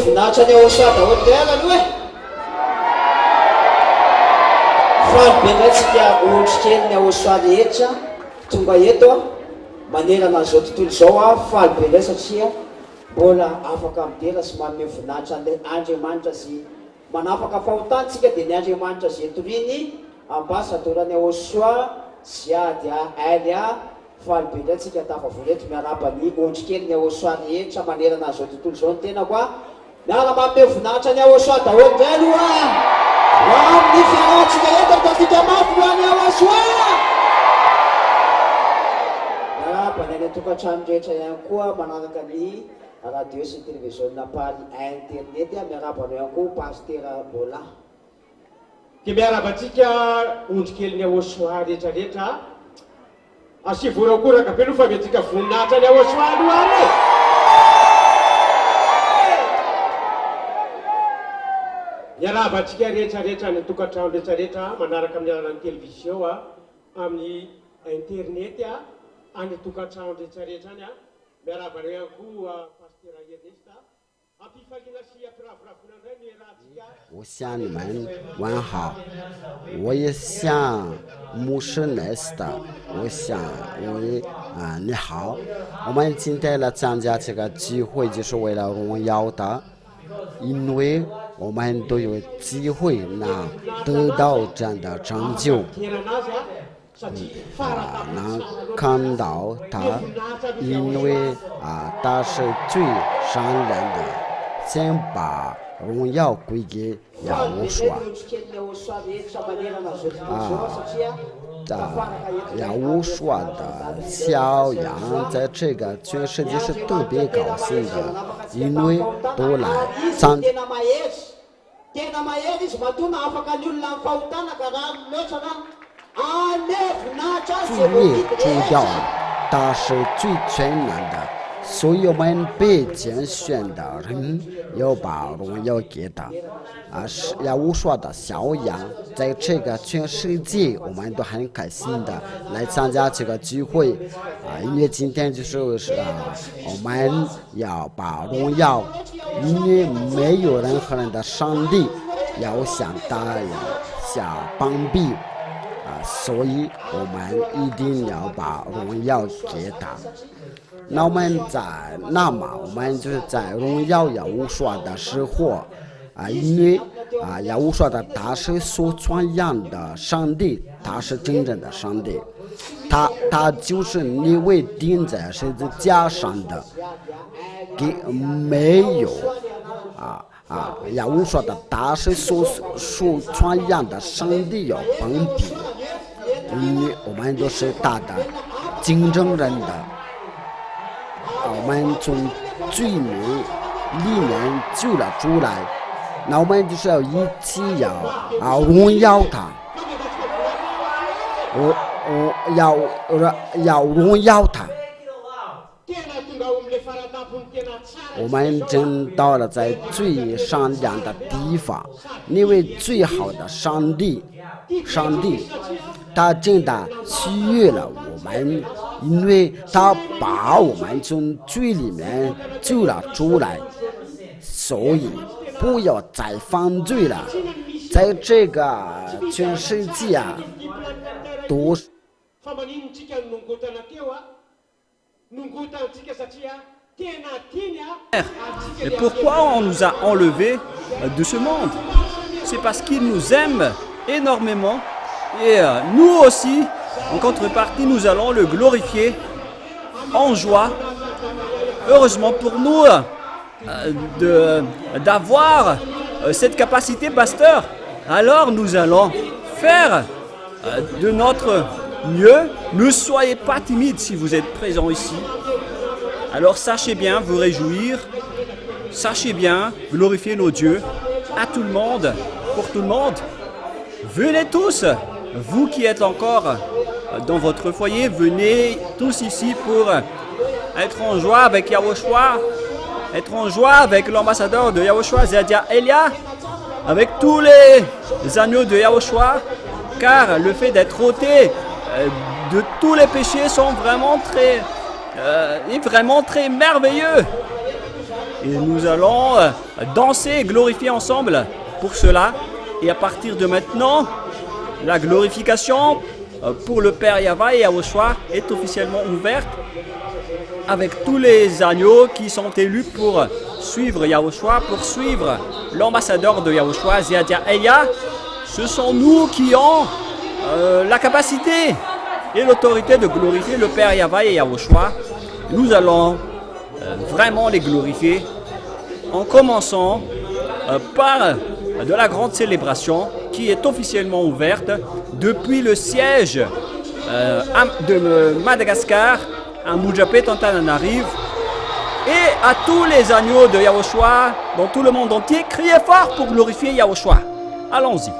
voninahitra ny ao soa daholo ndray aloha faly be ndraitsika ondry kely ny ao soa rehetra tonga eto manerana an'izao tontolo izao a faly be ndray satria mbola afaka midera sy manome voninahitra an'ilay Andriamanitra sy manapaka fahotantsika dia ny Andriamanitra zay toriny ambasadorany ao soa ziady aly faly be ndray tsika tafavory eto miaraba ny ondry kely ny ao soa rehetra manerana an'izao tontolo izao ny tena koa miara manome voninahitra ny ao soa daholo ndray aloha amin'ny fiarahantsika eto tatika mafy hoany ao soa miaraba ny any tokantrano rehetra ihany koa manaraka ny radio sy télévision napaly internet miarabanao ihany koa pasteur Bola dia miarabantsika ondry kely ny ao soa rehetrarehetra asivora koraka be no fa metsika voninahitra ny ao soa aloha ary miarabantsika rehetrarehetra ny tokantrano rehetrarehetra manaraka amin'ny alalan'ny télévision amin'ny internet any tokantrano rehetrarehetra any miarabana ihany koa pasteur Ernesta ampifaliana sy ampiravoravoana indray ny rahantsika 我向你们问好，我也向牧师Nesta， 我想你好，我们今天来参加这个聚会就是为了荣耀的，因为我们都有机会能得到这样的成就。能看到他，因为他是最善良的，先把荣耀归给耶和华。耶和华的小羊在这个全世界是特别高兴的，因为都来参。罪孽除掉，他是最全能的，所以我们被拣选的人要把荣耀给他。是耶和华的小羊，在这个全世界，我们都很开心的来参加这个聚会。因为今天就是我们要把荣耀，因为没有任何人的上帝要向大人下帮庇。所以我们一定要把荣耀给他。那我们我们就是在荣耀耶和华的时候因为耶和华的他是所传扬的上帝，他是真正的上帝，他就是那位钉在十字架上的，没有亚乌说的大水所传扬的上帝要崩溃，我们都是他的竞争人的，我们从罪名里面救了出来，那我们就是要一起要荣耀他，要荣耀他。我们真到了在最善良的地方，那位最好的上帝，他真的喜悦了我们，因为他把我们从罪里面救了出来，所以不要再犯罪了。在这个全世界都是。Et pourquoi on nous a enlevés de ce monde? C'est parce qu'il nous aime énormément et nous aussi, en contrepartie, nous allons le glorifier en joie. Heureusement pour nous d'avoir cette capacité, pasteur. Alors nous allons faire de notre mieux. Ne soyez pas timide si vous êtes présent ici. Alors sachez bien vous réjouir, sachez bien glorifier nos dieux à tout le monde, pour tout le monde. Venez tous, vous qui êtes encore dans votre foyer, venez tous ici pour être en joie avec Yahushua, être en joie avec l'ambassadeur de Yahushua, Zeadia Elia, avec tous les agneaux de Yahushua, car le fait d'être ôté de tous les péchés sont vraiment très merveilleux. Et nous allons danser et glorifier ensemble pour cela. Et à partir de maintenant, la glorification pour le Père Yahweh et Yahushua est officiellement ouverte avec tous les agneaux qui sont élus pour suivre Yahushua, pour suivre l'ambassadeur de Yahushua, Zeadia Elia. Ce sont nous qui avons la capacité et l'autorité de glorifier le Père Yahweh et Yahushua. Nous allons vraiment les glorifier en commençant par de la grande célébration qui est officiellement ouverte depuis le siège de Madagascar à Mujapé Tantananarive, et à tous les agneaux de Yahushua dans tout le monde entier. Criez fort pour glorifier Yahushua. Allons-y.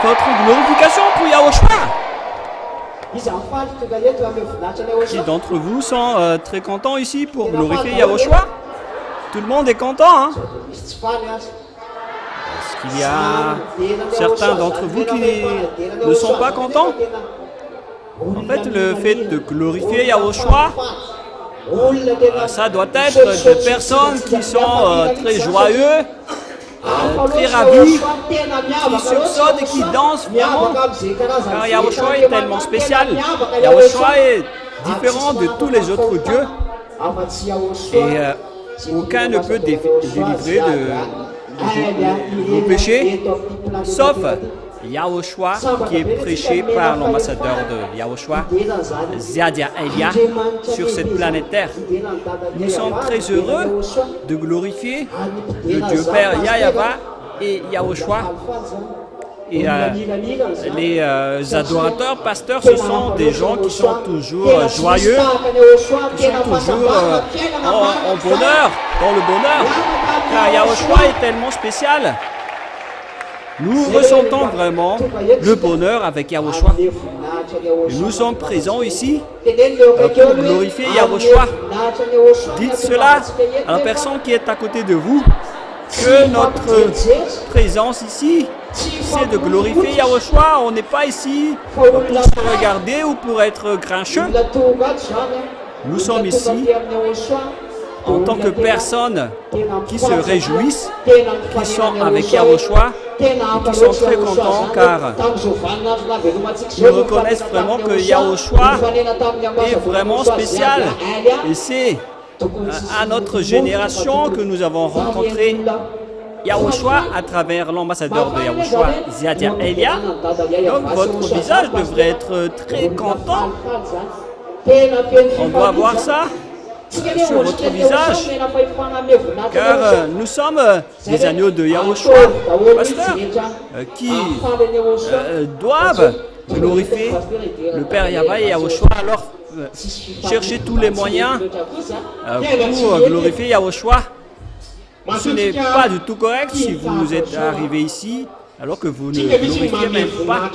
votre glorification pour Yahushua. Izafaly tonga eto amy voninahitra ny Qui Yahoshua. d'entre vous sont très contents ici pour glorifier Yahushua? Tout le monde est content, hein? Misy tsy faly azy. Il y a certains d'entre vous qui ne sont pas contents. En fait, le fait de glorifier Yahushua, ça doit être des personnes qui sont très joyeux, très ravis, qui sursautent et qui dansent vraiment. Car Yahushua est tellement spécial. Yahushua est différent de tous les autres dieux. Et aucun ne peut délivrer de vos péchés, sauf Yahushua qui est prêché par l'ambassadeur de Yahushua, Ziadia Elia, sur cette planète Terre. Nous sommes très heureux de glorifier le Dieu Père Yahweh et Yahushua. Et les adorateurs, pasteurs, ce sont des gens qui sont toujours joyeux, qui sont toujours en bonheur, dans le bonheur. Car Yahushua est tellement spécial. Nous ressentons vraiment le bonheur avec Yahushua. Et nous sommes présents ici pour glorifier Yahushua. Dites cela à la personne qui est à côté de vous, que notre présence ici, c'est de glorifier Yahushua. On n'est pas ici pour se regarder ou pour être grincheux. Nous sommes ici en tant que personnes qui se réjouissent, qui sont avec Yahushua, et qui sont très contents car ils reconnaissent vraiment que Yahushua est vraiment spécial. Et c'est à notre génération que nous avons rencontré Yahushua à travers l'ambassadeur de Yahushua, Ziadia Elia. Donc votre visage devrait être très content. On doit voir ça sur votre visage, car nous sommes des agneaux de Yahushua, pasteur, qui doivent glorifier le Père Yahweh et Yahushua. Alors, cherchez tous les moyens pour glorifier Yahushua. Ce n'est pas du tout correct si vous êtes arrivé ici alors que vous ne glorifiez même pas.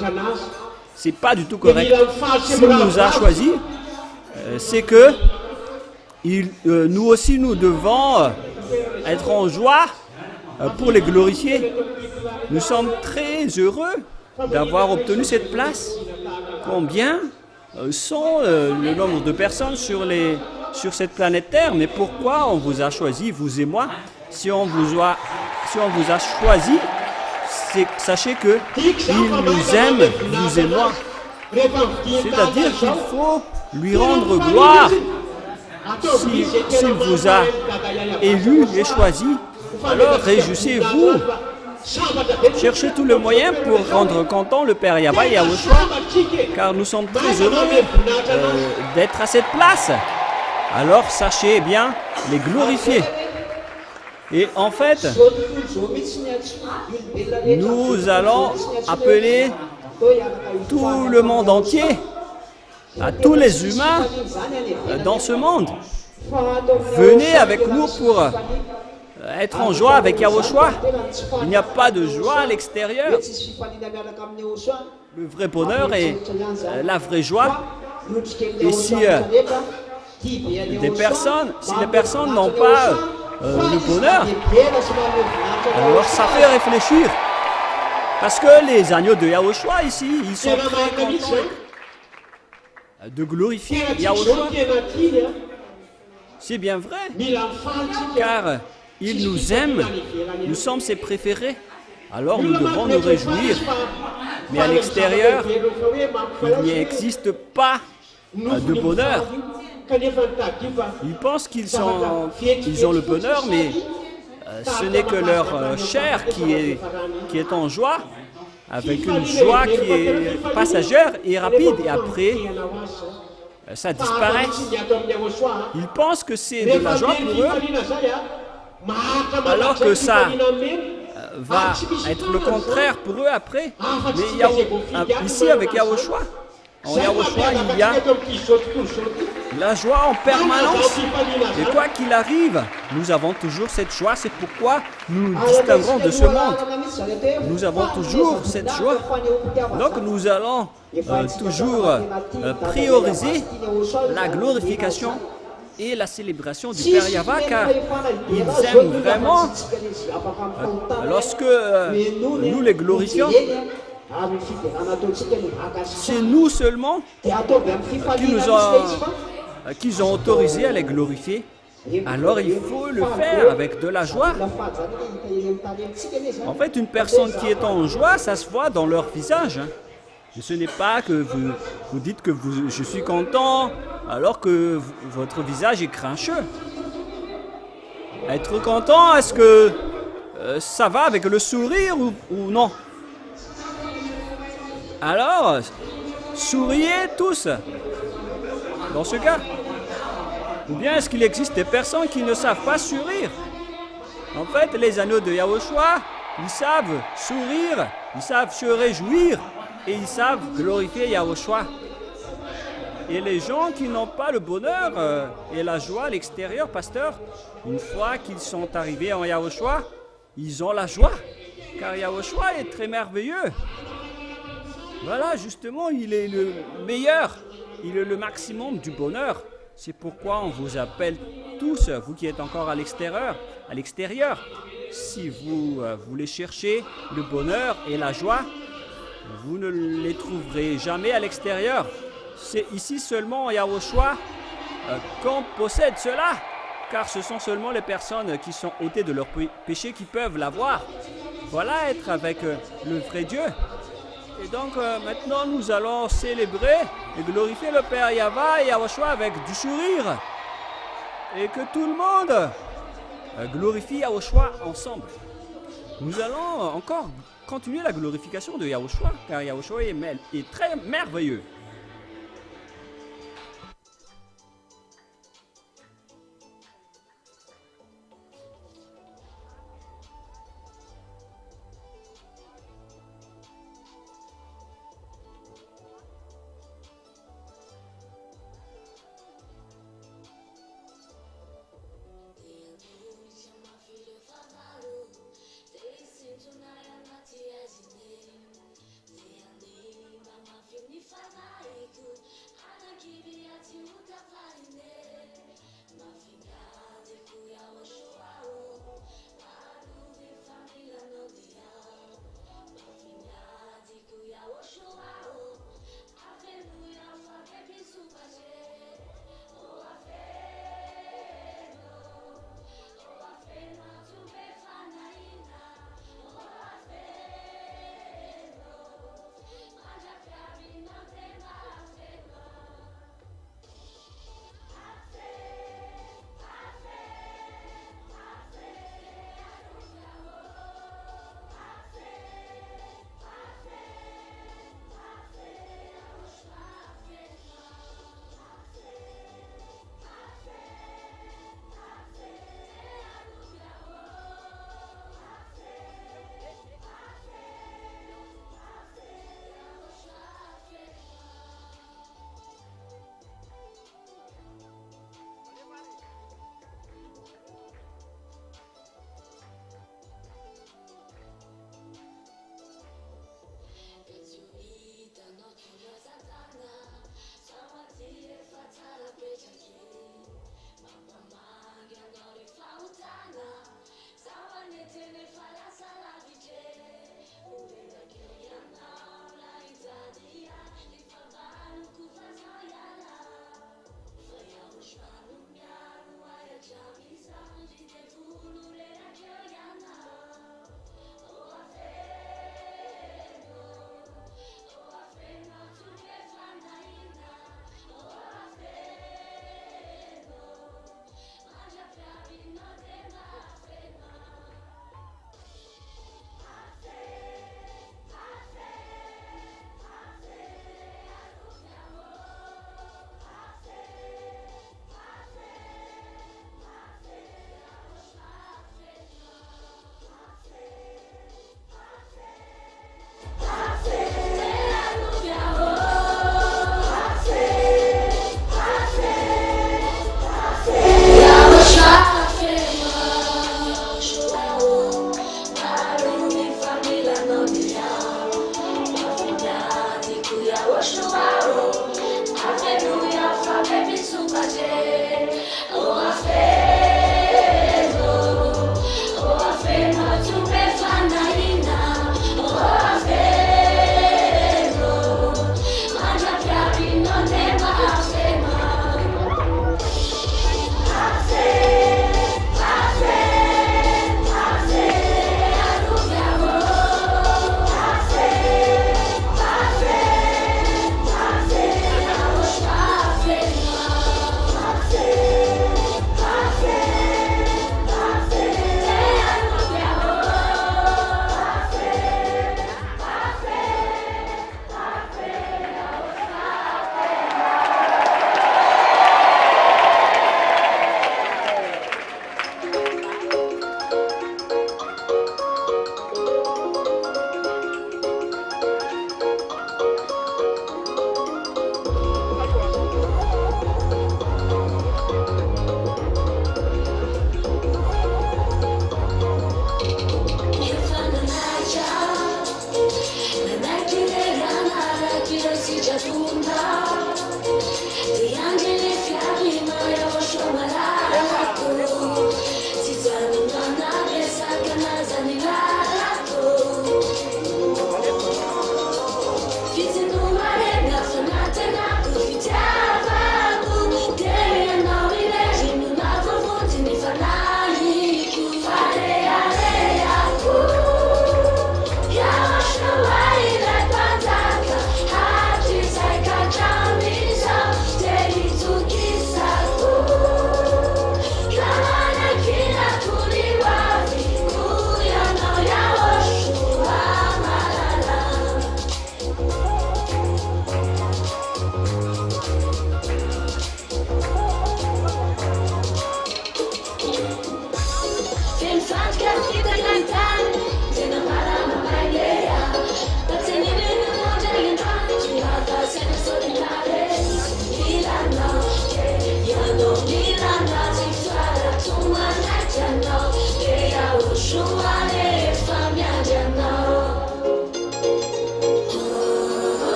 C'est pas du tout correct. S'il nous a choisis, c'est que nous aussi nous devons être en joie pour les glorifier. Nous sommes très heureux d'avoir obtenu cette place. Combien sont le nombre de personnes sur cette planète Terre? Mais pourquoi on vous a choisi, vous et moi? Si on vous a choisi, sachez que il nous aime, vous et moi. C'est-à-dire qu'il faut lui rendre gloire. S'il vous a élu et choisi, alors réjouissez-vous. Cherchez tous les moyens pour rendre content le Père Yahweh et Yahushua, car nous sommes très heureux d'être à cette place. Alors sachez bien les glorifier. Et en fait, nous allons appeler tout le monde entier, à tous les humains dans ce monde. Venez avec nous pour être en joie avec Yahushua. Il n'y a pas de joie à l'extérieur. Le vrai bonheur est la vraie joie. Et si les personnes n'ont pas le bonheur, alors ça fait réfléchir. Parce que les agneaux de Yahushua ici, ils sont très contents de glorifier Yahushua. C'est bien vrai, car il nous aime, nous sommes ses préférés. Alors nous devons nous réjouir. Mais à l'extérieur, il n'existe pas de bonheur. Ils pensent qu'ils ont le bonheur, mais ce n'est que leur chair qui est en joie, avec une joie qui est passagère et rapide, et après, ça disparaît. Ils pensent que c'est de la joie pour eux, alors que ça va être le contraire pour eux après. Mais ici, avec Yahushua, En Yahushua, il y a la joie en permanence. Et quoi qu'il arrive, nous avons toujours cette joie. C'est pourquoi nous nous distinguons de ce monde. Nous avons toujours cette joie. Donc nous allons toujours prioriser la glorification et la célébration du Père Yahva, car ils aiment vraiment lorsque nous les glorifions. C'est nous seulement qu'ils ont autorisé à les glorifier. Alors il faut le faire avec de la joie. En fait, une personne qui est en joie, ça se voit dans leur visage. Et ce n'est pas que vous dites que je suis content alors que votre visage est grincheux. Être content, est-ce que ça va avec le sourire ou non? Alors, souriez tous dans ce cas. Ou bien est-ce qu'il existe des personnes qui ne savent pas sourire? En fait, les agneaux de Yahushua, ils savent sourire, ils savent se réjouir et ils savent glorifier Yahushua. Et les gens qui n'ont pas le bonheur et la joie à l'extérieur, pasteur, une fois qu'ils sont arrivés en Yahushua, ils ont la joie, car Yahushua est très merveilleux. Voilà, justement, il est le meilleur, il est le maximum du bonheur. C'est pourquoi on vous appelle tous, vous qui êtes encore à l'extérieur. Si vous voulez chercher le bonheur et la joie, vous ne les trouverez jamais à l'extérieur. C'est ici seulement en Yahushua qu'on possède cela, car ce sont seulement les personnes qui sont ôtées de leurs péchés qui peuvent l'avoir. Voilà être avec le vrai Dieu. Et donc maintenant nous allons célébrer et glorifier le Père Yahva et Yahushua avec du sourire. Et que tout le monde glorifie Yahushua ensemble. Nous allons encore continuer la glorification de Yahushua, car Yahushua est très merveilleux. Fana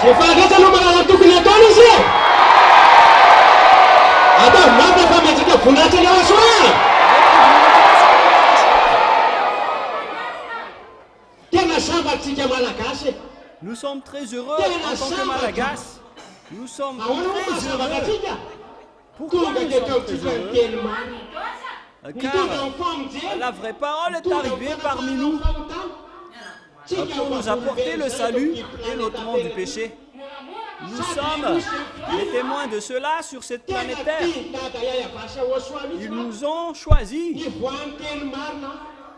Efa rehetra no manana tokony ataony izy e. Atao mafy fa metsika voninahitra ny asoa. Tena sambatsika malagasy. Nous sommes très heureux en tant que Malagasy. Nous sommes très heureux. Pourquoi nous sommes très heureux? Car la vraie parole est arrivée parmi nous pour nous apporter le salut et l'ôtement du péché. Nous sommes les témoins de cela sur cette planète Terre. Ils nous ont choisis.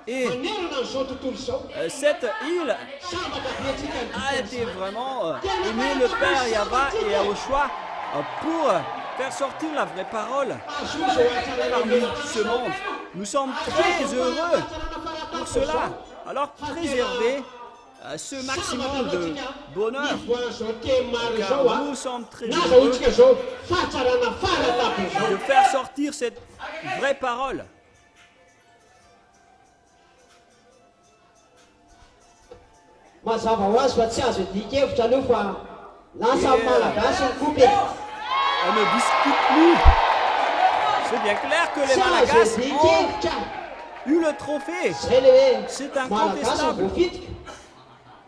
Et cette île a été vraiment aimée le Père Yahva et Yahushua pour faire sortir la vraie parole parmi ce monde. Nous sommes très heureux pour cela. Alors préservez ce maximum de bonheur, car nous sommes très heureux de faire sortir cette vraie parole. On ne discute plus. C'est bien clair que les Malagasy ont eu le trophée. C'est incontestable.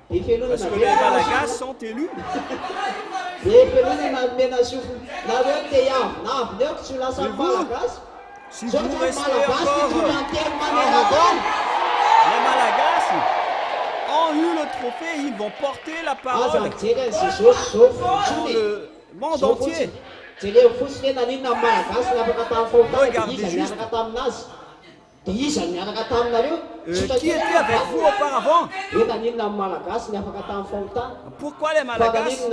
Parce que les Malagasy sont élus. Si vous restez encore arrogants, les Malagasy ont eu le trophée, ils vont porter la parole dans le monde entier. Regardez juste. Qui était avec vous auparavant? Pourquoi les Malagasy sont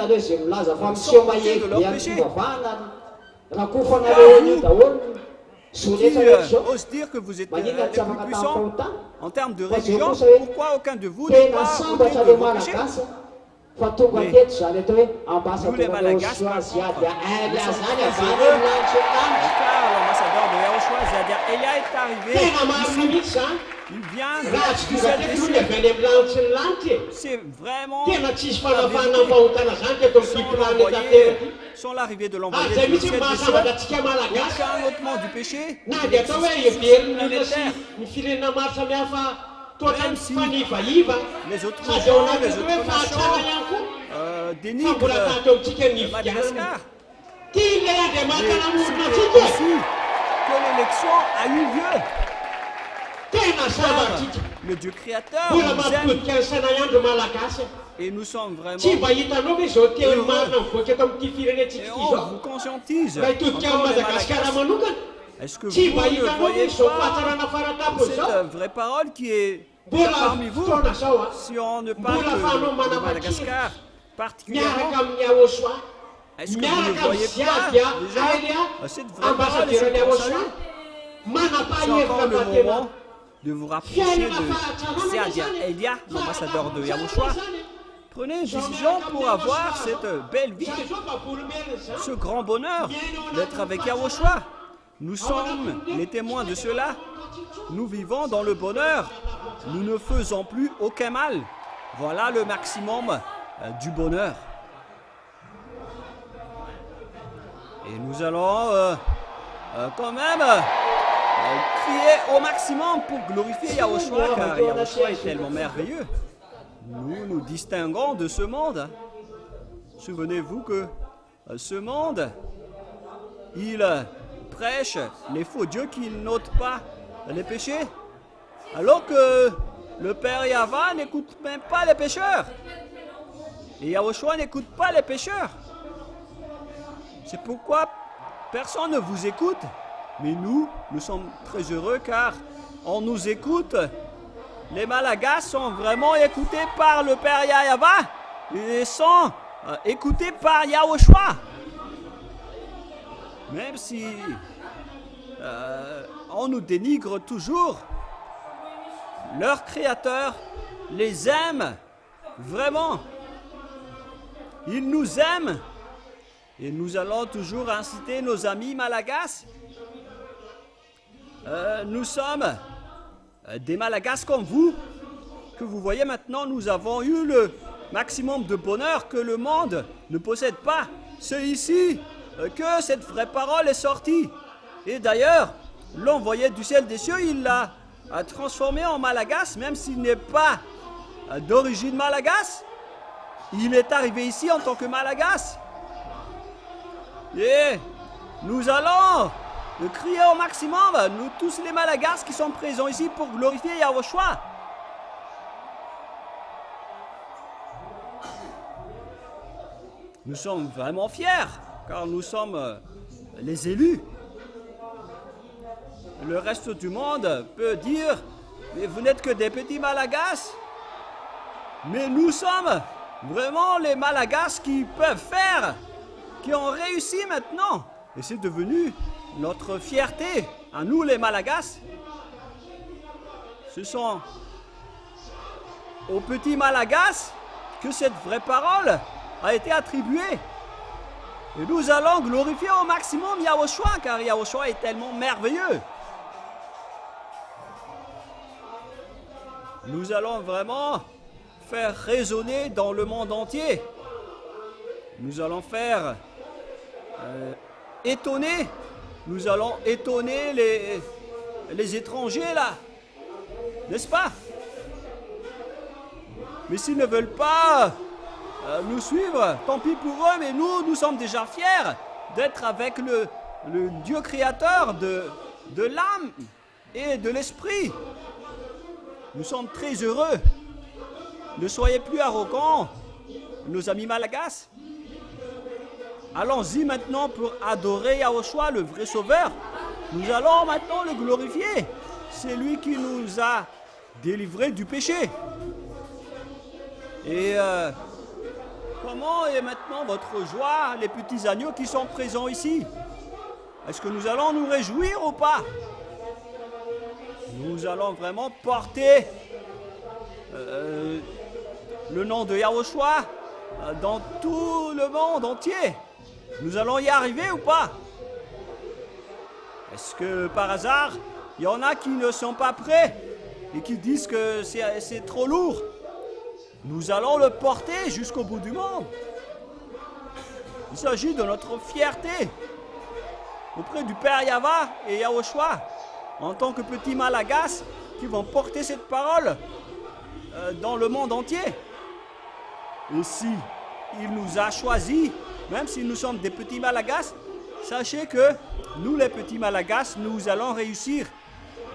sortis de leur péché? ose dire que vous êtes les plus puissants en termes de religion, pourquoi aucun de vous n'est pas ôté de vos péchés? fa tonga teto zany atao hoe Malagasy, ambasadeur Yahoshua Ziad Elia zany avy heureux. amin'ny lanitra lanitra. Car l'ambassadeur de Yahushua, c'est-à-dire Elia, est arrivé tena marina ici. mihitsy zany Il vient raha du tsy tonga ciel teto des aloha cieux. avy any amin'ny lanitra ny lanitra e. C'est vraiment tena tsisy fanavahana fahotana zany teto amin'ny sans planeta l'envoyer, terra ty. sans l'arrivée de Ah, l'envoyé zay du mihitsy ciel des cieux. mahasambatra antsika malagasy Aucun ôtement du péché. na Il dia atao hoe existe heverina sur la sy terre. ny firenena maro samihafa toatra Même ny si fanivaiva les autres sady ao gens, anaty les hoe autres fahatsara nations ihany koa fa dénigrent mbola tato amintsika ny fidianana Madagascar. ty le andriamanitra Mais namorona c'était atsika ici que l'élection a eu lieu. tena samatsika Car le Dieu créateur mbola nous aime mampodika ny sanayandro malagasy et nous sommes vraiment. tsy mba hitanao hoe zao teony marina mivoaka eto amin'ity firenetsika Et ty on zao vous conscientise. mba hitodika Encore amin'ny les madagasikara Malagasy. manokana Est-ce que vous tsy mba ne hitanao voyez hoe zao pas fahatsarana faratapo zao cette vraie parole qui est mbola parmi vous? fotoana zao a Si on ne parle mbola que fahanao de manapakira Madagascar particulièrement, miaraka amin'ny Yahoshua est-ce que vous ne miaraka amin'ny voyez pas Ziad déjà Elia cette vraie parole et ambassadeur cette ny parole? Yahoshua C'est manapahevitra encore le fa tena moment de vous rapprocher de Ziad Elia, l'ambassadeur de Yahushua. Prenez une décision pour avoir cette belle vie, ce grand bonheur d'être avec Yahushua. Nous sommes les témoins de cela. Nous vivons dans le bonheur. Nous ne faisons plus aucun mal. Voilà le maximum du bonheur. Et nous allons quand même crier au maximum pour glorifier Yahushua, car Yahushua est tellement merveilleux. Nous nous distinguons de ce monde. Souvenez-vous que ce monde, il prêche les faux dieux qui n'ôtent pas les péchés, alors que le Père Yahva n'écoute même pas les pécheurs. Et Yahushua n'écoute pas les pécheurs. C'est pourquoi personne ne vous écoute. Mais nous sommes très heureux car on nous écoute. Les Malagasy sont vraiment écoutés par le Père Yahva et sont écoutés par Yahushua. Même si on nous dénigre toujours, leur Créateur les aime vraiment. Il nous aime. Et nous allons toujours inciter nos amis Malagasy. Nous sommes des Malagasy comme vous, que vous voyez maintenant, nous avons eu le maximum de bonheur que le monde ne possède pas. C'est ici que cette vraie parole est sortie. Et d'ailleurs, l'envoyé du ciel des cieux, il l'a transformé en Malagasy, même s'il n'est pas d'origine Malagasy. Il est arrivé ici en tant que Malagasy. Et nous allons crier au maximum, nous tous les Malagasy qui sont présents ici pour glorifier Yahushua. Nous sommes vraiment fiers, car nous sommes les élus. Le reste du monde peut dire, mais vous n'êtes que des petits Malagasy. Mais nous sommes vraiment les Malagasy qui peuvent faire, qui ont réussi maintenant. Et c'est devenu notre fierté, à nous les Malagasy. Ce sont aux petits Malagasy que cette vraie parole a été attribuée. Et nous allons glorifier au maximum Yahushua, car Yahushua est tellement merveilleux. Nous allons vraiment faire résonner dans le monde entier. Nous allons faire étonner. Nous allons étonner les étrangers là. N'est-ce pas? Mais s'ils ne veulent pas nous suivre, tant pis pour eux, mais nous sommes déjà fiers d'être avec le Dieu créateur de l'âme et de l'esprit. Nous sommes très heureux. Ne soyez plus arrogants, nos amis Malagasy. Allons-y maintenant pour adorer Yahushua, le vrai sauveur. Nous allons maintenant le glorifier. C'est lui qui nous a délivrés du péché. Et comment est maintenant votre joie, les petits agneaux qui sont présents ici? Est-ce que nous allons nous réjouir ou pas? Nous allons vraiment porter le nom de Yahushua dans tout le monde entier. Nous allons y arriver ou pas? Est-ce que par hasard, il y en a qui ne sont pas prêts et qui disent que c'est trop lourd? Nous allons le porter jusqu'au bout du monde. Il s'agit de notre fierté auprès du Père Yahva et Yahushua en tant que petits Malagas qui vont porter cette parole dans le monde entier. Et si il nous a choisis, même si nous sommes des petits Malagas, sachez que nous les petits Malagas, nous allons réussir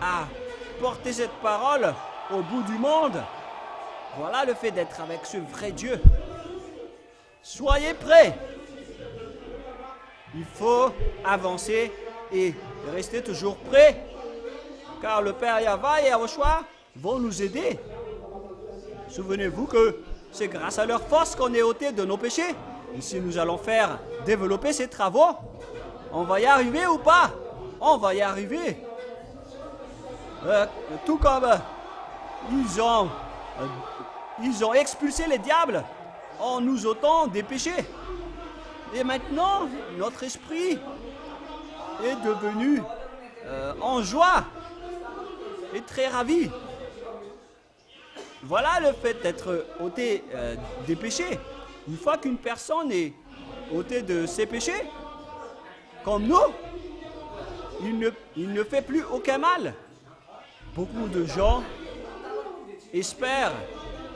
à porter cette parole au bout du monde. Voilà le fait d'être avec ce vrai Dieu. Soyez prêts. Il faut avancer et rester toujours prêts, car le Père Yahva et Yahushua vont nous aider. Souvenez-vous que c'est grâce à leur force qu'on est ôté de nos péchés. Et si nous allons faire développer ces travaux, on va y arriver ou pas? On va y arriver. Tout comme ils ont expulsé les diables en nous ôtant des péchés. Et maintenant, notre esprit est devenu en joie et très ravi. Voilà le fait d'être ôté des péchés. Une fois qu'une personne est ôtée de ses péchés, comme nous, il ne fait plus aucun mal. Beaucoup de gens espèrent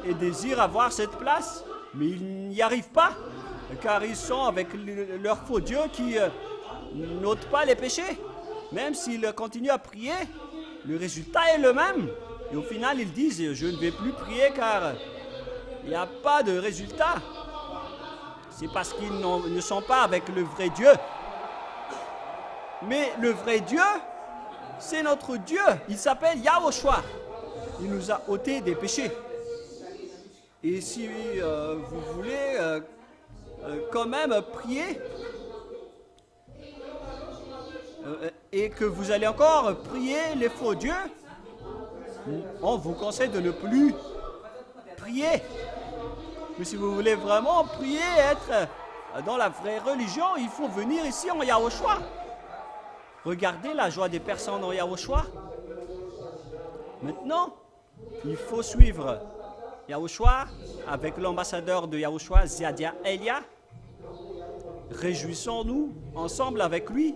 et désirent avoir cette place, mais ils n'y arrivent pas, car ils sont avec leur faux Dieu qui n'ôte pas les péchés. Même s'ils continuent à prier, le résultat est le même. Et au final, ils disent, je ne vais plus prier car il n'y a pas de résultat. C'est parce qu'ils ne sont pas avec le vrai Dieu. Mais le vrai Dieu, c'est notre Dieu. Il s'appelle Yahushua. Il nous a ôté des péchés. Et si vous voulez quand même prier, et que vous allez encore prier les faux dieux, on vous conseille de ne plus prier. Mais si vous voulez vraiment prier, être dans la vraie religion, il faut venir ici en Yahushua. Regardez la joie des personnes en Yahushua. Maintenant, il faut suivre Yahushua avec l'ambassadeur de Yahushua, Ziadia Elia. Réjouissons-nous ensemble avec lui.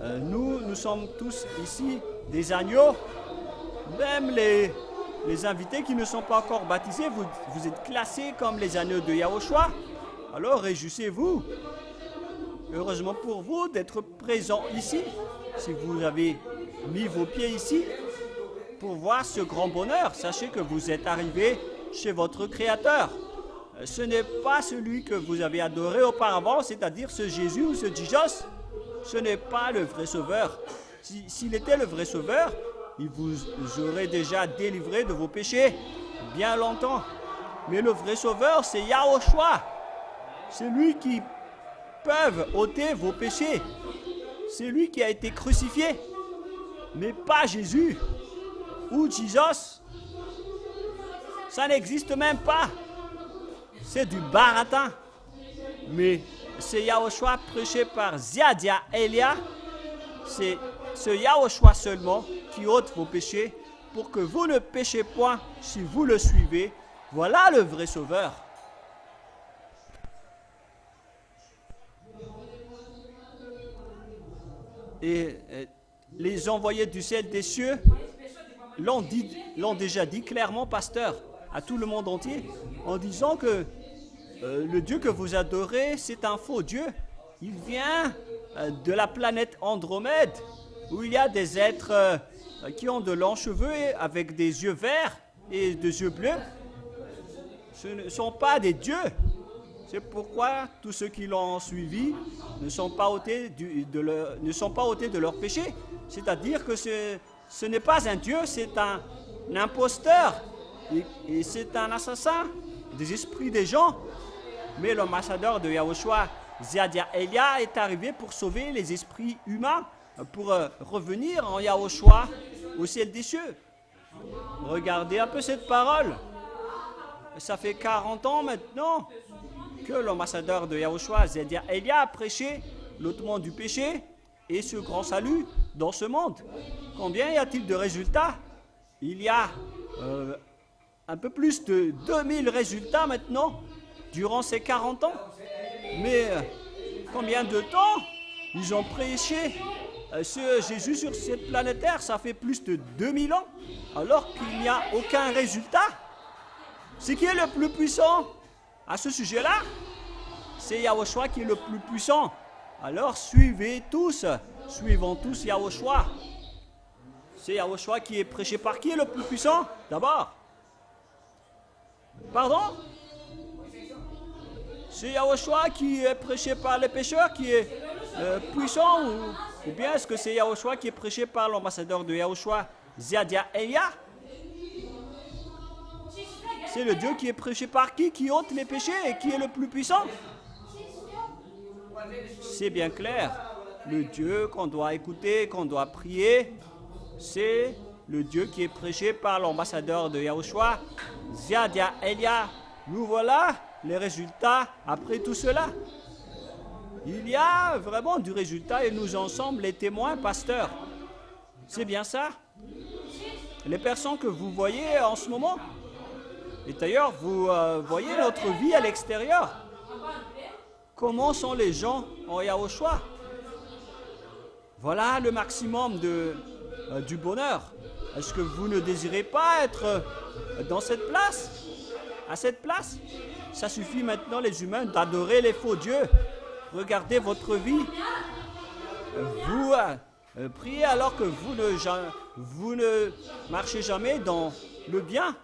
Nous sommes tous ici des agneaux. Même les invités qui ne sont pas encore baptisés, vous êtes classés comme les agneaux de Yahushua. Alors réjouissez-vous. Heureusement pour vous d'être présents ici. Si vous avez mis vos pieds ici pour voir ce grand bonheur, sachez que vous êtes arrivés chez votre Créateur. Ce n'est pas celui que vous avez adoré auparavant, c'est-à-dire ce Jésus ou ce Jesus. Ce n'est pas le vrai sauveur. S'il était le vrai sauveur, il vous aurait déjà délivré de vos péchés bien longtemps. Mais le vrai sauveur, c'est Yahushua. C'est lui qui peut ôter vos péchés. C'est lui qui a été crucifié. Mais pas Jésus ou Jesus. Ça n'existe même pas. C'est du baratin. Mais c'est Yahushua prêché par Ziadia Elia. C'est ce Yahushua seulement qui ôte vos péchés pour que vous ne péchez point si vous le suivez. Voilà le vrai sauveur. Et les envoyés du ciel des cieux l'ont déjà dit clairement, pasteur, à tout le monde entier, en disant que le Dieu que vous adorez, c'est un faux Dieu. Il vient de la planète Andromède, où il y a des êtres qui ont de longs cheveux avec des yeux verts et des yeux bleus. Ce ne sont pas des dieux. C'est pourquoi tous ceux qui l'ont suivi ne sont pas ôtés de leur péché. C'est-à-dire que ce n'est pas un dieu, c'est un imposteur. Et c'est un assassin des esprits des gens. Mais l'ambassadeur de Yahushua, Ziadia Elia est arrivé pour sauver les esprits humains, pour revenir en Yahushua au ciel des cieux. Regardez un peu cette parole. Ça fait 40 ans maintenant que l'ambassadeur de Yahushua, Ziadia Elia, a prêché l'ôtement du péché et ce grand salut dans ce monde. Combien y a-t-il de résultats? Il y a un peu plus de 2000 résultats maintenant durant ces 40 ans. Mais combien de temps ils ont prêché ce Jésus sur cette planète Terre? Ça fait plus de 2000 ans, alors qu'il n'y a aucun résultat. C'est qui est le plus puissant à ce sujet-là? C'est Yahushua qui est le plus puissant. Alors suivons tous Yahushua. C'est Yahushua qui est prêché par qui est le plus puissant? D'abord. Pardon? C'est Yahushua qui est prêché par les pécheurs qui est puissant ou bien est-ce que c'est Yahushua qui est prêché par l'ambassadeur de Yahushua, Ziadia Elia? C'est le Dieu qui est prêché par qui ôte les péchés et qui est le plus puissant? C'est bien clair. Le Dieu qu'on doit écouter, qu'on doit prier, c'est le Dieu qui est prêché par l'ambassadeur de Yahushua, Ziadia Elia. Nous voilà les résultats après tout cela. Il y a vraiment du résultat et nous en sommes les témoins, pasteurs. C'est bien ça. Les personnes que vous voyez en ce moment, et d'ailleurs vous voyez notre vie à l'extérieur. Comment sont les gens en Yahushua? Voilà le maximum du bonheur. Est-ce que vous ne désirez pas être dans cette place? À cette place? Ça suffit maintenant, les humains, d'adorer les faux dieux. Regardez votre vie. Vous priez alors que vous ne marchez jamais dans le bien.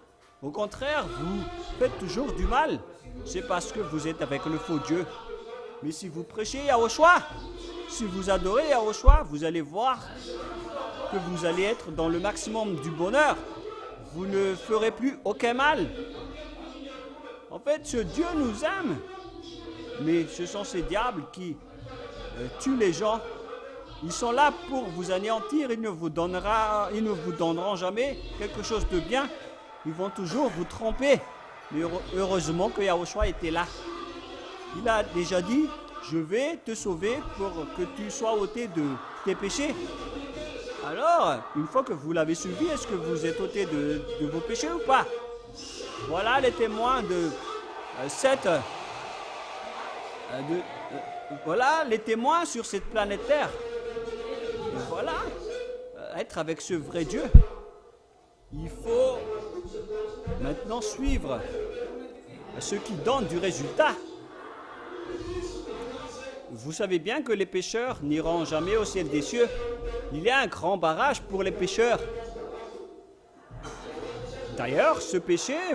Au contraire, vous faites toujours du mal. C'est parce que vous êtes avec le faux Dieu. Mais si vous prêchez Yahushua, si vous adorez Yahushua, vous allez voir que vous allez être dans le maximum du bonheur. Vous ne ferez plus aucun mal. En fait, ce Dieu nous aime. Mais ce sont ces diables qui tuent les gens. Ils sont là pour vous anéantir. Ils ne vous donneront jamais quelque chose de bien. Ils vont toujours vous tromper. Mais heureusement que Yahushua était là. Il a déjà dit, je vais te sauver pour que tu sois ôté de tes péchés. Alors, une fois que vous l'avez suivi, est-ce que vous êtes ôté de vos péchés ou pas? Voilà les témoins voilà les témoins sur cette planète Terre. Et voilà, être avec ce vrai Dieu. Il faut maintenant suivre ce qui donne du résultat. Vous savez bien que les pécheurs n'iront jamais au ciel des cieux. Il y a un grand barrage pour les pécheurs. D'ailleurs,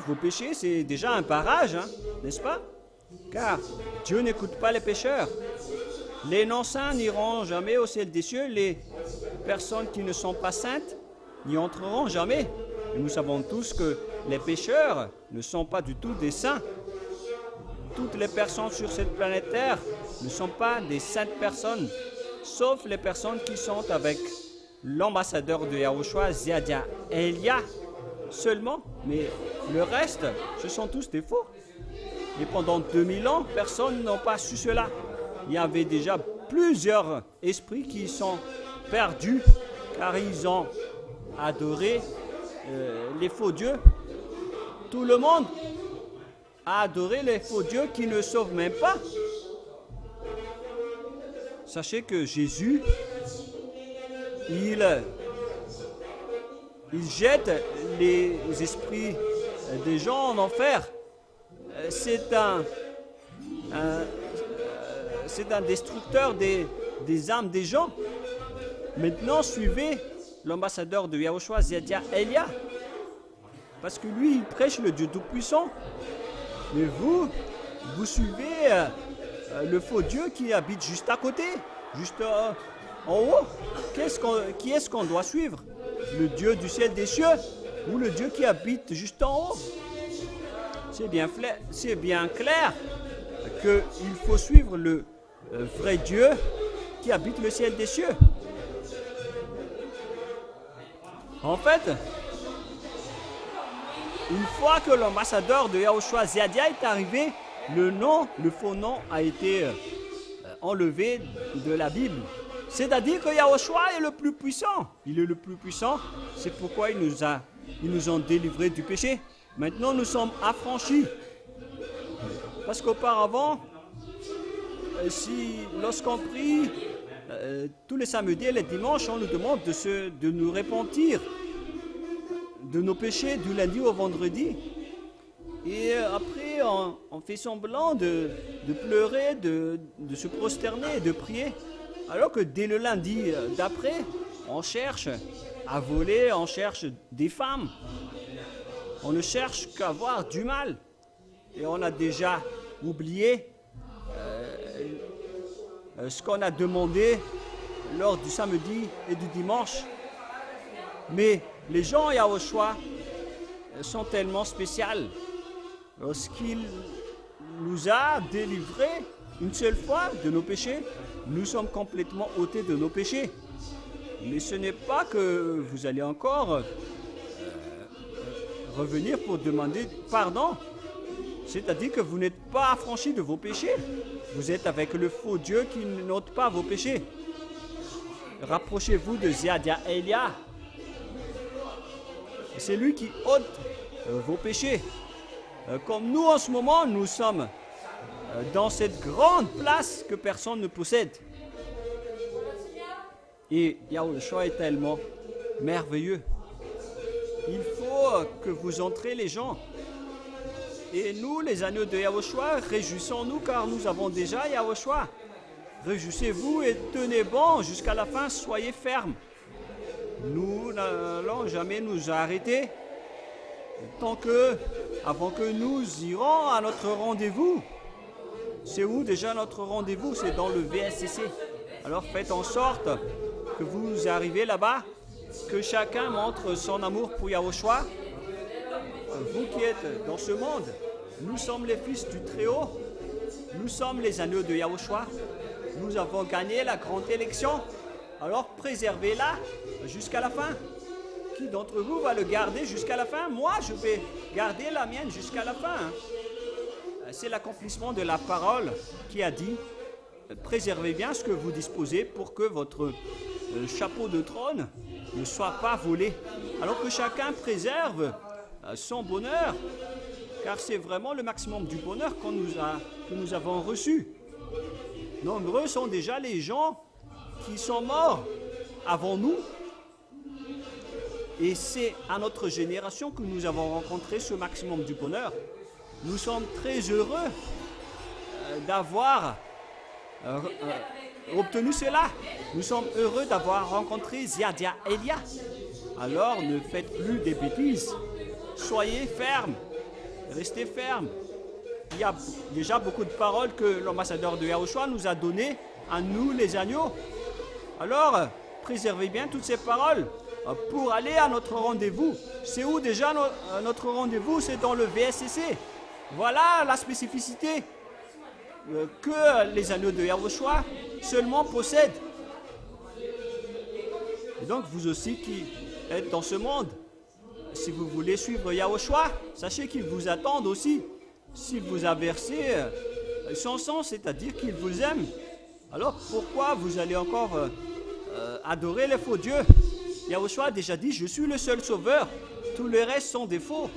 vos péchés, c'est déjà un barrage, n'est-ce pas? Car Dieu n'écoute pas les pécheurs. Les non-saints n'iront jamais au ciel des cieux. Les personnes qui ne sont pas saintes n'y entreront jamais. Et nous savons tous que les pécheurs ne sont pas du tout des saints. Toutes les personnes sur cette planète Terre ne sont pas des saintes personnes, sauf les personnes qui sont avec l'ambassadeur de Yahushua, Ziadia Elia, seulement. Mais le reste, ce sont tous des faux. Et pendant 2000 ans, personne n'a pas su cela. Il y avait déjà plusieurs esprits qui sont perdus, car ils ont adoré les faux dieux. Tout le monde a adoré les faux dieux qui ne sauvent même pas. Sachez que Jésus, il jette les esprits des gens en enfer. C'est un destructeur des âmes des gens. Maintenant, suivez l'ambassadeur de Yahushua, Ziadia Elia. Parce que lui, il prêche le Dieu Tout-Puissant. Mais vous suivez le faux Dieu qui habite juste à côté, juste en haut. Qui est-ce qu'on doit suivre? Le Dieu du ciel des cieux ou le Dieu qui habite juste en haut? C'est bien clair qu'il faut suivre le vrai Dieu qui habite le ciel des cieux. En fait, une fois que l'ambassadeur de Yahushua Ziadia est arrivé, le faux nom a été enlevé de la Bible. C'est-à-dire que Yahushua est le plus puissant. Il est le plus puissant, c'est pourquoi ils nous ont délivrés du péché. Maintenant, nous sommes affranchis. Parce qu'auparavant, lorsqu'on prie tous les samedis et les dimanches, on nous demande de nous repentir de nos péchés du lundi au vendredi. Et après, on fait semblant de pleurer, de se prosterner, de prier. Alors que dès le lundi d'après, on cherche à voler, on cherche des femmes. On ne cherche qu'à avoir du mal. Et on a déjà oublié ce qu'on a demandé lors du samedi et du dimanche. Mais les gens Yahushua sont tellement spéciaux. Lorsqu'il nous a délivrés une seule fois de nos péchés, nous sommes complètement ôtés de nos péchés. Mais ce n'est pas que vous allez encore revenir pour demander pardon. C'est-à-dire que vous n'êtes pas affranchis de vos péchés. Vous êtes avec le faux Dieu qui n'ôte pas vos péchés. Rapprochez-vous de Ziadia Elia. C'est lui qui ôte vos péchés. Comme nous en ce moment, nous sommes dans cette grande place que personne ne possède. Et Yahushua est tellement merveilleux. Il faut que vous entrez les gens. Et nous, les agneaux de Yahushua, réjouissons-nous car nous avons déjà Yahushua. Réjouissez-vous et tenez bon jusqu'à la fin, soyez fermes. Nous n'allons jamais nous arrêter avant que nous irons à notre rendez-vous. C'est où déjà notre rendez-vous? C'est dans le VSCC. Alors faites en sorte que vous arrivez là-bas, que chacun montre son amour pour Yahushua. Vous qui êtes dans ce monde, nous sommes les fils du Très-Haut. Nous sommes les agneaux de Yahushua. Nous avons gagné la grande élection. Alors préservez-la jusqu'à la fin. Qui d'entre vous va le garder jusqu'à la fin? Moi, je vais garder la mienne jusqu'à la fin. C'est l'accomplissement de la parole qui a dit « Préservez bien ce que vous disposez pour que votre chapeau de trône ne soit pas volé. » Alors que chacun préserve son bonheur, car c'est vraiment le maximum du bonheur que nous avons reçu. Nombreux sont déjà les gens qui sont morts avant nous. Et c'est à notre génération que nous avons rencontré ce maximum du bonheur. Nous sommes très heureux d'avoir obtenu cela. Nous sommes heureux d'avoir rencontré Ziadia Elia. Alors ne faites plus des bêtises. Soyez fermes. Restez fermes. Il y a déjà beaucoup de paroles que l'ambassadeur de Yahushua nous a données à nous les agneaux. Alors, préservez bien toutes ces paroles pour aller à notre rendez-vous. C'est où déjà notre rendez-vous? C'est dans le VSCC. Voilà la spécificité que les agneaux de Yahushua seulement possèdent. Et donc vous aussi qui êtes dans ce monde, si vous voulez suivre Yahushua, sachez qu'ils vous attendent aussi. Si vous avez versé son sang, c'est-à-dire qu'il vous aime. Alors pourquoi vous allez encore adorer les faux dieux? Yahushua a déjà dit, je suis le seul sauveur, tous les restes sont des faux.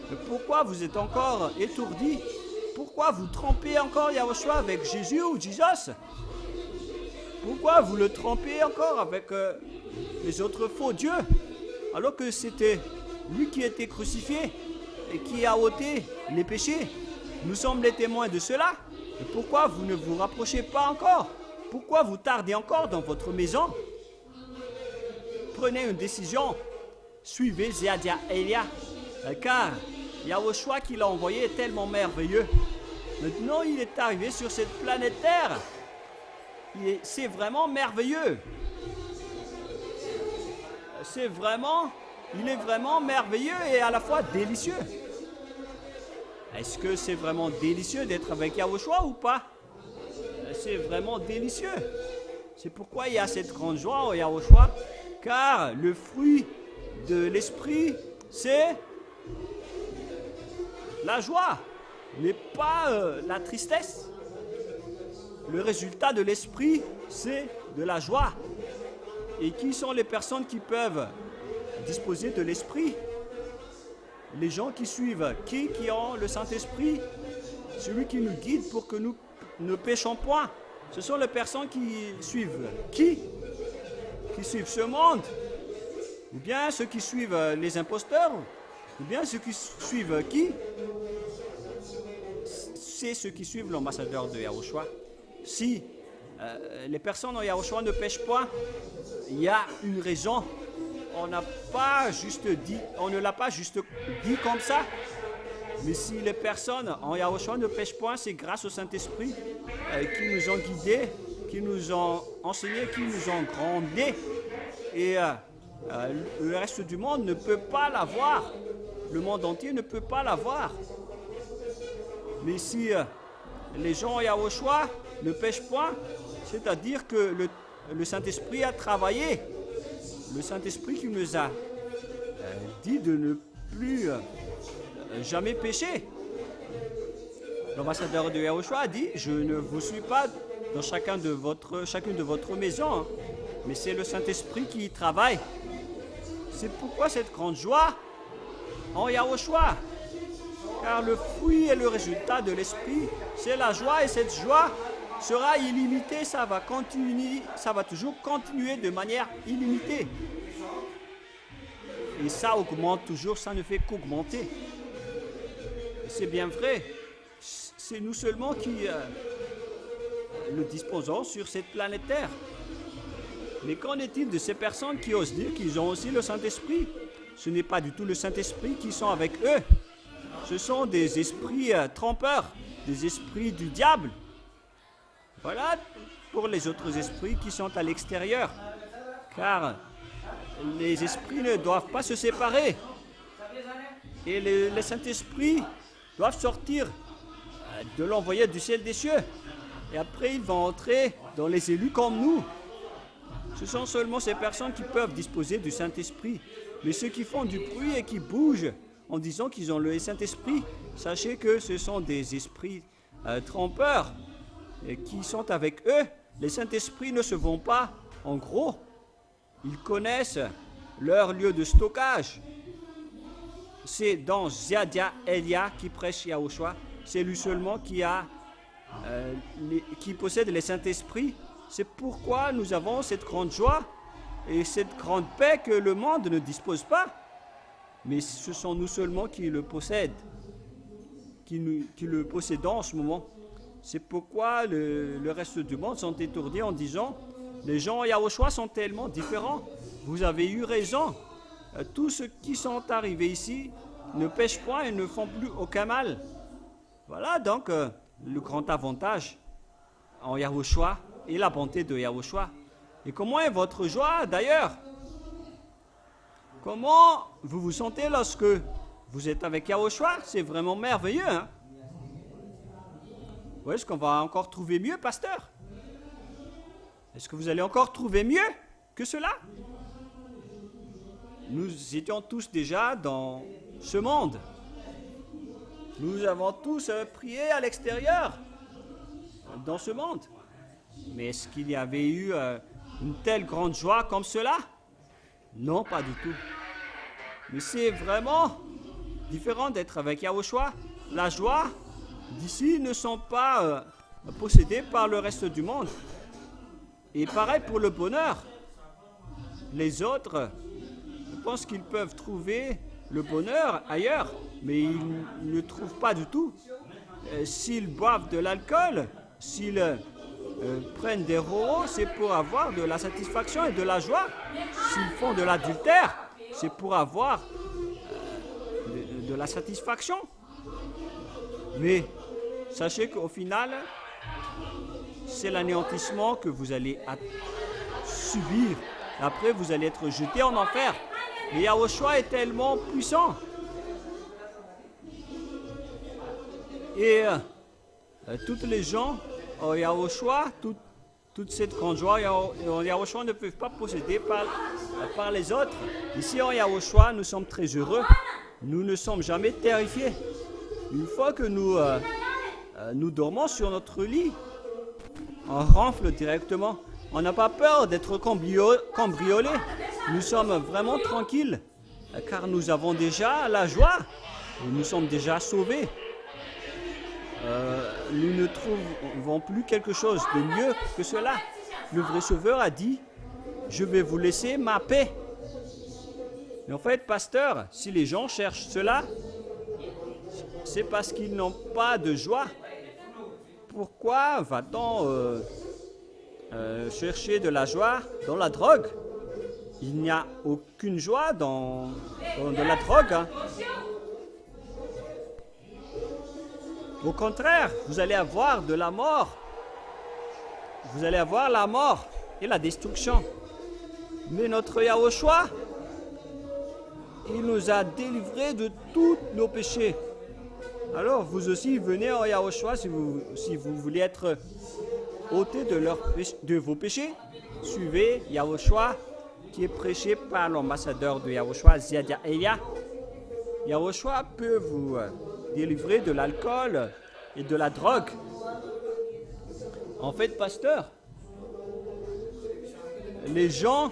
Mais pourquoi vous êtes encore étourdis? Pourquoi vous trompez encore Yahushua avec Jésus ou Jesus? Pourquoi vous le trompez encore avec les autres faux dieux? Alors que c'était lui qui était crucifié et qui a ôté les péchés. Nous sommes les témoins de cela. Et pourquoi vous ne vous rapprochez pas encore? Pourquoi vous tardez encore dans votre maison? Prenez une décision. Suivez Ziadia Elia. Car Yahushua qui l'a envoyé est tellement merveilleux. Maintenant, il est arrivé sur cette planète Terre. C'est vraiment merveilleux. Il est vraiment merveilleux et à la fois délicieux. Est-ce que c'est vraiment délicieux d'être avec Yahushua ou pas? c'est vraiment délicieux. C'est pourquoi il y a cette grande joie au Yahushua, car le fruit de l'esprit, c'est la joie, mais pas la tristesse. Le résultat de l'esprit, c'est de la joie. Et qui sont les personnes qui peuvent disposer de l'esprit? Les gens qui suivent, qui ont le Saint-Esprit, celui qui nous guide pour que nous ne péchons point. Ce sont les personnes qui suivent qui suivent ce monde, ou bien ceux qui suivent les imposteurs, ou bien ceux qui suivent qui? C'est ceux qui suivent l'ambassadeur de Yahushua. Si les personnes en Yahushua ne pêchent point, il y a une raison. On ne l'a pas juste dit comme ça. Mais si les personnes en Yahushua ne pêchent point, c'est grâce au Saint-Esprit qui nous ont guidés, qui nous ont enseignés, qui nous ont grandis. Et le reste du monde ne peut pas l'avoir. Le monde entier ne peut pas l'avoir. Mais si les gens en Yahushua ne pêchent point, c'est-à-dire que le Saint-Esprit a travaillé. Le Saint-Esprit qui nous a dit de ne plus jamais pécher. L'ambassadeur de Yahushua a dit, je ne vous suis pas dans chacune de votre maison, hein, mais c'est le Saint-Esprit qui y travaille. C'est pourquoi cette grande joie en Yahushua, car le fruit et le résultat de l'Esprit, c'est la joie, et cette joie sera illimitée, ça va toujours continuer de manière illimitée. Et ça augmente toujours, ça ne fait qu'augmenter. C'est bien vrai, c'est nous seulement qui le disposons sur cette planète Terre. Mais qu'en est-il de ces personnes qui osent dire qu'ils ont aussi le Saint-Esprit? Ce n'est pas du tout le Saint-Esprit qui sont avec eux. Ce sont des esprits trompeurs, des esprits du diable. Voilà pour les autres esprits qui sont à l'extérieur. Car les esprits ne doivent pas se séparer. Et les Saint-Esprits doivent sortir de l'envoyé du ciel des cieux. Et après, ils vont entrer dans les élus comme nous. Ce sont seulement ces personnes qui peuvent disposer du Saint-Esprit. Mais ceux qui font du bruit et qui bougent en disant qu'ils ont le Saint-Esprit, sachez que ce sont des esprits trompeurs qui sont avec eux. Les Saint-Esprits ne se vont pas en gros. Ils connaissent leur lieu de stockage. C'est dans Ziadia Elia qui prêche Yahushua. C'est lui seulement qui possède les Saint-Esprits. C'est pourquoi nous avons cette grande joie et cette grande paix que le monde ne dispose pas. Mais ce sont nous seulement qui le possèdent, qui le possédons en ce moment. C'est pourquoi le reste du monde sont étourdis en disant « Les gens à Yahushua sont tellement différents. Vous avez eu raison. Tous ceux qui sont arrivés ici ne pêchent point et ne font plus aucun mal. » Voilà donc le grand avantage en Yahushua et la bonté de Yahushua. Et comment est votre joie d'ailleurs? Comment vous vous sentez lorsque vous êtes avec Yahushua? C'est vraiment merveilleux, hein? Ou est-ce qu'on va encore trouver mieux, pasteur? Est-ce que vous allez encore trouver mieux que cela? Nous étions tous déjà dans ce monde. Nous avons tous prié à l'extérieur, dans ce monde. Mais est-ce qu'il y avait eu une telle grande joie comme cela? Non, pas du tout. Mais c'est vraiment différent d'être avec Yahushua. La joie d'ici ne sont pas possédées par le reste du monde. Et pareil pour le bonheur. Les autres, je pense qu'ils peuvent trouver le bonheur ailleurs, mais ils ne trouvent pas du tout. S'ils boivent de l'alcool, s'ils prennent des roros, c'est pour avoir de la satisfaction et de la joie. S'ils font de l'adultère, c'est pour avoir de la satisfaction. Mais sachez qu'au final, c'est l'anéantissement que vous allez subir. Après, vous allez être jeté en enfer. Et Yahushua est tellement puissant. Et toutes les gens en Yahushua, toute cette grande joie en Yahushua ne peut pas posséder par les autres. Ici en Yahushua, nous sommes très heureux. Nous ne sommes jamais terrifiés. Une fois que nous dormons sur notre lit, on ronfle directement. On n'a pas peur d'être cambriolés. Nous sommes vraiment tranquilles, car nous avons déjà la joie. Nous sommes déjà sauvés. Nous ne trouvons plus quelque chose de mieux que cela. Le vrai Sauveur a dit, je vais vous laisser ma paix. Mais en fait, pasteur, si les gens cherchent cela, c'est parce qu'ils n'ont pas de joie. Pourquoi va-t-on chercher de la joie dans la drogue? Il n'y a aucune joie dans de la drogue. Hein. Au contraire, vous allez avoir de la mort. Vous allez avoir la mort et la destruction. Mais notre Yahushua, il nous a délivrés de tous nos péchés. Alors vous aussi, venez en Yahushua si vous voulez être ôtés de vos péchés. Suivez Yahushua qui est prêché par l'ambassadeur de Yahushua, Ziadia Elia. Yahushua peut vous délivrer de l'alcool et de la drogue. En fait, pasteur, les gens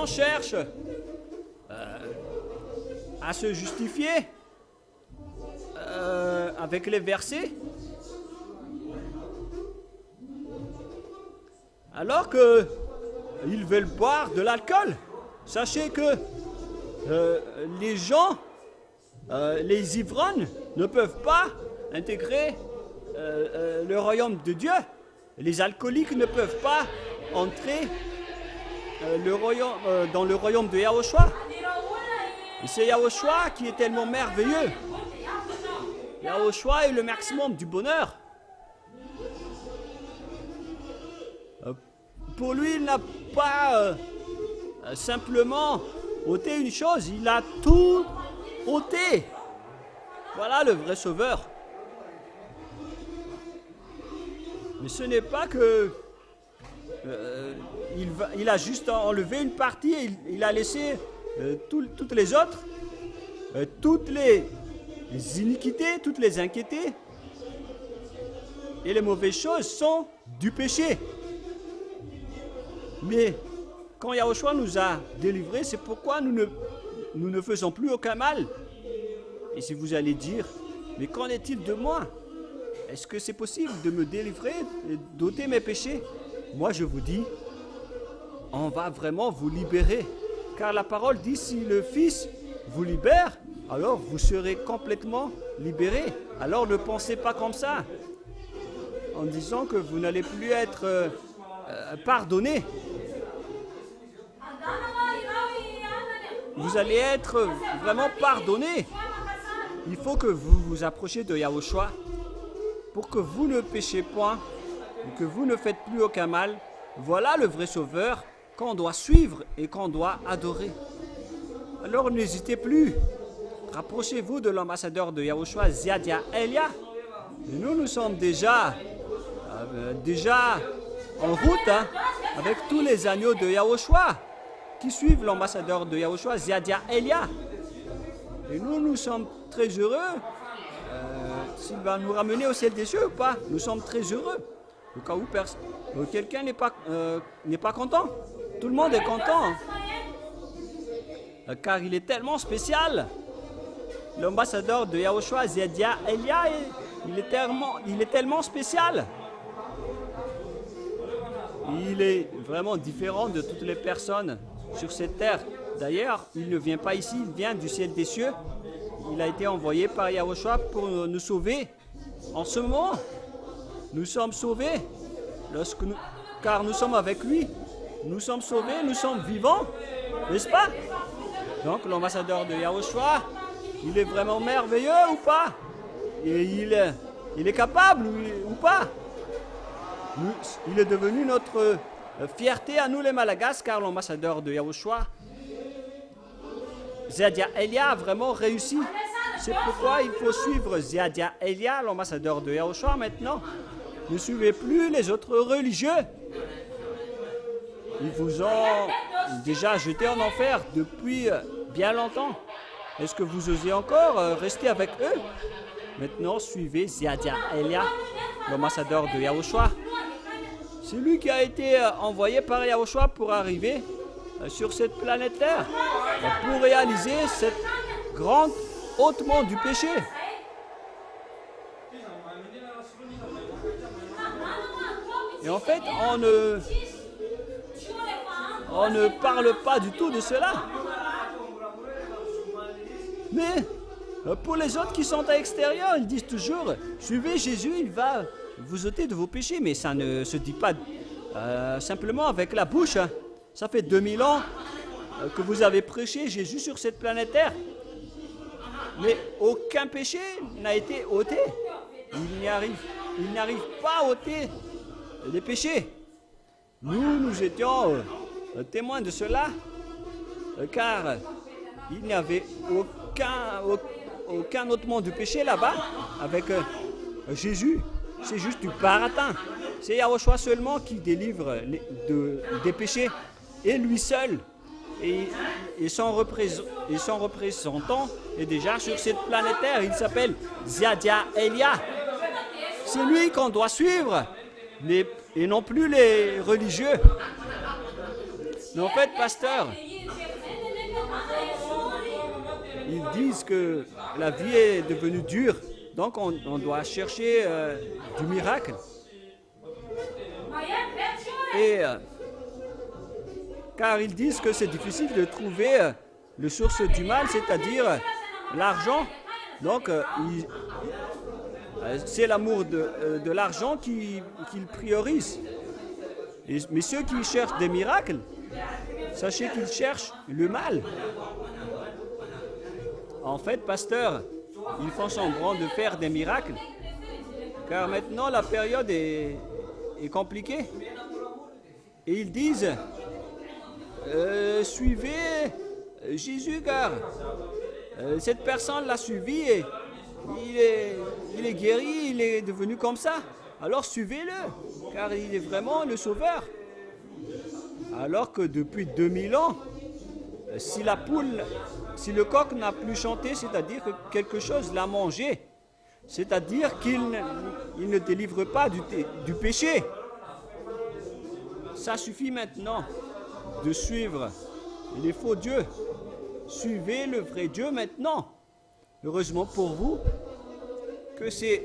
cherchent à se justifier avec les versets, alors qu'ils veulent boire de l'alcool. Sachez que les gens, les ivrognes, ne peuvent pas intégrer le royaume de Dieu. Les alcooliques ne peuvent pas entrer dans le royaume de Yahushua. Et c'est Yahushua qui est tellement merveilleux. Yahushua est le maximum du bonheur. Pour lui, il n'a pas simplement ôté une chose, il a tout ôté. Voilà le vrai Sauveur. Mais ce n'est pas que il a juste enlevé une partie et il a laissé toutes les autres, toutes les iniquités, toutes les inquiétés et les mauvaises choses sont du péché. Mais quand Yahushua nous a délivrés, c'est pourquoi nous ne faisons plus aucun mal. Et si vous allez dire, mais qu'en est-il de moi? Est-ce que c'est possible de me délivrer et d'ôter mes péchés? Moi je vous dis, on va vraiment vous libérer. Car la parole dit, si le Fils vous libère, alors vous serez complètement libérés. Alors ne pensez pas comme ça, en disant que vous n'allez plus être pardonné. Vous allez être vraiment pardonné. Il faut que vous vous approchiez de Yahushua pour que vous ne péchiez point et que vous ne faites plus aucun mal. Voilà le vrai Sauveur qu'on doit suivre et qu'on doit adorer. Alors n'hésitez plus. Rapprochez-vous de l'ambassadeur de Yahushua, Ziadia Elia. Et nous sommes déjà en route avec tous les agneaux de Yahushua qui suivent l'ambassadeur de Yahushua, Ziadia Elia. Et nous sommes très heureux. S'il va nous ramener au ciel des cieux ou pas, nous sommes très heureux. Au cas où quelqu'un n'est pas content. Tout le monde est content. Car il est tellement spécial. L'ambassadeur de Yahushua, Ziadia Elia, il est tellement spécial. Il est vraiment différent de toutes les personnes sur cette terre. D'ailleurs, il ne vient pas ici, il vient du ciel des cieux. Il a été envoyé par Yahushua pour nous sauver. En ce moment, nous sommes sauvés, car nous sommes avec lui. Nous sommes sauvés, nous sommes vivants, n'est-ce pas? Donc l'ambassadeur de Yahushua, il est vraiment merveilleux ou pas? Et il est capable ou pas? Il est devenu notre fierté à nous les Malagasy, car l'ambassadeur de Yahushua, Ziadia Elia, a vraiment réussi C'est pourquoi il faut suivre Ziadia Elia, l'ambassadeur de Yahushua maintenant. Ne suivez plus les autres religieux. Ils vous ont déjà jeté en enfer depuis bien longtemps. Est-ce que vous osez encore rester avec eux? Maintenant, suivez Ziadia Elia, l'ambassadeur de Yahushua. C'est lui qui a été envoyé par Yahushua pour arriver sur cette planète Terre, pour réaliser cette grande ôtement du péché. Et en fait, on ne parle pas du tout de cela. Mais pour les autres qui sont à l'extérieur, ils disent toujours « Suivez Jésus, il va vous ôter de vos péchés ». Mais ça ne se dit pas simplement avec la bouche. Hein. Ça fait 2000 ans que vous avez prêché Jésus sur cette planète Terre. Mais aucun péché n'a été ôté. Il n'arrive pas à ôter les péchés. Nous étions témoins de cela, car il n'y avait aucun ôtement de péché là-bas avec Jésus. C'est juste du baratin. C'est Yahushua seulement qui délivre des péchés, et lui seul. Et son représentant est déjà sur cette planète Terre. Il s'appelle Ziadia Elia. C'est lui qu'on doit suivre, et non plus les religieux. Mais en fait, pasteur, ils disent que la vie est devenue dure, donc on doit chercher du miracle. Et car ils disent que c'est difficile de trouver le source du mal, c'est-à-dire l'argent. Donc, c'est l'amour de l'argent qu'ils priorisent. Mais ceux qui cherchent des miracles, sachez qu'ils cherchent le mal. En fait, pasteur, ils font semblant de faire des miracles, car maintenant la période est compliquée. Et ils disent, suivez Jésus, car cette personne l'a suivi et il est guéri, il est devenu comme ça. Alors suivez-le, car il est vraiment le sauveur. Alors que depuis 2000 ans, si le coq n'a plus chanté, c'est-à-dire que quelque chose l'a mangé. C'est-à-dire qu'il ne délivre pas du péché. Ça suffit maintenant de suivre les faux dieux. Suivez le vrai Dieu maintenant. Heureusement pour vous que c'est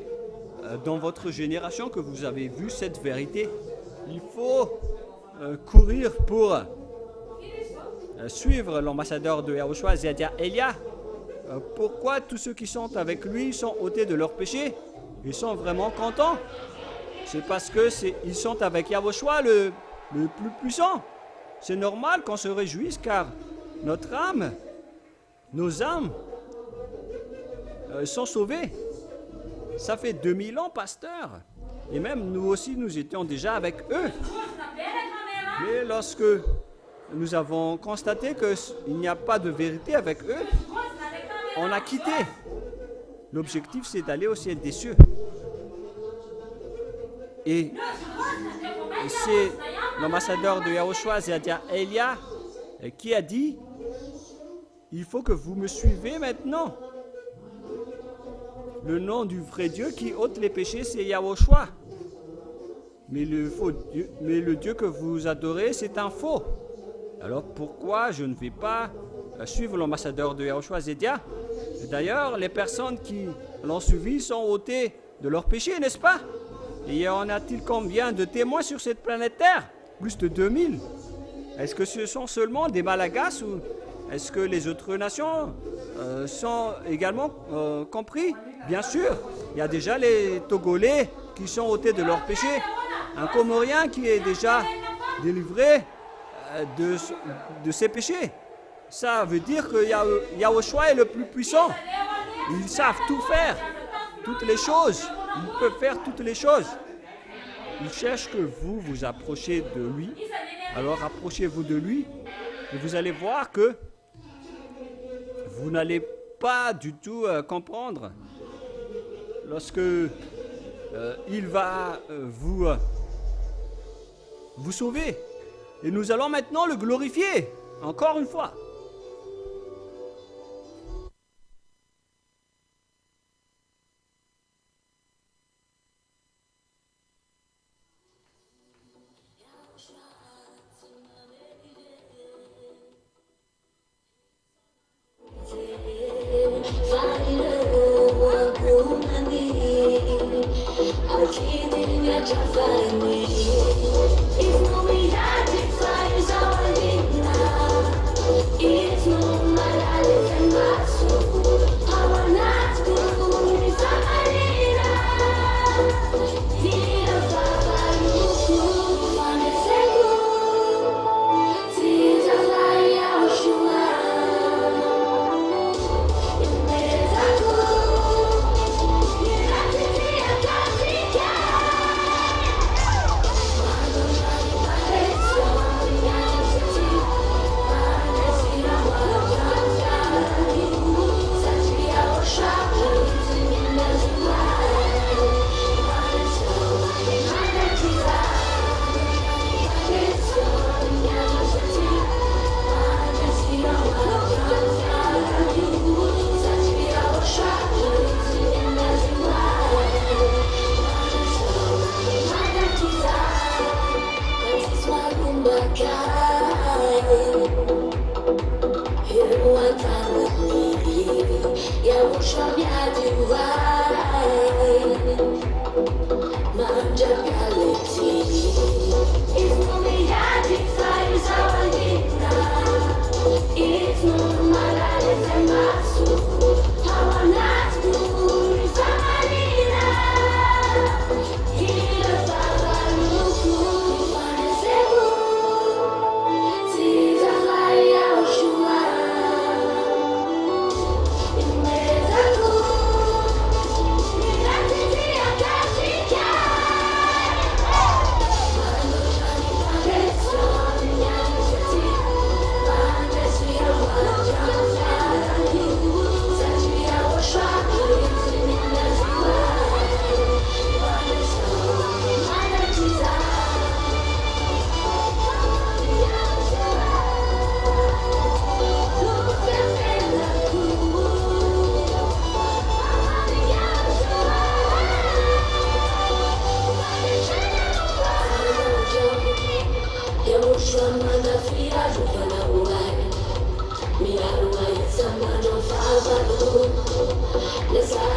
dans votre génération que vous avez vu cette vérité. Il faut courir pour suivre l'ambassadeur de Yahushua, Ziadia Elia. Pourquoi tous ceux qui sont avec lui sont ôtés de leurs péchés? Ils sont vraiment contents. C'est parce qu'ils sont avec Yahushua le plus puissant. C'est normal qu'on se réjouisse, car notre âme, nos âmes sont sauvées. Ça fait 2000 ans, pasteur. Et même nous aussi, nous étions déjà avec eux. Mais lorsque nous avons constaté qu'il n'y a pas de vérité avec eux, on a quitté. L'objectif, c'est d'aller au ciel des cieux. Et c'est l'ambassadeur de Yahushua, Ziadia Elia, qui a dit, il faut que vous me suivez maintenant. Le nom du vrai Dieu qui ôte les péchés, c'est Yahushua. Mais le Dieu que vous adorez, c'est un faux. Alors pourquoi je ne vais pas suivre l'ambassadeur de Yahushua, Ziadia? D'ailleurs, les personnes qui l'ont suivi sont ôtées de leurs péchés, n'est-ce pas? Et y en a-t-il combien de témoins sur cette planète Terre? Plus de 2000. Est-ce que ce sont seulement des Malagasy ou est-ce que les autres nations sont également compris? Bien sûr, il y a déjà les Togolais qui sont ôtés de leurs péchés. Un Comorien qui est déjà délivré de ses péchés. Ça veut dire que Yahushua est le plus puissant. Ils savent tout faire, toutes les choses. Ils peuvent faire toutes les choses. Ils cherchent que vous vous approchiez de lui. Alors approchez-vous de lui et vous allez voir que vous n'allez pas du tout comprendre lorsque il va vous sauver. Et nous allons maintenant le glorifier, encore une fois. Desire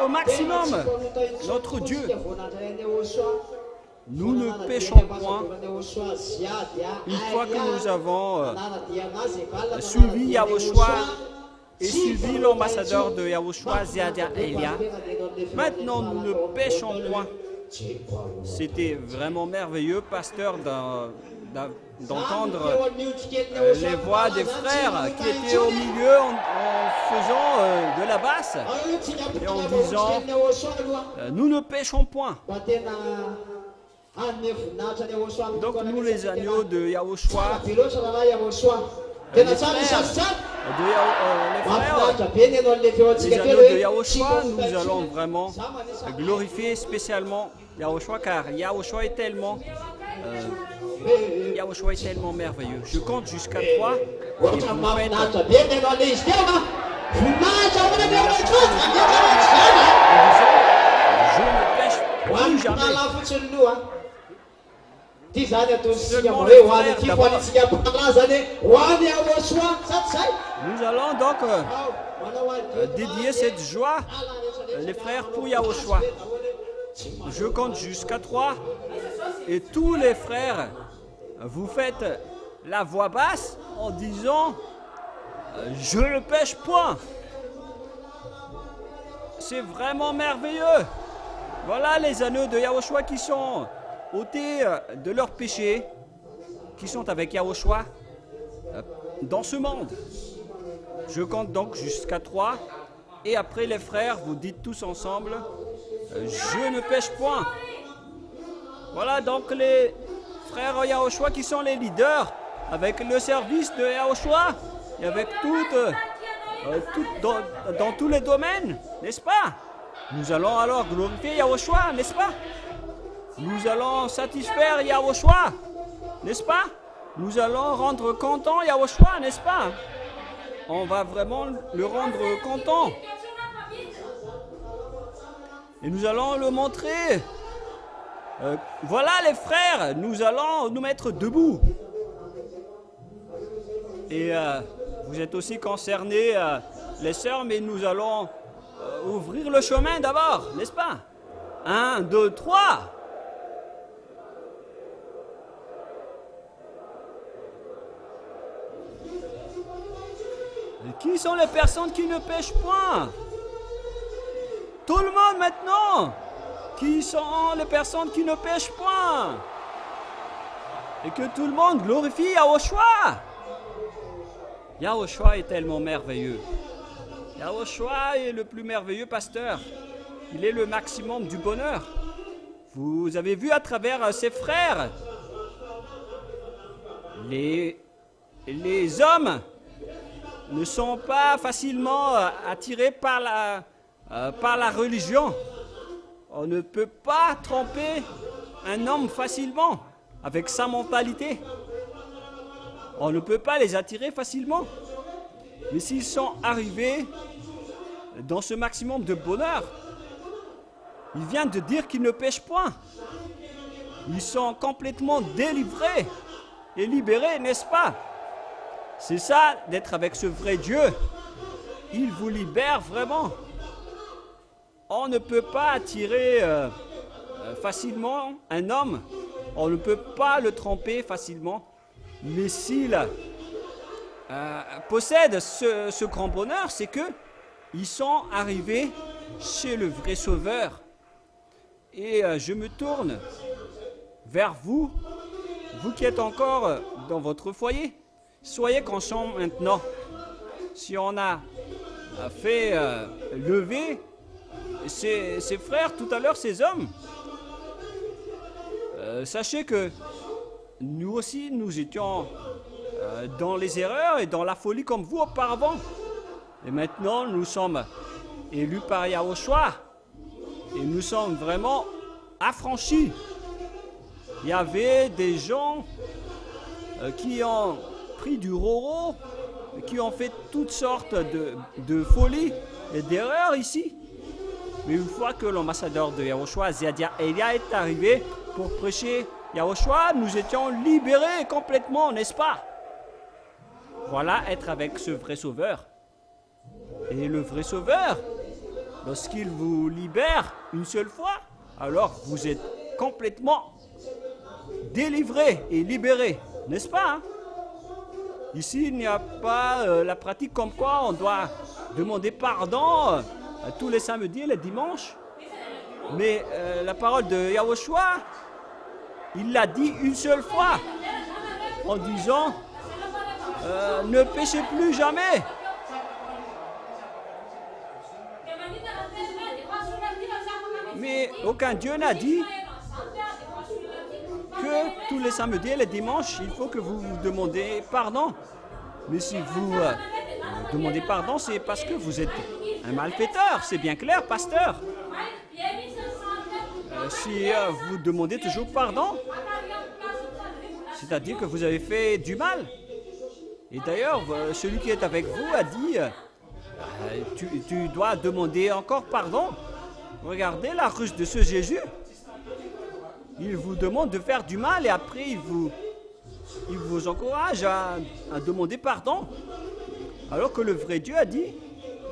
maximum notre Dieu. Nous ne péchons point. Une fois que nous avons suivi Yahushua et suivi l'ambassadeur de Yahushua, Ziadia Elia, maintenant nous ne péchons point. C'était vraiment merveilleux, pasteur, d'entendre les voix des frères qui étaient au milieu en faisant de la basse et en disant nous ne péchons point. Donc nous les agneaux de Yahushua, les agneaux de Yahushua, nous allons vraiment glorifier spécialement Yahushua, car Yahushua est tellement merveilleux. Je compte jusqu'à 3 et vous faites je ne pêche plus jamais. Nous allons donc dédier cette joie, les frères, pour Yahushua. Je compte jusqu'à 3 et tous les frères, vous faites la voix basse en disant je ne pêche point. c'est vraiment merveilleux. Voilà les anneaux de Yahushua qui sont ôtés de leurs péchés, qui sont avec Yahushua dans ce monde. Je compte donc jusqu'à 3. Et après les frères, vous dites tous ensemble, je ne pêche point. Voilà donc les frères Yahushua qui sont les leaders avec le service de Yahushua et avec dans tous les domaines, n'est-ce pas? Nous allons alors glorifier Yahushua, n'est-ce pas? Nous allons satisfaire Yahushua, n'est-ce pas? Nous allons rendre content Yahushua, n'est-ce pas? On va vraiment le rendre content. Et nous allons le montrer. Voilà les frères, nous allons nous mettre debout. Et vous êtes aussi concernés, les sœurs, mais nous allons ouvrir le chemin d'abord, n'est-ce pas? 1, 2, 3. Et qui sont les personnes qui ne pêchent point? Tout le monde maintenant. Qui sont les personnes qui ne pêchent point? Et que tout le monde glorifie Yahushua. Yahushua est tellement merveilleux. Yahushua est le plus merveilleux pasteur. Il est le maximum du bonheur. Vous avez vu à travers ses frères, les hommes ne sont pas facilement attirés par la religion. On ne peut pas tromper un homme facilement avec sa mentalité. On ne peut pas les attirer facilement. Mais s'ils sont arrivés dans ce maximum de bonheur, il vient de dire qu'ils ne pêchent point. Ils sont complètement délivrés et libérés, n'est-ce pas? C'est ça d'être avec ce vrai Dieu. Il vous libère vraiment. On ne peut pas attirer facilement un homme. On ne peut pas le tromper facilement. Mais s'il possède ce grand bonheur, c'est que ils sont arrivés chez le vrai Sauveur. Et je me tourne vers vous, vous qui êtes encore dans votre foyer. Soyez conscients maintenant. Si on a fait lever ces frères tout à l'heure, ces hommes, sachez que nous aussi, nous étions dans les erreurs et dans la folie comme vous auparavant. Et maintenant, nous sommes élus par Yahushua et nous sommes vraiment affranchis. Il y avait des gens qui ont pris du roro, qui ont fait toutes sortes de folies et d'erreurs ici. Mais une fois que l'ambassadeur de Yahushua, Ziadia Elia, est arrivé pour prêcher Yahushua, nous étions libérés complètement, n'est-ce pas? Voilà être avec ce vrai Sauveur. Et le vrai Sauveur, lorsqu'il vous libère une seule fois, alors vous êtes complètement délivré et libéré, n'est-ce pas? Hein? Ici, il n'y a pas la pratique comme quoi on doit demander pardon tous les samedis et les dimanches. Mais la parole de Yahushua, il l'a dit une seule fois, en disant ne péchez plus jamais. Mais aucun Dieu n'a dit que tous les samedis et les dimanches, il faut que vous vous demandez pardon. Mais si vous demandez pardon, c'est parce que vous êtes un malfaiteur. C'est bien clair, pasteur. Si vous demandez toujours pardon, c'est-à-dire que vous avez fait du mal. Et d'ailleurs, celui qui est avec vous a dit, tu dois demander encore pardon. Regardez la ruse de ce Jésus. Il vous demande de faire du mal et après il vous encourage à demander pardon. Alors que le vrai Dieu a dit,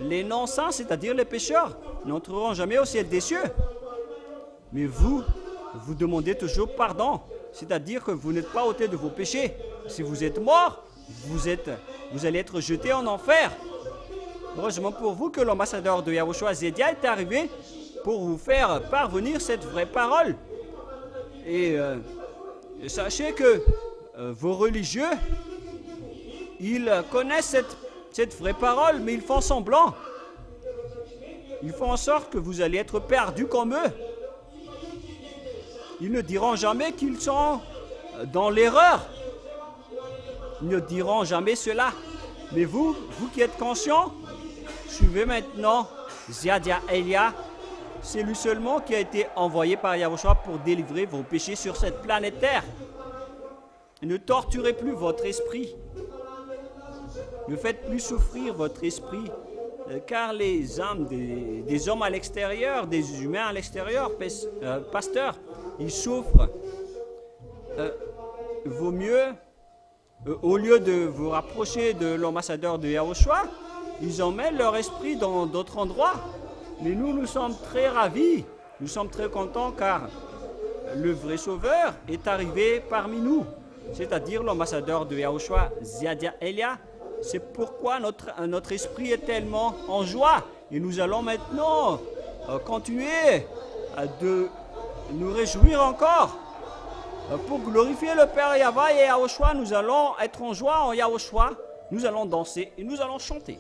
les non-saints, c'est-à-dire les pécheurs, n'entreront jamais au ciel des cieux. Mais vous demandez toujours pardon, c'est-à-dire que vous n'êtes pas ôté de vos péchés. Si vous êtes mort, vous allez être jeté en enfer. Heureusement pour vous que l'ambassadeur de Yahushua Zédia est arrivé pour vous faire parvenir cette vraie parole. Et sachez que vos religieux, ils connaissent cette vraie parole, mais ils font semblant. Ils font en sorte que vous allez être perdus comme eux. Ils ne diront jamais qu'ils sont dans l'erreur. Ils ne diront jamais cela. Mais vous qui êtes conscients, suivez maintenant Ziadia Elia. C'est lui seulement qui a été envoyé par Yahushua pour délivrer vos péchés sur cette planète Terre. Ne torturez plus votre esprit. Ne faites plus souffrir votre esprit. Car les âmes des hommes à l'extérieur, des humains à l'extérieur, pasteur, ils souffrent. Vaut mieux, au lieu de vous rapprocher de l'ambassadeur de Yahushua, ils emmènent leur esprit dans d'autres endroits. Mais nous sommes très ravis, nous sommes très contents car le vrai sauveur est arrivé parmi nous, c'est-à-dire l'ambassadeur de Yahushua, Ziadia Elia. C'est pourquoi notre esprit est tellement en joie. Et nous allons maintenant continuer de nous réjouir encore. Pour glorifier le Père Yahva et Yahushua, nous allons être en joie en Yahushua. Nous allons danser et nous allons chanter.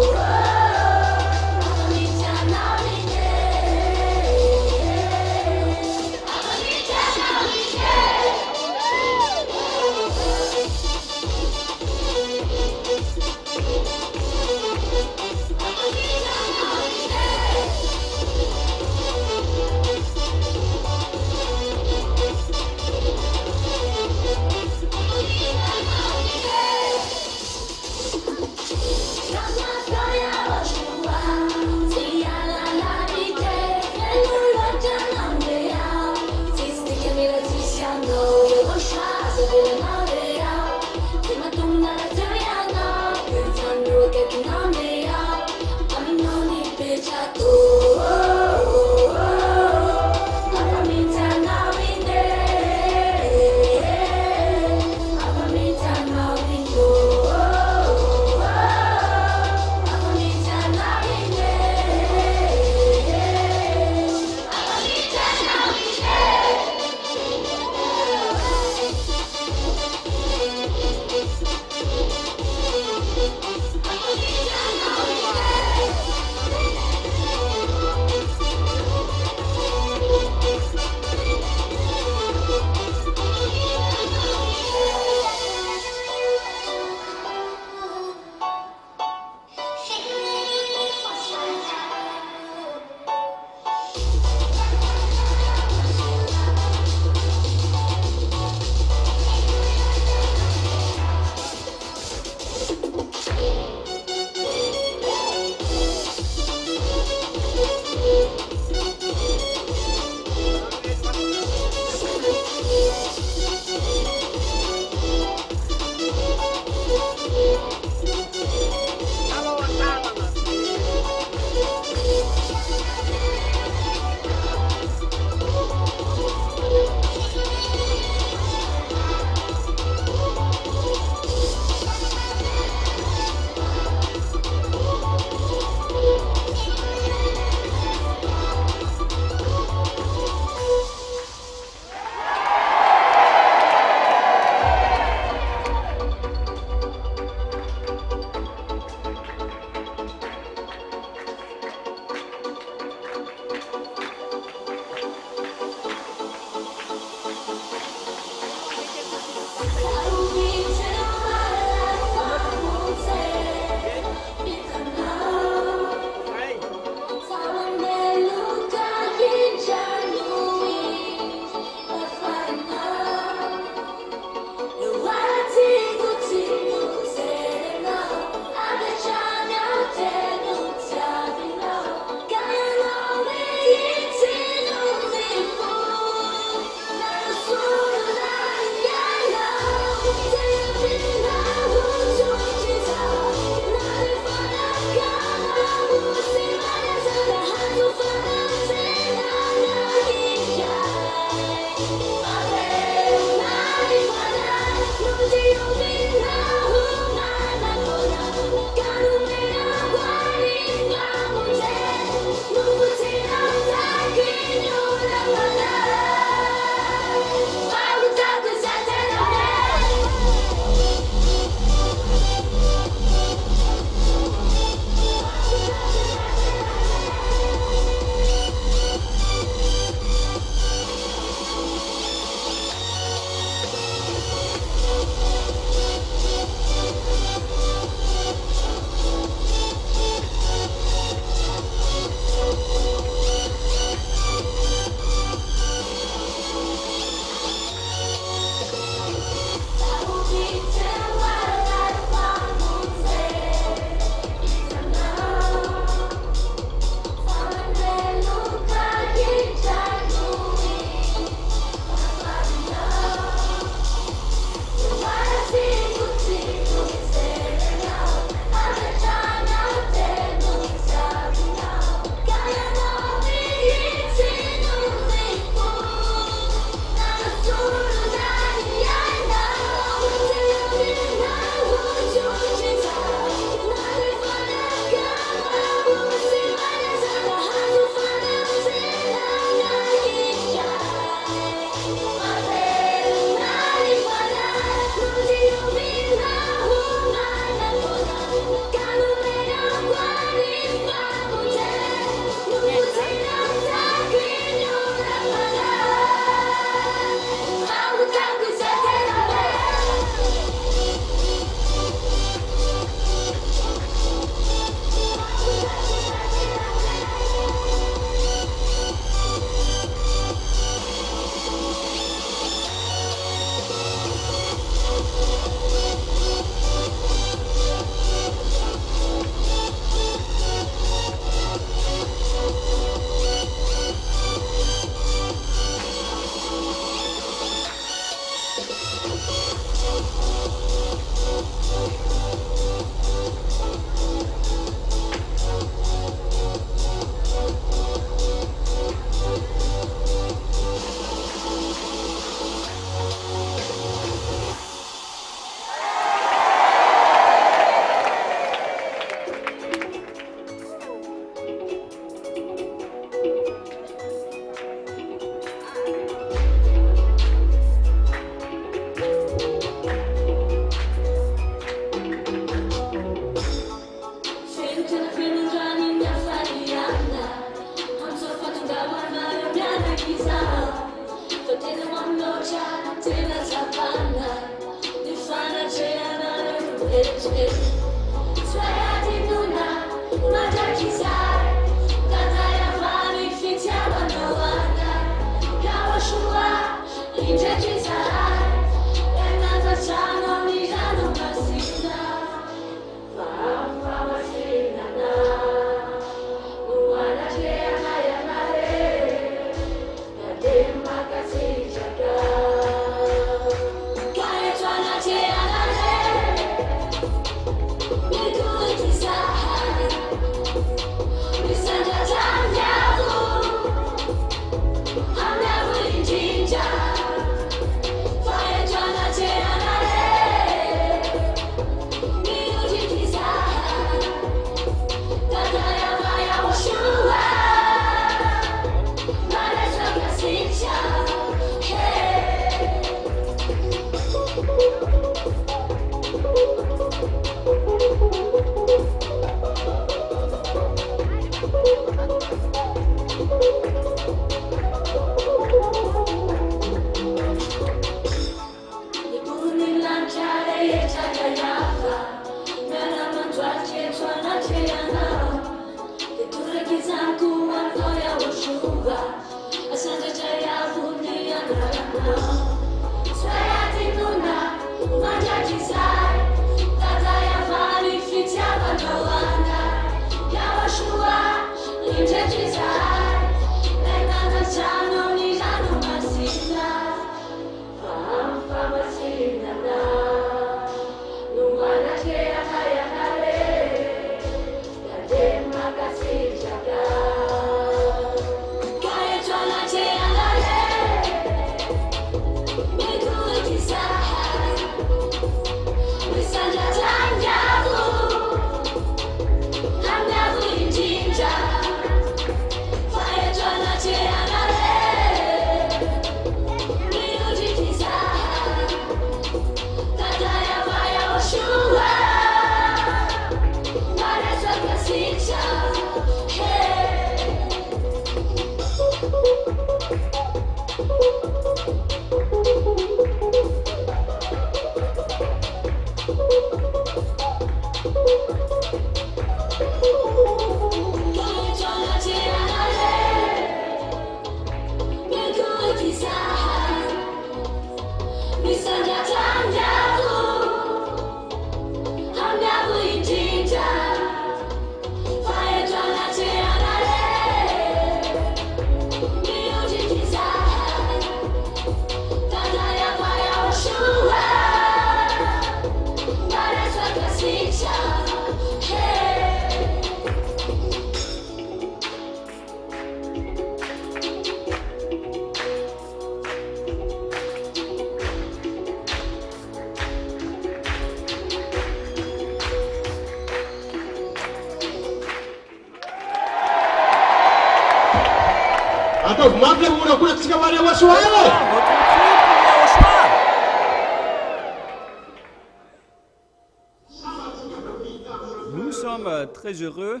Nous sommes très heureux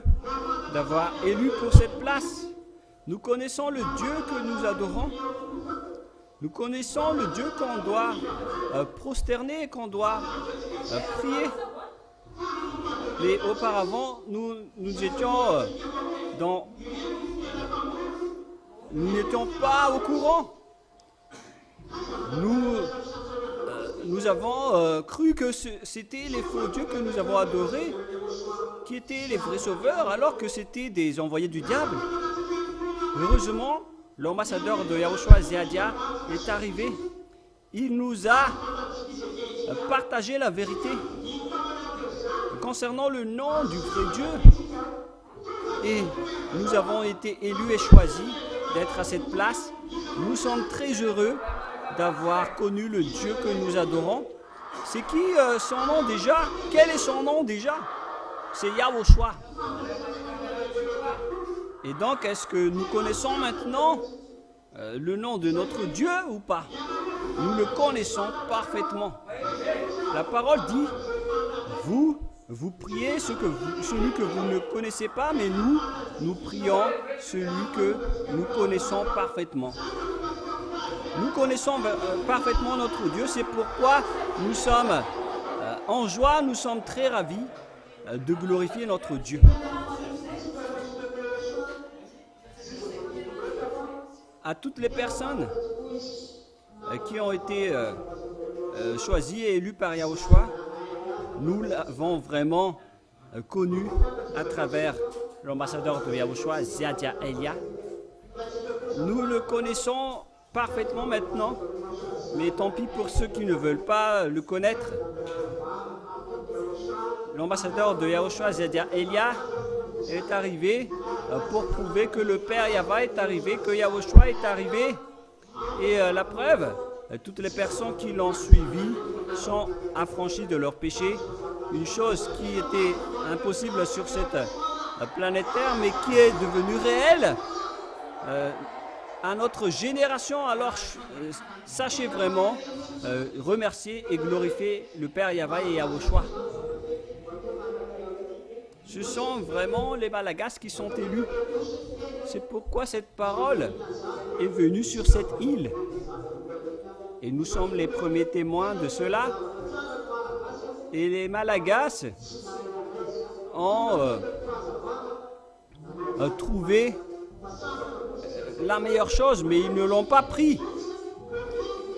d'avoir élu pour cette place. Nous connaissons le Dieu que nous adorons. Nous connaissons le Dieu qu'on doit prosterner, qu'on doit prier. Mais auparavant, nous étions nous n'étions pas au courant. Nous avons cru que c'était les faux dieux que nous avons adorés qui étaient les vrais sauveurs, alors que c'était des envoyés du diable. Heureusement, l'ambassadeur de Yahushua Zehadia est arrivé. Il nous a partagé la vérité concernant le nom du vrai Dieu. Et nous avons été élus et choisis d'être à cette place. Nous sommes très heureux d'avoir connu le Dieu que nous adorons. C'est qui son nom déjà? Quel est son nom déjà? C'est Yahushua. Et donc, est-ce que nous connaissons maintenant le nom de notre Dieu ou pas? Nous le connaissons parfaitement. La parole dit, vous priez celui que vous ne connaissez pas, mais nous prions celui que nous connaissons parfaitement. Nous connaissons parfaitement notre Dieu, c'est pourquoi nous sommes en joie, nous sommes très ravis de glorifier notre Dieu. À toutes les personnes qui ont été choisies et élues par Yahushua, nous l'avons vraiment connu à travers l'ambassadeur de Yahushua, Ziadia Elia. Nous le connaissons parfaitement maintenant, mais tant pis pour ceux qui ne veulent pas le connaître. L'ambassadeur de Yahushua, Ziadia Elia, est arrivé pour prouver que le Père Yahva est arrivé, que Yahushua est arrivé. Et la preuve, toutes les personnes qui l'ont suivi sont affranchies de leurs péchés. Une chose qui était impossible sur cette planète Terre, mais qui est devenue réelle à notre génération. Alors sachez vraiment remercier et glorifier le Père Yahva et Yahushua. Ce sont vraiment les Malagasy qui sont élus. C'est pourquoi cette parole est venue sur cette île. Et nous sommes les premiers témoins de cela. Et les Malagasy ont trouvé la meilleure chose, mais ils ne l'ont pas pris.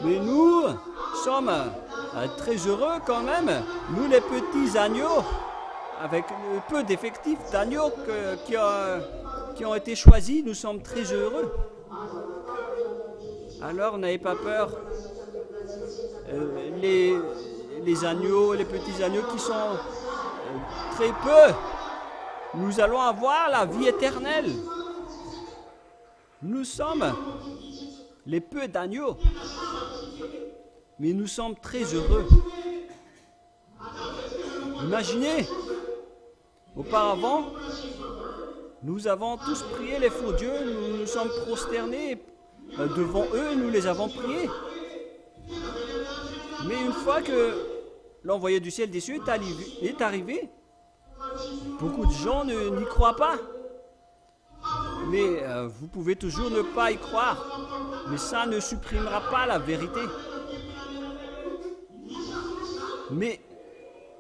Mais nous sommes très heureux quand même, nous les petits agneaux, avec peu d'effectifs d'agneaux qui ont été choisis, nous sommes très heureux. Alors n'ayez pas peur, les agneaux, les petits agneaux qui sont très peu, nous allons avoir la vie éternelle. Nous sommes les peu d'agneaux, mais nous sommes très heureux. Imaginez, auparavant, nous avons tous prié les faux dieux, nous nous sommes prosternés devant eux, nous les avons priés. Mais une fois que l'envoyé du ciel des cieux est arrivé, beaucoup de gens n'y croient pas. Mais vous pouvez toujours ne pas y croire, mais ça ne supprimera pas la vérité. Mais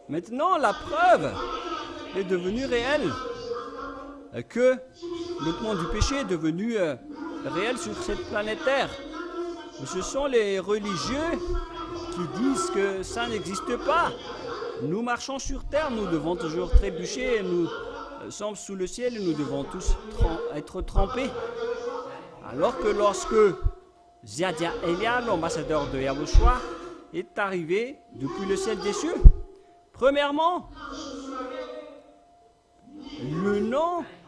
maintenant, la preuve est devenue réelle, que le monde du péché est devenu réel sur cette planète Terre. Ce sont les religieux qui disent que ça n'existe pas. Nous marchons sur terre, nous devons toujours trébucher, et nous sommes sous le ciel et nous devons tous être trempés. Alors que lorsque Ziadia Elia, l'ambassadeur de Yahushua, est arrivé depuis le ciel des cieux, premièrement,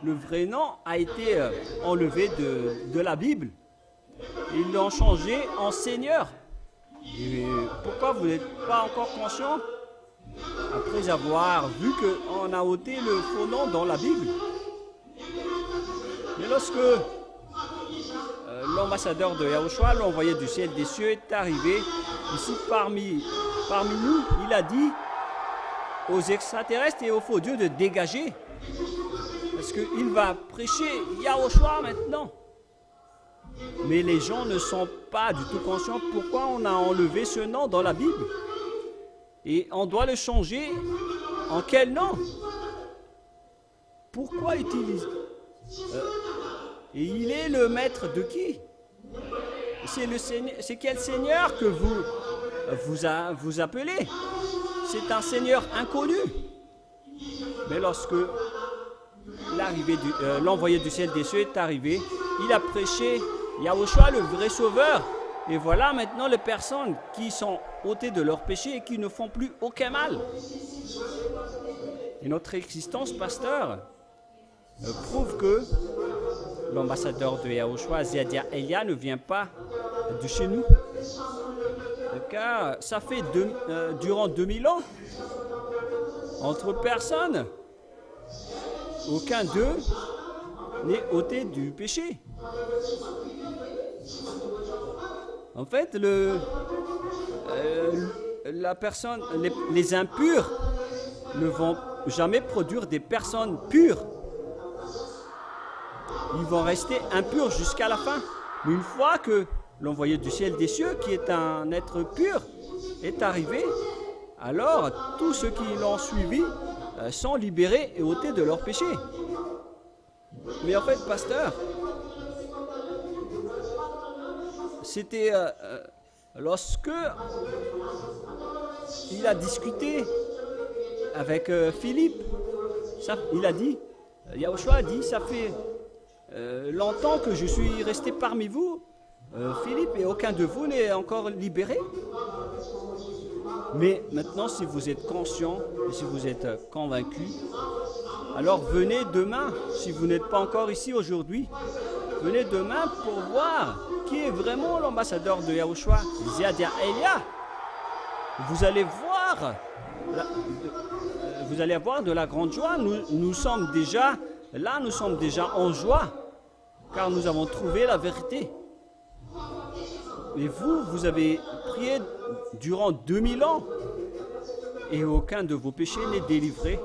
le vrai nom a été enlevé de la Bible. Ils l'ont changé en Seigneur. Et pourquoi vous n'êtes pas encore conscient après avoir vu qu'on a ôté le faux nom dans la Bible? Mais lorsque l'ambassadeur de Yahushua, l'envoyé du ciel des cieux, est arrivé ici parmi nous, il a dit aux extraterrestres et aux faux dieux de dégager. Parce qu'il va prêcher Yahushua maintenant. Mais les gens ne sont pas du tout conscients pourquoi on a enlevé ce nom dans la Bible. Et on doit le changer en quel nom? Pourquoi utiliser et il est le maître de qui? C'est quel Seigneur que vous appelez? C'est un Seigneur inconnu. Mais lorsque l'envoyé du ciel des cieux est arrivé, il a prêché Yahushua, le vrai sauveur. Et voilà maintenant les personnes qui sont ôtées de leurs péchés et qui ne font plus aucun mal. Et notre existence, pasteur, prouve que l'ambassadeur de Yahushua, Ziadia Elia, ne vient pas de chez nous. Car ça fait durant 2000 ans, entre personnes, aucun d'eux n'est ôté du péché. En fait, la personne, les impurs ne vont jamais produire des personnes pures. Ils vont rester impurs jusqu'à la fin. Mais une fois que l'envoyé du ciel des cieux, qui est un être pur, est arrivé, alors tous ceux qui l'ont suivi sont libérés et ôtés de leurs péchés. Mais en fait, pasteur, c'était lorsque il a discuté avec Philippe, il a dit, Yahushua a dit, ça fait longtemps que je suis resté parmi vous, Philippe, et aucun de vous n'est encore libéré. Mais maintenant, si vous êtes conscient et si vous êtes convaincu, alors venez demain, si vous n'êtes pas encore ici aujourd'hui, venez demain pour voir qui est vraiment l'ambassadeur de Yahushua, Ziadia Elia. Vous allez avoir de la grande joie. Nous sommes déjà là, nous sommes déjà en joie, car nous avons trouvé la vérité. Et vous avez prié durant 2000 ans, et aucun de vos péchés n'est délivré.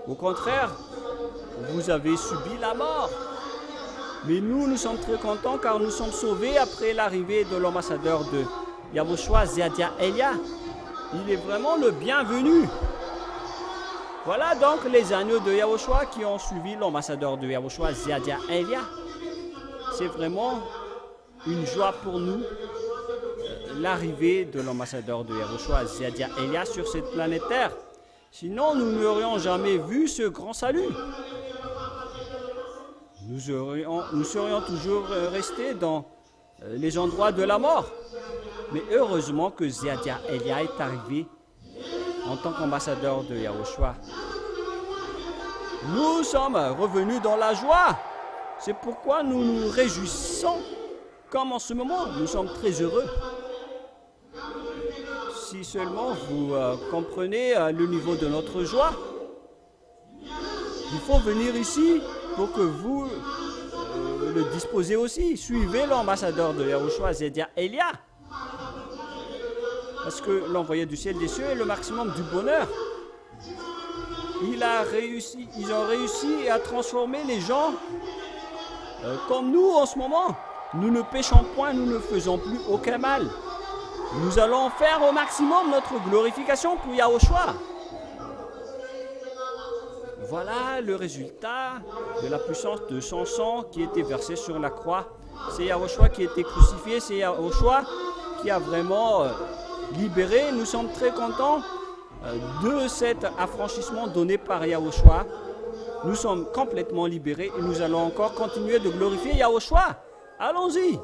Au contraire, vous avez subi la mort. Mais nous sommes très contents car nous sommes sauvés après l'arrivée de l'ambassadeur de Yahushua, Ziadia Elia. Il est vraiment le bienvenu. Voilà donc les agneaux de Yahushua qui ont suivi l'ambassadeur de Yahushua, Ziadia Elia. C'est vraiment une joie pour nous, l'arrivée de l'ambassadeur de Yahushua, Ziadia Elia, sur cette planète Terre. Sinon, nous n'aurions jamais vu ce grand salut. Nous serions toujours restés dans les endroits de la mort. Mais heureusement que Ziadia Elia est arrivé en tant qu'ambassadeur de Yahushua. Nous sommes revenus dans la joie. C'est pourquoi nous nous réjouissons. Comme en ce moment, nous sommes très heureux. Si seulement vous comprenez le niveau de notre joie, il faut venir ici pour que vous le disposez aussi. Suivez l'ambassadeur de Yahushua, Ziadia Elia. Parce que l'envoyé du ciel des cieux est le maximum du bonheur. Ils ont réussi à transformer les gens comme nous en ce moment. Nous ne péchons point, nous ne faisons plus aucun mal. Nous allons faire au maximum notre glorification pour Yahushua. Voilà le résultat de la puissance de son sang qui était versé sur la croix. C'est Yahushua qui a été crucifié, c'est Yahushua qui a vraiment libéré. Nous sommes très contents de cet affranchissement donné par Yahushua. Nous sommes complètement libérés et nous allons encore continuer de glorifier Yahushua. Allons-y.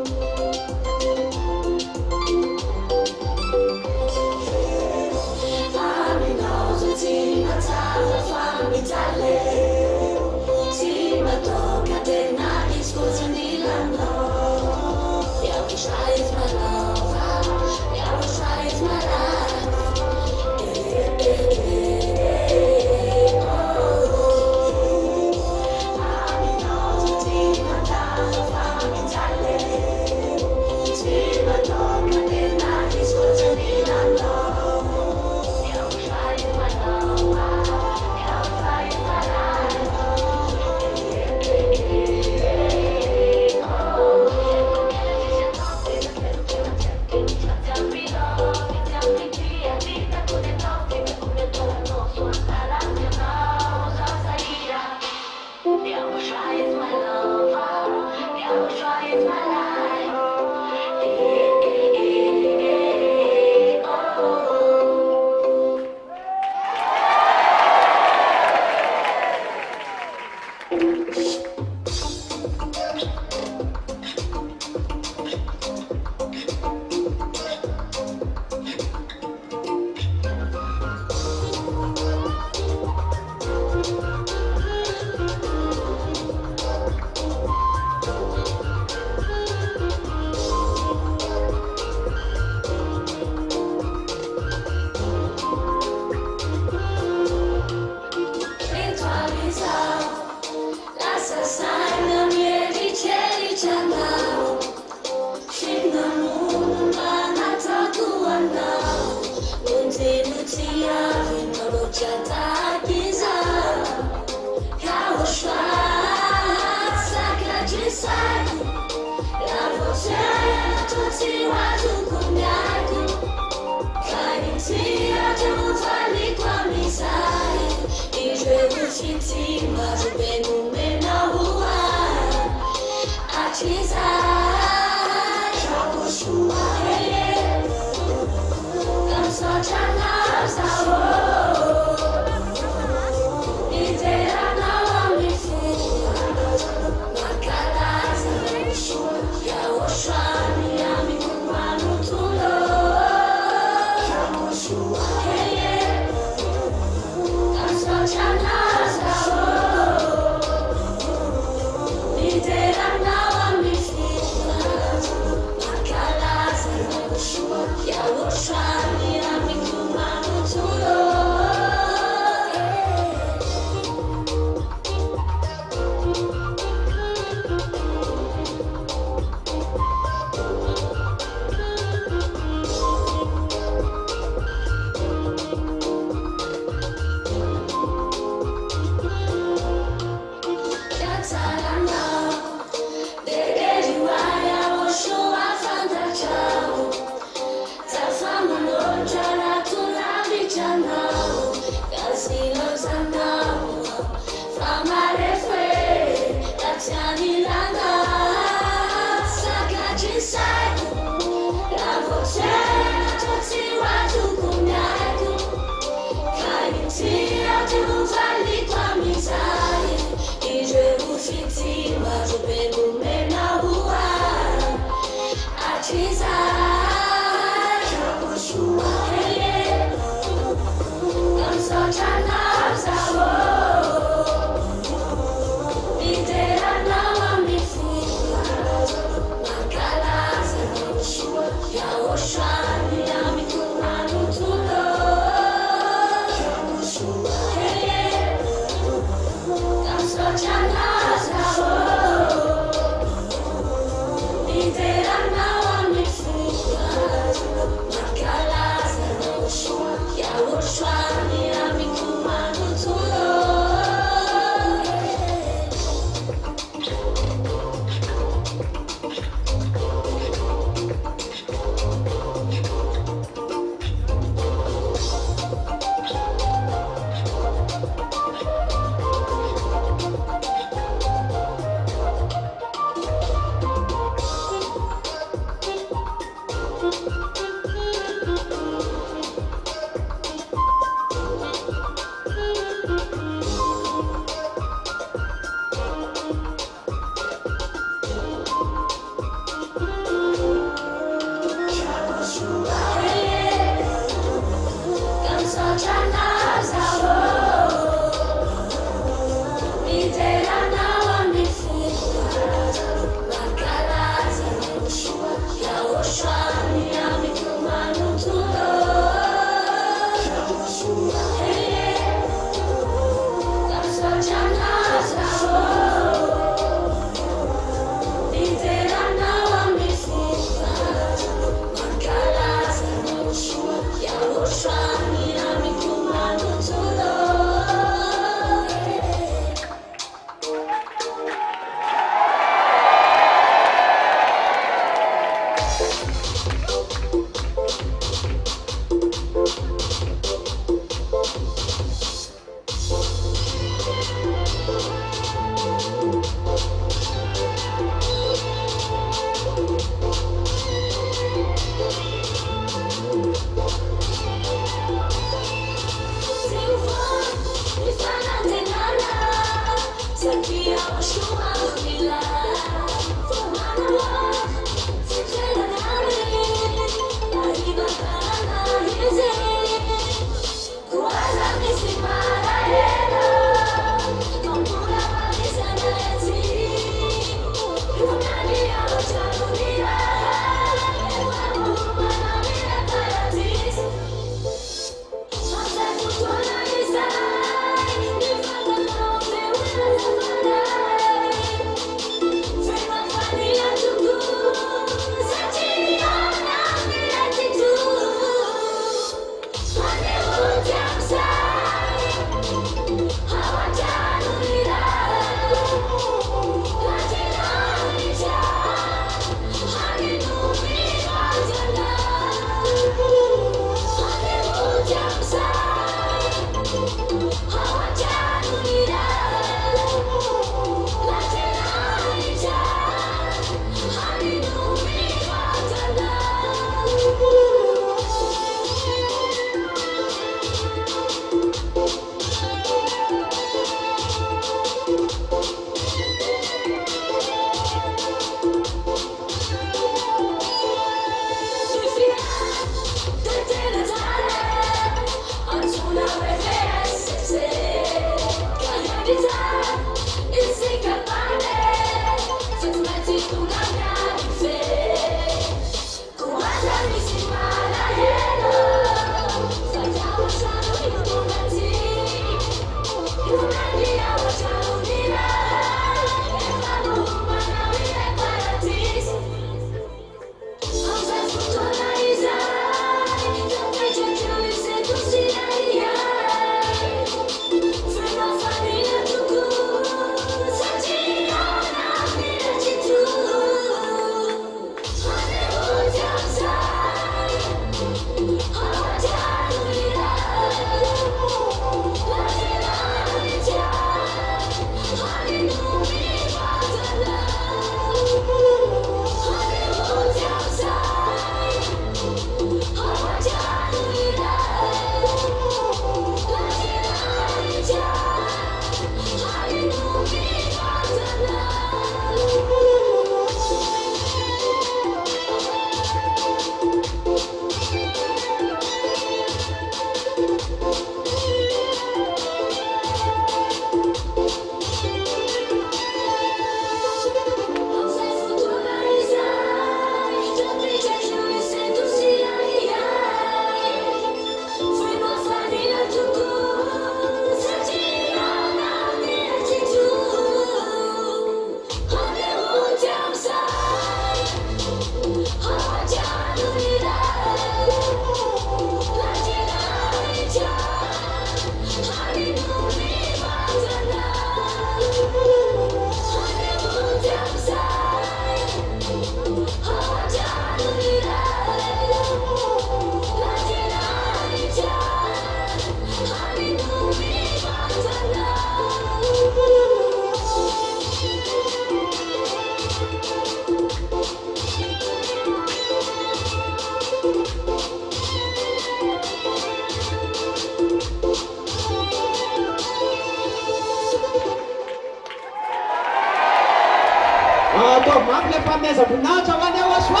Efa-mampilefameza voninahitra ho an'ny Yahoshua.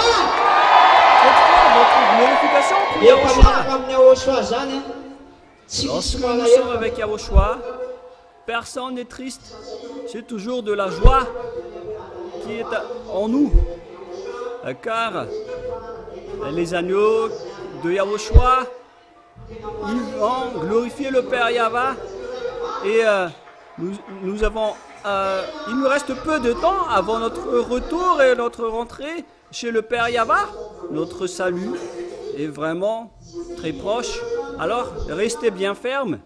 Faites faire votre glorification pour Efa miaraka Yahushua. amin'ny Yahoshua zany a. Tsy misy Lorsque nous malahelo. sommes avec Yahushua, personne n'est triste. C'est toujours de la joie qui est en nous. Car les agneaux de Yahushua, ils vont glorifier le Père Yahva. Et nous avons, il nous reste peu de temps avant notre retour et notre rentrée chez le Père Yahva. Notre salut est vraiment très proche. Alors, restez bien fermes,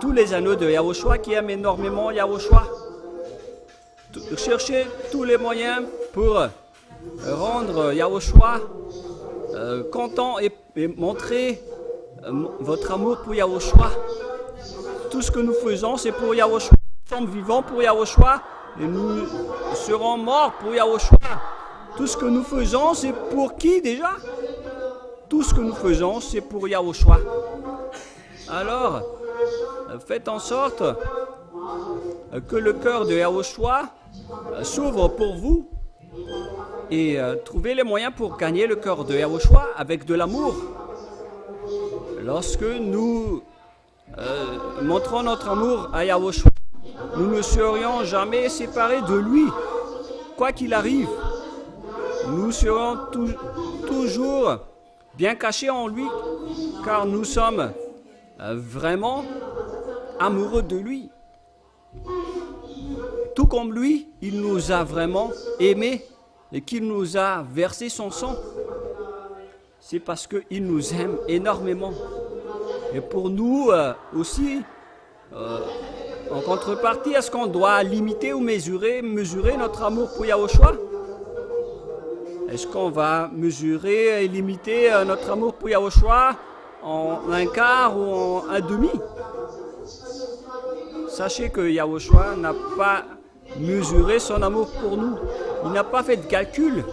tous les anneaux de Yahushua qui aiment énormément Yahushua. Cherchez tous les moyens pour rendre Yahushua content et montrer votre amour pour Yahushua. Tout ce que nous faisons, c'est pour Yahushua. Nous sommes vivants pour Yahushua et nous serons morts pour Yahushua. Tout ce que nous faisons, c'est pour qui déjà? Tout ce que nous faisons, c'est pour Yahushua. Alors, faites en sorte que le cœur de Yahushua s'ouvre pour vous et trouvez les moyens pour gagner le cœur de Yahushua avec de l'amour. Lorsque nous montrons notre amour à Yahushua, nous ne serions jamais séparés de lui, quoi qu'il arrive. Nous serons toujours bien cachés en lui, car nous sommes vraiment amoureux de lui. Tout comme lui, il nous a vraiment aimés et qu'il nous a versé son sang. C'est parce qu'il nous aime énormément. Et pour nous aussi, en contrepartie, est-ce qu'on doit limiter ou mesurer notre amour pour Yahushua? Est-ce qu'on va mesurer et limiter notre amour pour Yahushua en un quart ou en un demi? Sachez que Yahushua n'a pas mesuré son amour pour nous. Il n'a pas fait de calcul.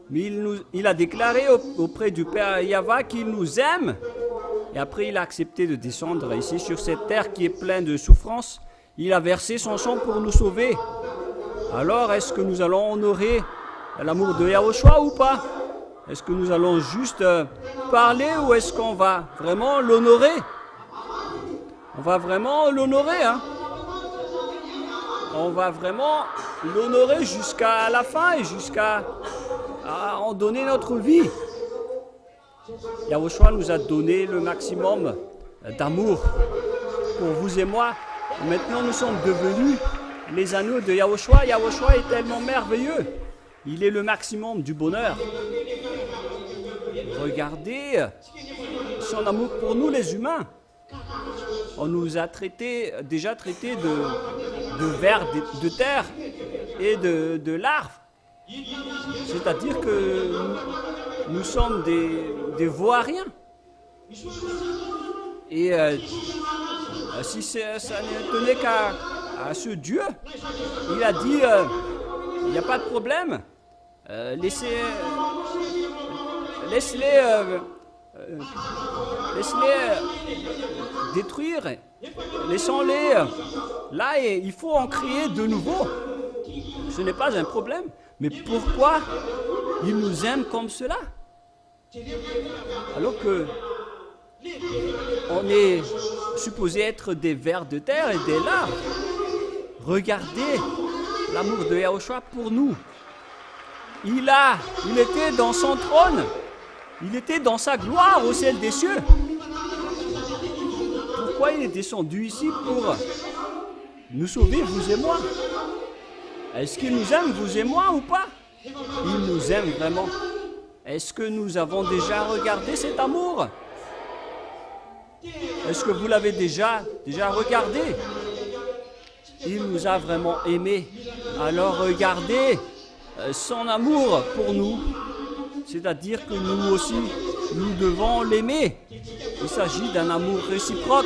Mais il a déclaré auprès du Père Yahva qu'il nous aime. Et après, il a accepté de descendre ici sur cette terre qui est pleine de souffrances. Il a versé son sang pour nous sauver. Alors, est-ce que nous allons honorer l'amour de Yahushua ou pas? Est-ce que nous allons juste parler ou est-ce qu'on va vraiment l'honorer? On va vraiment l'honorer, hein? On va vraiment l'honorer jusqu'à la fin et jusqu'à en donner notre vie. Yahushua nous a donné le maximum d'amour pour vous et moi. Maintenant, nous sommes devenus les agneaux de Yahushua. Yahushua est tellement merveilleux. Il est le maximum du bonheur. Regardez son amour pour nous, les humains. On nous a déjà traités de vers de terre et de larves. C'est-à-dire que nous sommes des vauriens. Et si ça ne tenait qu'à ce Dieu, il a dit, il n'y a pas de problème, laissez-les détruire, laissons-les là et il faut en créer de nouveau. Ce n'est pas un problème. Mais pourquoi il nous aime comme cela? Alors que on est supposé être des vers de terre et des larves. Regardez l'amour de Yahushua pour nous. Il était dans son trône. Il était dans sa gloire au ciel des cieux. Pourquoi il est descendu ici pour nous sauver, vous et moi? Est-ce qu'il nous aime, vous et moi, ou pas? Il nous aime vraiment. Est-ce que nous avons déjà regardé cet amour? Est-ce que vous l'avez déjà regardé? Il nous a vraiment aimés. Alors regardez son amour pour nous. C'est-à-dire que nous aussi, nous devons l'aimer. Il s'agit d'un amour réciproque.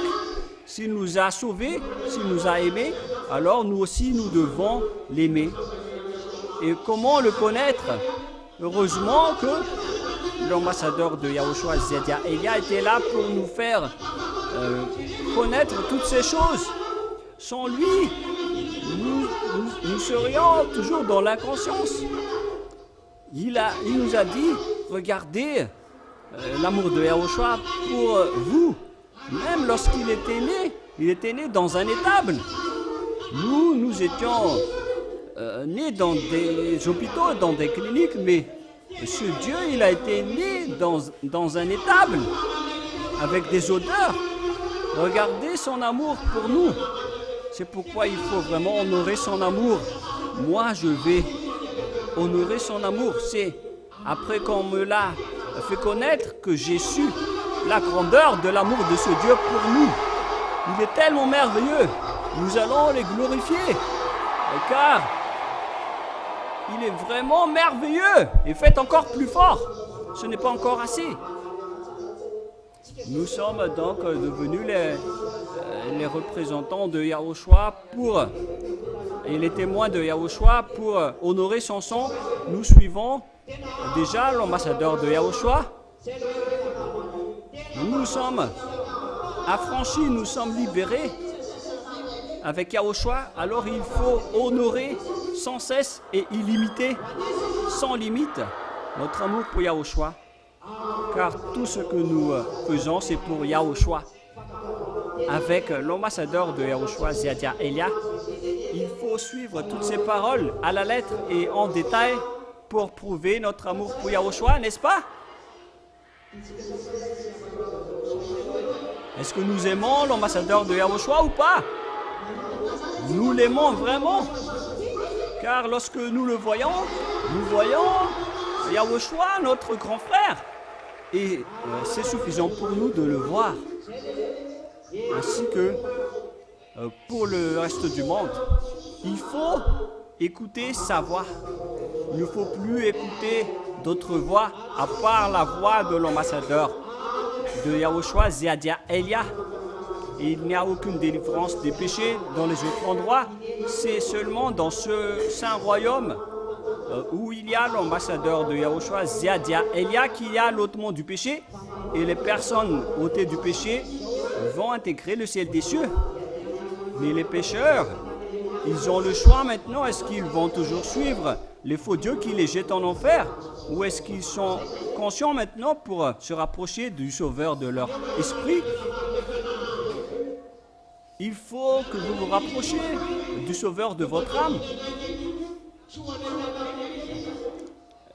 S'il nous a sauvés, s'il nous a aimés, alors nous aussi, nous devons l'aimer. Et comment le connaître? Heureusement que l'ambassadeur de Yahushua, Zedia Elia, était là pour nous faire connaître toutes ces choses. Sans lui, nous serions toujours dans l'inconscience. Il nous a dit, regardez l'amour de Yahushua pour vous. Même lorsqu'il était né, il était né dans un étable. Nous étions nés dans des hôpitaux, dans des cliniques, mais ce Dieu, il a été né dans un étable, avec des odeurs. Regardez son amour pour nous. C'est pourquoi il faut vraiment honorer son amour. Moi, je vais honorer son amour. C'est après qu'on me l'a fait connaître que j'ai su la grandeur de l'amour de ce Dieu pour nous. Il est tellement merveilleux. Nous allons les glorifier, car il est vraiment merveilleux. Et faites encore plus fort. Ce n'est pas encore assez. Nous sommes donc devenus les représentants de Yahushua et les témoins de Yahushua pour honorer son sang. Nous suivons déjà l'ambassadeur de Yahushua. Nous sommes affranchis, nous sommes libérés avec Yahushua. Alors il faut honorer sans cesse et illimité, sans limite, notre amour pour Yahushua. Car tout ce que nous faisons, c'est pour Yahushua. Avec l'ambassadeur de Yahushua, Ziadia Elia, il faut suivre toutes ces paroles à la lettre et en détail pour prouver notre amour pour Yahushua, n'est-ce pas? Est-ce que nous aimons l'ambassadeur de Yahushua ou pas? Nous l'aimons vraiment. Car lorsque nous le voyons, nous voyons Yahushua, notre grand frère. Et c'est suffisant pour nous de le voir. Ainsi que pour le reste du monde. Il faut écouter sa voix. Il ne faut plus écouter d'autres voix à part la voix de l'ambassadeur de Yahushua, Ziadia Elia. Et il n'y a aucune délivrance des péchés dans les autres endroits. C'est seulement dans ce saint royaume où il y a l'ambassadeur de Yahushua, Ziadia Elia, qu'il y a l'ôtement du péché. Et les personnes ôtées du péché vont intégrer le ciel des cieux. Mais les pécheurs, ils ont le choix maintenant. Est-ce qu'ils vont toujours suivre les faux dieux qui les jettent en enfer? Ou est-ce qu'ils sont conscients maintenant pour se rapprocher du sauveur de leur esprit? Il faut que vous vous rapprochiez du sauveur de votre âme.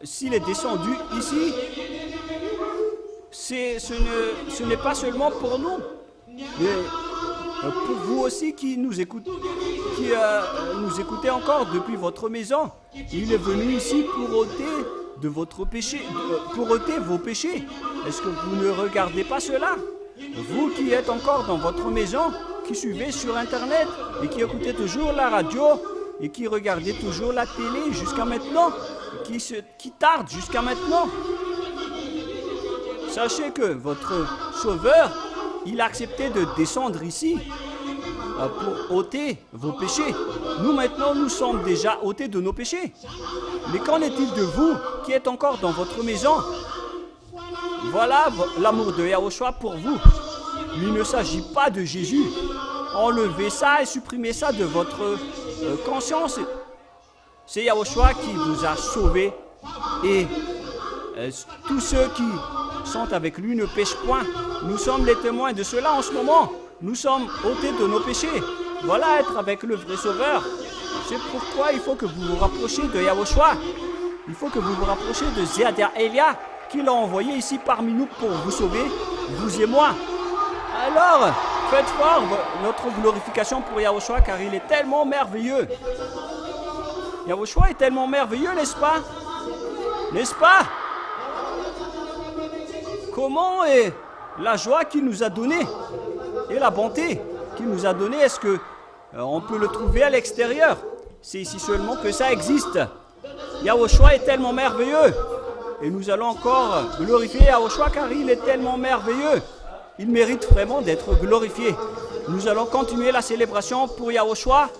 S'il est descendu ici, ce n'est pas seulement pour nous, mais pour vous aussi qui nous écoutez encore depuis votre maison. Il est venu ici pour ôter de votre péché, pour ôter vos péchés. Est-ce que vous ne regardez pas cela? Vous qui êtes encore dans votre maison, qui suivez sur Internet et qui écoutez toujours la radio et qui regardez toujours la télé jusqu'à maintenant, qui tarde jusqu'à maintenant. Sachez que votre Sauveur, il a accepté de descendre ici pour ôter vos péchés. Nous maintenant, nous sommes déjà ôtés de nos péchés. Mais qu'en est-il de vous qui êtes encore dans votre maison? Voilà l'amour de Yahushua pour vous. Il ne s'agit pas de Jésus. Enlevez ça et supprimez ça de votre conscience. C'est Yahushua qui vous a sauvé. Et tous ceux qui sont avec lui ne pêchent point. Nous sommes les témoins de cela en ce moment. Nous sommes ôtés de nos péchés. Voilà être avec le vrai Sauveur. C'est pourquoi il faut que vous vous rapprochiez de Yahushua. Il faut que vous vous rapprochiez de Ziadia Elia, qui l'a envoyé ici parmi nous pour vous sauver, vous et moi. Alors, faites fort notre glorification pour Yahushua, car il est tellement merveilleux. Yahushua est tellement merveilleux, n'est-ce pas? N'est-ce pas? Comment est la joie qu'il nous a donnée et la bonté qu'il nous a donnée? Est-ce que on peut le trouver à l'extérieur? C'est ici seulement que ça existe. Yahushua est tellement merveilleux. Et nous allons encore glorifier Yahushua car il est tellement merveilleux. Il mérite vraiment d'être glorifié. Nous allons continuer la célébration pour Yahushua.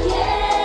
Yeah.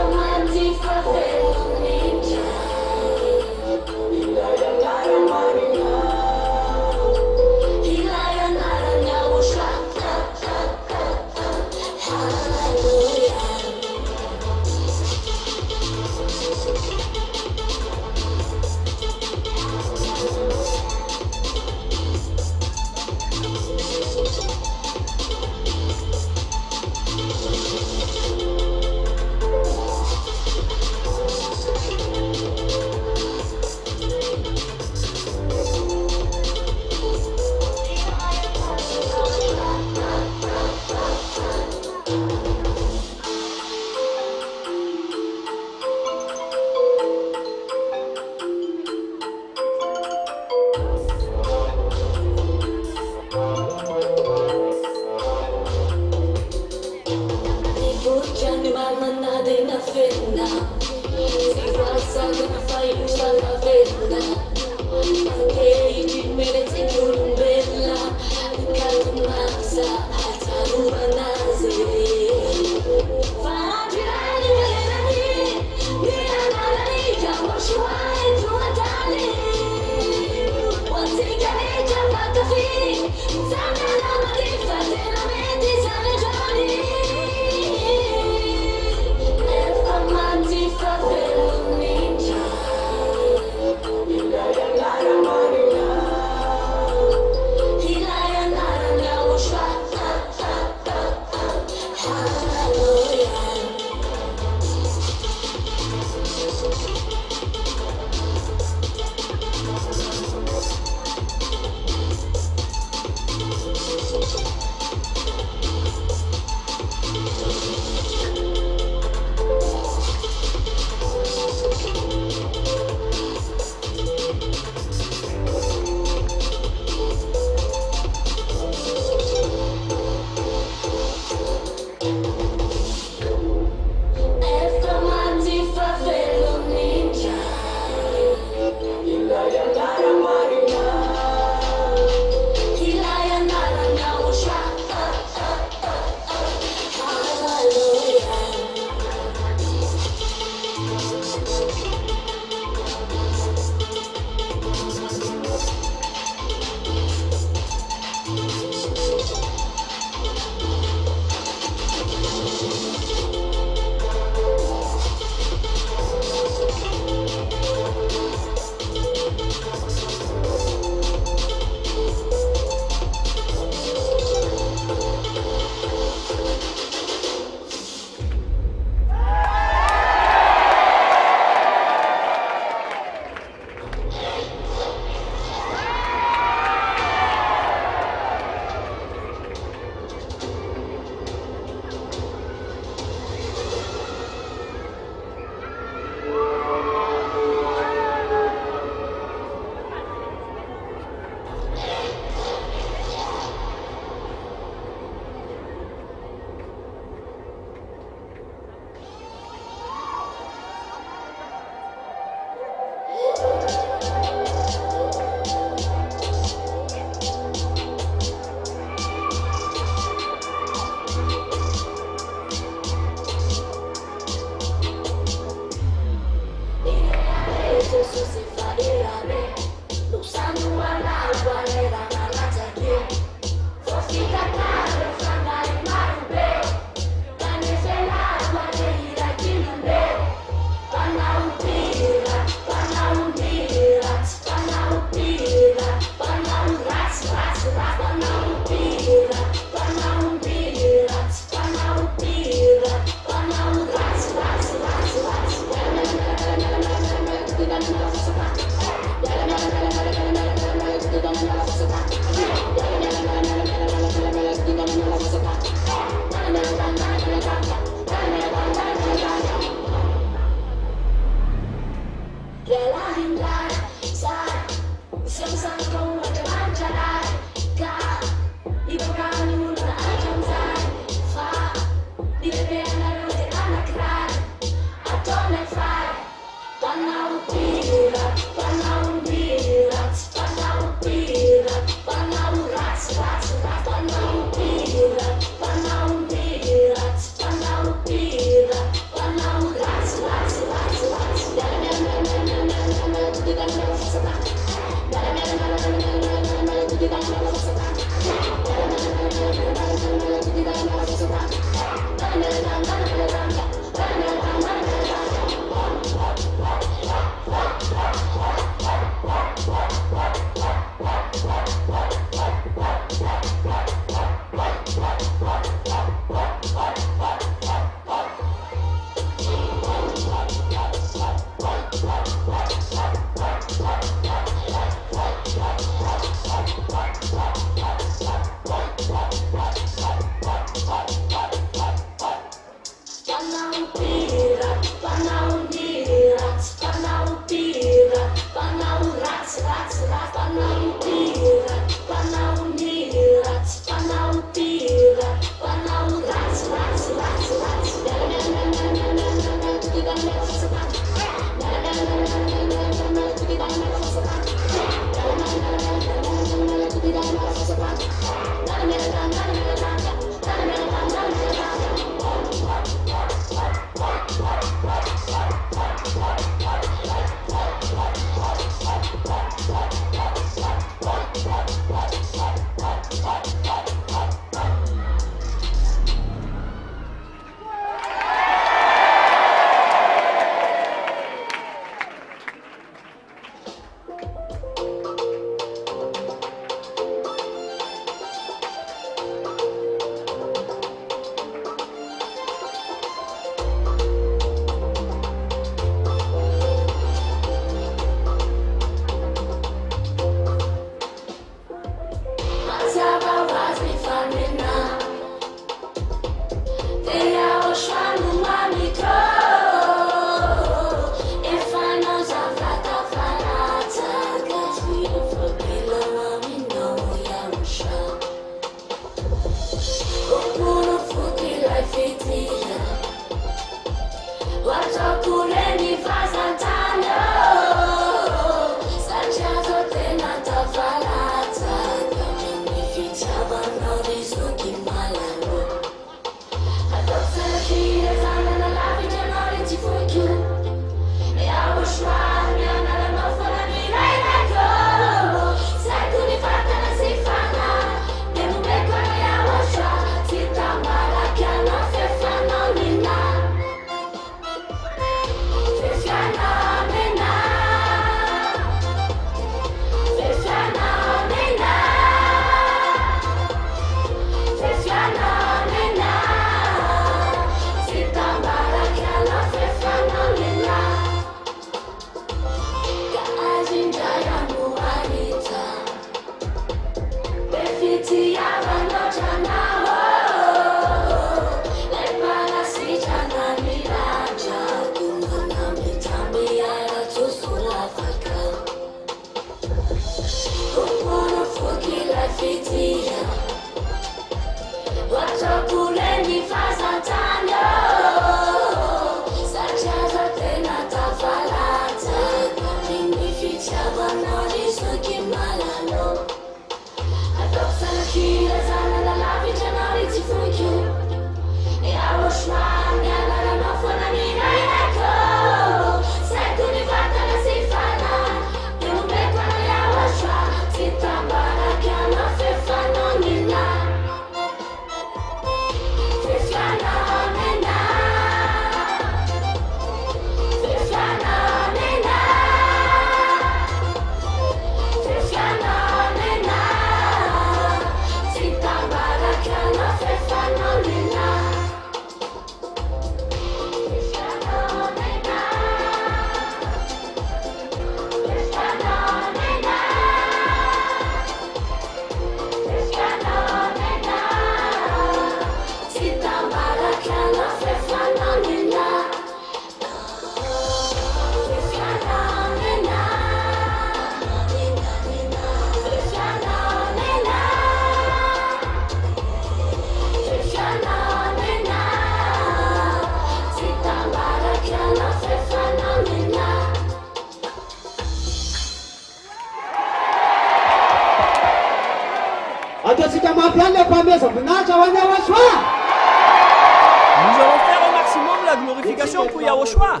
allons faire au maximum la glorification pour Yahushua.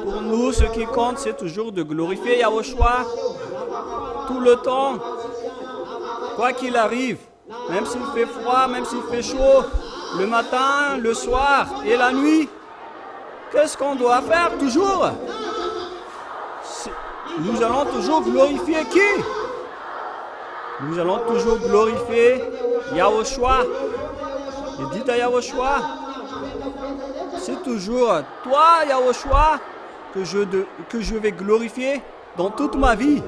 Pour nous, ce qui compte, c'est toujours de glorifier Yahushua tout le temps, quoi qu'il arrive, même s'il fait froid, même s'il fait chaud, le matin, le soir et la nuit. Qu'est-ce qu'on doit faire toujours? Nous allons toujours glorifier qui? Nous allons toujours glorifier Yahushua. Et dites à Yahushua, c'est toujours toi, Yahushua, que je vais glorifier dans toute ma vie.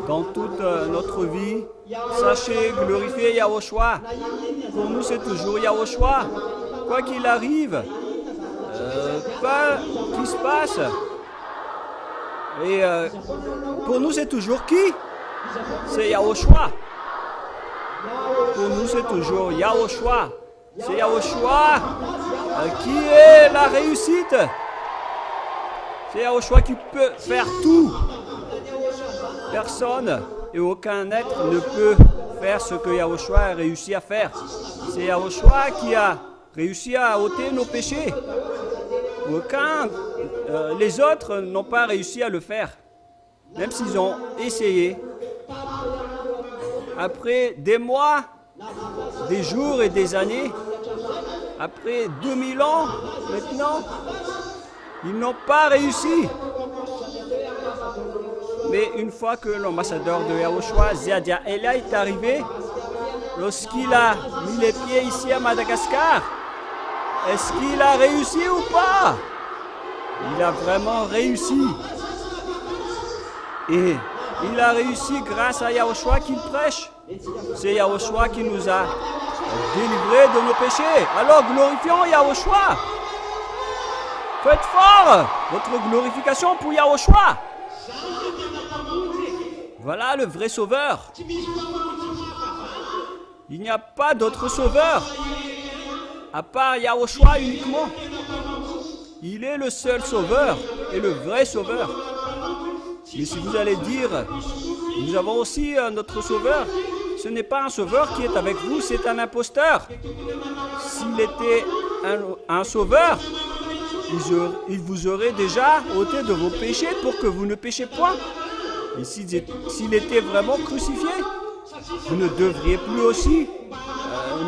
Dans toute notre vie, sachez glorifier Yahushua. Pour nous, c'est toujours Yahushua. Quoi qu'il arrive, quoi qu'il se passe. Et pour nous, c'est toujours qui? C'est Yahushua. Pour nous, c'est toujours Yahushua. C'est Yahushua qui est la réussite. C'est Yahushua qui peut faire tout. Personne et aucun être ne peut faire ce que Yahushua a réussi à faire. C'est Yahushua qui a réussi à ôter nos péchés. Les autres n'ont pas réussi à le faire, même s'ils ont essayé. Après des mois, des jours et des années, après 2000 ans maintenant, ils n'ont pas réussi. Mais une fois que l'ambassadeur de Yahushua, Ziadia Elia, est arrivé, lorsqu'il a mis les pieds ici à Madagascar, est-ce qu'il a réussi ou pas? Il a vraiment réussi. Et il a réussi grâce à Yahushua qu'il prêche. C'est Yahushua qui nous a délivrés de nos péchés. Alors glorifions Yahushua. Faites fort votre glorification pour Yahushua. Voilà le vrai sauveur. Il n'y a pas d'autre sauveur à part Yahushua uniquement. Il est le seul sauveur et le vrai sauveur. Mais si vous allez dire, nous avons aussi notre sauveur, ce n'est pas un sauveur qui est avec vous, c'est un imposteur. S'il était un sauveur, il vous aurait déjà ôté de vos péchés pour que vous ne péchiez point. Et s'il était vraiment crucifié, vous ne devriez plus aussi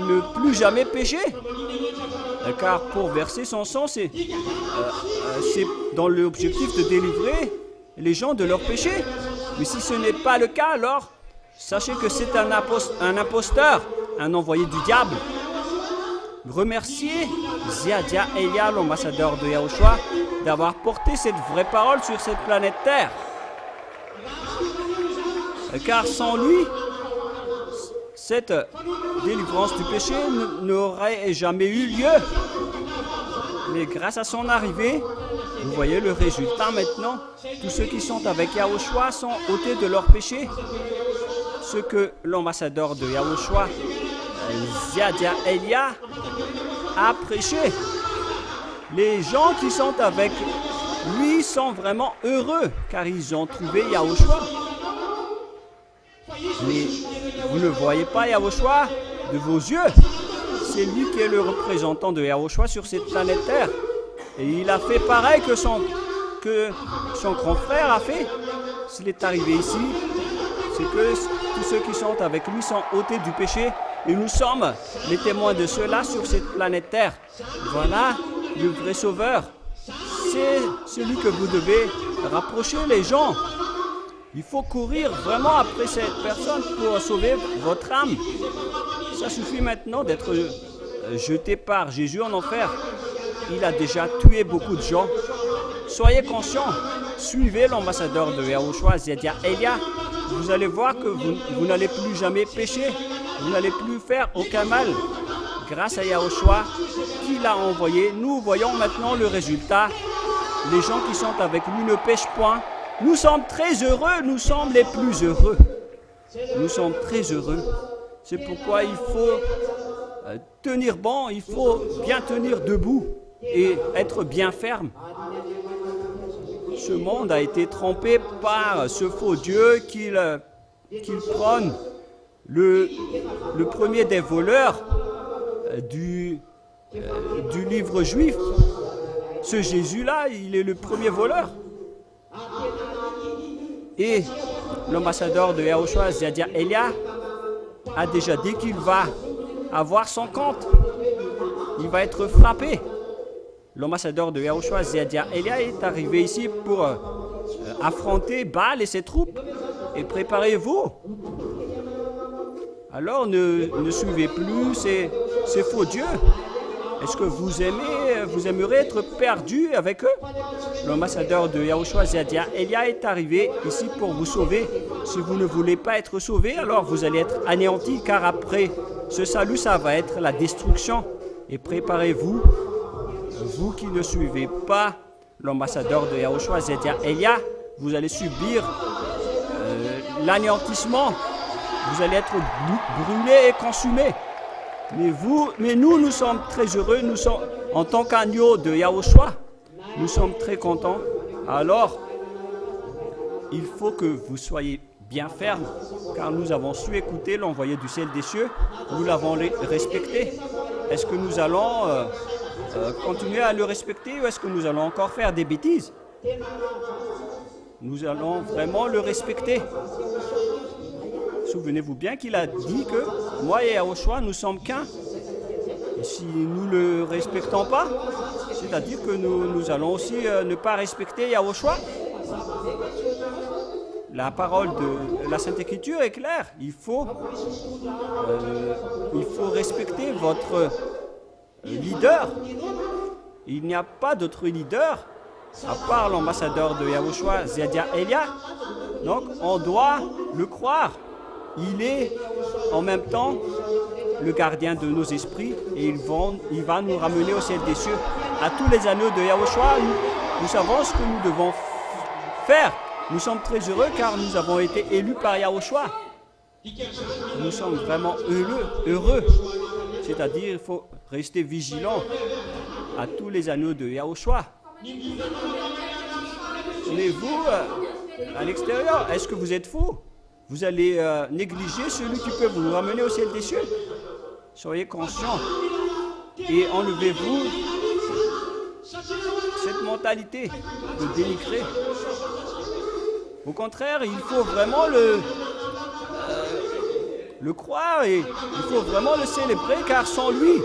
ne plus jamais pécher. Car pour verser son sang, c'est dans l'objectif de délivrer les gens de leurs péchés. Mais si ce n'est pas le cas, alors sachez que c'est un imposteur, un envoyé du diable. Remerciez Ziadia Elia, l'ambassadeur de Yahushua, d'avoir porté cette vraie parole sur cette planète Terre. Car sans lui, cette délivrance du péché n'aurait jamais eu lieu. Mais grâce à son arrivée, vous voyez le résultat maintenant. Tous ceux qui sont avec Yahushua sont ôtés de leurs péchés. Ce que l'ambassadeur de Yahushua, Ziadia Elia, a prêché. Les gens qui sont avec lui sont vraiment heureux car ils ont trouvé Yahushua. Mais vous ne voyez pas Yahushua de vos yeux. C'est lui qui est le représentant de Yahushua sur cette planète Terre. Et il a fait pareil que son grand frère a fait. S'il est arrivé ici, c'est que tous ceux qui sont avec lui sont ôtés du péché. Et nous sommes les témoins de cela sur cette planète Terre. Voilà le vrai sauveur. C'est celui que vous devez rapprocher les gens. Il faut courir vraiment après cette personne pour sauver votre âme. Ça suffit maintenant d'être jeté par Jésus en enfer. Il a déjà tué beaucoup de gens. Soyez conscients. Suivez l'ambassadeur de Yahushua, Ziadia Elia. Vous allez voir que vous n'allez plus jamais pécher. Vous n'allez plus faire aucun mal. Grâce à Yahushua qui l'a envoyé, nous voyons maintenant le résultat. Les gens qui sont avec lui ne pêchent point. Nous sommes très heureux, nous sommes les plus heureux. Nous sommes très heureux. C'est pourquoi il faut tenir bon, il faut bien tenir debout et être bien ferme. Ce monde a été trompé par ce faux Dieu qu'ils prennent le premier des voleurs du livre juif. Ce Jésus-là, il est le premier voleur. Et l'ambassadeur de Yahushua, Zedekia Elia, a déjà dit qu'il va avoir son compte. Il va être frappé. L'ambassadeur de Yahushua, Zedekia Elia, est arrivé ici pour affronter Baal et ses troupes. Et préparez-vous. Alors ne suivez plus ces faux dieux. Est-ce que vous aimeriez être perdu avec eux? L'ambassadeur de Yahushua, Zedekia Elia, est arrivé ici pour vous sauver. Si vous ne voulez pas être sauvé, alors vous allez être anéantis, car après ce salut, ça va être la destruction. Et préparez-vous, vous qui ne suivez pas l'ambassadeur de Yahushua, Zedekia Elia, vous allez subir l'anéantissement. Vous allez être brûlés et consumés. Mais nous sommes très heureux. Nous sommes, en tant qu'agneaux de Yahushua, nous sommes très contents. Alors, il faut que vous soyez bien fermes, car nous avons su écouter l'envoyé du ciel des cieux. Nous l'avons respecté. Est-ce que nous allons continuer à le respecter ou est-ce que nous allons encore faire des bêtises? Nous allons vraiment le respecter. Souvenez-vous bien qu'il a dit que moi et Yahushua, nous sommes qu'un. Et si nous ne le respectons pas, c'est-à-dire que nous allons aussi ne pas respecter Yahushua. La parole de la Sainte Écriture est claire. Il faut respecter votre leader. Il n'y a pas d'autre leader à part l'ambassadeur de Yahushua, Zedekia Elia. Donc, on doit le croire. Il est en même temps le gardien de nos esprits et il va nous ramener au ciel des cieux. À tous les anneaux de Yahushua, nous savons ce que nous devons faire. Nous sommes très heureux car nous avons été élus par Yahushua. Nous sommes vraiment heureux. C'est-à-dire, il faut rester vigilant à tous les anneaux de Yahushua. Mais vous, à l'extérieur, est-ce que vous êtes fous? Vous allez négliger celui qui peut vous ramener au ciel des cieux? Soyez conscients et enlevez-vous cette mentalité de dénigrer. Au contraire, il faut vraiment le croire et il faut vraiment le célébrer, car sans lui,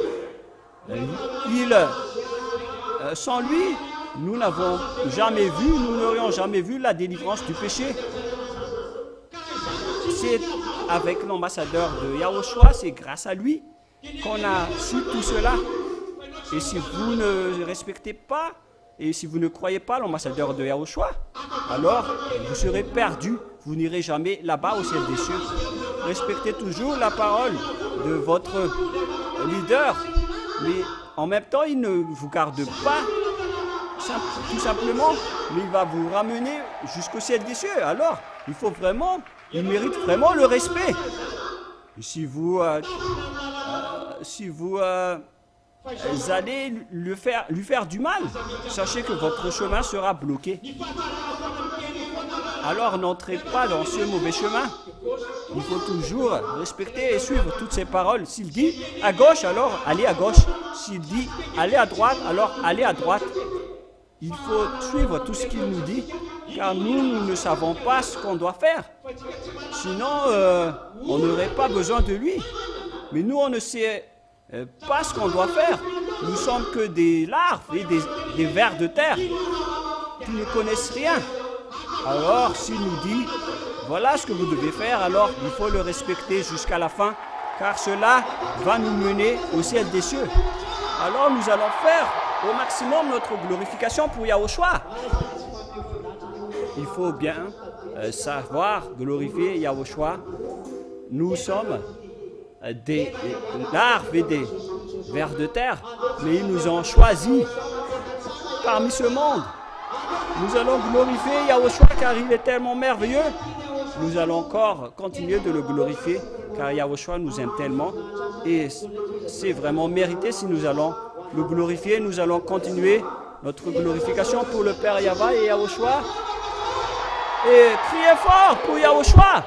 nous n'avons jamais vu, nous n'aurions jamais vu la délivrance du péché. C'est avec l'ambassadeur de Yahushua, c'est grâce à lui qu'on a su tout cela. Et si vous ne respectez pas, et si vous ne croyez pas l'ambassadeur de Yahushua, alors vous serez perdus. Vous n'irez jamais là-bas au ciel des cieux. Respectez toujours la parole de votre leader. Mais en même temps, il ne vous garde pas tout simplement, mais il va vous ramener jusqu'au ciel des cieux. Alors, il mérite vraiment le respect. Et si vous allez lui faire du mal, sachez que votre chemin sera bloqué. Alors n'entrez pas dans ce mauvais chemin. Il faut toujours respecter et suivre toutes ses paroles. S'il dit à gauche, alors allez à gauche. S'il dit allez à droite, alors allez à droite. Il faut suivre tout ce qu'il nous dit, car nous ne savons pas ce qu'on doit faire. Sinon, on n'aurait pas besoin de lui. Mais nous, on ne sait pas ce qu'on doit faire. Nous sommes que des larves et des vers de terre qui ne connaissent rien. Alors, s'il nous dit, voilà ce que vous devez faire, alors il faut le respecter jusqu'à la fin, car cela va nous mener au ciel des cieux. Alors, nous allons faire au maximum notre glorification pour Yahushua. Il faut bien savoir glorifier Yahushua. Nous sommes des larves et des vers de terre, mais ils nous ont choisis parmi ce monde. Nous allons glorifier Yahushua car il est tellement merveilleux. Nous allons encore continuer de le glorifier car Yahushua nous aime tellement et c'est vraiment mérité. Si nous allons le glorifier, nous allons continuer notre glorification pour le Père Yahva et Yahushua. Et criez fort pour Yahushua.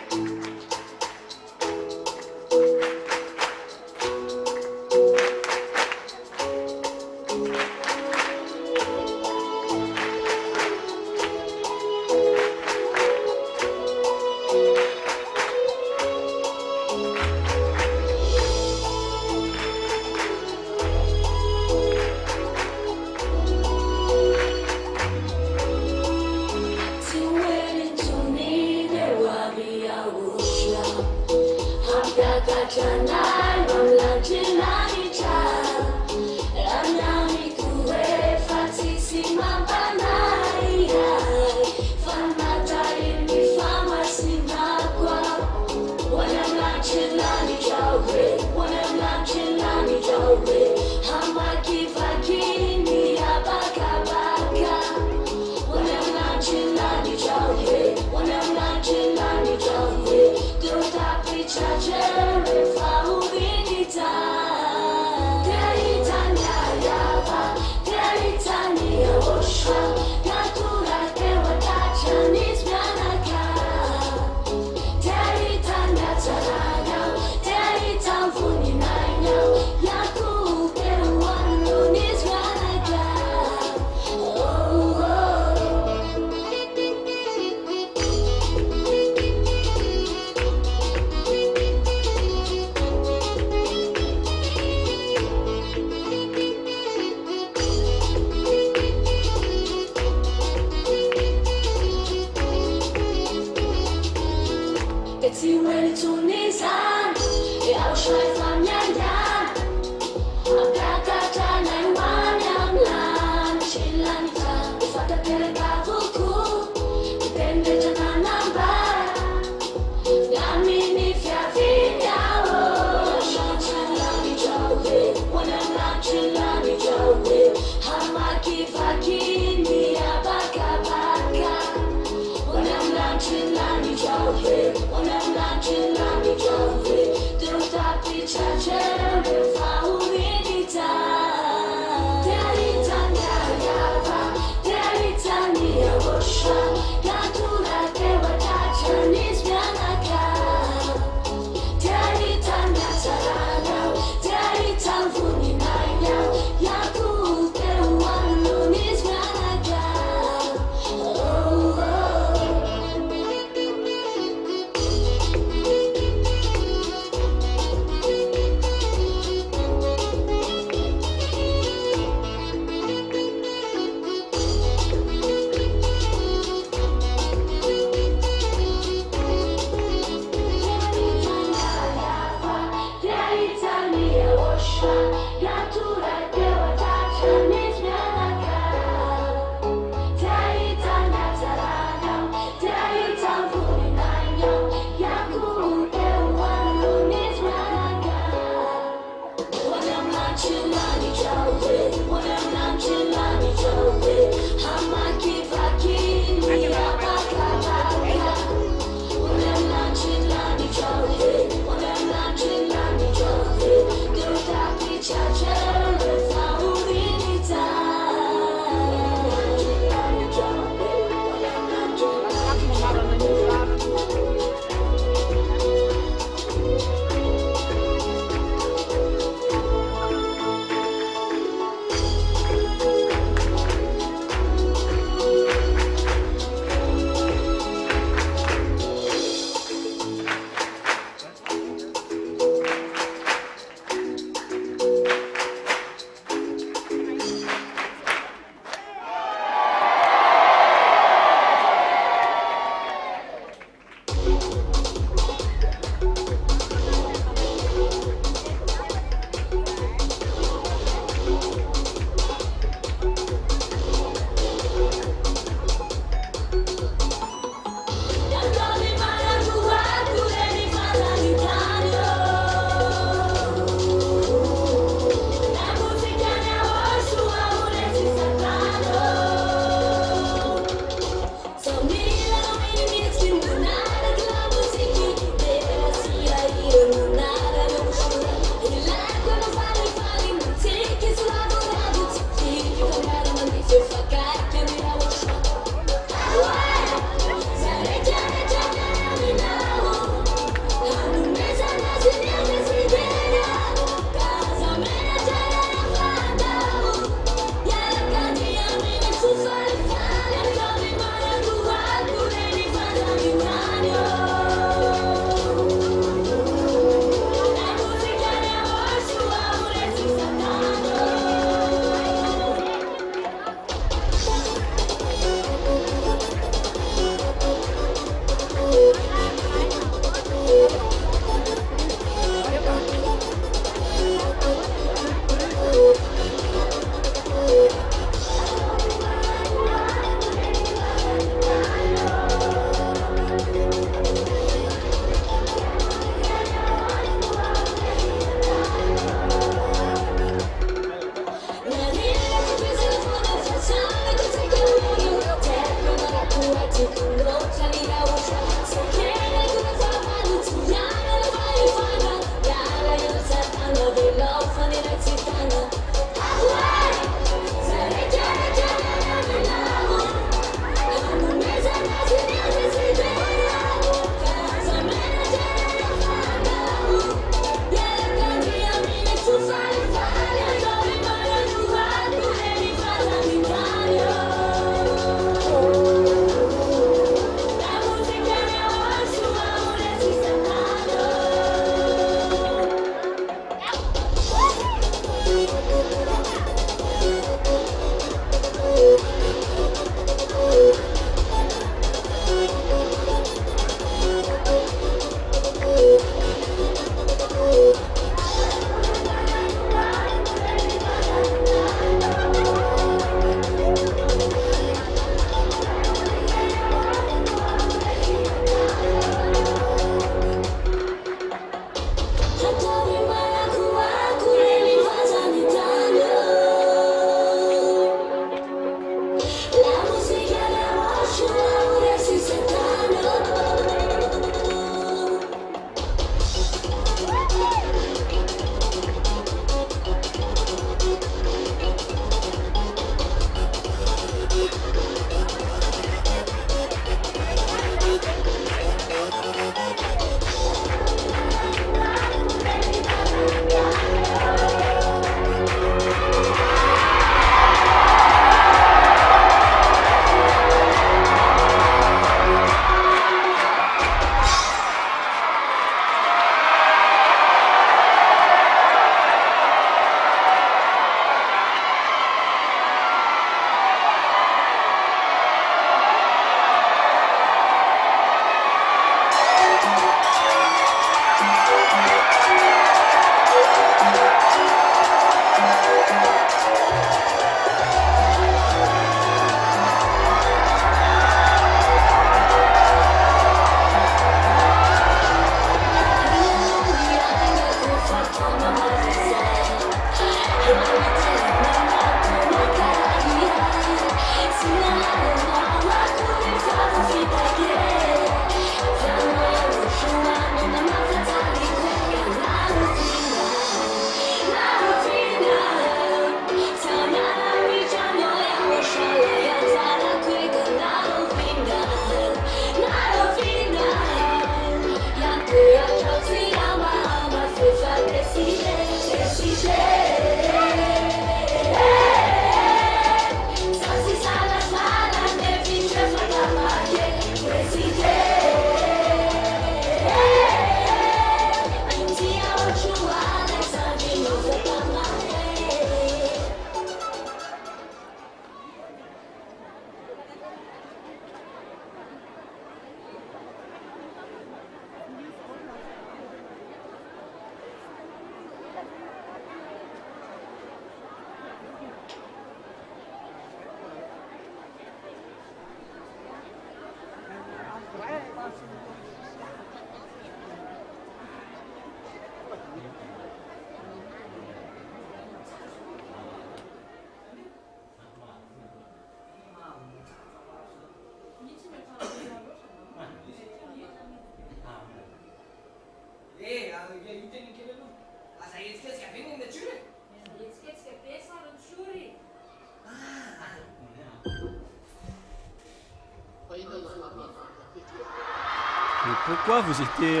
Pourquoi vous étiez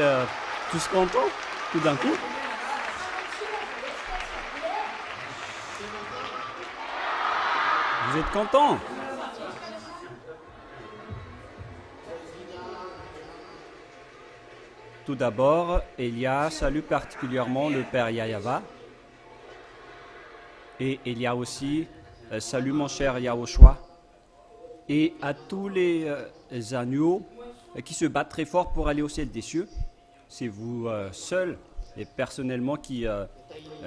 tous contents tout d'un coup? Vous êtes contents? Tout d'abord, Elia salue particulièrement le père Yayava. Et Elia aussi salue mon cher Yahushua. Et à tous les agneaux qui se battent très fort pour aller au ciel des cieux. C'est vous seuls et personnellement qui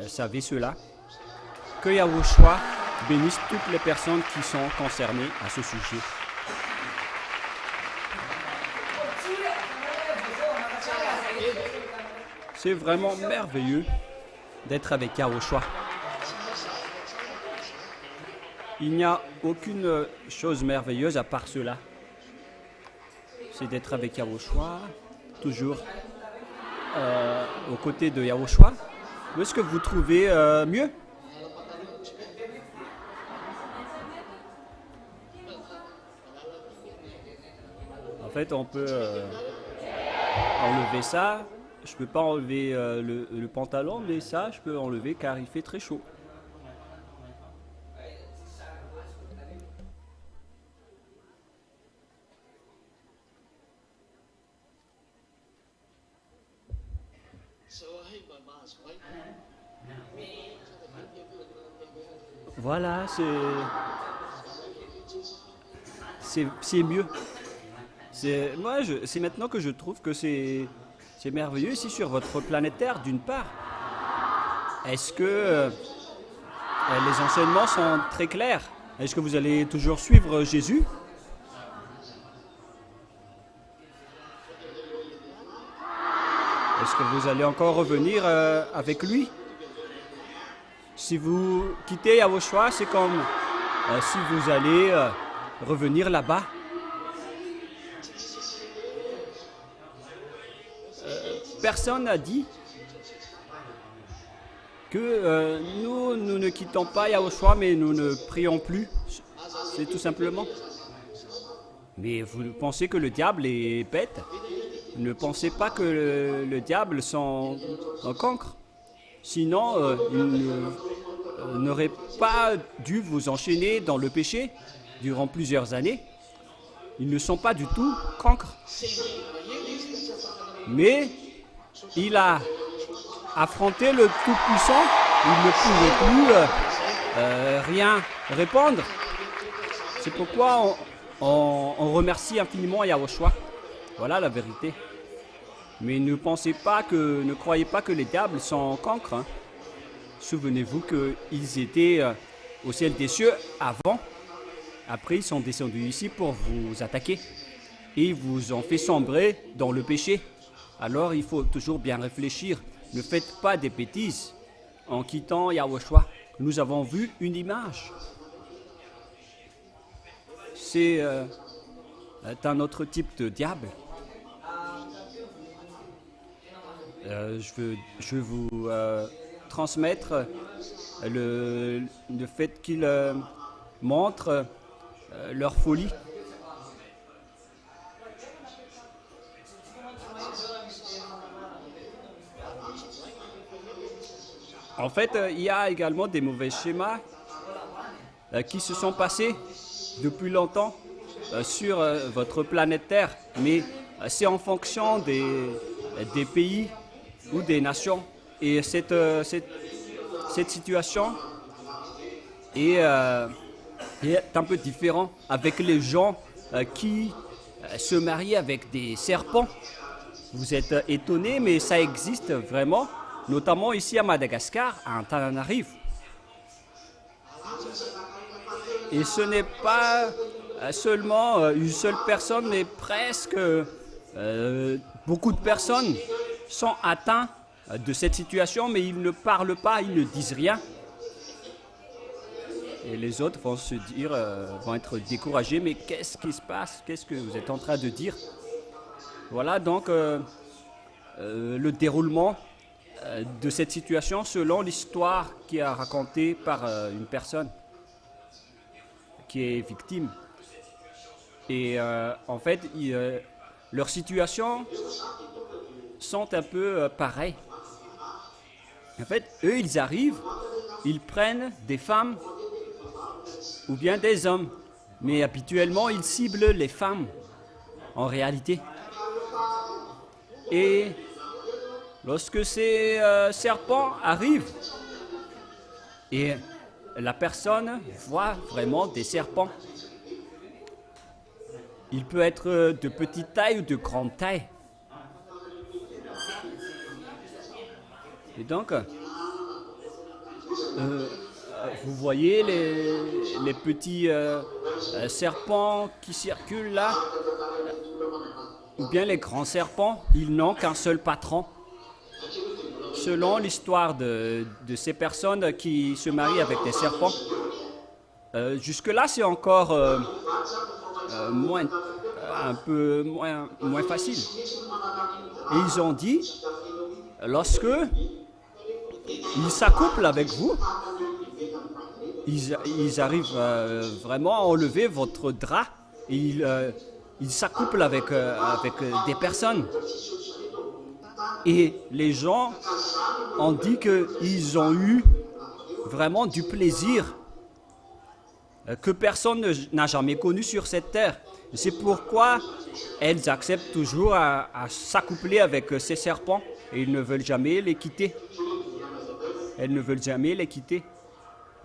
savez cela. Que Yahushua bénisse toutes les personnes qui sont concernées à ce sujet. C'est vraiment merveilleux d'être avec Yahushua. Il n'y a aucune chose merveilleuse à part cela. C'est d'être avec Yahushua, toujours aux côtés de Yahushua. Où est-ce que vous trouvez mieux? En fait, on peut enlever ça. Je ne peux pas enlever le pantalon, mais ça, je peux enlever car il fait très chaud. Voilà, c'est mieux. C'est maintenant que je trouve que c'est merveilleux ici sur votre planète Terre, d'une part. Est-ce que les enseignements sont très clairs? Est-ce que vous allez toujours suivre Jésus? Est-ce que vous allez encore revenir avec lui? Si vous quittez Yahushua, c'est comme si vous allez revenir là-bas. Personne n'a dit que nous ne quittons pas Yahushua, mais nous ne prions plus. C'est tout simplement. Mais vous pensez que le diable est bête? Ne pensez pas que le diable s'en cancre. Sinon, il n'aurait pas dû vous enchaîner dans le péché durant plusieurs années. Ils ne sont pas du tout cancres. Mais il a affronté le Tout-Puissant. Il ne pouvait plus rien répondre. C'est pourquoi on remercie infiniment Yahushua. Voilà la vérité. Mais ne croyez pas que les diables sont cancres. Hein. Souvenez-vous qu'ils étaient au ciel des cieux avant. Après, ils sont descendus ici pour vous attaquer. Et ils vous ont fait sombrer dans le péché. Alors, il faut toujours bien réfléchir. Ne faites pas des bêtises en quittant Yahushua. Nous avons vu une image. C'est un autre type de diable. Je veux vous transmettre le fait qu'ils montrent leur folie. En fait, il y a également des mauvais schémas qui se sont passés depuis longtemps sur votre planète Terre, mais c'est en fonction des pays ou des nations. Et cette situation est un peu différente avec les gens qui se marient avec des serpents. Vous êtes étonnés, mais ça existe vraiment, notamment ici à Madagascar, à Antananarivo. Et ce n'est pas seulement une seule personne, mais presque beaucoup de personnes sont atteintes de cette situation, mais ils ne parlent pas, ils ne disent rien. Et les autres vont se dire, vont être découragés, mais qu'est-ce qui se passe? Qu'est-ce que vous êtes en train de dire? Voilà donc le déroulement de cette situation selon l'histoire qui est racontée par une personne qui est victime. Et en fait, leurs situations sont un peu pareilles. En fait, eux, ils arrivent, ils prennent des femmes ou bien des hommes. Mais habituellement, ils ciblent les femmes, en réalité. Et lorsque ces serpents arrivent, et la personne voit vraiment des serpents, il peut être de petite taille ou de grande taille. Et donc, vous voyez les petits serpents qui circulent là, ou bien les grands serpents, ils n'ont qu'un seul patron. Selon l'histoire de ces personnes qui se marient avec des serpents, jusque-là c'est encore un peu moins facile. Et ils ont dit, lorsque ils s'accouplent avec vous, ils arrivent vraiment à enlever votre drap et ils s'accouplent avec des personnes. Et les gens ont dit qu'ils ont eu vraiment du plaisir que personne n'a jamais connu sur cette terre. C'est pourquoi elles acceptent toujours à s'accoupler avec ces serpents et ils ne veulent jamais les quitter. Elles ne veulent jamais les quitter.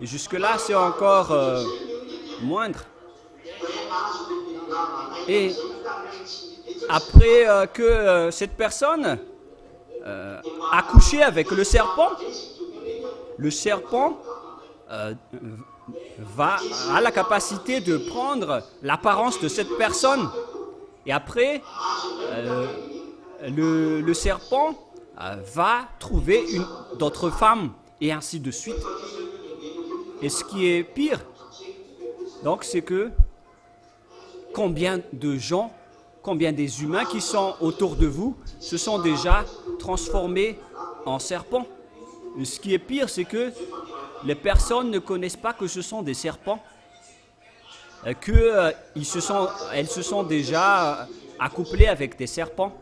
Et jusque-là, c'est encore moindre. Et après que cette personne a couché avec le serpent a la capacité de prendre l'apparence de cette personne. Et après, le serpent va trouver d'autres femmes, et ainsi de suite. Et ce qui est pire, donc, c'est que combien de gens, combien des humains qui sont autour de vous se sont déjà transformés en serpents. Et ce qui est pire, c'est que les personnes ne connaissent pas que ce sont des serpents, elles se sont déjà accouplées avec des serpents.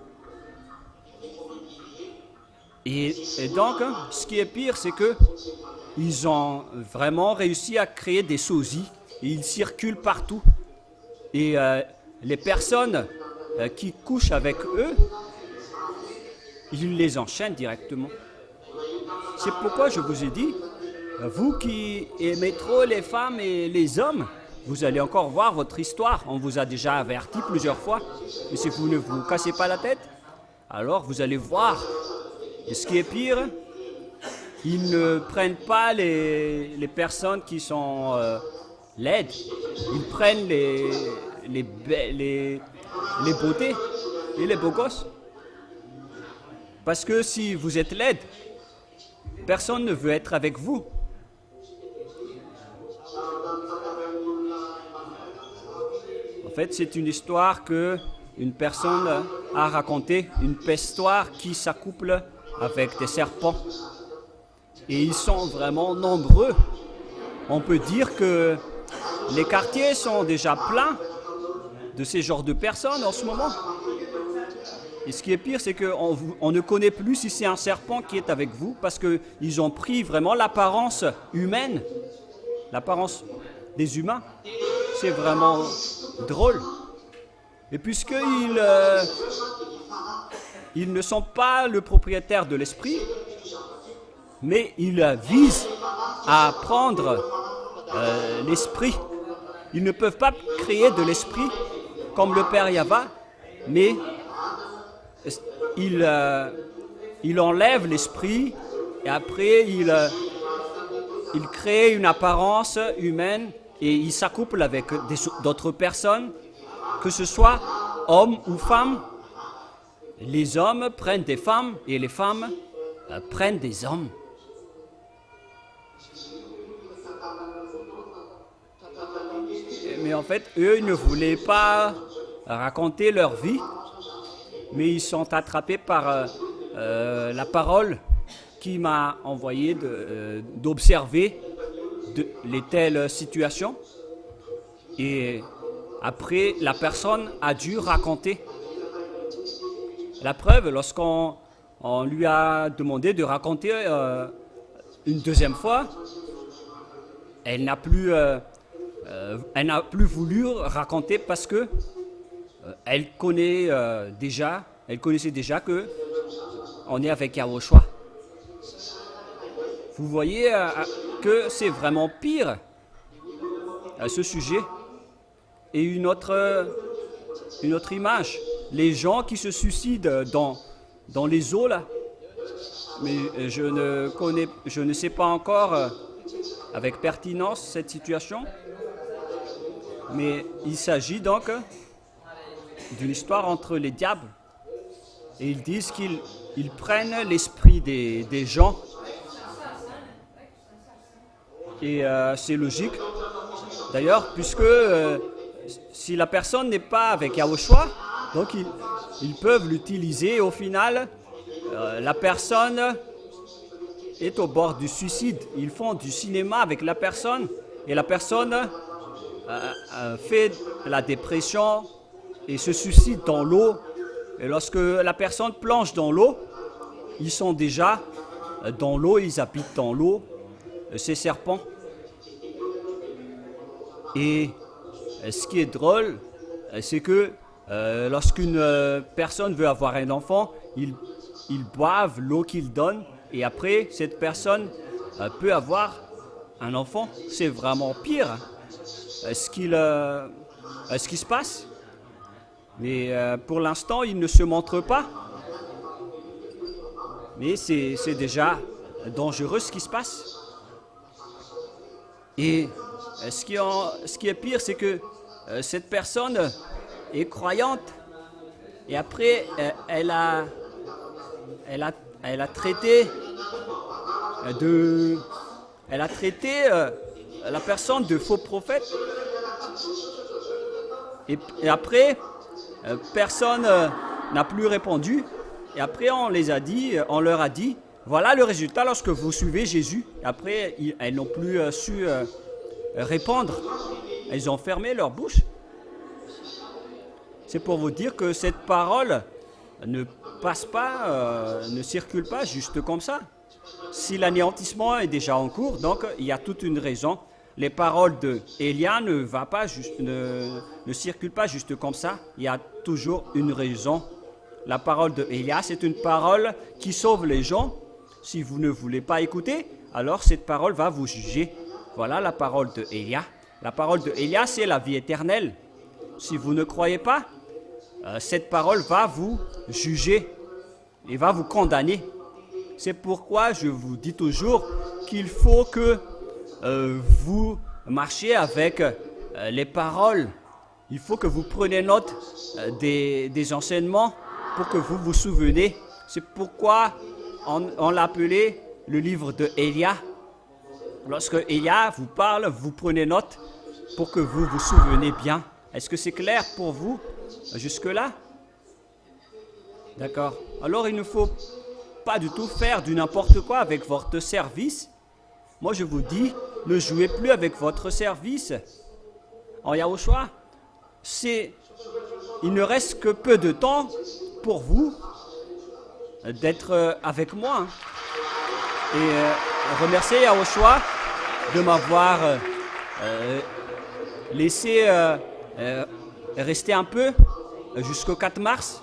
Et donc, ce qui est pire, c'est que ils ont vraiment réussi à créer des sosies. Et ils circulent partout. Et les personnes qui couchent avec eux, ils les enchaînent directement. C'est pourquoi je vous ai dit, vous qui aimez trop les femmes et les hommes, vous allez encore voir votre histoire. On vous a déjà averti plusieurs fois. Et si vous ne vous cassez pas la tête, alors vous allez voir. Et ce qui est pire, ils ne prennent pas les personnes qui sont laides. Ils prennent les beautés et les beaux gosses. Parce que si vous êtes laide, personne ne veut être avec vous. En fait, c'est une histoire que une personne a racontée, une pestoire qui s'accouple avec des serpents. Et ils sont vraiment nombreux. On peut dire que les quartiers sont déjà pleins de ces genres de personnes en ce moment. Et ce qui est pire, c'est qu'on ne connaît plus si c'est un serpent qui est avec vous, parce qu'ils ont pris vraiment l'apparence humaine, l'apparence des humains. C'est vraiment drôle. Et puisqu'ils ne sont pas le propriétaire de l'esprit, mais ils visent à prendre l'esprit. Ils ne peuvent pas créer de l'esprit comme le Père Yahva, mais il enlève l'esprit et après il crée une apparence humaine et il s'accouple avec d'autres personnes, que ce soit hommes ou femmes. Les hommes prennent des femmes et les femmes prennent des hommes. Mais en fait, eux, ils ne voulaient pas raconter leur vie, mais ils sont attrapés par la parole qui m'a envoyé d'observer les telles situations. Et après, la personne a dû raconter. La preuve, lorsqu'on lui a demandé de raconter une deuxième fois, elle n'a plus voulu raconter parce que elle connaissait déjà que on est avec Yahushua. Vous voyez que c'est vraiment pire à ce sujet. Et une autre image, les gens qui se suicident dans les eaux là, mais je ne sais pas encore avec pertinence cette situation, mais il s'agit donc d'une histoire entre les diables, et ils disent qu'ils prennent l'esprit des gens, et c'est logique d'ailleurs, puisque si la personne n'est pas avec Yahushua, donc ils peuvent l'utiliser, et au final la personne est au bord du suicide. Ils font du cinéma avec la personne, et la personne fait la dépression et se suicide dans l'eau. Et lorsque la personne plonge dans l'eau, ils sont déjà dans l'eau, ils habitent dans l'eau, ces serpents. Et ce qui est drôle, c'est que lorsqu'une personne veut avoir un enfant, ils boivent l'eau qu'il donne, et après, cette personne peut avoir un enfant. C'est vraiment pire ce qui se passe. Mais pour l'instant, il ne se montre pas. Mais c'est déjà dangereux ce qui se passe. Et ce qui est pire, c'est que cette personne est croyante, et après elle a traité la personne de faux prophète, et après personne n'a plus répondu, et après on leur a dit voilà le résultat lorsque vous suivez Jésus. Après elles n'ont plus su répondre, elles ont fermé leur bouche. C'est pour vous dire que cette parole ne passe pas, ne circule pas juste comme ça. Si l'anéantissement est déjà en cours, donc il y a toute une raison. Les paroles de Élia ne circulent pas juste comme ça. Il y a toujours une raison. La parole de Élia, c'est une parole qui sauve les gens. Si vous ne voulez pas écouter, alors cette parole va vous juger. Voilà la parole de Élia. La parole de Élia, c'est la vie éternelle. Si vous ne croyez pas, cette parole va vous juger et va vous condamner. C'est pourquoi je vous dis toujours qu'il faut que vous marchiez avec les paroles. Il faut que vous preniez note des enseignements pour que vous vous souveniez. C'est pourquoi on l'appelait le livre de Élia. Lorsque Élia vous parle, vous prenez note pour que vous vous souveniez bien. Est-ce que c'est clair pour vous jusque-là? D'accord. Alors il ne faut pas du tout faire du n'importe quoi avec votre service. Moi je vous dis, ne jouez plus avec votre service. En Yahushua, il ne reste que peu de temps pour vous d'être avec moi. Et remercier Yahushua de m'avoir laissé rester un peu jusqu'au 4 mars.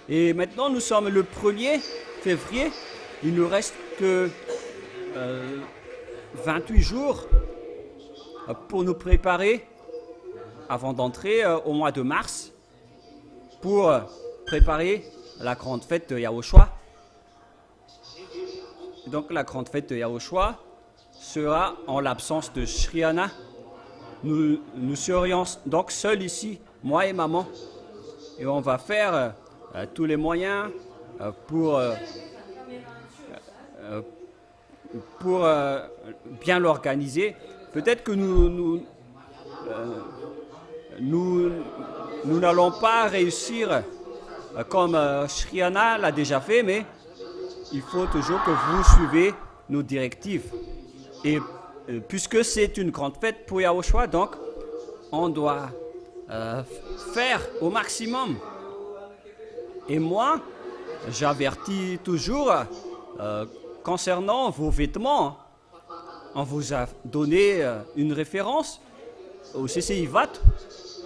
Et maintenant, nous sommes le 1er février. Il nous reste que 28 jours pour nous préparer avant d'entrer au mois de mars pour préparer la grande fête de Yahushua. Donc la grande fête de Yahushua sera en l'absence de Shriana. Nous serions donc seuls ici, moi et maman, et on va faire tous les moyens pour bien l'organiser. Peut-être que nous n'allons pas réussir comme Shriana l'a déjà fait, mais il faut toujours que vous suivez nos directives. Et puisque c'est une grande fête pour Yahushua, donc on doit faire au maximum Et moi, j'avertis toujours concernant vos vêtements. On vous a donné une référence au CCIVAT.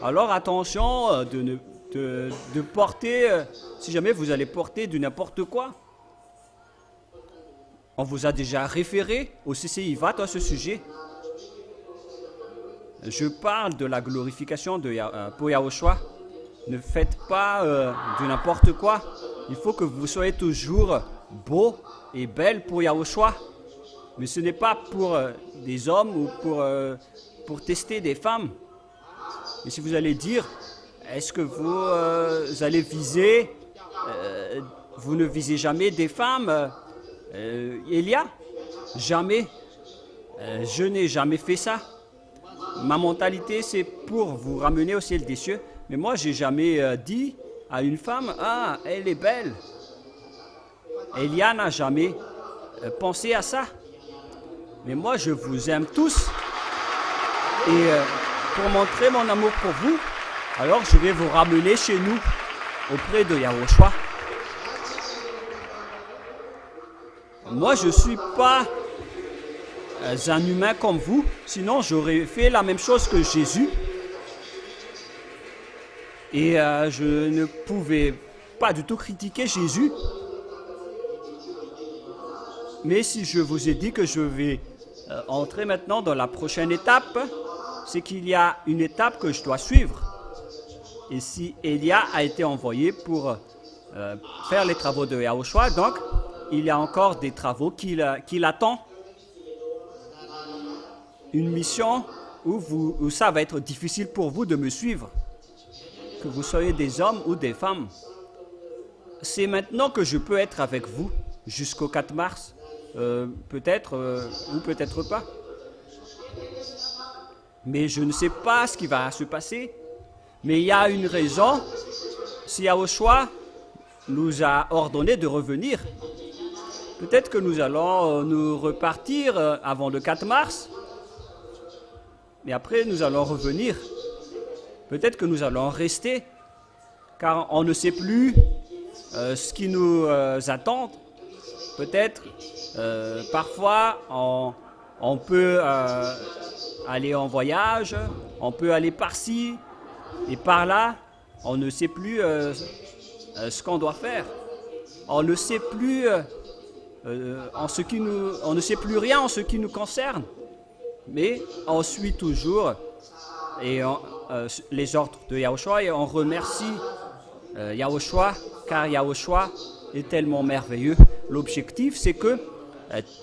Alors attention de porter, si jamais vous allez porter du n'importe quoi. On vous a déjà référé au CCIVAT à ce sujet. Je parle de la glorification pour Yahushua. Ne faites pas de n'importe quoi. Il faut que vous soyez toujours beau et belle pour Yahushua. Mais ce n'est pas pour des hommes ou pour tester des femmes. Et si vous allez dire, est-ce que vous allez viser, vous ne visez jamais des femmes, Elia? Jamais. Je n'ai jamais fait ça. Ma mentalité, c'est pour vous ramener au ciel des cieux. Mais moi, j'ai jamais dit à une femme, ah, elle est belle. Elia n'a jamais pensé à ça. Mais moi, je vous aime tous. Et pour montrer mon amour pour vous, alors je vais vous ramener chez nous, auprès de Yahushua. Moi, je ne suis pas un humain comme vous, sinon j'aurais fait la même chose que Jésus. Et je ne pouvais pas du tout critiquer Jésus. Mais si je vous ai dit que je vais entrer maintenant dans la prochaine étape, c'est qu'il y a une étape que je dois suivre. Et si Elia a été envoyé pour faire les travaux de Yahushua, donc il y a encore des travaux qui l'attendent. Une mission où ça va être difficile pour vous de me suivre. Que vous soyez des hommes ou des femmes. C'est maintenant que je peux être avec vous jusqu'au 4 mars. Peut-être ou peut-être pas. Mais je ne sais pas ce qui va se passer. Mais il y a une raison. Si Yahushua nous a ordonné de revenir, peut-être que nous allons nous repartir avant le 4 mars. Mais après, nous allons revenir. Peut-être que nous allons rester, car on ne sait plus ce qui nous attend. Peut-être, parfois, on peut aller en voyage, on peut aller par-ci et par-là. On ne sait plus ce qu'on doit faire. On ne sait plus on ne sait plus rien en ce qui nous concerne. Mais on suit toujours les ordres de Yahushua et on remercie Yahushua, car Yahushua est tellement merveilleux. L'objectif, c'est que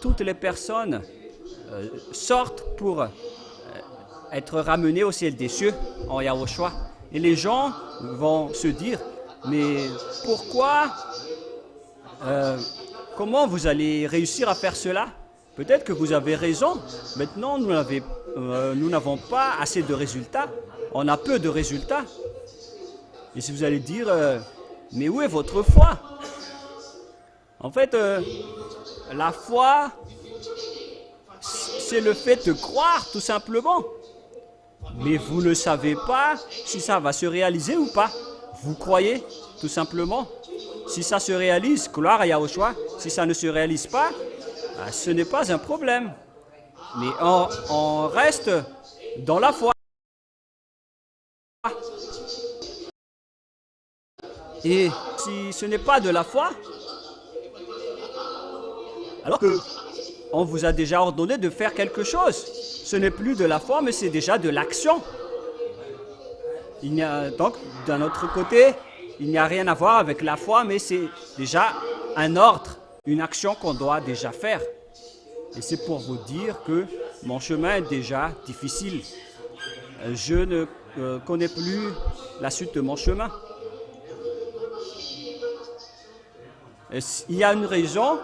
toutes les personnes sortent pour être ramenées au ciel des cieux en Yahushua. Et les gens vont se dire, mais pourquoi, comment vous allez réussir à faire cela? Peut-être que vous avez raison. Maintenant, nous n'avons pas assez de résultats. On a peu de résultats. Et si vous allez dire, mais où est votre foi? En fait, la foi, c'est le fait de croire, tout simplement. Mais vous ne savez pas si ça va se réaliser ou pas. Vous croyez, tout simplement. Si ça se réalise, gloire à Yahushua. Si ça ne se réalise pas, ce n'est pas un problème. Mais on reste dans la foi. Et si ce n'est pas de la foi, alors que on vous a déjà ordonné de faire quelque chose, ce n'est plus de la foi, mais c'est déjà de l'action. Il n'y a donc, d'un autre côté, il n'y a rien à voir avec la foi, mais c'est déjà un ordre, une action qu'on doit déjà faire. Et c'est pour vous dire que mon chemin est déjà difficile. Je ne connais plus la suite de mon chemin. Et il y a une raison,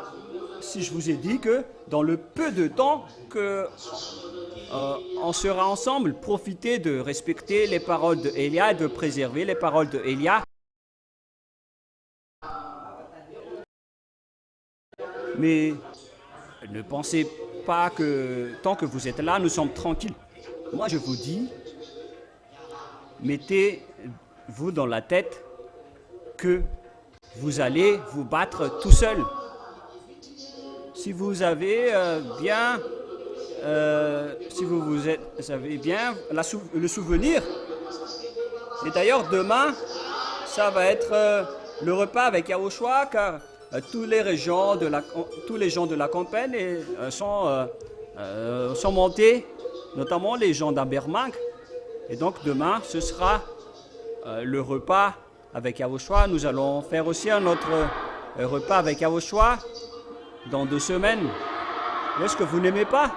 si je vous ai dit que dans le peu de temps que on sera ensemble, profitez de respecter les paroles de Elia et de préserver les paroles de Elia. Mais ne pensez pas que tant que vous êtes là, nous sommes tranquilles. Moi, je vous dis, mettez-vous dans la tête que vous allez vous battre tout seul. Si vous avez avez bien le souvenir. Et d'ailleurs, demain, ça va être le repas avec Yahushua, car tous les gens de la campagne sont montés, notamment les gens d'Abermank. Et donc demain, ce sera le repas avec Yahushua. Nous allons faire aussi un autre repas avec Yahushua dans 2 semaines. Est-ce que vous n'aimez pas?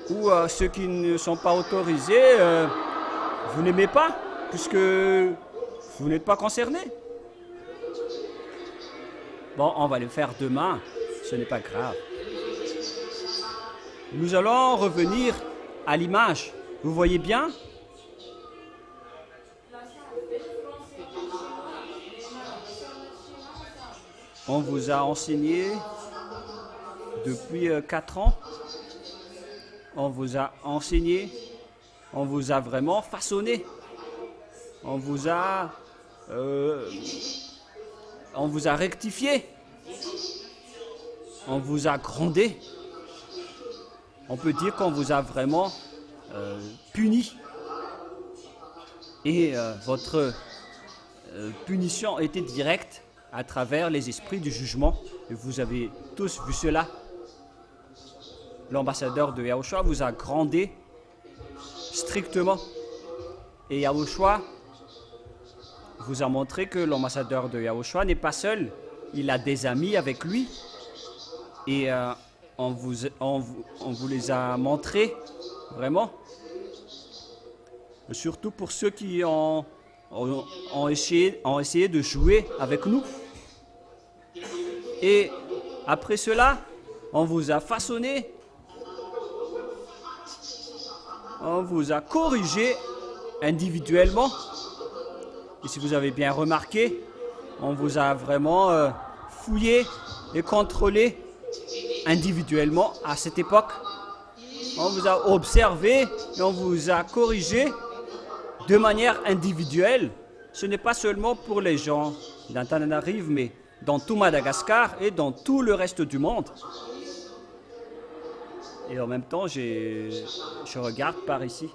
Ou ceux qui ne sont pas autorisés, vous n'aimez pas, puisque vous n'êtes pas concernés? Bon, on va le faire demain, ce n'est pas grave. Nous allons revenir à l'image. Vous voyez bien? On vous a enseigné depuis 4 ans. On vous a enseigné. On vous a vraiment façonné. On vous a rectifié. On vous a grondé. On peut dire qu'on vous a vraiment puni. Et votre punition était directe à travers les esprits du jugement. Et vous avez tous vu cela. L'ambassadeur de Yahushua vous a grondé strictement. Et Yahushua vous a montré que l'ambassadeur de Yahushua n'est pas seul. Il a des amis avec lui. Et on vous les a montrés, vraiment. Surtout pour ceux qui ont essayé de jouer avec nous. Et après cela, on vous a façonné. On vous a corrigé individuellement. Et si vous avez bien remarqué, on vous a vraiment fouillé et contrôlé individuellement à cette époque. On vous a observé et on vous a corrigé de manière individuelle. Ce n'est pas seulement pour les gens d'Antananarive, mais dans tout Madagascar et dans tout le reste du monde. Et en même temps, je regarde par ici.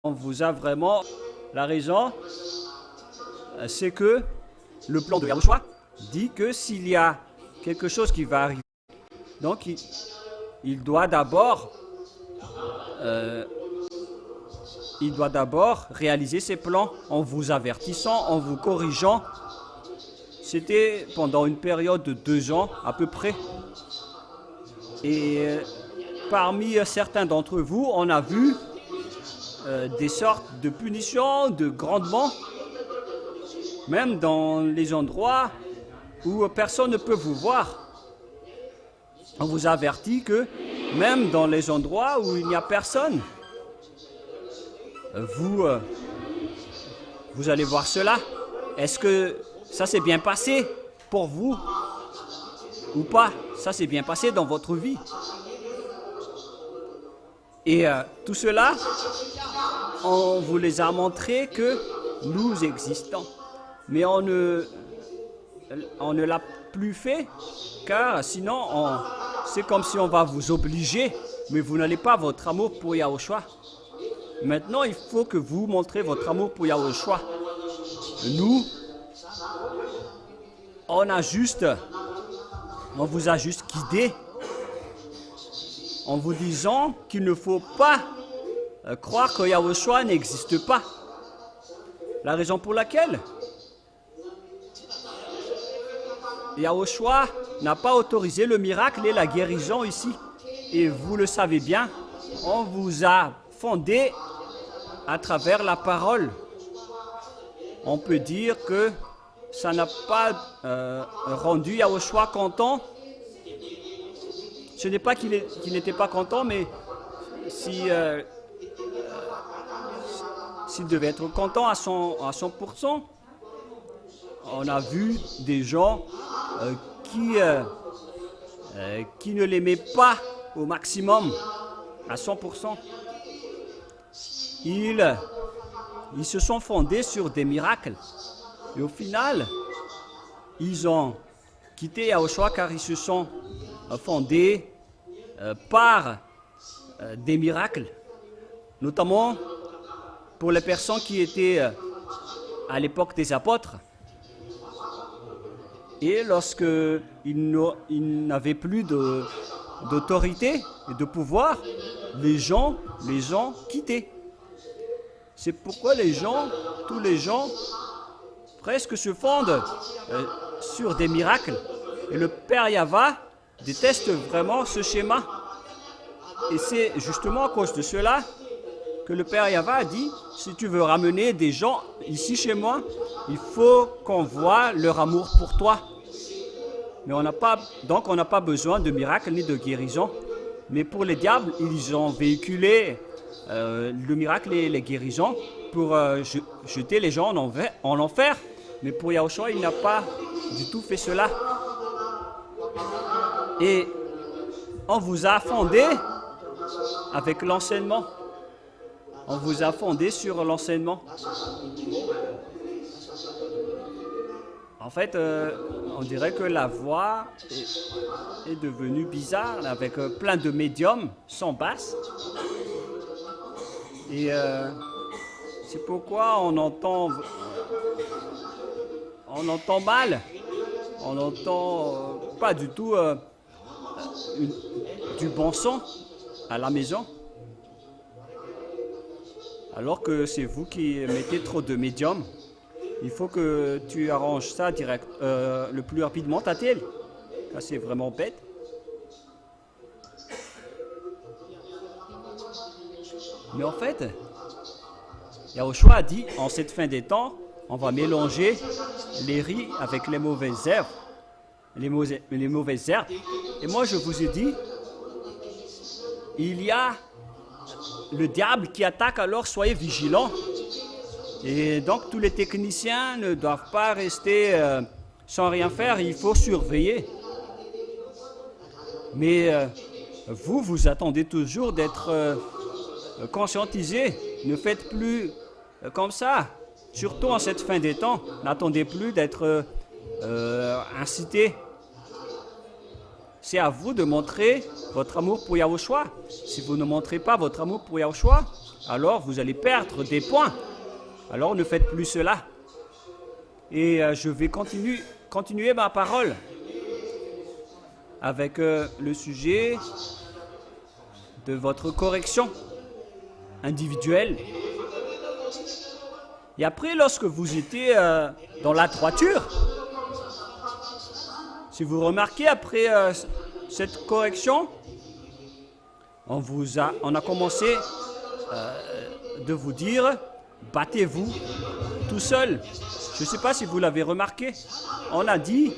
On vous a vraiment... La raison, c'est que le plan de Yahushua dit que s'il y a quelque chose qui va arriver, donc il doit d'abord réaliser ses plans en vous avertissant, en vous corrigeant. C'était pendant une période de 2 ans à peu près. Et parmi certains d'entre vous, on a vu des sortes de punitions, de grondements, même dans les endroits où personne ne peut vous voir. On vous avertit que même dans les endroits où il n'y a personne, vous allez voir cela. Est-ce que ça s'est bien passé pour vous ou pas? Ça s'est bien passé dans votre vie. Et tout cela, on vous les a montré que nous existons. Mais on ne l'a plus fait, car sinon, c'est comme si on va vous obliger, mais vous n'allez pas votre amour pour Yahushua. Maintenant, il faut que vous montrez votre amour pour Yahushua. Nous, on vous a juste guidé en vous disant qu'il ne faut pas croire que Yahushua n'existe pas. La raison pour laquelle Yahushua n'a pas autorisé le miracle et la guérison ici. Et vous le savez bien, on vous a fondé à travers la parole. On peut dire que ça n'a pas rendu Yahushua content. Ce n'est pas qu'il n'était pas content, mais s'il devait être content à 100%, on a vu des gens qui ne l'aimaient pas au maximum, à 100%. Ils ils se sont fondés sur des miracles. Et au final, ils ont quitté Yahushua car ils se sont fondés par des miracles, notamment pour les personnes qui étaient à l'époque des apôtres. Et lorsqu'ils n'avaient plus d'autorité et de pouvoir, les gens quittaient. C'est pourquoi tous les gens, presque se fondent sur des miracles. Et le Père Yahva déteste vraiment ce schéma. Et c'est justement à cause de cela que le Père Yahva a dit, si tu veux ramener des gens ici chez moi, il faut qu'on voie leur amour pour toi. Mais on n'a pas besoin de miracles ni de guérison. Mais pour les diables, ils ont véhiculé le miracle et les guérisons pour jeter les gens en enfer. Mais pour Yahushua, il n'a pas du tout fait cela. Et on vous a fondé avec l'enseignement. On vous a fondé sur l'enseignement. En fait, on dirait que la voix est devenue bizarre, avec plein de médiums sans basse. Et c'est pourquoi on entend mal. On n'entend pas du tout du bon son à la maison. Alors que c'est vous qui mettez trop de médiums. Il faut que tu arranges ça le plus rapidement, Tatel. Ça, c'est vraiment bête. Mais en fait, Yahushua a dit, en cette fin des temps, on va mélanger les riz avec les mauvaises herbes. Les mauvaises herbes. Et moi, je vous ai dit, il y a le diable qui attaque, alors soyez vigilants. Et donc, tous les techniciens ne doivent pas rester sans rien faire, il faut surveiller. Mais vous attendez toujours d'être conscientisés. Ne faites plus comme ça. Surtout en cette fin des temps, n'attendez plus d'être incités. C'est à vous de montrer votre amour pour Yahushua. Si vous ne montrez pas votre amour pour Yahushua, alors vous allez perdre des points. Alors ne faites plus cela. Et je vais continuer ma parole avec le sujet de votre correction individuelle. Et après, lorsque vous étiez dans la droiture, si vous remarquez après cette correction, on a commencé de vous dire, battez-vous tout seul. Je ne sais pas si vous l'avez remarqué. On a dit,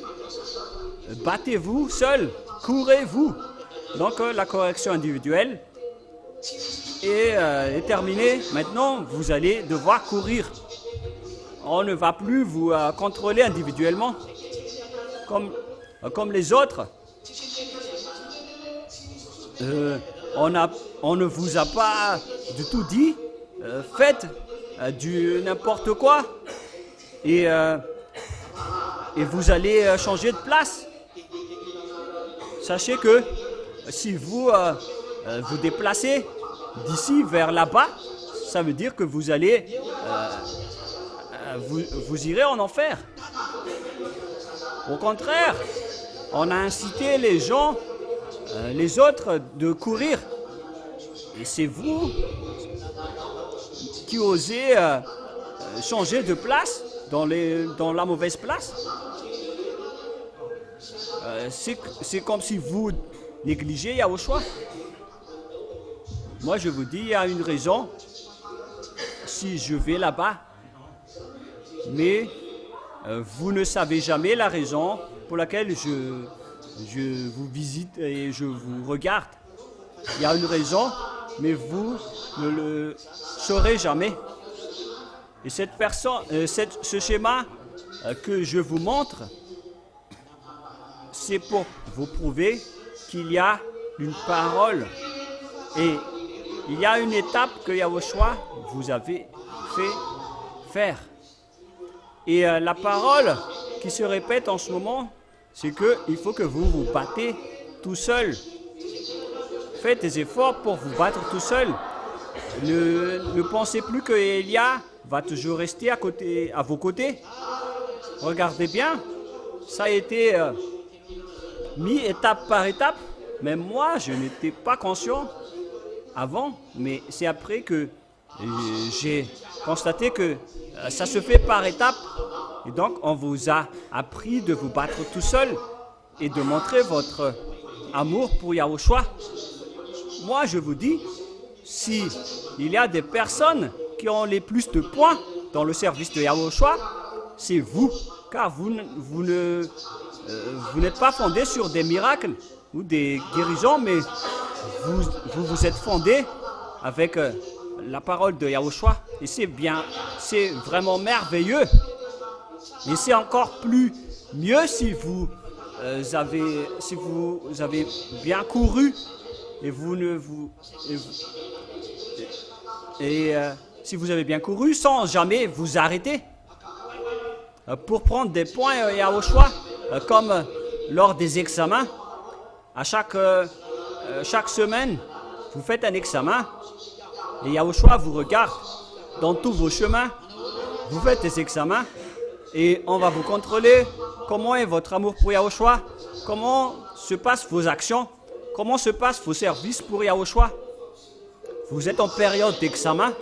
battez-vous seul, courez-vous. Donc la correction individuelle est terminée. Maintenant, vous allez devoir courir. On ne va plus vous contrôler individuellement comme les autres. On ne vous a pas du tout dit, faites du n'importe quoi et vous allez changer de place. Sachez que si vous vous déplacez d'ici vers là-bas, ça veut dire que vous allez vous irez en enfer. Au contraire, on a incité les gens, les autres, de courir. Et c'est vous qui osez changer de place dans la mauvaise place. C'est comme si vous négligez Yahushua. Moi, je vous dis, il y a une raison si je vais là-bas. Mais vous ne savez jamais la raison pour laquelle je vous visite et je vous regarde. Il y a une raison, mais vous ne le saurez jamais. Et ce schéma que je vous montre, c'est pour vous prouver qu'il y a une parole. Et il y a une étape que Yahushua vous avez fait faire. Et la parole qui se répète en ce moment, c'est qu'il faut que vous vous battez tout seul. Faites des efforts pour vous battre tout seul. Ne pensez plus que Élia va toujours rester à vos côtés. Regardez bien, ça a été mis étape par étape. Même moi, je n'étais pas conscient avant, mais c'est après que j'ai constaté que ça se fait par étapes. Et donc, on vous a appris de vous battre tout seul et de montrer votre amour pour Yahushua. Moi, je vous dis, si il y a des personnes qui ont les plus de points dans le service de Yahushua, c'est vous, car vous n'êtes pas fondé sur des miracles ou des guérisons, mais vous êtes fondé avec la parole de Yahushua. Et c'est vraiment merveilleux. Et c'est encore plus mieux si vous avez bien couru si vous avez bien couru sans jamais vous arrêter pour prendre des points Yahushua, comme lors des examens. À chaque semaine, vous faites un examen et Yahushua vous regarde dans tous vos chemins. Vous faites des examens et on va vous contrôler. Comment est votre amour pour Yahushua? Comment se passent vos actions? Comment se passent vos services pour Yahushua? Vous êtes en période d'examen.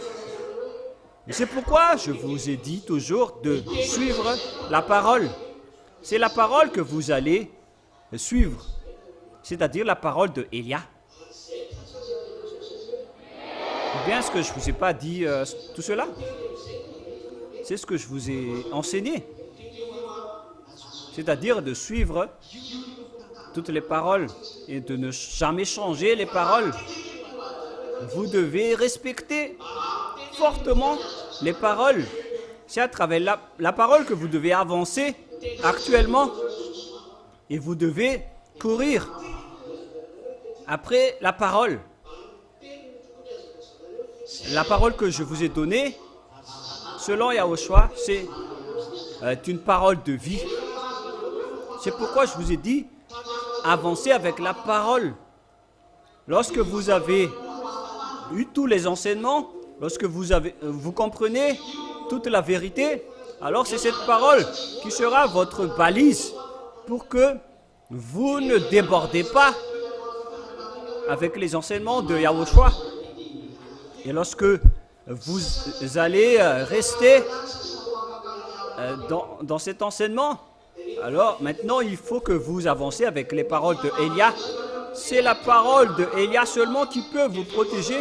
Et c'est pourquoi je vous ai dit toujours de suivre la parole. C'est la parole que vous allez suivre, c'est-à-dire la parole de Élia. Ou bien est-ce que je ne vous ai pas dit tout cela? C'est ce que je vous ai enseigné. C'est-à-dire de suivre toutes les paroles et de ne jamais changer les paroles. Vous devez respecter fortement les paroles. C'est à travers la parole que vous devez avancer actuellement. Et vous devez courir après la parole. La parole que je vous ai donnée, selon Yahushua, c'est une parole de vie. C'est pourquoi je vous ai dit, avancez avec la parole. Lorsque vous avez eu tous les enseignements, lorsque vous comprenez toute la vérité, alors c'est cette parole qui sera votre balise pour que vous ne débordez pas avec les enseignements de Yahushua. Et lorsque vous allez rester dans cet enseignement, alors maintenant il faut que vous avancez avec les paroles de Élia. C'est la parole de Élia seulement qui peut vous protéger.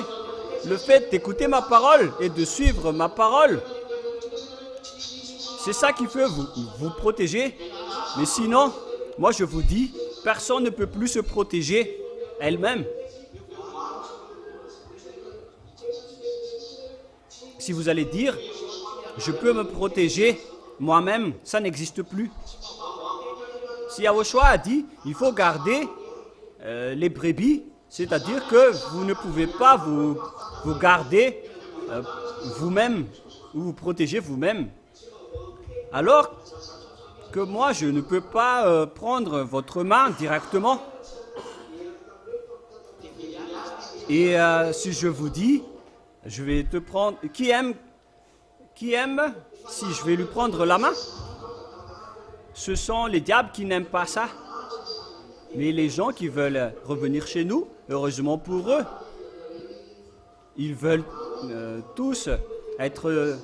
Le fait d'écouter ma parole et de suivre ma parole, c'est ça qui peut vous protéger. Mais sinon, moi je vous dis, personne ne peut plus se protéger elle-même. Si vous allez dire, je peux me protéger moi-même, ça n'existe plus. Si Yahushua a dit, il faut garder les brebis, c'est-à-dire que vous ne pouvez pas vous garder vous-même ou vous protéger vous-même. Alors que moi, je ne peux pas prendre votre main directement. Et si je vous dis, je vais te prendre... Qui aime si je vais lui prendre la main? Ce sont les diables qui n'aiment pas ça. Mais les gens qui veulent revenir chez nous, heureusement pour eux, ils veulent tous être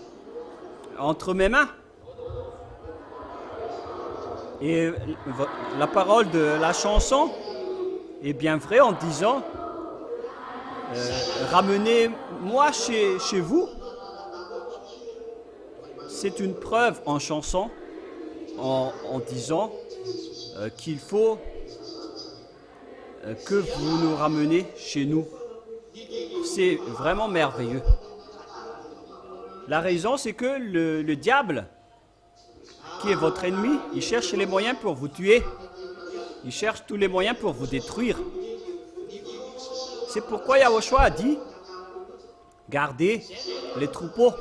entre mes mains. Et la parole de la chanson est bien vraie en disant ramenez-moi chez vous. C'est une preuve en chanson en disant qu'il faut que vous nous ramenez chez nous. C'est vraiment merveilleux. La raison, c'est que le diable, qui est votre ennemi, il cherche les moyens pour vous tuer. Il cherche tous les moyens pour vous détruire. C'est pourquoi Yahushua a dit, gardez les troupeaux.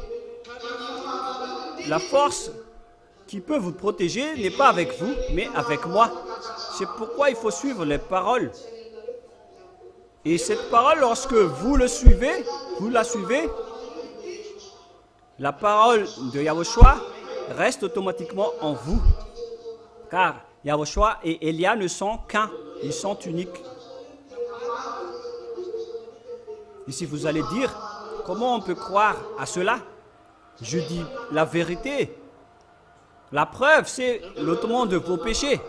la force qui peut vous protéger n'est pas avec vous, mais avec moi. C'est pourquoi il faut suivre les paroles. Et cette parole, lorsque vous la suivez, la parole de Yahushua reste automatiquement en vous. Car Yahushua et Elia ne sont qu'un, ils sont uniques. Et si vous allez dire, comment on peut croire à cela? Je dis la vérité. La preuve, c'est l'ôtement de vos péchés.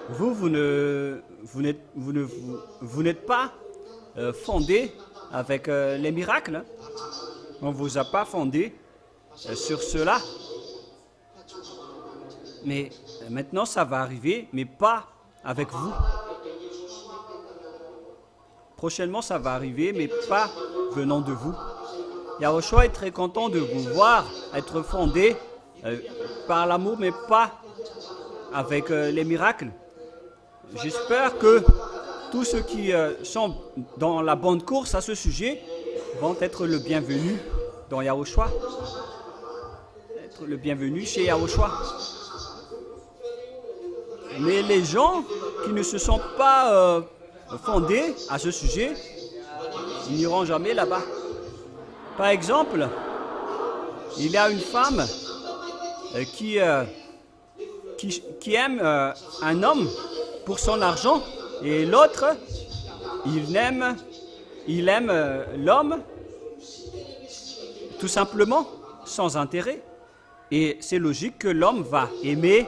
Vous n'êtes pas fondé avec les miracles. On ne vous a pas fondé sur cela. Mais maintenant, ça va arriver, mais pas avec vous. Prochainement, ça va arriver, mais pas venant de vous. Yahushua est très content de vous voir être fondé par l'amour, mais pas avec les miracles. J'espère que tous ceux qui sont dans la bonne course à ce sujet vont être le bienvenu dans Yahushua. Être le bienvenu chez Yahushua. Mais les gens qui ne se sont pas fondés à ce sujet, ils n'iront jamais là-bas. Par exemple, il y a une femme qui aime un homme pour son argent et l'autre, il aime l'homme tout simplement sans intérêt. Et c'est logique que l'homme va aimer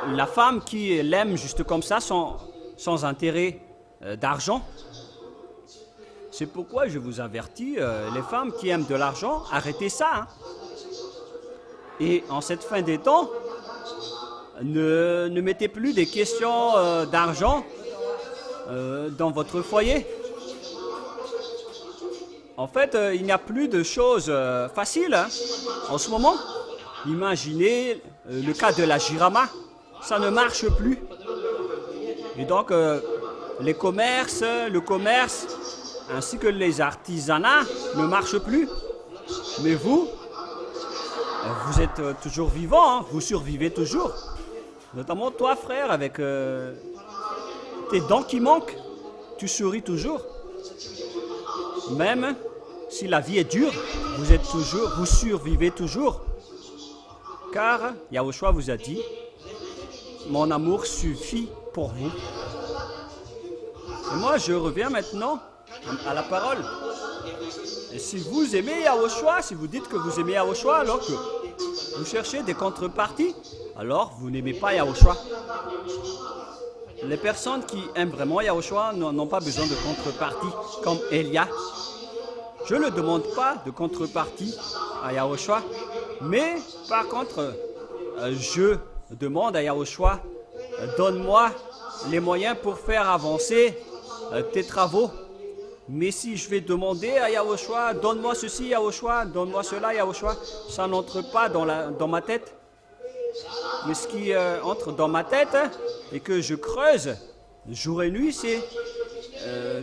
la femme qui l'aime juste comme ça sans intérêt d'argent. C'est pourquoi je vous avertis, les femmes qui aiment de l'argent, arrêtez ça. Hein. Et en cette fin des temps, ne mettez plus des questions d'argent dans votre foyer. En fait, il n'y a plus de choses faciles hein, en ce moment. Imaginez le cas de la Jirama, ça ne marche plus. Et donc, le commerce, ainsi que les artisanats ne marchent plus. Mais vous êtes toujours vivant, hein, vous survivez toujours. Notamment toi, frère, avec tes dents qui manquent, tu souris toujours. Même si la vie est dure, vous survivez toujours. Car Yahushua vous a dit, mon amour suffit pour vous. Et moi, je reviens maintenant à la parole. Et si vous aimez Yahushua, si vous dites que vous aimez Yahushua, alors que vous cherchez des contreparties, alors vous n'aimez pas Yahushua. Les personnes qui aiment vraiment Yahushua n'ont pas besoin de contrepartie, comme Elia. Je ne demande pas de contrepartie à Yahushua, mais par contre, je demande à Yahushua, donne-moi les moyens pour faire avancer tes travaux. Mais si je vais demander à Yahushua, donne-moi ceci Yahushua, donne-moi cela Yahushua, ça n'entre pas dans ma tête. Mais ce qui entre dans ma tête et que je creuse jour et nuit, c'est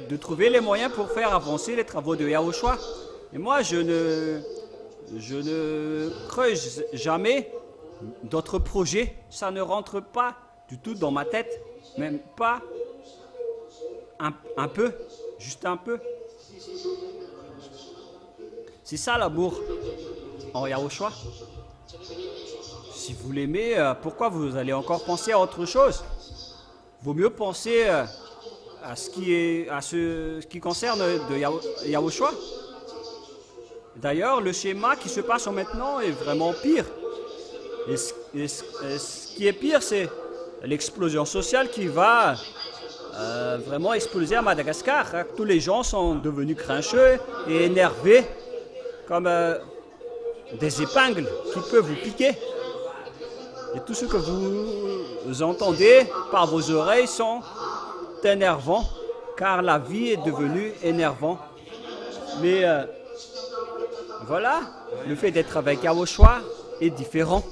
de trouver les moyens pour faire avancer les travaux de Yahushua. Et moi, je ne creuse jamais d'autres projets. Ça ne rentre pas du tout dans ma tête, même pas un peu, juste un peu. C'est ça l'amour en Yahushua. Si vous l'aimez, pourquoi vous allez encore penser à autre chose? Vaut mieux penser à ce qui concerne de Yahushua. D'ailleurs, le schéma qui se passe maintenant est vraiment pire. Et ce qui est pire, c'est l'explosion sociale qui va vraiment exploser à Madagascar. Tous les gens sont devenus grincheux et énervés, comme des épingles qui peuvent vous piquer. Et tout ce que vous entendez par vos oreilles sont énervants, car la vie est devenue énervante. Mais voilà, le fait d'être avec Yahushua est différent.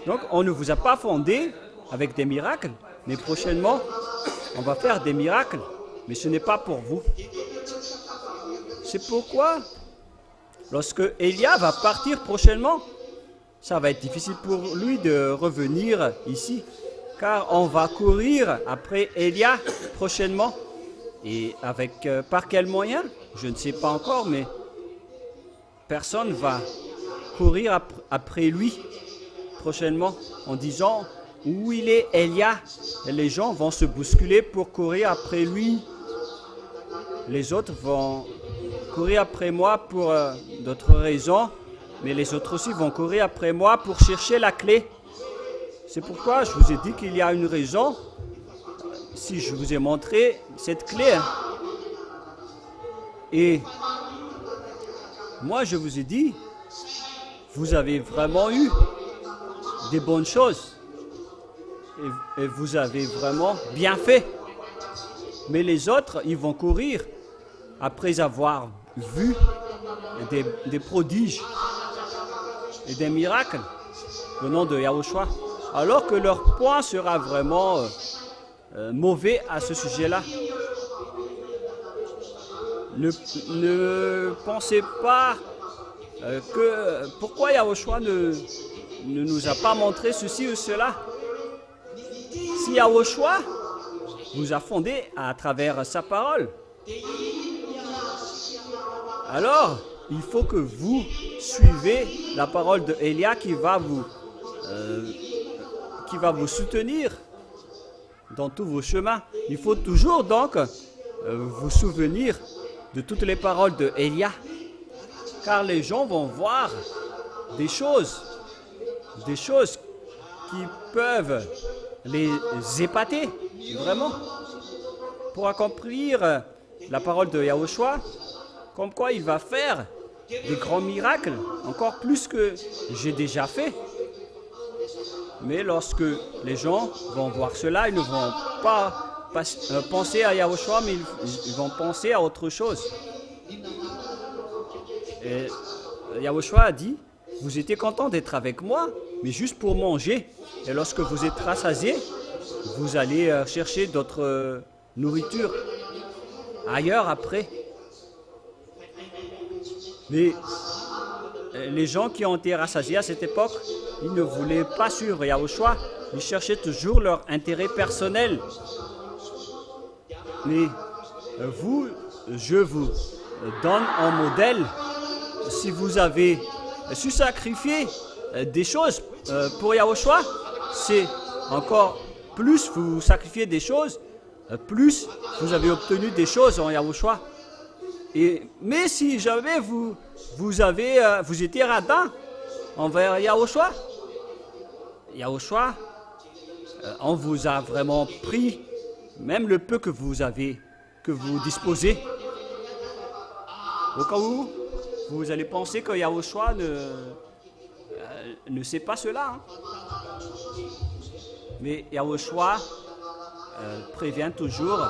Donc, on ne vous a pas fondé avec des miracles, mais prochainement, on va faire des miracles, mais ce n'est pas pour vous. C'est pourquoi lorsque Élia va partir prochainement, ça va être difficile pour lui de revenir ici, car on va courir après Élia prochainement. Et avec par quel moyen? Je ne sais pas encore, mais personne va courir après lui prochainement en disant où il est Élia. Et les gens vont se bousculer pour courir après lui. Les autres vont courir après moi pour d'autres raisons, mais les autres aussi vont courir après moi pour chercher la clé. C'est pourquoi je vous ai dit qu'il y a une raison. Si je vous ai montré cette clé, et moi je vous ai dit, vous avez vraiment eu des bonnes choses et vous avez vraiment bien fait. Mais les autres, ils vont courir après avoir vu des prodiges et des miracles venant de Yahushua, alors que leur point sera vraiment mauvais à ce sujet-là. Ne pensez pas que pourquoi Yahushua ne nous a pas montré ceci ou cela. Si Yahushua vous a fondé à travers sa parole, alors il faut que vous suivez la parole de Élia qui va vous soutenir dans tous vos chemins. Il faut toujours donc vous souvenir de toutes les paroles de Élia, car les gens vont voir des choses qui peuvent les épater, vraiment, pour accomplir la parole de Yahushua, comme quoi il va faire des grands miracles, encore plus que j'ai déjà fait. Mais lorsque les gens vont voir cela, ils ne vont pas penser à Yahushua, mais ils vont penser à autre chose. Et Yahushua a dit, vous étiez content d'être avec moi, mais juste pour manger. Et lorsque vous êtes rassasiés, vous allez chercher d'autres nourritures ailleurs après. Mais les gens qui ont été rassasiés à cette époque, ils ne voulaient pas suivre Yahushua, ils cherchaient toujours leur intérêt personnel. Mais vous, je vous donne un modèle. Si vous avez su sacrifier des choses pour Yahushua, c'est encore plus vous sacrifiez des choses, plus vous avez obtenu des choses en Yahushua. Mais si jamais vous étiez radin envers Yahushua, on vous a vraiment pris même le peu que vous disposez. Au cas où vous allez penser que Yahushua ne sait pas cela. Mais Yahushua prévient toujours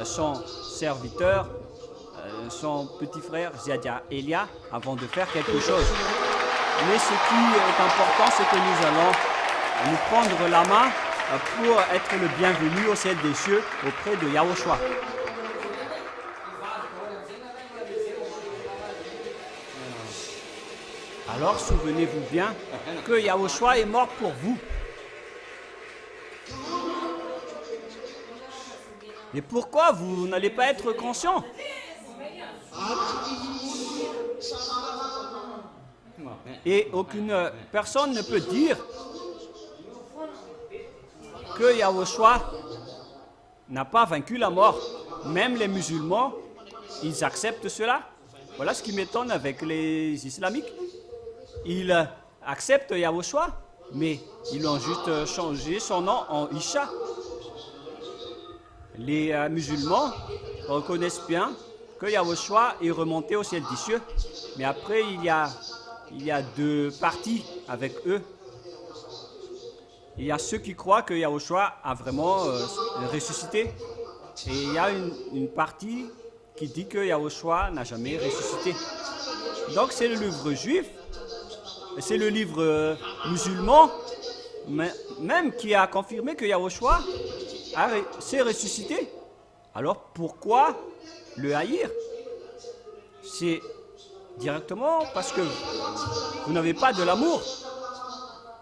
son serviteur, son petit frère Ziadia Elia, avant de faire quelque chose. Mais ce qui est important, c'est que nous allons nous prendre la main pour être le bienvenu au ciel des cieux auprès de Yahushua. Alors souvenez-vous bien que Yahushua est mort pour vous. Et pourquoi vous n'allez pas être conscient? Et aucune personne ne peut dire que Yahushua n'a pas vaincu la mort. Même les musulmans, ils acceptent cela. Voilà ce qui m'étonne avec les islamiques. Ils acceptent Yahushua, mais ils ont juste changé son nom en Isha. Les musulmans reconnaissent bien que Yahushua est remonté au ciel des cieux. Mais après, il y a deux parties avec eux. Il y a ceux qui croient que Yahushua a vraiment ressuscité. Et il y a une partie qui dit que Yahushua n'a jamais ressuscité. Donc c'est le livre juif, c'est le livre musulman, même qui a confirmé que Yahushua s'est ressuscité. Alors pourquoi le haïr? C'est directement parce que vous n'avez pas de l'amour.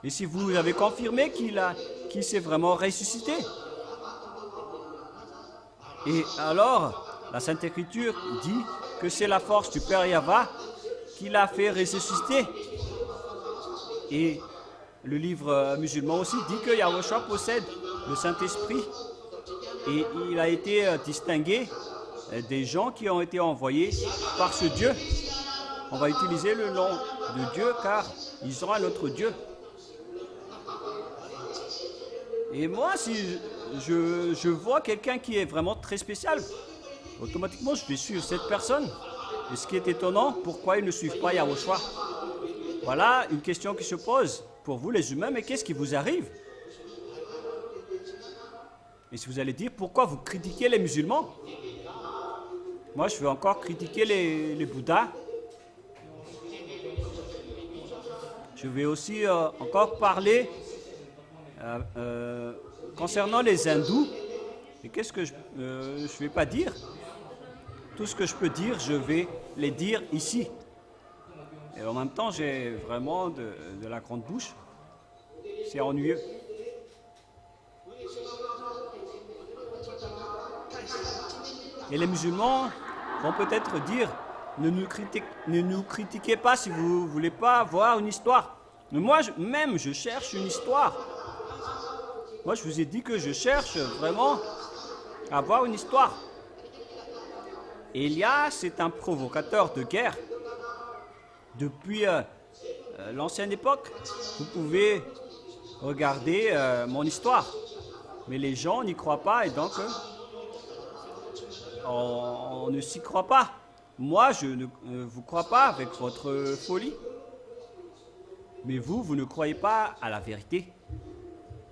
Et si vous avez confirmé qu'il s'est vraiment ressuscité. Et alors, la Sainte Écriture dit que c'est la force du Père Yahva qui l'a fait ressusciter. Et le livre musulman aussi dit que Yahushua possède le Saint-Esprit. Et il a été distingué des gens qui ont été envoyés par ce Dieu. On va utiliser le nom de Dieu car ils sont un autre Dieu. Et moi, si je vois quelqu'un qui est vraiment très spécial, automatiquement je vais suivre cette personne. Et ce qui est étonnant, pourquoi ils ne suivent pas Yahushua? Voilà une question qui se pose pour vous les humains, mais qu'est-ce qui vous arrive? Et si vous allez dire, pourquoi vous critiquez les musulmans? Moi, je vais encore critiquer les Bouddhas. Je vais aussi encore parler concernant les hindous. Et qu'est-ce que je ne vais pas dire? Tout ce que je peux dire, je vais les dire ici. Et en même temps, j'ai vraiment de la grande bouche. C'est ennuyeux. Et les musulmans vont peut-être dire, ne nous critiquez pas si vous ne voulez pas avoir une histoire. Mais moi, je cherche une histoire. Moi, je vous ai dit que je cherche vraiment à avoir une histoire. Élia, c'est un provocateur de guerre. Depuis l'ancienne époque, vous pouvez regarder mon histoire. Mais les gens n'y croient pas et donc on ne s'y croit pas. Moi, je ne vous crois pas avec votre folie. Mais vous ne croyez pas à la vérité.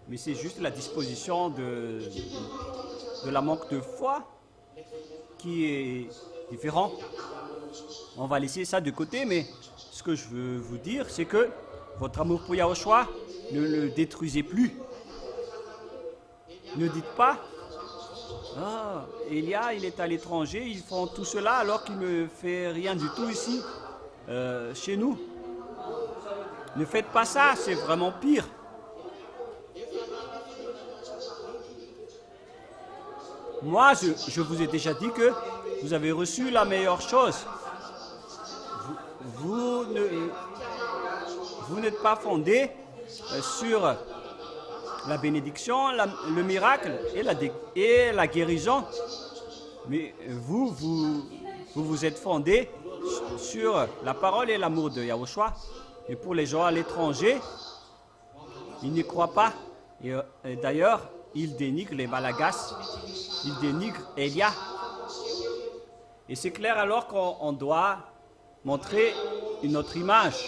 Mais c'est juste la disposition de la manque de foi qui est différent. On va laisser ça de côté, mais ce que je veux vous dire, c'est que votre amour pour Yahushua, ne le détruisez plus. Ne dites pas, ah, Elia, il est à l'étranger, ils font tout cela alors qu'il ne fait rien du tout ici, chez nous. Ne faites pas ça, c'est vraiment pire. Moi, je vous ai déjà dit que vous avez reçu la meilleure chose. Vous n'êtes pas fondé sur la bénédiction, le miracle et la guérison. Mais vous êtes fondé sur la parole et l'amour de Yahushua. Et pour les gens à l'étranger, ils n'y croient pas. Et d'ailleurs, ils dénigrent les Malagas. Ils dénigrent Elia. Et c'est clair alors qu'on doit montrer une autre image.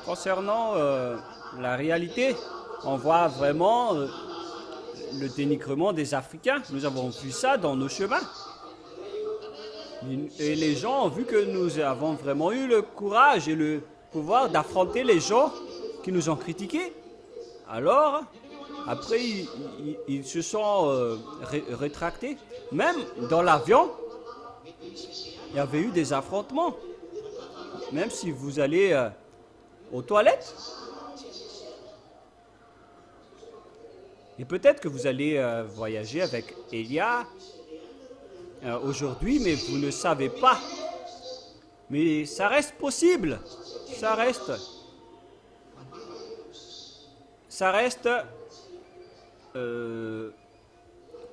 Concernant la réalité, on voit vraiment le dénigrement des Africains. Nous avons vu ça dans nos chemins. Et les gens ont vu que nous avons vraiment eu le courage et le pouvoir d'affronter les gens qui nous ont critiqués. Alors, après, ils se sont rétractés. Même dans l'avion, il y avait eu des affrontements. Même si vous allez aux toilettes. Et peut-être que vous allez voyager avec Elia aujourd'hui, mais vous ne savez pas. Mais ça reste possible. Ça reste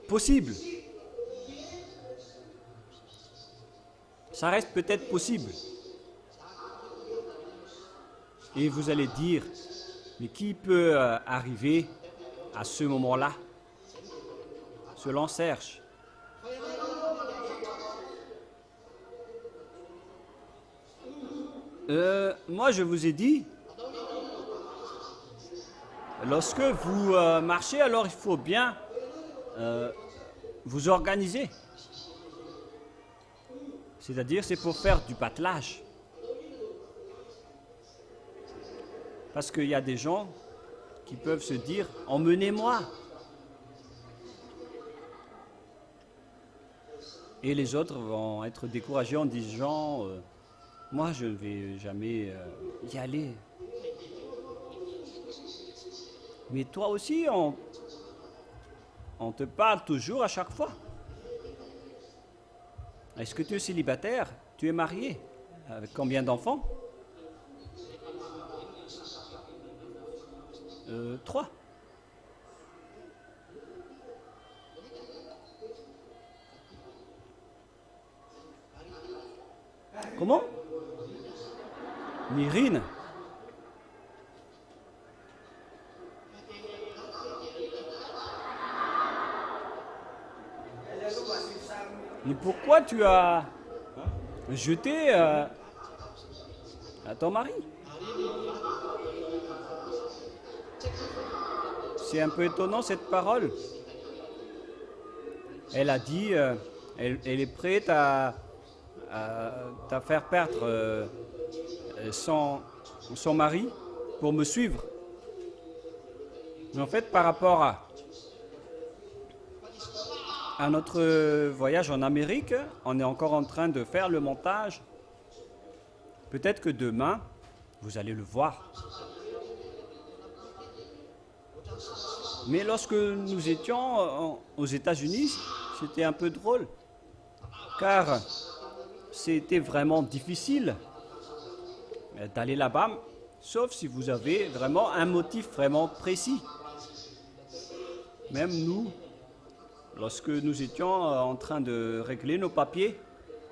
possible. Ça reste peut-être possible. Et vous allez dire, mais qui peut arriver à ce moment-là? Selon Serge. Moi, je vous ai dit, lorsque vous marchez, alors il faut bien vous organiser. C'est-à-dire, c'est pour faire du patelage. Parce qu'il y a des gens qui peuvent se dire, emmenez-moi. Et les autres vont être découragés en disant moi, je ne vais jamais y aller. Mais toi aussi, on te parle toujours à chaque fois. Est-ce que tu es célibataire? Tu es marié? Avec combien d'enfants? 3. Comment? Myrine. Mais pourquoi tu as jeté à ton mari? C'est un peu étonnant cette parole. Elle a dit, elle est prête à faire perdre son mari pour me suivre. Mais en fait, par rapport à notre voyage en Amérique, on est encore en train de faire le montage. Peut-être que demain, vous allez le voir. Mais lorsque nous étions aux États-Unis, c'était un peu drôle, car c'était vraiment difficile d'aller là-bas, sauf si vous avez vraiment un motif vraiment précis. Même nous, lorsque nous étions en train de régler nos papiers,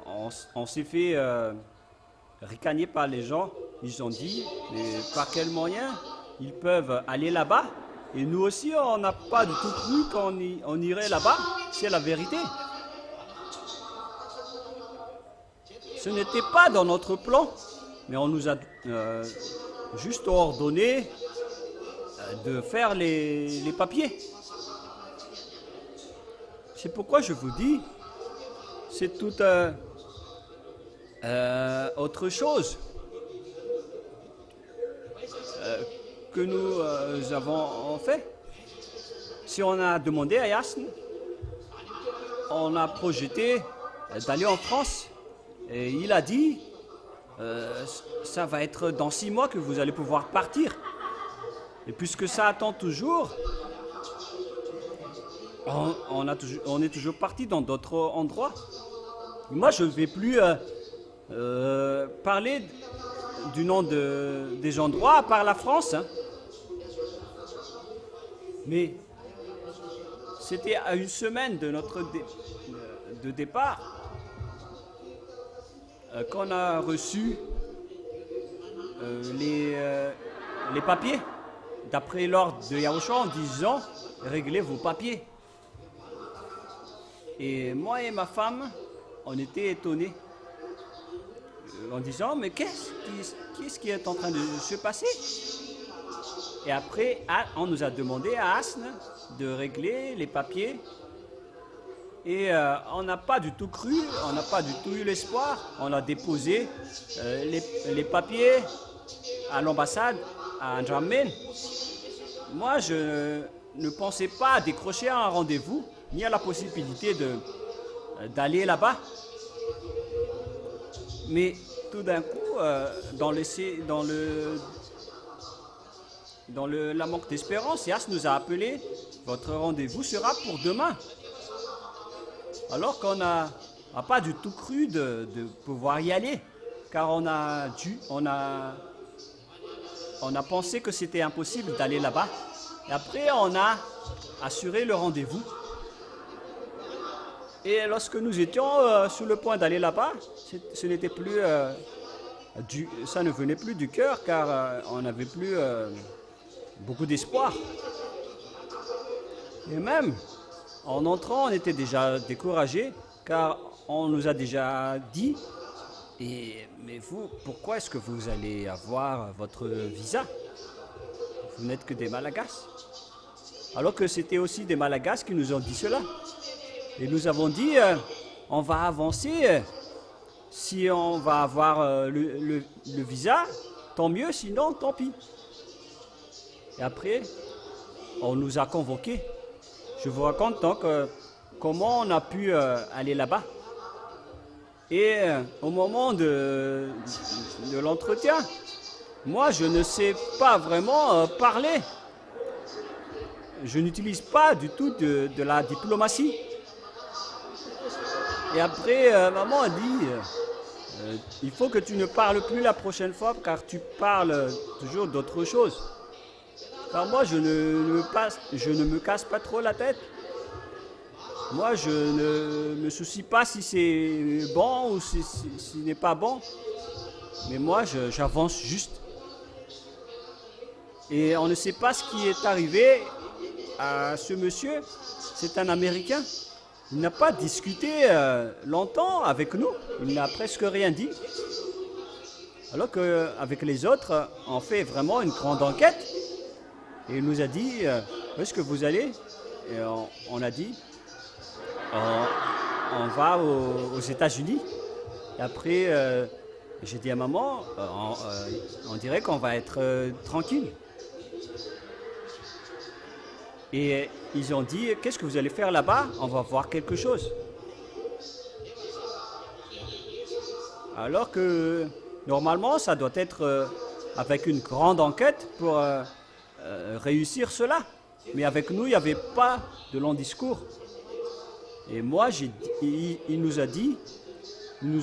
on s'est fait ricaner par les gens. Ils ont dit, mais par quel moyen ils peuvent aller là-bas? Et nous aussi, on n'a pas du tout cru qu'on irait là-bas. C'est la vérité. Ce n'était pas dans notre plan, mais on nous a juste ordonné de faire les papiers. C'est pourquoi je vous dis, c'est tout autre chose que nous avons fait. Si on a demandé à Yasn, on a projeté d'aller en France. Et il a dit, ça va être dans 6 mois que vous allez pouvoir partir. Et puisque ça attend toujours, on est toujours parti dans d'autres endroits. Moi, je ne vais plus parler du nom des endroits à part la France. Hein. Mais c'était à 1 semaine de notre départ qu'on a reçu les papiers d'après l'ordre de Yahushua en disant « Réglez vos papiers ». Et moi et ma femme, on était étonnés en disant « Mais qu'est-ce qui est en train de se passer ?» Et après, on nous a demandé à Asne de régler les papiers. Et on n'a pas du tout cru, on n'a pas du tout eu l'espoir. On a déposé les papiers à l'ambassade à N'Djamena. Moi, je ne pensais pas décrocher un rendez-vous, ni à la possibilité d'aller là-bas. Mais tout d'un coup, la manque d'espérance, Yas nous a appelé, votre rendez-vous sera pour demain. Alors qu'on n'a pas du tout cru de pouvoir y aller, car on a pensé que c'était impossible d'aller là-bas. Et après, on a assuré le rendez-vous. Et lorsque nous étions sur le point d'aller là-bas, ce n'était plus ça ne venait plus du cœur, car on n'avait plus beaucoup d'espoir. Et même en entrant, on était déjà découragés, car on nous a déjà dit « Mais vous, pourquoi est-ce que vous allez avoir votre visa? Vous n'êtes que des Malagasy. » Alors que c'était aussi des Malagasy qui nous ont dit cela. Et nous avons dit « On va avancer, si on va avoir le visa, tant mieux, sinon tant pis. » Et après, on nous a convoqués. Je vous raconte donc comment on a pu aller là-bas. Et au moment de l'entretien, moi, je ne sais pas vraiment parler. Je n'utilise pas du tout de la diplomatie. Et après, maman a dit, il faut que tu ne parles plus la prochaine fois car tu parles toujours d'autre chose. Car moi, je ne me casse pas trop la tête. Moi, je ne me soucie pas si c'est bon ou si ce n'est pas bon. Mais moi, j'avance juste. Et on ne sait pas ce qui est arrivé à ce monsieur. C'est un Américain. Il n'a pas discuté longtemps avec nous. Il n'a presque rien dit. Alors qu'avec les autres, on fait vraiment une grande enquête. Et il nous a dit, où est-ce que vous allez? Et on a dit, on va aux États-Unis. Et après, j'ai dit à maman, on dirait qu'on va être tranquille. Et ils ont dit, qu'est-ce que vous allez faire là-bas? On va voir quelque chose. Alors que normalement, ça doit être avec une grande enquête pour réussir cela. Mais avec nous, il n'y avait pas de long discours. Et moi, ils nous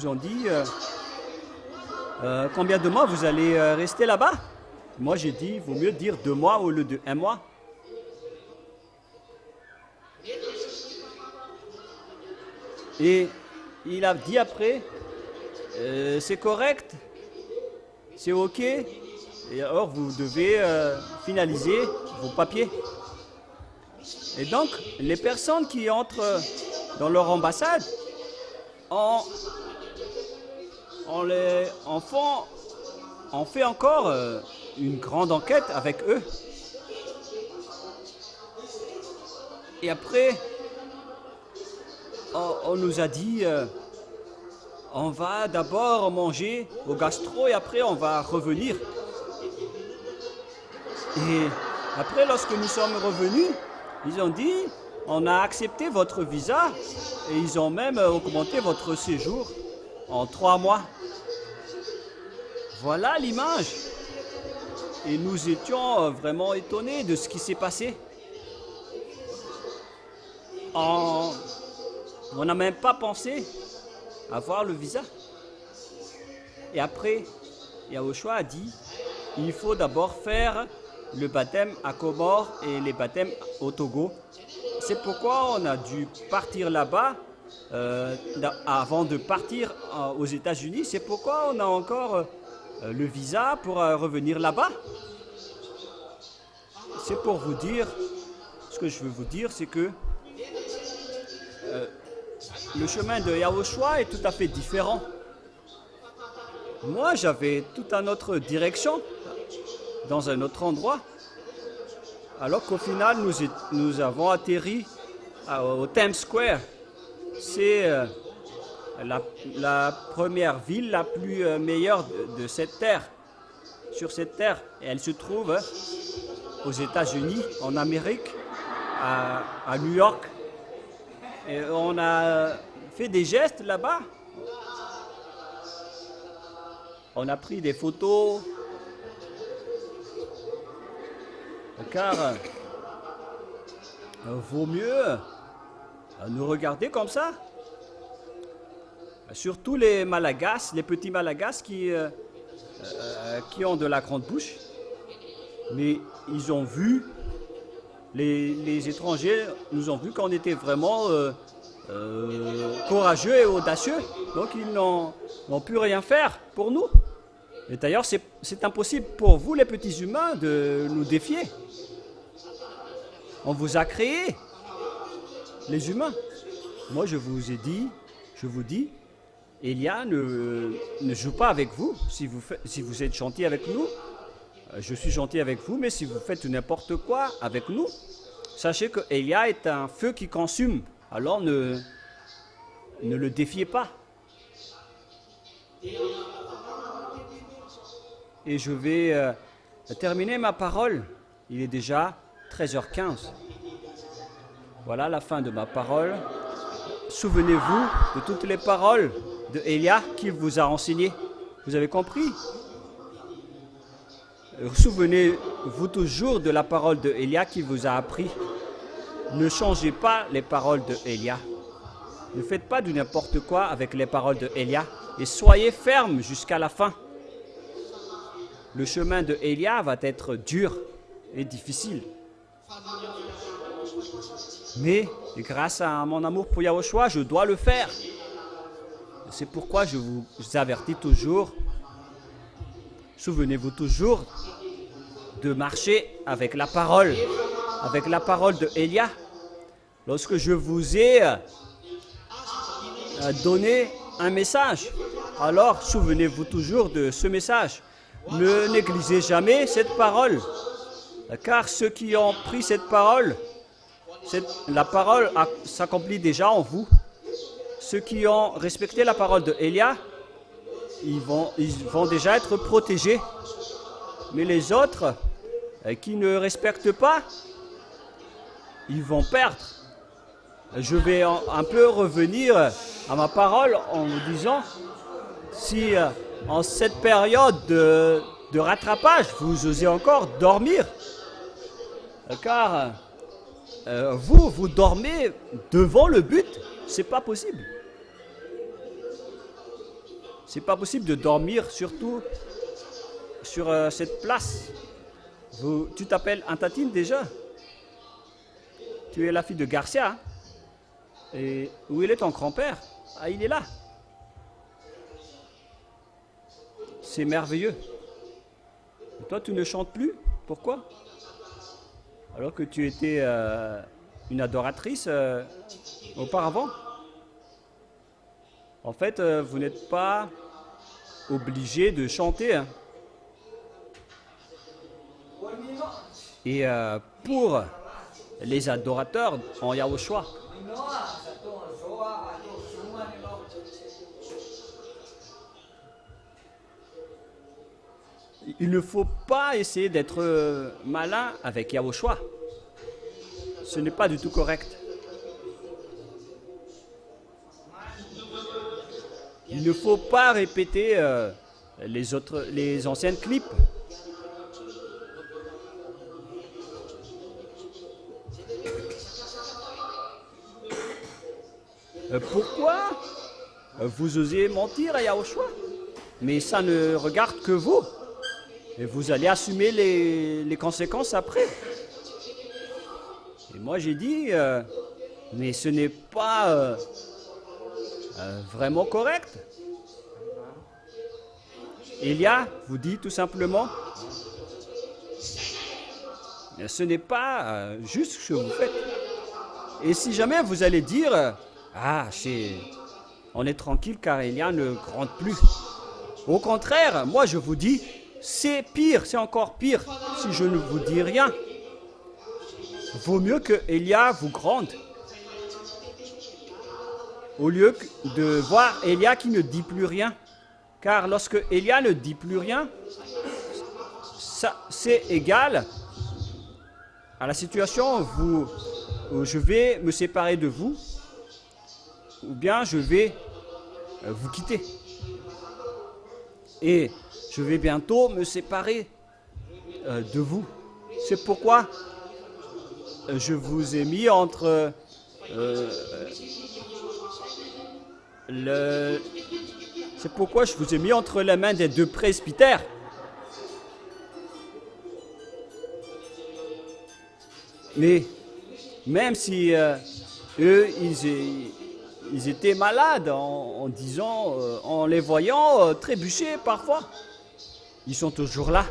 ont dit, combien de mois vous allez rester là-bas? Moi, j'ai dit, il vaut mieux dire 2 mois au lieu de 1 mois. Et il a dit après, c'est correct, c'est ok, et alors vous devez finaliser vos papiers. Et donc, les personnes qui entrent dans leur ambassade, on fait encore une grande enquête avec eux. Et après, on nous a dit, on va d'abord manger au gastro et après on va revenir. Et après, lorsque nous sommes revenus, ils ont dit, on a accepté votre visa et ils ont même augmenté votre séjour en 3 mois. Voilà l'image. Et nous étions vraiment étonnés de ce qui s'est passé. On n'a même pas pensé avoir le visa. Et après, Yahushua a dit, il faut d'abord faire le baptême à Comores et les baptêmes au Togo. C'est pourquoi on a dû partir là-bas avant de partir aux États-Unis. C'est pourquoi on a encore le visa pour revenir là-bas. C'est pour vous dire, ce que je veux vous dire, c'est que le chemin de Yahushua est tout à fait différent. Moi, j'avais toute une autre direction, dans un autre endroit, alors qu'au final, nous avons atterri au Times Square. C'est la première ville la plus meilleure de cette terre, sur cette terre. Et elle se trouve aux États-Unis, en Amérique, à New York. Et on a fait des gestes là-bas. On a pris des photos. Car vaut mieux nous regarder comme ça. Surtout les Malagasy, les petits Malagasy qui ont de la grande bouche. Mais ils ont vu, les étrangers nous ont vu qu'on était vraiment courageux et audacieux. Donc ils n'ont pu rien faire pour nous. Et d'ailleurs, c'est impossible pour vous, les petits humains, de nous défier. On vous a créés, les humains. Moi, je vous dis, Elia ne joue pas avec vous. Si vous êtes gentil avec nous, je suis gentil avec vous, mais si vous faites n'importe quoi avec nous, sachez que Elia est un feu qui consume. Alors ne le défiez pas. Et je vais terminer ma parole. Il est déjà 13h15. Voilà la fin de ma parole. Souvenez-vous de toutes les paroles de Élia qu'il vous a enseigné. Vous avez compris? Souvenez-vous toujours de la parole de Élia qu'il vous a appris. Ne changez pas les paroles de Élia. Ne faites pas du n'importe quoi avec les paroles de Élia et soyez fermes jusqu'à la fin. Le chemin de Élia va être dur et difficile. Mais grâce à mon amour pour Yahushua, je dois le faire. C'est pourquoi je vous avertis toujours. Souvenez-vous toujours de marcher avec la parole de Élia. Lorsque je vous ai donné un message, alors souvenez-vous toujours de ce message. Ne négligez jamais cette parole, car ceux qui ont pris cette parole, la parole s'accomplit déjà en vous. Ceux qui ont respecté la parole de Élia, ils vont déjà être protégés. Mais les autres qui ne respectent pas, ils vont perdre. Je vais un peu revenir à ma parole en vous disant, si en cette période de rattrapage, vous osez encore dormir, car vous dormez devant le but, c'est pas possible. C'est pas possible de dormir, surtout sur cette place. Tu t'appelles Antatine déjà? Tu es la fille de Garcia. Hein? Et où est ton grand-père? Ah, il est là. C'est merveilleux. Et toi, tu ne chantes plus? Pourquoi? Alors que tu étais une adoratrice auparavant. En fait, vous n'êtes pas obligé de chanter. Hein. Et pour les adorateurs en Yahushua, il ne faut pas essayer d'être malin avec Yahushua. Ce n'est pas du tout correct. Il ne faut pas répéter les anciennes clips. Pourquoi vous osez mentir à Yahushua? Mais ça ne regarde que vous. Et vous allez assumer les conséquences après. Et moi j'ai dit, mais ce n'est pas vraiment correct. Élia vous dit tout simplement, ce n'est pas juste ce que vous faites. Et si jamais vous allez dire, on est tranquille car Élia ne gronde plus. Au contraire, moi je vous dis, c'est pire, c'est encore pire si je ne vous dis rien. Vaut mieux que Élia vous gronde. Au lieu de voir Élia qui ne dit plus rien. Car lorsque Élia ne dit plus rien, c'est égal à la situation où je vais me séparer de vous, ou bien je vais vous quitter. Et je vais bientôt me séparer de vous. C'est pourquoi je vous ai mis entre C'est pourquoi je vous ai mis entre les mains des deux presbytères. Mais même si eux, ils étaient malades en disant, en les voyant trébucher parfois, ils sont toujours là.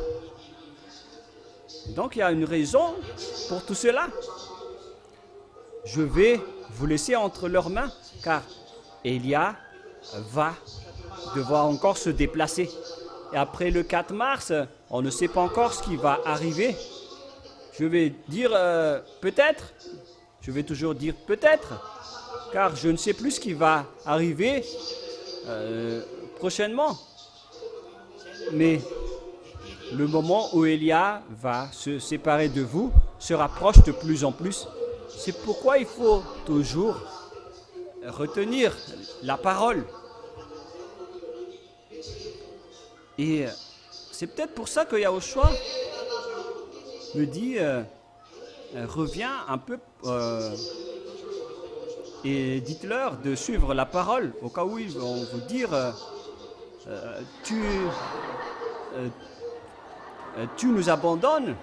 Donc il y a une raison pour tout cela. Je vais vous laisser entre leurs mains, car Élia va devoir encore se déplacer. Et après le 4 mars, on ne sait pas encore ce qui va arriver. Je vais dire peut-être, je vais toujours dire peut-être, car je ne sais plus ce qui va arriver prochainement. Mais le moment où Élia va se séparer de vous se rapproche de plus en plus. C'est pourquoi il faut toujours retenir la parole. Et c'est peut-être pour ça que Yahushua me dit, reviens un peu et dites-leur de suivre la parole, au cas où ils vont vous dire, tu nous abandonnes.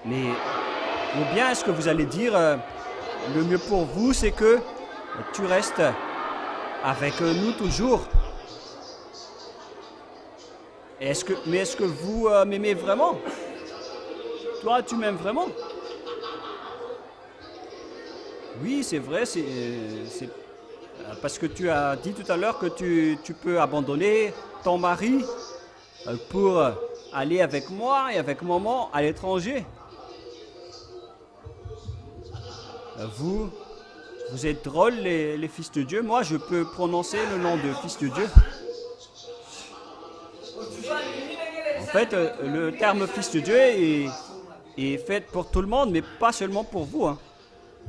Mais, ou bien est-ce que vous allez dire, le mieux pour vous, c'est que tu restes avec nous toujours. Mais est-ce que vous m'aimez vraiment? Toi, tu m'aimes vraiment? Oui, c'est vrai, c'est parce que tu as dit tout à l'heure que tu peux abandonner ton mari pour aller avec moi et avec maman à l'étranger. Vous êtes drôles, les fils de Dieu. Moi, je peux prononcer le nom de fils de Dieu. En fait, le terme fils de Dieu est fait pour tout le monde, mais pas seulement pour vous. Hein.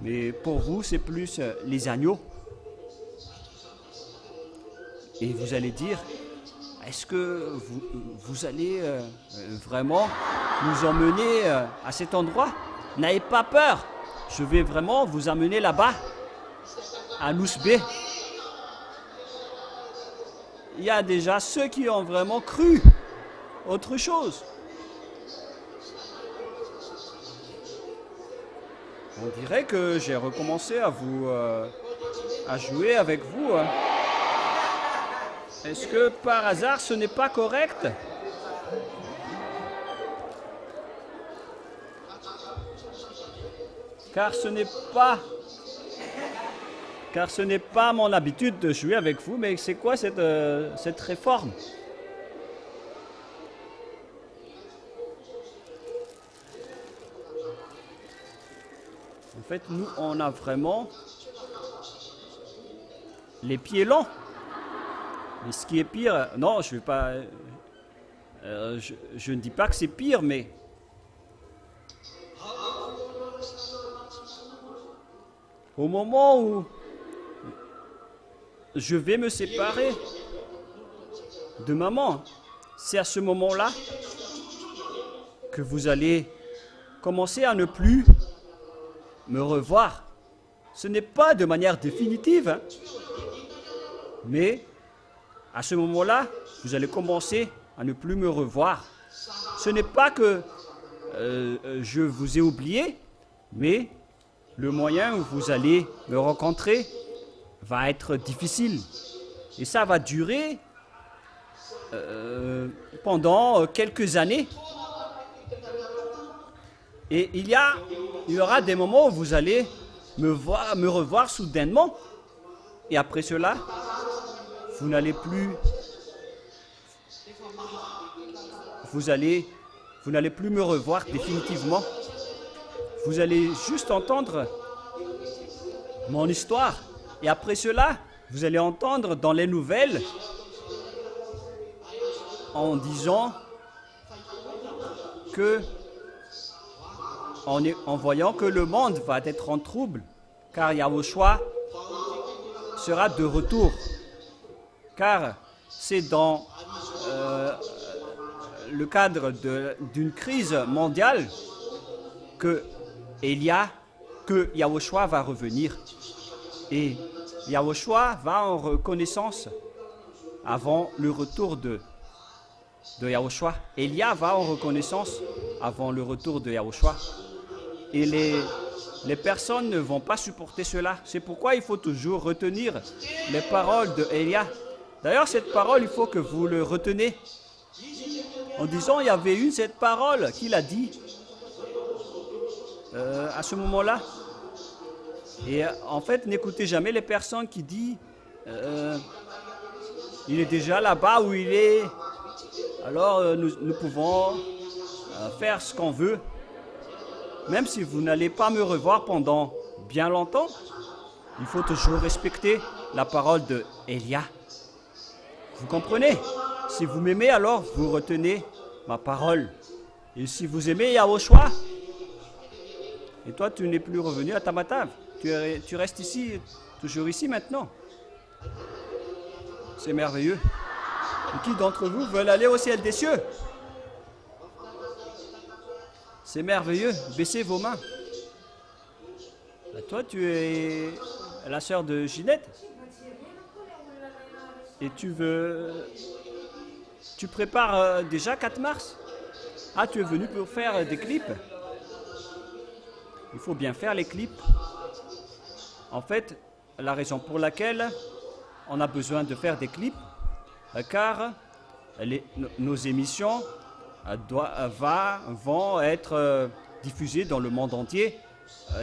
Mais pour vous, c'est plus les agneaux. Et vous allez dire, est-ce que vous allez vraiment nous emmener à cet endroit? N'ayez pas peur. Je vais vraiment vous amener là-bas, à Nousbé. Il y a déjà ceux qui ont vraiment cru autre chose. On dirait que j'ai recommencé à jouer avec vous. Hein. Est-ce que par hasard ce n'est pas correct? Car ce n'est pas mon habitude de jouer avec vous, mais c'est quoi cette réforme? En fait, nous, on a vraiment les pieds longs. Et ce qui est pire, non, je vais pas, je ne dis pas que c'est pire, mais au moment où je vais me séparer de maman, c'est à ce moment-là que vous allez commencer à ne plus me revoir. Ce n'est pas de manière définitive, hein, mais à ce moment-là, vous allez commencer à ne plus me revoir. Ce n'est pas que je vous ai oublié, mais le moyen où vous allez me rencontrer va être difficile. Et ça va durer pendant quelques années. Et il y aura des moments où vous allez me revoir soudainement. Et après cela, vous n'allez plus me revoir définitivement. Vous allez juste entendre mon histoire. Et après cela, vous allez entendre dans les nouvelles en disant que, en voyant que le monde va être en trouble, car Yahushua sera de retour. Car c'est dans le cadre d'une crise mondiale que Yahushua va revenir. Et Yahushua va en reconnaissance avant le retour de Yahushua. Elia va en reconnaissance avant le retour de Yahushua. Et les personnes ne vont pas supporter cela. C'est pourquoi il faut toujours retenir les paroles de Elia. D'ailleurs, cette parole, il faut que vous le retenez. En disant, il y avait eu cette parole qu'il a dit à ce moment-là. Et en fait, n'écoutez jamais les personnes qui disent il est déjà là-bas où il est, alors nous pouvons faire ce qu'on veut. Même si vous n'allez pas me revoir pendant bien longtemps, il faut toujours respecter la parole de Elia. Vous comprenez? Si vous m'aimez, alors vous retenez ma parole. Et si vous aimez Yahushua, et toi tu n'es plus revenu à Tamatav, tu restes ici, toujours ici maintenant. C'est merveilleux. Et qui d'entre vous veulent aller au ciel des cieux? C'est merveilleux. Baissez vos mains. Toi, tu es la sœur de Ginette. Et tu prépares déjà 4 mars. Ah, tu es venu pour faire des clips. Il faut bien faire les clips. En fait, la raison pour laquelle on a besoin de faire des clips, car nos émissions vont être diffusées dans le monde entier.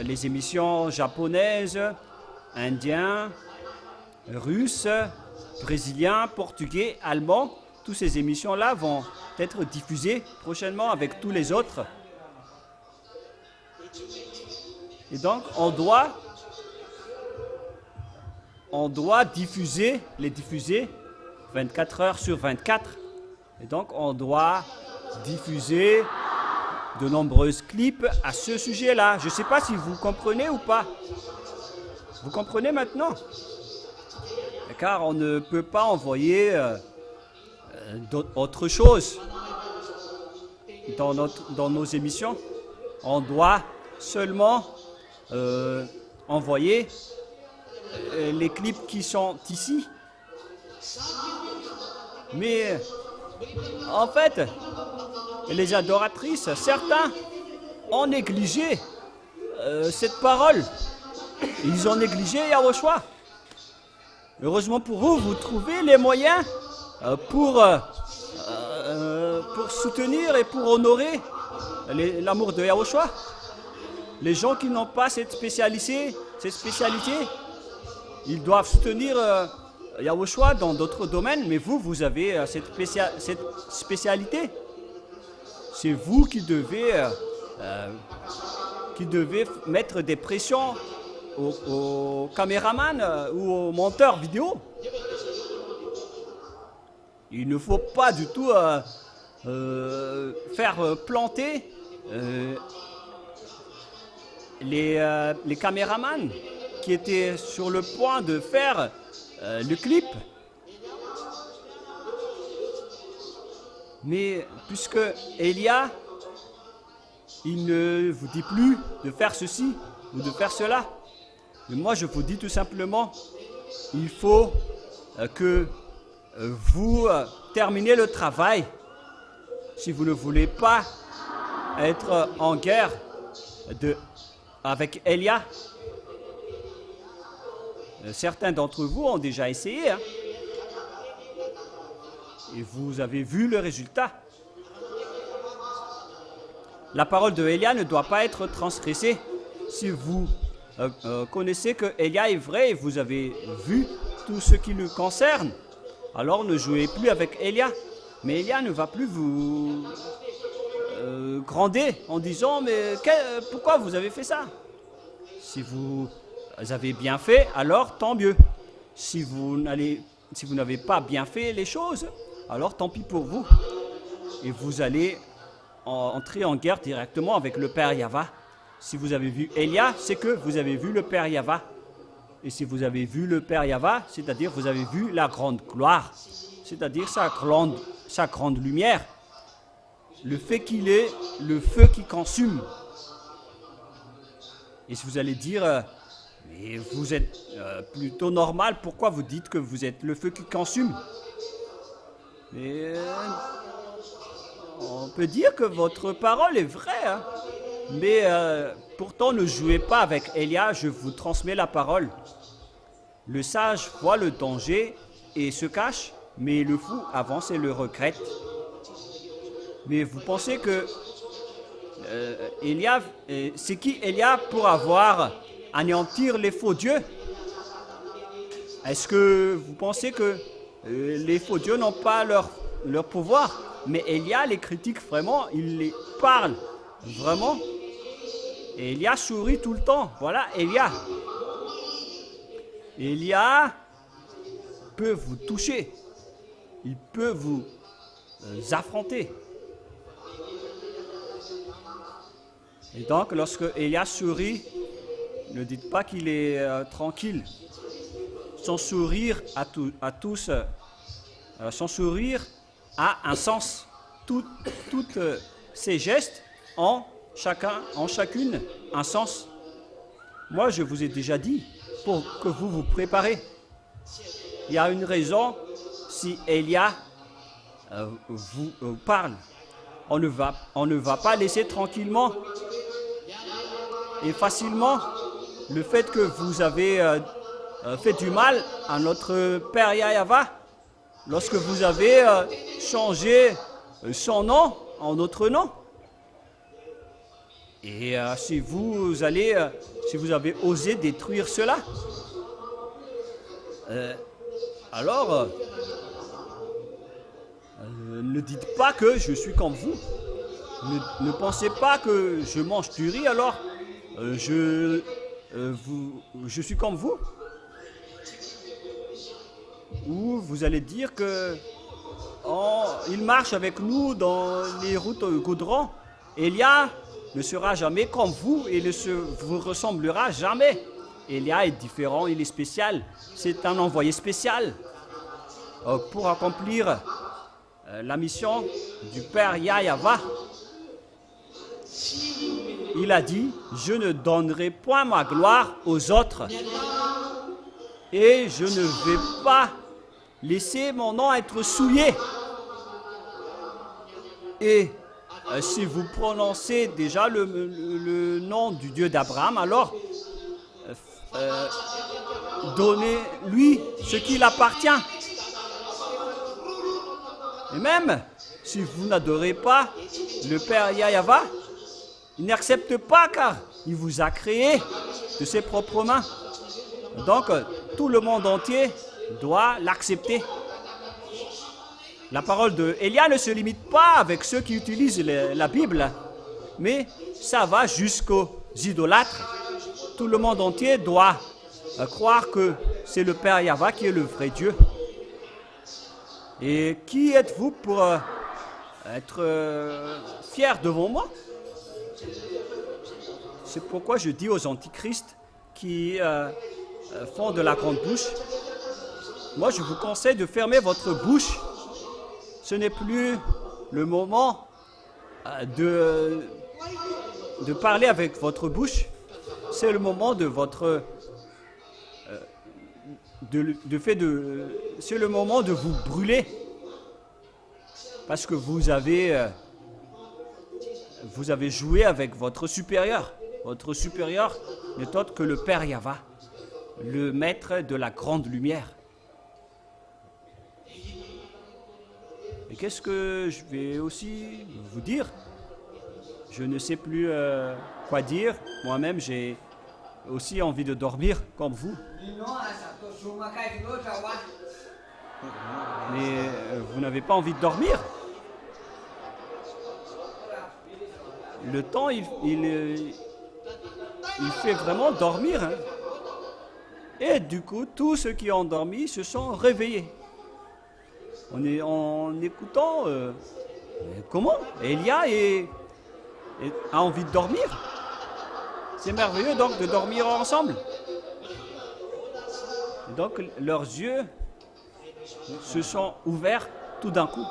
Les émissions japonaises, indiennes, russes, brésiliens, portugais, allemands, toutes ces émissions-là vont être diffusées prochainement avec tous les autres. Et donc, on doit diffuser 24 heures sur 24. Et donc, on doit diffuser de nombreux clips à ce sujet-là. Je ne sais pas si vous comprenez ou pas. Vous comprenez maintenant? Car on ne peut pas envoyer autre chose dans nos émissions. On doit seulement envoyer les clips qui sont ici. Mais en fait, les adoratrices, certains ont négligé cette parole. Ils ont négligé Yahushua. Heureusement pour vous, vous trouvez les moyens pour soutenir et pour honorer l'amour de Yahushua. Les gens qui n'ont pas cette spécialité, ils doivent soutenir Yahushua dans d'autres domaines, mais vous avez cette spécialité. C'est vous qui devez mettre des pressions aux caméramans ou aux monteurs vidéo. Il ne faut pas du tout faire planter les caméramans qui étaient sur le point de faire le clip. Mais puisque Elia, il ne vous dit plus de faire ceci ou de faire cela, mais moi je vous dis tout simplement, il faut que vous terminez le travail. Si vous ne voulez pas être en guerre avec Elia, certains d'entre vous ont déjà essayé, hein, et vous avez vu le résultat. La parole de Elia ne doit pas être transgressée. Si vous connaissez que Elia est vrai et vous avez vu tout ce qui le concerne, alors ne jouez plus avec Elia. Mais Elia ne va plus vous gronder en disant « Mais pourquoi vous avez fait ça ?» Si vous avez bien fait, alors tant mieux. Si vous n'avez pas bien fait les choses, alors tant pis pour vous. Et vous allez entrer en guerre directement avec le Père Yahva. Si vous avez vu Elia, c'est que vous avez vu le Père Yahva. Et si vous avez vu le Père Yahva, c'est-à-dire vous avez vu la grande gloire, c'est-à-dire sa grande lumière, le fait qu'il est le feu qui consume. Et si vous allez dire, mais vous êtes plutôt normal, pourquoi vous dites que vous êtes le feu qui consume? Mais on peut dire que votre parole est vraie, hein? Mais pourtant ne jouez pas avec Elia, je vous transmets la parole. Le sage voit le danger et se cache, mais le fou avance et le regrette. Mais vous pensez que Elia, c'est qui Elia pour anéantir les faux dieux? Est-ce que vous pensez que les faux dieux n'ont pas leur pouvoir? Mais Elia les critique vraiment, il les parle vraiment. Et Elia sourit tout le temps. Voilà Elia. Elia peut vous toucher. Il peut vous affronter. Et donc, lorsque Elia sourit, ne dites pas qu'il est tranquille. Son sourire à tous son sourire a un sens. Toutes ces gestes ont chacune un sens. Moi, je vous ai déjà dit, pour que vous vous préparez. Il y a une raison, si Élia vous parle, on ne va pas laisser tranquillement et facilement le fait que vous avez fait du mal à notre père Yahweh, lorsque vous avez changé son nom en notre nom. Et si vous avez osé détruire cela, alors ne dites pas que je suis comme vous. Ne pensez pas que je mange du riz, alors je suis comme vous. Ou vous allez dire que il marche avec nous dans les routes goudron. Élia ne sera jamais comme vous et ne vous ressemblera jamais. Élia est différent, il est spécial. C'est un envoyé spécial pour accomplir la mission du Père Yahweh. Il a dit, je ne donnerai point ma gloire aux autres et je ne vais pas laisser mon nom être souillé. Et si vous prononcez déjà le nom du Dieu d'Abraham, alors donnez-lui ce qui appartient. Et même si vous n'adorez pas le Père Yahweh, il n'accepte pas car il vous a créé de ses propres mains. Donc tout le monde entier doit l'accepter. La parole de Élia ne se limite pas avec ceux qui utilisent la Bible, mais ça va jusqu'aux idolâtres. Tout le monde entier doit croire que c'est le Père Yahweh qui est le vrai Dieu. Et qui êtes-vous pour être fier devant moi? C'est pourquoi je dis aux antichrists qui font de la grande bouche, moi je vous conseille de fermer votre bouche. Ce n'est plus le moment de parler avec votre bouche, c'est le moment de votre c'est le moment de vous brûler, parce que vous avez joué avec votre supérieur. Votre supérieur n'est autre que le Père Yahweh, le maître de la grande lumière. Et qu'est-ce que je vais aussi vous dire? Je ne sais plus quoi dire. Moi-même, j'ai aussi envie de dormir comme vous. Mais vous n'avez pas envie de dormir? Le temps, il fait vraiment dormir. Hein. Et du coup, tous ceux qui ont dormi se sont réveillés. En écoutant comment Élia a envie de dormir. C'est merveilleux donc de dormir ensemble. Donc leurs yeux se sont ouverts tout d'un coup.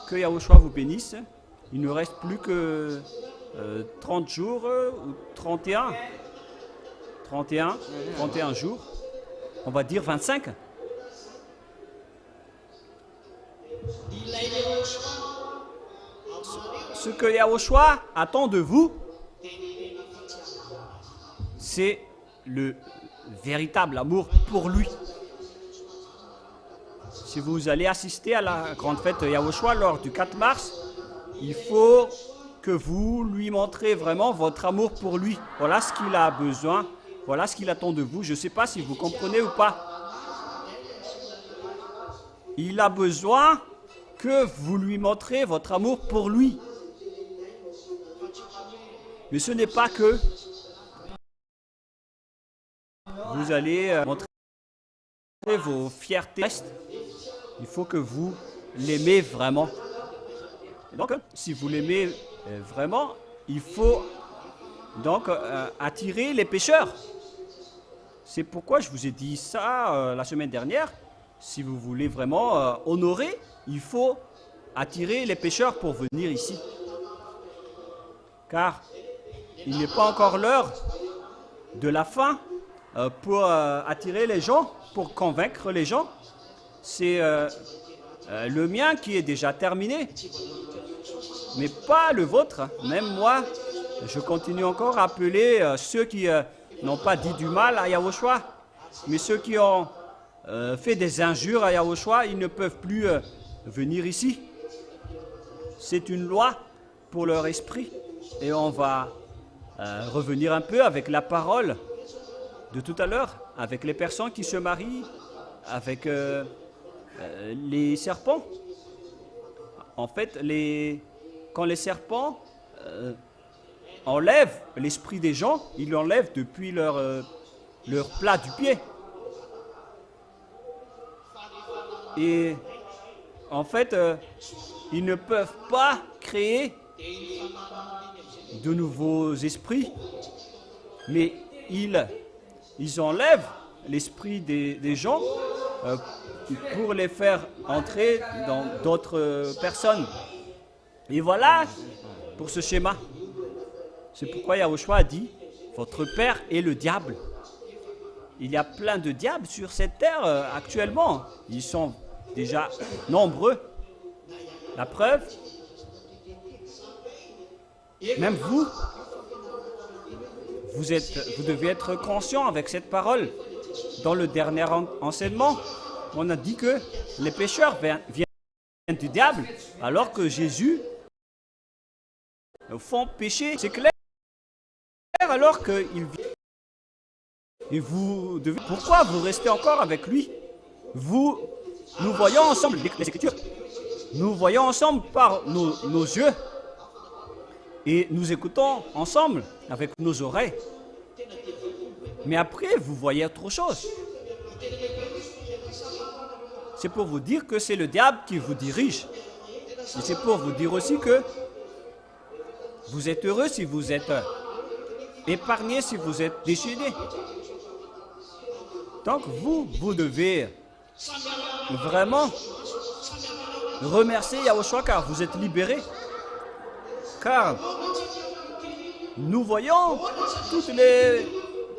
Que Yahushua vous bénisse. Il ne reste plus que 30 jours ou 31 jours. On va dire 25. Ce que Yahushua attend de vous, c'est le véritable amour pour lui. Si vous allez assister à la grande fête Yahushua lors du 4 mars, il faut que vous lui montrez vraiment votre amour pour lui. Voilà ce qu'il a besoin, voilà ce qu'il attend de vous. Je ne sais pas si vous comprenez ou pas. Il a besoin que vous lui montrez votre amour pour lui. Mais ce n'est pas que vous allez montrer vos fiertés. Il faut que vous l'aimez vraiment. Et donc, si vous l'aimez vraiment, il faut donc attirer les pécheurs. C'est pourquoi je vous ai dit ça la semaine dernière. si vous voulez vraiment honorer, il faut attirer les pécheurs pour venir ici. Car il n'est pas encore l'heure de la fin pour attirer les gens, pour convaincre les gens. C'est le mien qui est déjà terminé, mais pas le vôtre. Même moi, je continue encore à appeler ceux qui n'ont pas dit du mal à Yahushua, mais ceux qui ont fait des injures à Yahushua, ils ne peuvent plus venir ici. C'est une loi pour leur esprit. Et on va revenir un peu avec la parole de tout à l'heure, avec les personnes qui se marient, avec les serpents. En fait, quand les serpents enlèvent l'esprit des gens, ils l'enlèvent depuis leur plat du pied. Et en fait, ils ne peuvent pas créer de nouveaux esprits, mais ils enlèvent l'esprit des gens pour les faire entrer dans d'autres personnes. Et voilà pour ce schéma. C'est pourquoi Yahushua a dit, votre père est le diable. Il y a plein de diables sur cette terre actuellement. Ils sont déjà nombreux. La preuve, même vous devez être conscient avec cette parole. Dans le dernier enseignement, on a dit que les pécheurs viennent du diable, alors que Jésus font pécher. C'est clair, alors qu'il vient. Et pourquoi vous restez encore avec lui? Nous voyons ensemble les Écritures. Nous voyons ensemble par nos yeux. Et nous écoutons ensemble avec nos oreilles. Mais après, vous voyez autre chose. C'est pour vous dire que c'est le diable qui vous dirige. Et c'est pour vous dire aussi que vous êtes heureux si vous êtes épargné, si vous êtes décédé. Donc vous devez vraiment remercier Yahushua car vous êtes libérés. Car nous voyons toutes les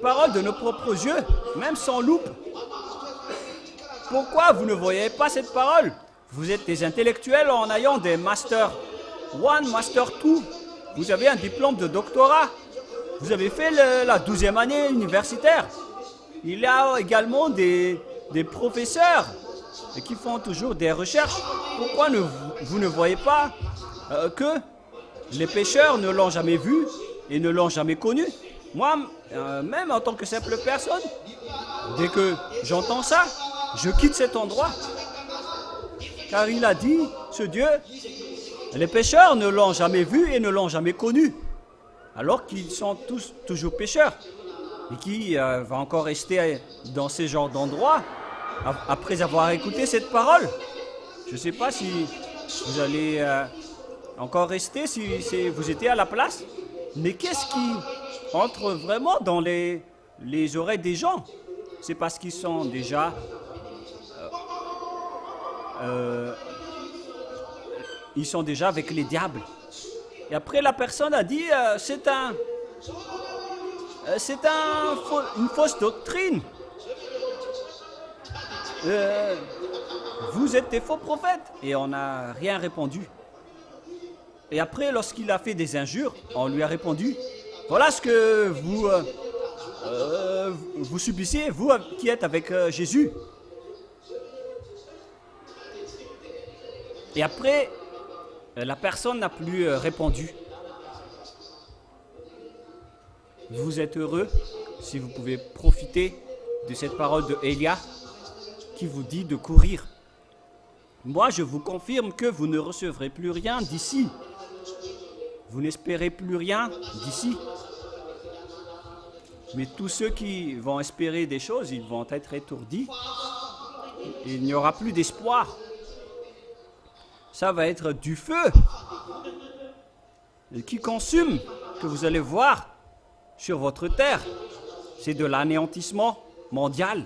paroles de nos propres yeux, même sans loupe. Pourquoi vous ne voyez pas cette parole? Vous êtes des intellectuels en ayant des Master 1, Master 2. Vous avez un diplôme de doctorat. Vous avez fait la 12e année universitaire. Il y a également des professeurs qui font toujours des recherches. Pourquoi vous ne voyez pas que les pécheurs ne l'ont jamais vu et ne l'ont jamais connu? Moi, même en tant que simple personne, dès que j'entends ça, je quitte cet endroit. Car il a dit, ce Dieu, les pécheurs ne l'ont jamais vu et ne l'ont jamais connu. Alors qu'ils sont tous toujours pécheurs. Et qui va encore rester dans ce genre d'endroit après avoir écouté cette parole. Je ne sais pas si vous allez encore rester, si vous étiez à la place. Mais qu'est-ce qui entre vraiment dans les oreilles des gens? C'est parce qu'ils sont déjà... ils sont déjà avec les diables. Et après, la personne a dit, c'est une fausse doctrine. Vous êtes des faux prophètes. Et on n'a rien répondu. Et après, lorsqu'il a fait des injures, on lui a répondu, voilà ce que vous subissez, vous qui êtes avec Jésus. Et après, la personne n'a plus répondu. Vous êtes heureux si vous pouvez profiter de cette parole de Elia qui vous dit de courir. Moi, je vous confirme que vous ne recevrez plus rien d'ici. Vous n'espérez plus rien d'ici. Mais tous ceux qui vont espérer des choses, ils vont être étourdis. Il n'y aura plus d'espoir. Ça va être du feu qui consume, que vous allez voir sur votre terre. C'est de l'anéantissement mondial.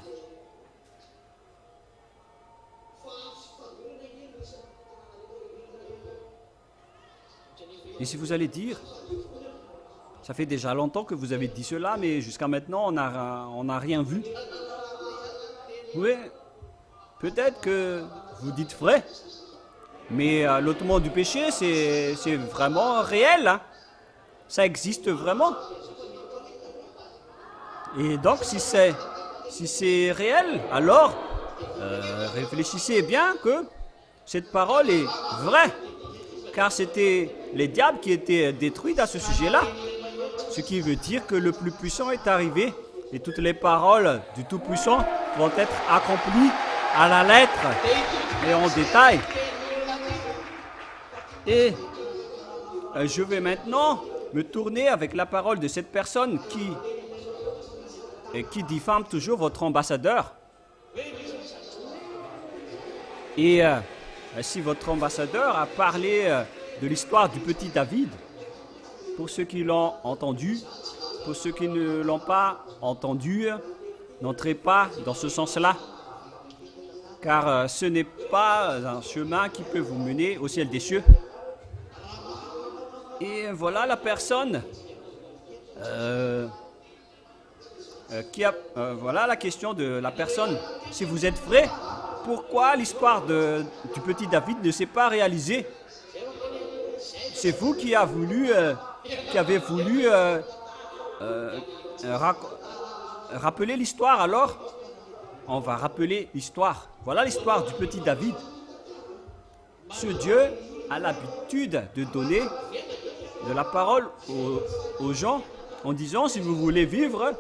Et si vous allez dire, ça fait déjà longtemps que vous avez dit cela, mais jusqu'à maintenant, on n'a rien vu. Oui, peut-être que vous dites vrai, mais l'ôtement du péché, c'est vraiment réel. Hein. Ça existe vraiment. Et donc, si c'est réel, alors réfléchissez bien que cette parole est vraie. Car c'était les diables qui étaient détruits à ce sujet-là. Ce qui veut dire que le plus puissant est arrivé et toutes les paroles du Tout-Puissant vont être accomplies à la lettre et en détail. Et je vais maintenant me tourner avec la parole de cette personne qui diffame toujours votre ambassadeur. Et si votre ambassadeur a parlé de l'histoire du petit David, pour ceux qui l'ont entendu, pour ceux qui ne l'ont pas entendu, n'entrez pas dans ce sens-là, car ce n'est pas un chemin qui peut vous mener au ciel des cieux. Et voilà la personne voilà la question de la personne. Si vous êtes vrai, pourquoi l'histoire du petit David ne s'est pas réalisée? C'est vous qui avez voulu rappeler l'histoire. Alors, on va rappeler l'histoire. Voilà l'histoire du petit David. Ce Dieu a l'habitude de donner de la parole aux gens en disant, si vous voulez vivre,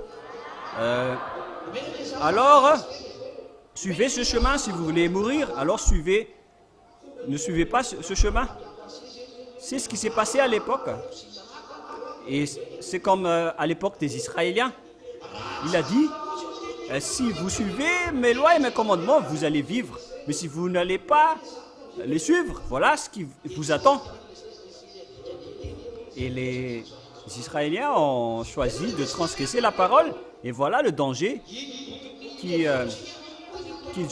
alors suivez ce chemin. Si vous voulez mourir, alors ne suivez pas ce chemin. C'est ce qui s'est passé à l'époque. Et c'est comme à l'époque des Israéliens. Il a dit, si vous suivez mes lois et mes commandements, vous allez vivre. Mais si vous n'allez pas les suivre, voilà ce qui vous attend. Et les Israéliens ont choisi de transgresser la parole. Et voilà le danger qu'ils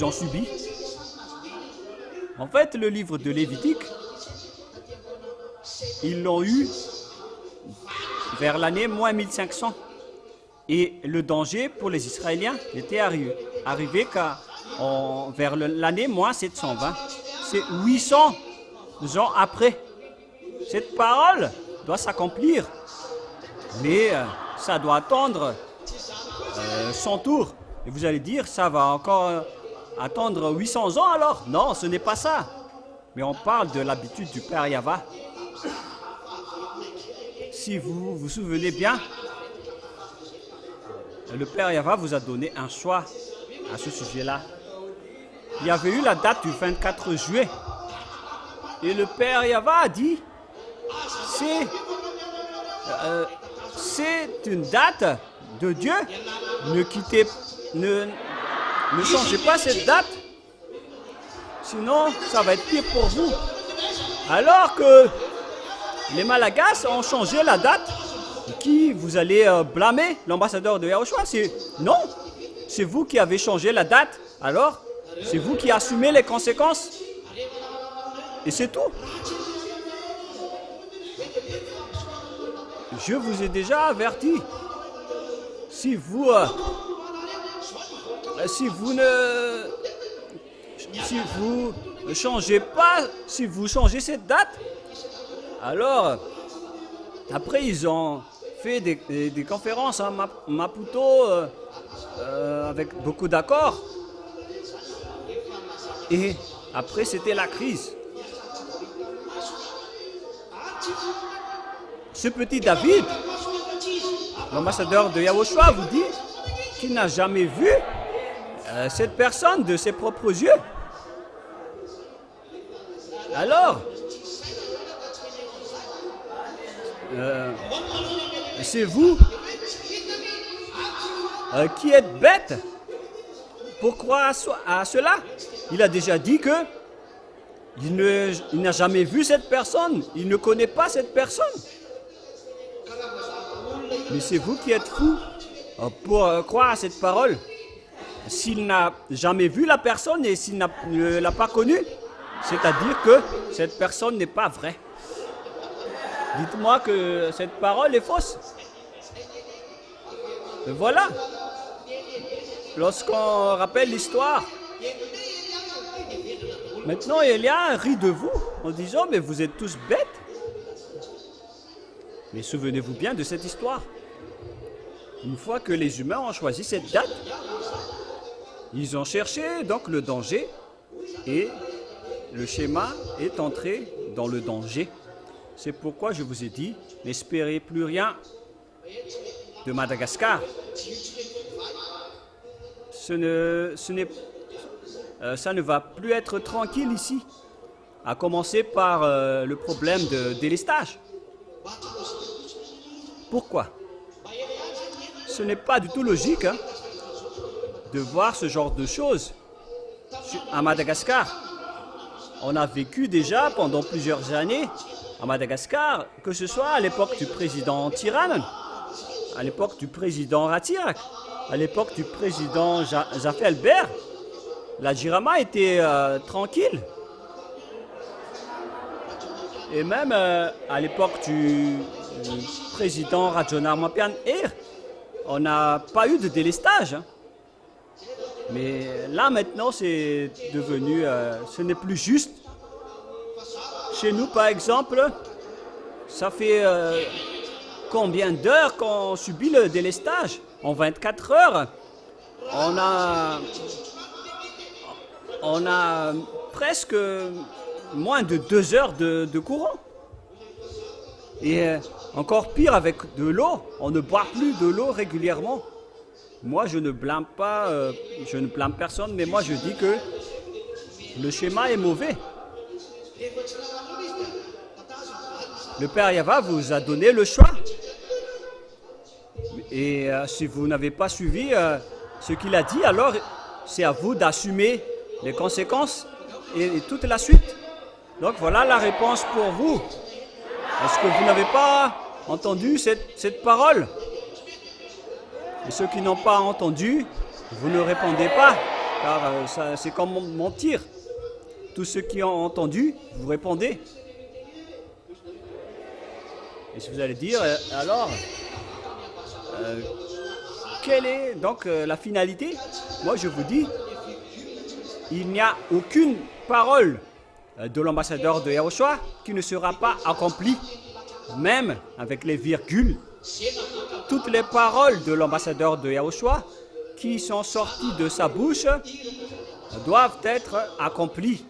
ont subi. En fait, le livre de Lévitique, ils l'ont eu vers l'année moins 1500. Et le danger pour les Israéliens était arrivé vers l'année moins 720. C'est 800 ans après. Cette parole doit s'accomplir. Mais ça doit attendre son tour. Et vous allez dire, ça va encore attendre 800 ans alors? Non, ce n'est pas ça. Mais on parle de l'habitude du Père Yahva. Si vous vous souvenez bien, le Père Yahva vous a donné un choix à ce sujet-là. Il y avait eu la date du 24 juillet. Et le Père Yahva a dit, c'est une date de Dieu. Ne changez pas cette date. Sinon, ça va être pire pour vous. Alors que les Malagasy ont changé la date. Qui vous allez blâmer? L'ambassadeur de Yahushua? Non, c'est vous qui avez changé la date. Alors, c'est vous qui assumez les conséquences. Et c'est tout. Je vous ai déjà averti. Si vous ne changez pas, si vous changez cette date, alors après ils ont fait des conférences à Maputo avec beaucoup d'accords. Et après c'était la crise. Ce petit David, l'ambassadeur de Yahushua, vous dit qu'il n'a jamais vu cette personne de ses propres yeux. Alors, c'est vous qui êtes bête pour croire à cela. Il a déjà dit que il n'a jamais vu cette personne, il ne connaît pas cette personne. Mais c'est vous qui êtes fous pour croire à cette parole. S'il n'a jamais vu la personne et s'il ne l'a pas connue, c'est-à-dire que cette personne n'est pas vraie. Dites-moi que cette parole est fausse. Et voilà. Lorsqu'on rappelle l'histoire, maintenant Élia rit de vous en disant « Mais vous êtes tous bêtes ». Mais souvenez-vous bien de cette histoire. Une fois que les humains ont choisi cette date, ils ont cherché donc le danger et le schéma est entré dans le danger. C'est pourquoi je vous ai dit, n'espérez plus rien de Madagascar. Ça ne va plus être tranquille ici, à commencer par le problème de délestage. Pourquoi? Ce n'est pas du tout logique de voir ce genre de choses à Madagascar. On a vécu déjà pendant plusieurs années à Madagascar, que ce soit à l'époque du président Tirana, à l'époque du président Ratsiak, à l'époque du président Zafé Albert, la Jirama était tranquille. Et même à l'époque du président Rajona Mapian Air, on n'a pas eu de délestage. Mais là maintenant, c'est devenu, ce n'est plus juste. Chez nous, par exemple, ça fait combien d'heures qu'on subit le délestage? En 24 heures, on a presque moins de 2 heures de courant. Et encore pire avec de l'eau, on ne boit plus de l'eau régulièrement. Moi, je ne blâme pas, je ne blâme personne, mais moi je dis que le schéma est mauvais. Le Père Yava vous a donné le choix. Et si vous n'avez pas suivi ce qu'il a dit, alors c'est à vous d'assumer les conséquences et toute la suite. Donc voilà la réponse pour vous. Est-ce que vous n'avez pas entendu cette parole? Et ceux qui n'ont pas entendu, vous ne répondez pas, car c'est comme mentir. Tous ceux qui ont entendu, vous répondez. Et si vous allez dire, alors, quelle est donc la finalité? Moi, je vous dis, il n'y a aucune parole de l'ambassadeur de Yahushua qui ne sera pas accomplie, même avec les virgules. Toutes les paroles de l'ambassadeur de Yahushua qui sont sorties de sa bouche doivent être accomplies,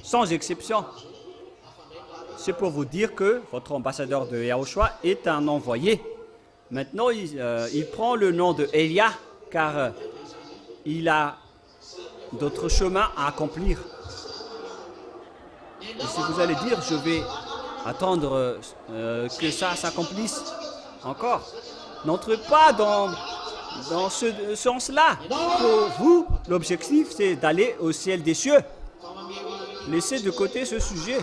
sans exception. C'est pour vous dire que votre ambassadeur de Yahushua est un envoyé. Maintenant, il prend le nom de Elia, car il a d'autres chemins à accomplir. Et si vous allez dire, je vais attendre que ça s'accomplisse encore, n'entrez pas dans ce sens-là. Pour vous, l'objectif, c'est d'aller au ciel des cieux. Laissez de côté ce sujet.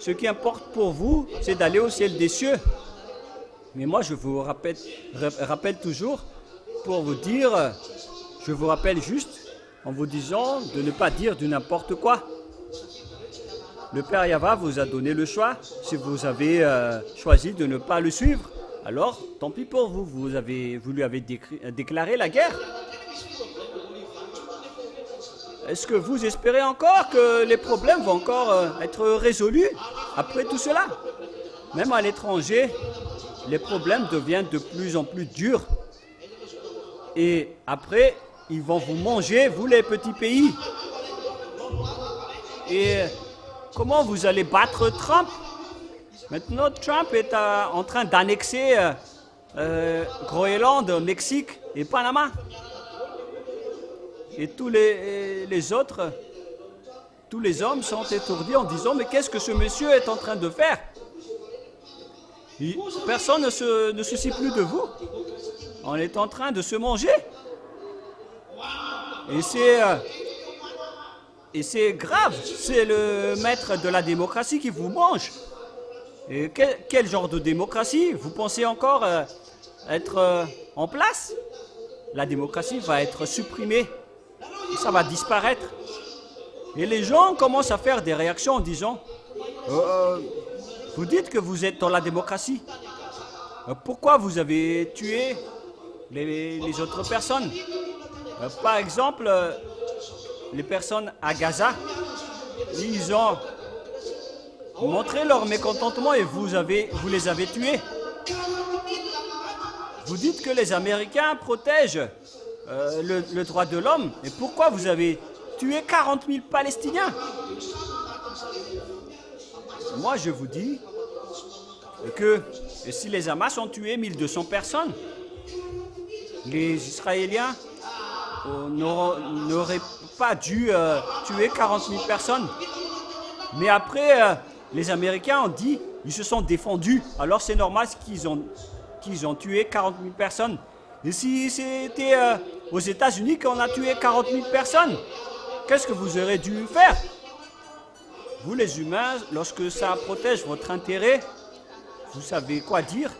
Ce qui importe pour vous, c'est d'aller au ciel des cieux. Mais moi, je vous rappelle toujours pour vous dire, je vous rappelle juste en vous disant de ne pas dire du n'importe quoi. Le Père Yava vous a donné le choix. Si vous avez choisi de ne pas le suivre, alors tant pis pour vous. Vous lui avez déclaré la guerre. Est-ce que vous espérez encore que les problèmes vont encore être résolus après tout cela? Même à l'étranger, les problèmes deviennent de plus en plus durs. Et après, ils vont vous manger, vous les petits pays. Et comment vous allez battre Trump? Maintenant, Trump est en train d'annexer Groenland, Mexique et Panama. Et tous les autres, tous les hommes sont étourdis en disant « Mais qu'est-ce que ce monsieur est en train de faire ?» Personne ne se soucie plus de vous. On est en train de se manger. Et c'est grave. C'est le maître de la démocratie qui vous mange. Et quel genre de démocratie? Vous pensez encore être en place? La démocratie va être supprimée. Ça va disparaître. Et les gens commencent à faire des réactions en disant Vous dites que vous êtes dans la démocratie. Pourquoi vous avez tué les autres personnes? Par exemple, les personnes à Gaza, ils ont montré leur mécontentement et vous les avez tués. Vous dites que les Américains protègent le droit de l'homme. Et pourquoi vous avez tué 40 000 Palestiniens? Moi, je vous dis que si les Hamas ont tué 1200 personnes, les Israéliens n'auraient pas dû tuer 40 000 personnes. Mais après, les Américains ont dit, ils se sont défendus. Alors c'est normal qu'ils ont tué 40 000 personnes. Et si c'était aux États-Unis qu'on a tué 40 000 personnes, qu'est-ce que vous aurez dû faire? Vous les humains, lorsque ça protège votre intérêt, vous savez quoi dire.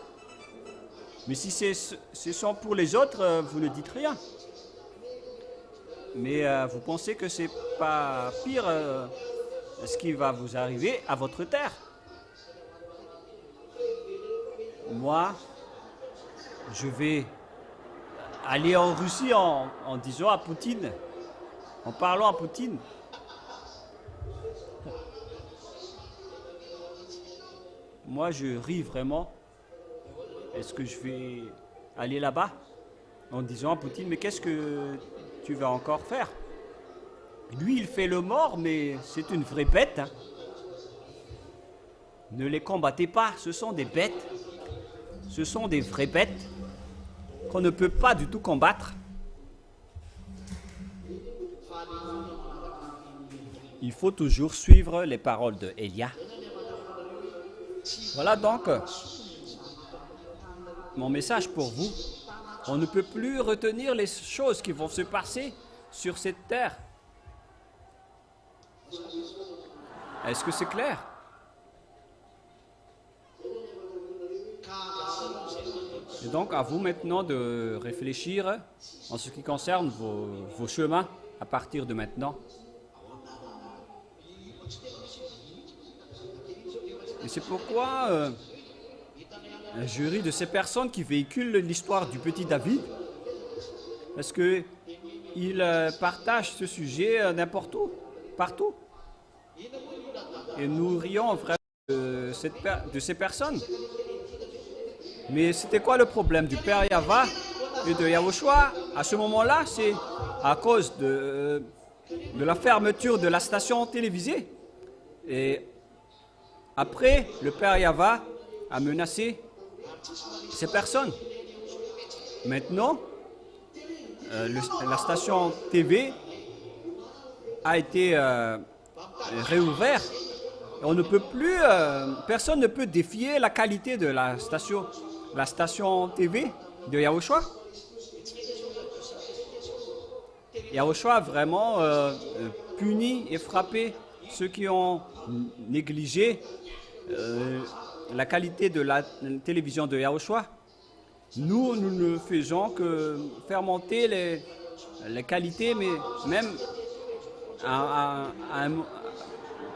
Mais si c'est sont pour les autres, vous ne dites rien. Mais vous pensez que c'est pas pire ce qui va vous arriver à votre terre. Moi, je vais aller en Russie en disant à Poutine, en parlant à Poutine. Moi, je ris vraiment. Est-ce que je vais aller là-bas en disant à Poutine, mais qu'est-ce que tu vas encore faire? Lui, il fait le mort, mais c'est une vraie bête. Hein. Ne les combattez pas, ce sont des bêtes. Ce sont des vraies bêtes qu'on ne peut pas du tout combattre. Il faut toujours suivre les paroles de Élia. Voilà donc mon message pour vous. On ne peut plus retenir les choses qui vont se passer sur cette terre. Est-ce que c'est clair? Et donc à vous maintenant de réfléchir en ce qui concerne vos chemins à partir de maintenant. Et c'est pourquoi je ris de ces personnes qui véhiculent l'histoire du petit David, parce qu'ils partagent ce sujet n'importe où, partout. Et nous rions vraiment de ces personnes. Mais c'était quoi le problème du père Yahva et de Yahushua? À ce moment-là, c'est à cause de la fermeture de la station télévisée. Et après, le père Yahva a menacé ces personnes. Maintenant, la station TV a été réouverte. On ne peut plus, personne ne peut défier la qualité de la station TV de Yahushua. Yahushua a vraiment puni et frappé ceux qui ont négligé la qualité de la télévision de Yahushua. Nous ne faisons que faire monter les qualités, mais même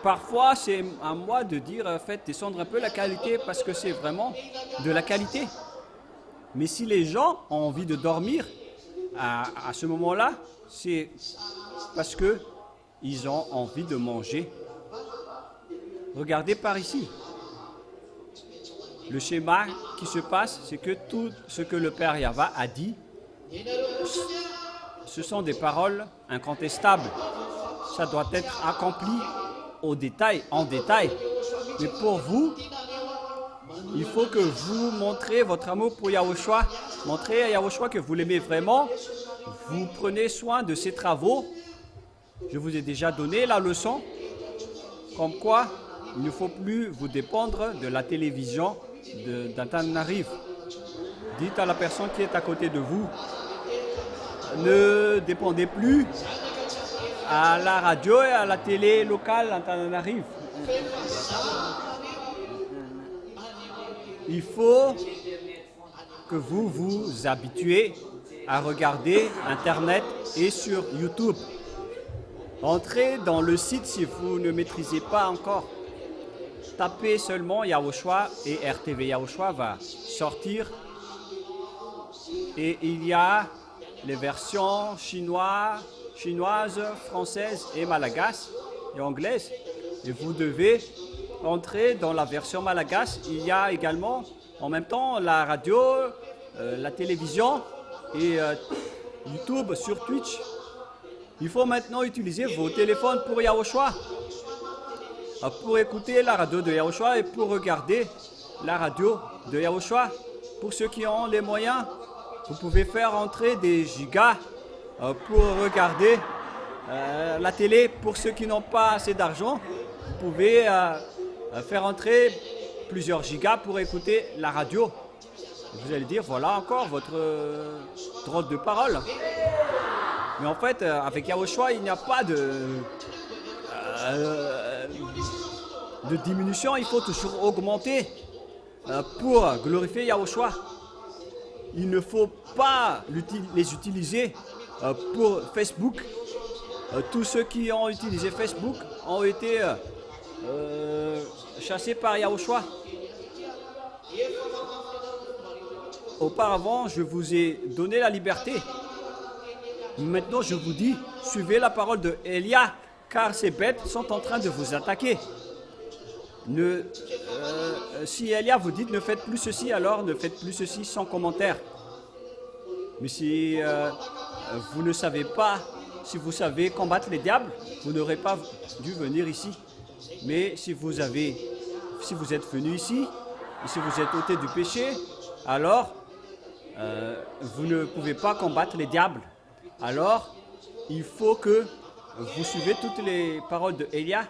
parfois c'est à moi de dire faites descendre un peu la qualité parce que c'est vraiment de la qualité. Mais si les gens ont envie de dormir à ce moment-là, c'est parce qu'ils ont envie de manger. Regardez par ici. Le schéma qui se passe, c'est que tout ce que le Père Yahva a dit, ce sont des paroles incontestables. Ça doit être accompli au détail, en détail. Mais pour vous, il faut que vous montrez votre amour pour Yahushua. Montrez à Yahushua que vous l'aimez vraiment. Vous prenez soin de ses travaux. Je vous ai déjà donné la leçon. Comme quoi, il ne faut plus vous dépendre de la télévision d'Antananarive. Dites à la personne qui est à côté de vous, ne dépendez plus à la radio et à la télé locale d'Antananarive. Il faut que vous vous habituez à regarder Internet et sur YouTube. Entrez dans le site si vous ne maîtrisez pas encore. tapez seulement Yahushua et RTV Yahushua va sortir. Et il y a les versions chinoises, françaises et malagasy et anglaises. Et vous devez entrer dans la version malagasy. Il y a également en même temps la radio, la télévision et YouTube sur Twitch. Il faut maintenant utiliser vos téléphones pour Yahushua, pour écouter la radio de Yahushua et pour regarder la radio de Yahushua. Pour ceux qui ont les moyens, vous pouvez faire entrer des gigas pour regarder la télé. Pour ceux qui n'ont pas assez d'argent, vous pouvez faire entrer plusieurs gigas pour écouter la radio. Vous allez dire, voilà encore votre drôle de parole. Mais en fait, avec Yahushua, il n'y a pas de diminution. Il faut toujours augmenter pour glorifier Yahushua. Il ne faut pas les utiliser pour Facebook. Tous ceux qui ont utilisé Facebook ont été chassés par Yahushua. Auparavant, je vous ai donné la liberté. Maintenant, je vous dis, suivez la parole de Elia, car ces bêtes sont en train de vous attaquer. Si Elia vous dit ne faites plus ceci, alors ne faites plus ceci sans commentaire. Mais si vous ne savez pas, si vous savez combattre les diables, vous n'aurez pas dû venir ici. Mais si vous êtes venu ici, et si vous êtes ôté du péché, alors vous ne pouvez pas combattre les diables. Alors, il faut que vous suivez toutes les paroles de Elia.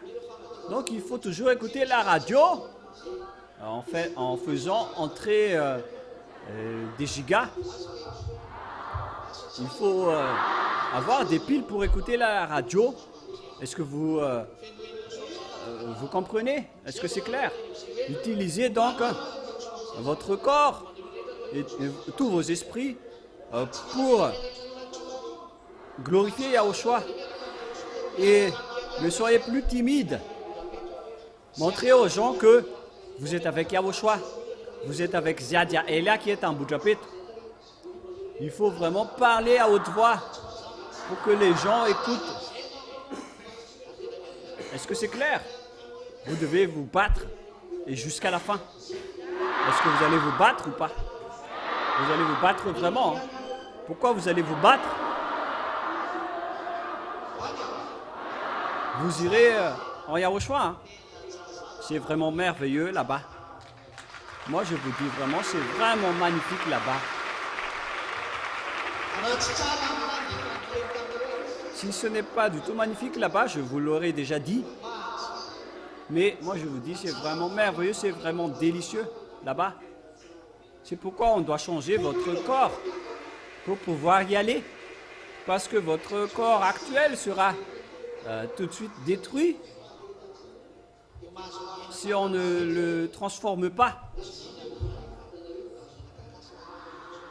Donc, il faut toujours écouter la radio en faisant entrer des gigas. Il faut avoir des piles pour écouter la radio. Est-ce que vous comprenez? Est-ce que c'est clair? Utilisez donc votre corps et tous vos esprits pour glorifier Yahushua. Et ne soyez plus timide. Montrez aux gens que vous êtes avec Yahushua. Vous êtes avec Ziadia Elia qui est en Bujapit. Il faut vraiment parler à haute voix pour que les gens écoutent. Est-ce que c'est clair? Vous devez vous battre et jusqu'à la fin. Est-ce que vous allez vous battre ou pas? Vous allez vous battre vraiment. Hein? Pourquoi vous allez vous battre? Vous irez en Yahushua. Hein? C'est vraiment merveilleux là-bas. Moi, je vous dis vraiment, c'est vraiment magnifique là-bas. Si ce n'est pas du tout magnifique là-bas, je vous l'aurais déjà dit. Mais moi, je vous dis, c'est vraiment merveilleux, c'est vraiment délicieux là-bas. C'est pourquoi on doit changer votre corps pour pouvoir y aller. Parce que votre corps actuel sera tout de suite détruit si on ne le transforme pas.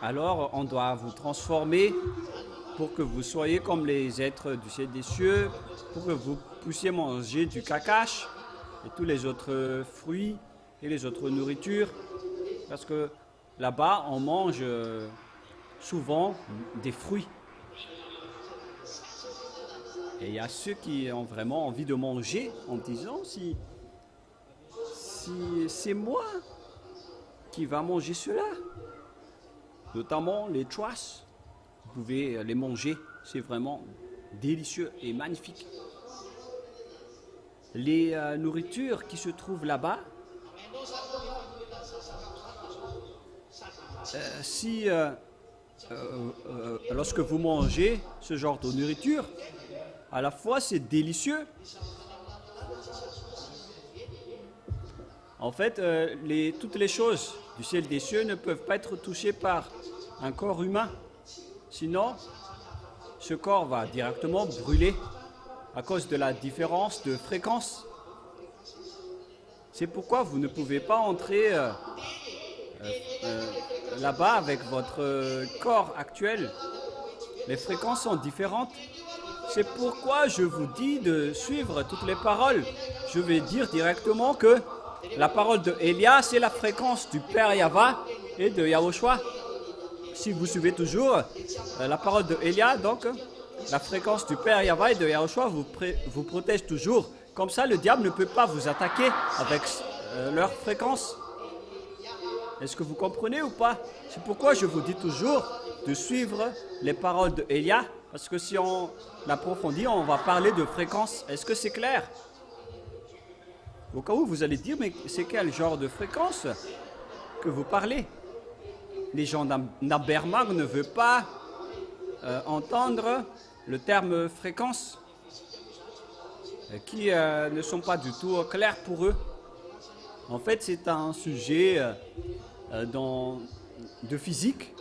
Alors, on doit vous transformer pour que vous soyez comme les êtres du ciel des cieux, pour que vous puissiez manger du kakash et tous les autres fruits et les autres nourritures. Parce que là-bas, on mange souvent des fruits. Et il y a ceux qui ont vraiment envie de manger en disant si c'est moi qui va manger cela. Notamment les choas, vous pouvez les manger, c'est vraiment délicieux et magnifique. Les nourritures qui se trouvent là-bas, lorsque vous mangez ce genre de nourriture, à la fois c'est délicieux. En fait, toutes les choses du ciel des cieux ne peuvent pas être touchées par un corps humain. Sinon, ce corps va directement brûler à cause de la différence de fréquence. C'est pourquoi vous ne pouvez pas entrer là-bas avec votre corps actuel. Les fréquences sont différentes. C'est pourquoi je vous dis de suivre toutes les paroles. Je vais dire directement que la parole de Elia, c'est la fréquence du Père Yahva et de Yahushua. Si vous suivez toujours la parole de Elia, donc la fréquence du Père Yahva et de Yahushua vous protège toujours. Comme ça, le diable ne peut pas vous attaquer avec leur fréquence. Est-ce que vous comprenez ou pas? C'est pourquoi je vous dis toujours de suivre les paroles de Elia, parce que si on approfondit, on va parler de fréquence. Est-ce que c'est clair? Au cas où vous allez dire, mais c'est quel genre de fréquence que vous parlez? Les gens d'Abermag ne veulent pas entendre le terme fréquence, qui ne sont pas du tout clairs pour eux. En fait, c'est un sujet de physique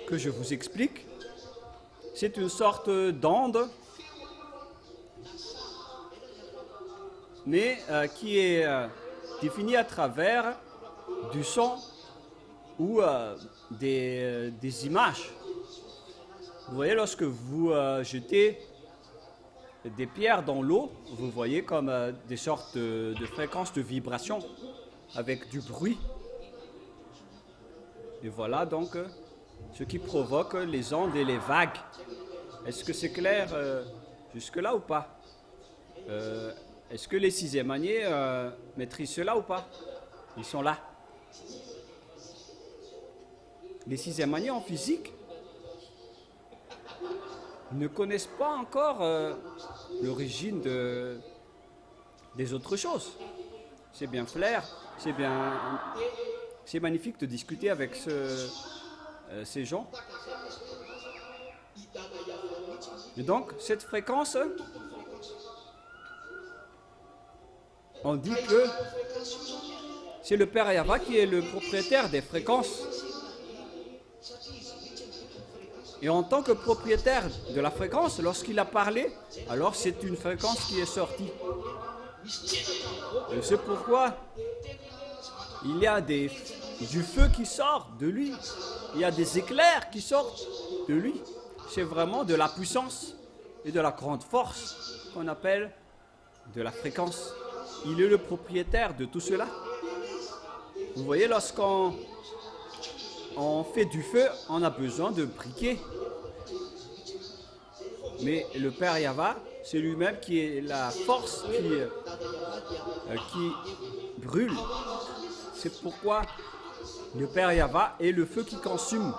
que je vous explique. C'est une sorte d'onde, mais qui est définie à travers du son ou des images. Vous voyez, lorsque vous jetez des pierres dans l'eau, vous voyez comme des sortes de fréquences de vibration avec du bruit. Et voilà donc ce qui provoque les ondes et les vagues. Est-ce que c'est clair jusque-là ou pas? Est-ce que les sixième-anniers maîtrisent cela ou pas? Ils sont là. Les sixième-anniers en physique ne connaissent pas encore l'origine des autres choses. C'est bien clair, c'est magnifique de discuter avec ces gens. Et donc, cette fréquence, on dit que c'est le Père Yahva qui est le propriétaire des fréquences. Et en tant que propriétaire de la fréquence, lorsqu'il a parlé, alors c'est une fréquence qui est sortie. Et c'est pourquoi il y a du feu qui sort de lui. Il y a des éclairs qui sortent de lui. C'est vraiment de la puissance et de la grande force qu'on appelle de la fréquence. Il est le propriétaire de tout cela. Vous voyez, lorsqu'on fait du feu, on a besoin de briquet. Mais le Père Yahva, c'est lui-même qui est la force qui brûle. C'est pourquoi le Père Yahva est le feu qui consume.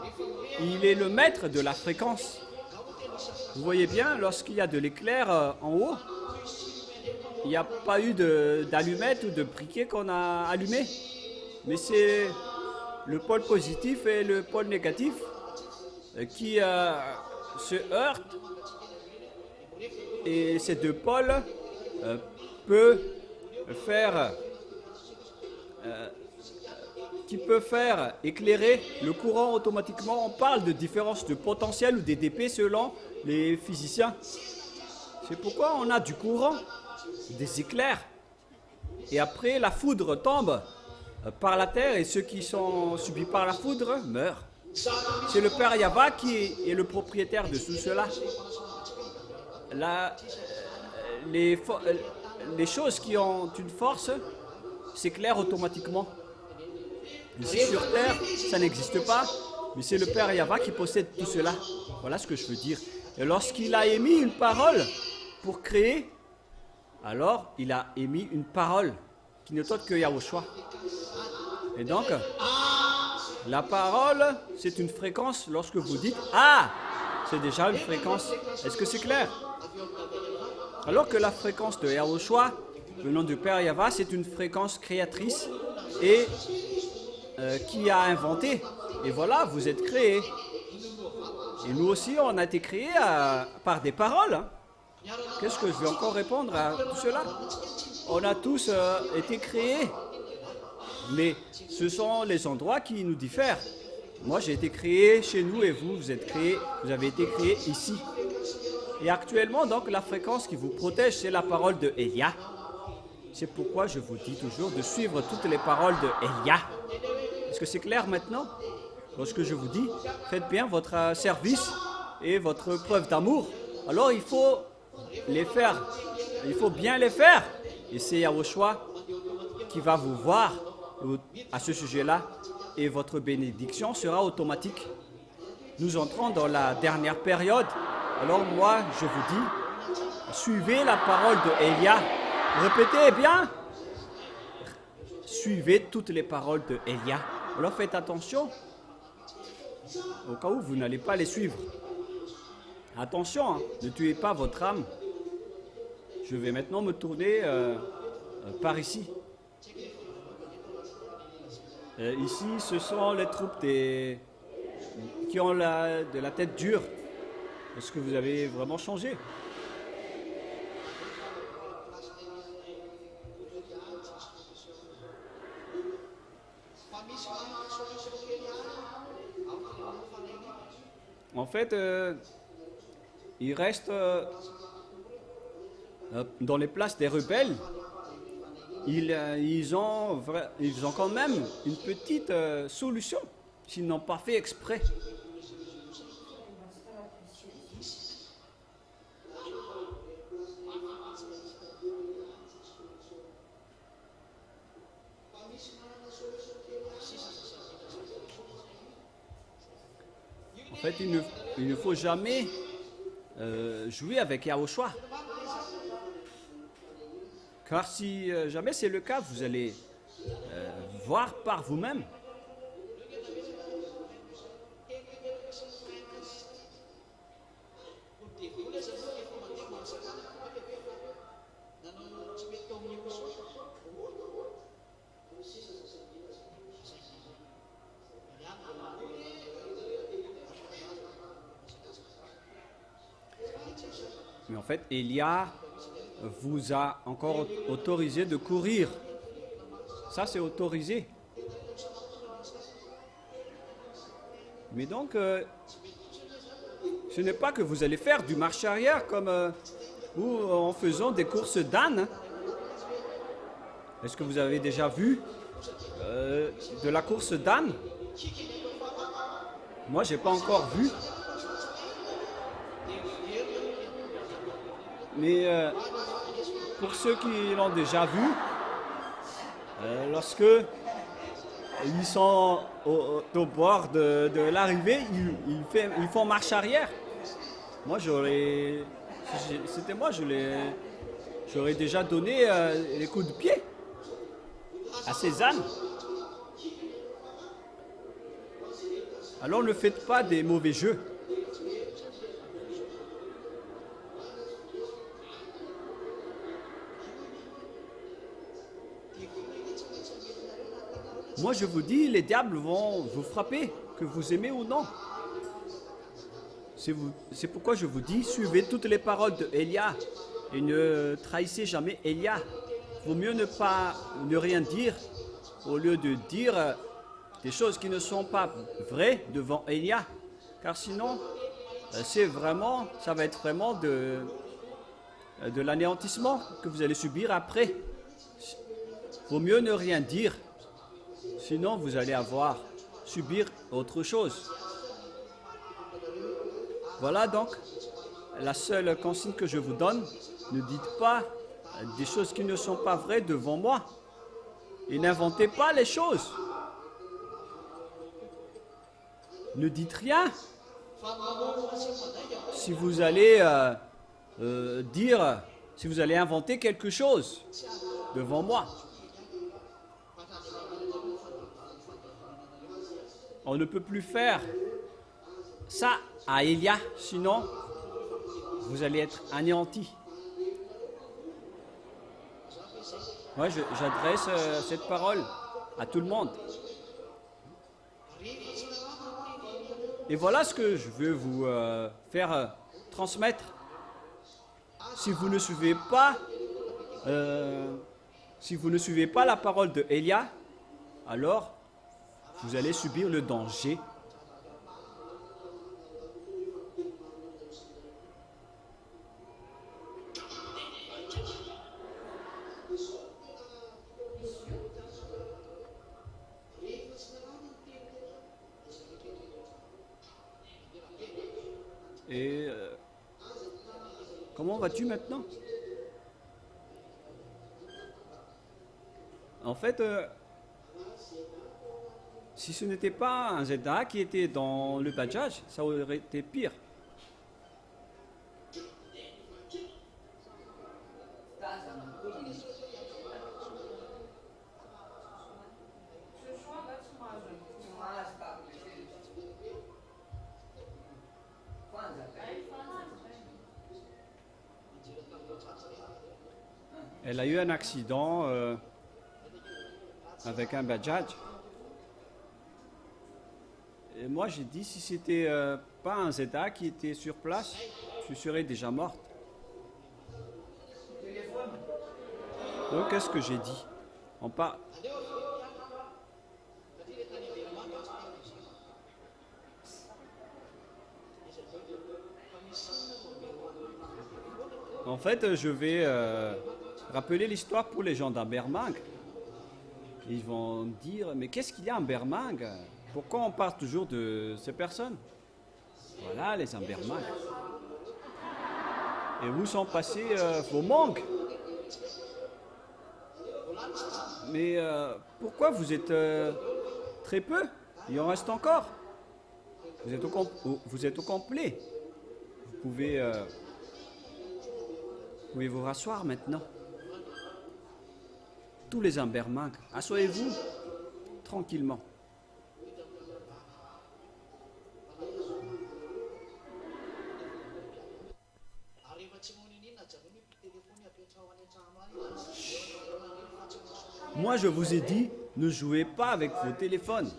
Il est le maître de la fréquence. Vous voyez bien, lorsqu'il y a de l'éclair en haut, il n'y a pas eu d'allumette ou de briquet qu'on a allumé. Mais c'est le pôle positif et le pôle négatif qui se heurtent. Et ces deux pôles peuvent faire éclairer le courant automatiquement. On parle de différence de potentiel ou d'EDP selon les physiciens. C'est pourquoi on a du courant, des éclairs. Et après, la foudre tombe par la terre et ceux qui sont subis par la foudre meurent. C'est le Père Yahva qui est le propriétaire de tout cela. Les choses qui ont une force s'éclairent automatiquement. Ici sur Terre, ça n'existe pas, mais c'est le Père Yahva qui possède tout cela. Voilà ce que je veux dire. Et lorsqu'il a émis une parole pour créer, alors il a émis une parole qui ne t'ôte que Yahushua. Et donc, la parole, c'est une fréquence. Lorsque vous dites « Ah !» c'est déjà une fréquence. Est-ce que c'est clair? Alors que la fréquence de Yahushua, le nom du Père Yahva, c'est une fréquence créatrice et qui a inventé. Et voilà, vous êtes créés. Et nous aussi, on a été créés par des paroles. Hein. Qu'est-ce que je vais encore répondre à tout cela? On a tous été créés. Mais ce sont les endroits qui nous diffèrent. Moi, j'ai été créé chez nous et vous avez été créés ici. Et actuellement, donc, la fréquence qui vous protège, c'est la parole de Elia. C'est pourquoi je vous dis toujours de suivre toutes les paroles de Elia. Est-ce que c'est clair maintenant? Lorsque je vous dis, faites bien votre service et votre preuve d'amour, alors il faut les faire. Il faut bien les faire. Et c'est Yahushua qui va vous voir à ce sujet-là et votre bénédiction sera automatique. Nous entrons dans la dernière période. Alors moi, je vous dis, suivez la parole de Élia. Répétez bien. Suivez toutes les paroles de Élia. Alors faites attention au cas où vous n'allez pas les suivre. Attention, hein, ne tuez pas votre âme. Je vais maintenant me tourner par ici. Ici, ce sont les troupes qui ont de la tête dure. Est-ce que vous avez vraiment changé? En fait, il reste dans les places des rebelles. Ils ont quand même une petite solution, s'ils n'ont pas fait exprès. En fait, il ne faut jamais jouer avec Yahushua. Car si jamais c'est le cas, vous allez voir par vous-même. Mais en fait, Élia vous a encore autorisé de courir. Ça, c'est autorisé. Mais donc, ce n'est pas que vous allez faire du marche arrière comme ou en faisant des courses d'âne. Est-ce que vous avez déjà vu de la course d'âne? Moi, j'ai pas encore vu. Mais pour ceux qui l'ont déjà vu, lorsque ils sont au bord de l'arrivée, ils font marche arrière. Moi, c'était moi, j'aurais déjà donné les coups de pied à ces ânes. Alors ne faites pas des mauvais jeux. Moi, je vous dis, les diables vont vous frapper, que vous aimez ou non. C'est pourquoi je vous dis, suivez toutes les paroles de Élia et ne trahissez jamais Élia. Vaut mieux ne rien dire au lieu de dire des choses qui ne sont pas vraies devant Élia. Car sinon, ça va être vraiment de l'anéantissement que vous allez subir après. Vaut mieux ne rien dire. Sinon, vous allez subir autre chose. Voilà donc la seule consigne que je vous donne. Ne dites pas des choses qui ne sont pas vraies devant moi. Et n'inventez pas les choses. Ne dites rien. Si vous allez si vous allez inventer quelque chose devant moi. On ne peut plus faire ça à Élia, sinon vous allez être anéantis. Moi, j'adresse cette parole à tout le monde. Et voilà ce que je veux vous faire transmettre. Si vous ne suivez pas la parole de Élia, alors vous allez subir le danger. Et comment vas-tu maintenant? En fait, si ce n'était pas un ZA qui était dans le Bajaj, ça aurait été pire. Elle a eu un accident avec un Bajaj. Et moi j'ai dit si c'était pas un ZA qui était sur place, je serais déjà morte. Donc qu'est-ce que j'ai dit? On part. En fait, je vais rappeler l'histoire pour les gens d'Ambermang. Ils vont dire, mais qu'est-ce qu'il y a à Ambermang? Pourquoi on parle toujours de ces personnes? Voilà, les Ambermang. Et où sont passés vos mangues? Mais pourquoi vous êtes très peu? Il en reste encore. Vous êtes au complet. Vous pouvez vous rasseoir maintenant. Tous les Ambermang, asseyez-vous tranquillement. Moi, je vous ai dit, ne jouez pas avec vos téléphones.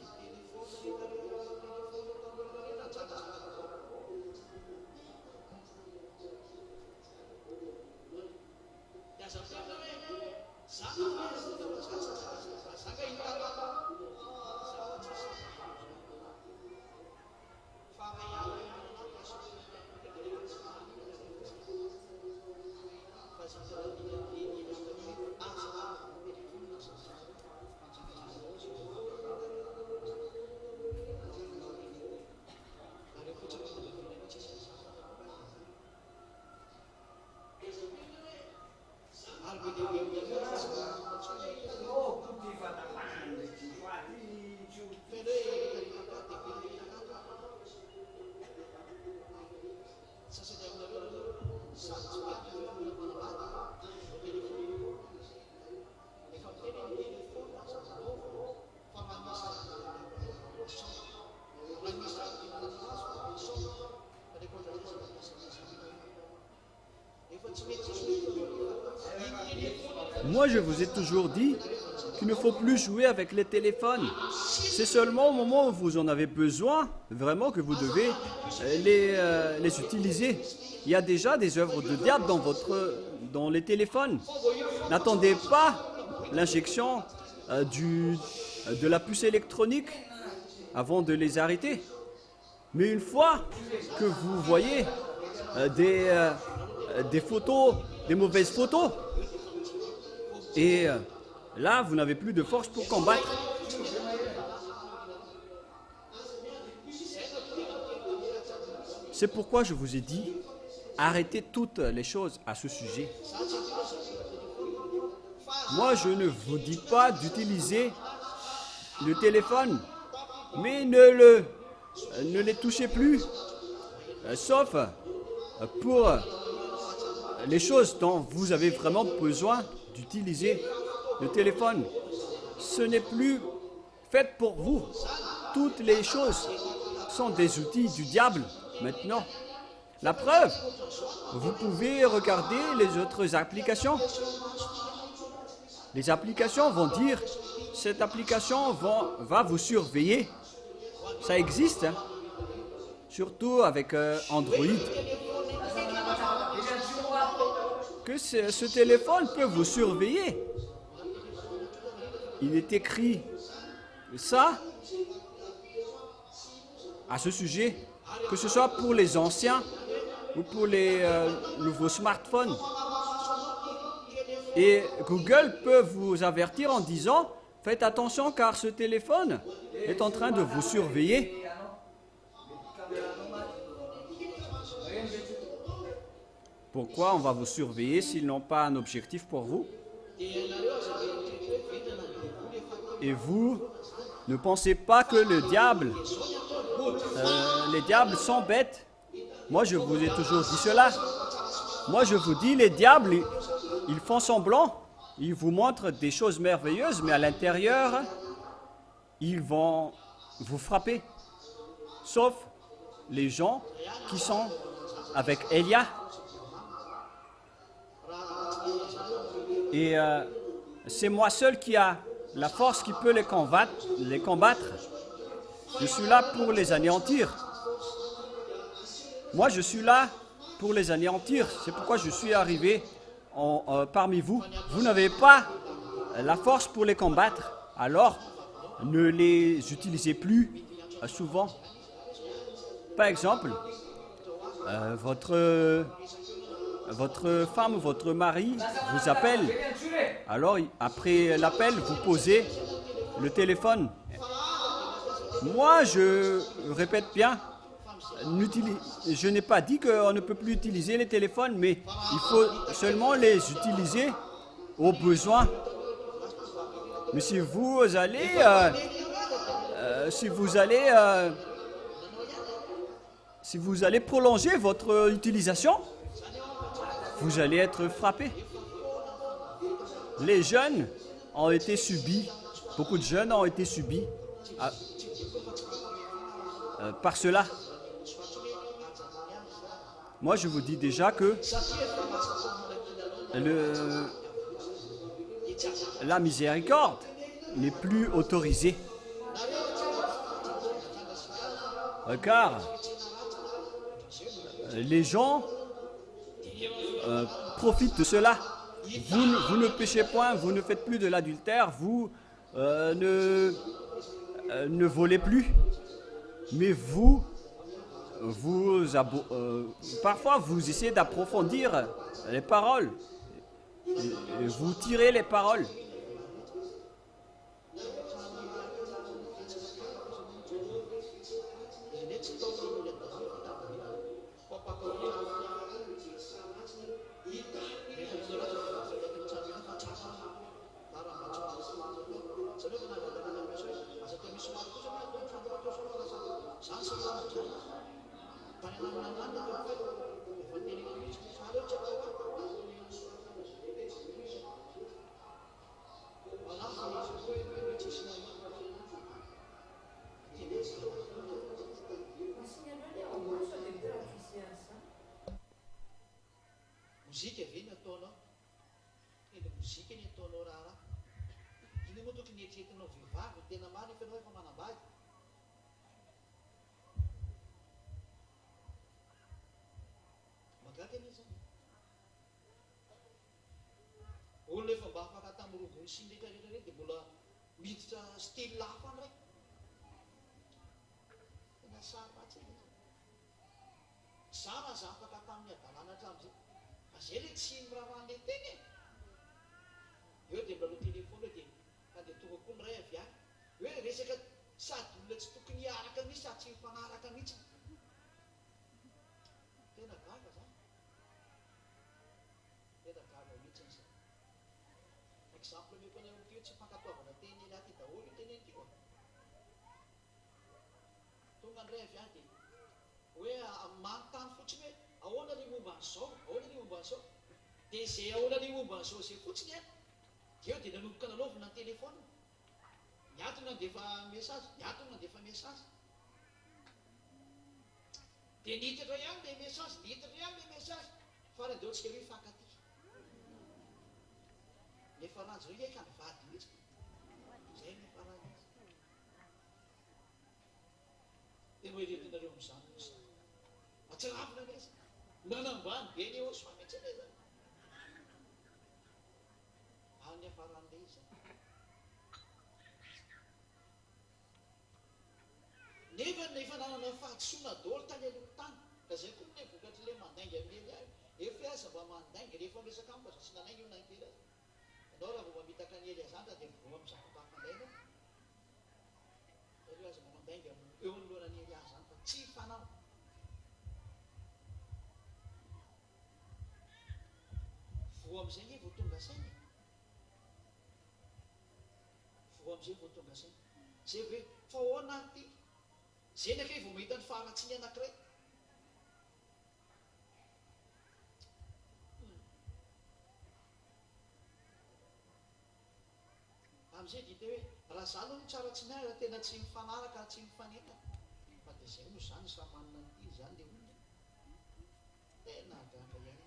Moi, je vous ai toujours dit qu'il ne faut plus jouer avec les téléphones. C'est seulement au moment où vous en avez besoin, vraiment, que vous devez les utiliser. Il y a déjà des œuvres de diable dans les téléphones. N'attendez pas l'injection de la puce électronique avant de les arrêter. Mais une fois que vous voyez des photos, des mauvaises photos, et là, vous n'avez plus de force pour combattre. C'est pourquoi je vous ai dit, arrêtez toutes les choses à ce sujet. Moi, je ne vous dis pas d'utiliser le téléphone, mais ne les touchez plus, sauf pour les choses dont vous avez vraiment besoin d'utiliser le téléphone. Ce n'est plus fait pour vous. Toutes les choses sont des outils du diable maintenant. La preuve, vous pouvez regarder les autres applications. Les applications vont dire, cette application va vous surveiller. Ça existe, hein? Surtout avec Android. Que ce téléphone peut vous surveiller. Il est écrit ça à ce sujet, que ce soit pour les anciens ou pour les nouveaux smartphones. Et Google peut vous avertir en disant, faites attention car ce téléphone est en train de vous surveiller. Pourquoi on va vous surveiller s'ils n'ont pas un objectif pour vous? Et vous ne pensez pas que les diables sont bêtes? Moi, je vous ai toujours dit cela. Moi, je vous dis, les diables, ils font semblant. Ils vous montrent des choses merveilleuses, mais à l'intérieur, ils vont vous frapper. Sauf les gens qui sont avec Elia. Et c'est moi seul qui a la force qui peut les combattre. Je suis là pour les anéantir. Moi, je suis là pour les anéantir. C'est pourquoi je suis arrivé parmi vous. Vous n'avez pas la force pour les combattre. Alors, ne les utilisez plus souvent. Par exemple, votre femme ou votre mari vous appelle. Alors, après l'appel, vous posez le téléphone. Moi, je répète bien, je n'ai pas dit qu'on ne peut plus utiliser les téléphones, mais il faut seulement les utiliser au besoin. Mais si vous allez prolonger votre utilisation, vous allez être frappé. Les jeunes ont été subis, beaucoup de jeunes ont été subis par cela. Moi, je vous dis déjà que la miséricorde n'est plus autorisée. Car les gens profitent de cela. Vous ne péchez point, vous ne faites plus de l'adultère, vous ne volez plus. Mais parfois vous essayez d'approfondir les paroles. Et vous tirez les paroles. Muzika ve ny ataonao eny mozika ny ataonao raha iny moa tokony eritreretinao vehivavy tena marina efa anao efa manambady magaga anie zany olona efa mba afaka tamirogony sy ndraika rehetra reny dia mbola miditra style hafa any raiky tena saroratsy eny zara za afaka tamin'ny adalana hatramin'izay fa zay le tsy miraran'le teny eo dia mbalao telefona dia mandeha tonga koa miray avy any hoe resaka sady olona tsy tokony hiaraka mihitsy sady tsy mifanaraka mihitsy tena gaga zany tena gaga mihitsy zany exemple meko anao teo tsy mifankatoavana teny laty daholo io teny teo tonga ndray avy any dia hoe manontany fotsiny hoe ahoana ny momba an'izao ahoana ny momba an'izao dia izay ahoana ny momba an'izao zay fotsiny a dia eo dia nanomboka nalaovina ny telefona niatona nandefa message niatona nandefa message dia nihitatra ihany le message nihitatra ihany le message farany dia ohatsika hoe fankaty nefa ranjo io eka mivady mihitsy zay nefa ranjo dia moeretinareo amin'izany misy atsirafina neza nanambany be ny eo soametsy neza any afaran'le izy nefa nanana fahadisoana daholo tany aloha tany ka zay koa mine vokatry le mandainga aminy ahy efa aza mba mandainga rehefa miresaka amiko aza tsy nanainga io nankely azy anao raha vao mamitaka ny ely azany dia voa amizakotafanaina io aza mba mandainga eo anoloanany ely azy zany fa tsy fanao voa am'izay nge vo tonga sainy amin'izay vao tonga saina zay hoe fa ahoana ty zay naka vao mahita ny faharatsiny anankiray amin'izay dita hoe raha zany no tsara tsy miara raha tena tsy mifanaraka tsy mifanetana fa dia zay moa zany samy manana nyty zany le olona tena gaga ihany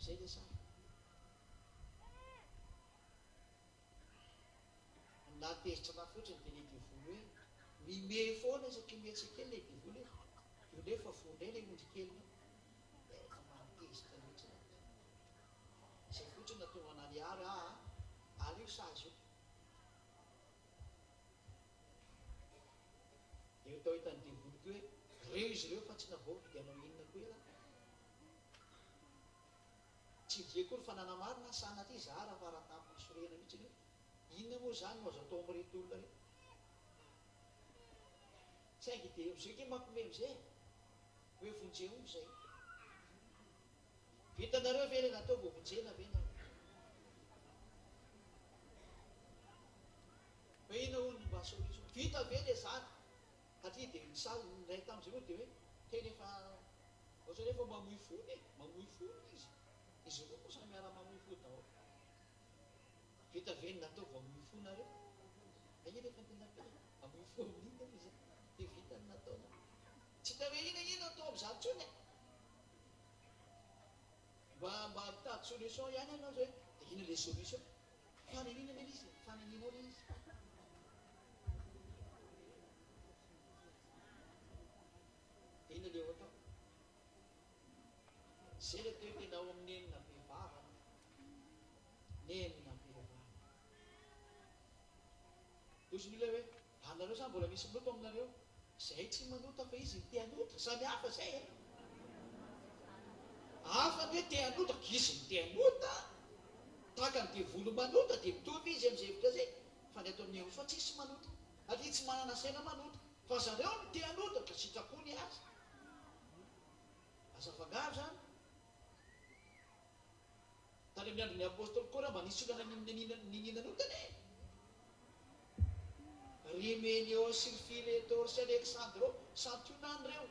zay le samy natezitra na fotsiny dia le divolo hoe mime foana isaky metsakely le divolo io nefa fondray le ondry keliny efa manatezitra loatra zay fotsiny natonga anany ary io sazy io dia tao hitany divolo ko hoe reo izy ireo fa tsy navaovidy anao inona koa ela tsy vie koa ny fananamarina sanatry zahara fa raha tamin'ny sorena mihitsy hoe inona moa zany no azo atao amin'irety olona reo saingy dia am'izay ke mampime am'izay hoe vonjeo zay vitanareo ve le natao vao vonjena ve nareo hoe ina hono mba solution vita ve le zany satria dia misaly ray tamin'izay moa dia hoe teny efa ohatra rehefa mamoy fony izy roa koa samy miara mamoy fony daholo vita ve ny natao vao mamoy fony nareo ina rehefa tena be mamoy fony iny izy dia vita ny nataona tsy ta hoe ina atao amin'izany tsony mba mitady solution ihany ianao zay dia ina le solution fananina le izy fananinao le izy dia ina le ho atao zay le teo tena ao amin'ny enina mpivava nenina mpivava tozy ny le hoe anareo zany mbola misy minoto aminareo zay tsy manota fa izy ny teanota samy hafa zay hafa ny hoe teanotaka izy ny teanota taka ny divolo manota dia mitovy izy amin'izay evitra zay fa ny ato amin'ny eo fa tsisy manota atria tsy manana saina manota fa zareo ny teanota ka sitrapony azy asa fangaro zany tany amin'ny andro ny apôstoly koa raha mba nisy olana nininanotany Riménio sy ny Filetor sy Alexandro santionany reo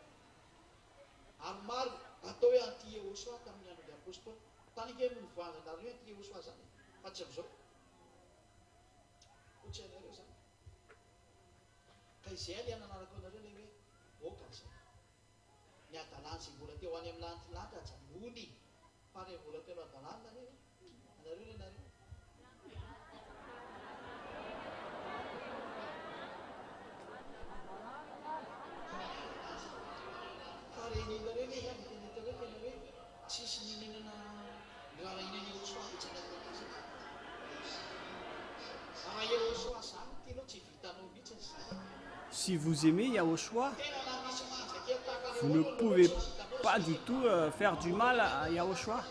ary maro atao hoe Antiochoa tamin'ny andro ny apôstoly tany ke mivoazanareo Antiochoa zany fa tsy am'izao otsy anareo zany ka izay le ananarako anareo le hoe oka zay ny adalany zay mbola teo any amin'ny lantilatra jamony fa re mbola teo adalany nareo anareo le nareo faren'inareo le ihany tenetare tena hoe tsisy nininana raha inany Erosoa mihitsy anazy raha Erosoa zany telo tsy vitanao mihitsy zany. Si vous aimez Yahushua, vous ne pouvez pas du tout faire du mal à Yahushua.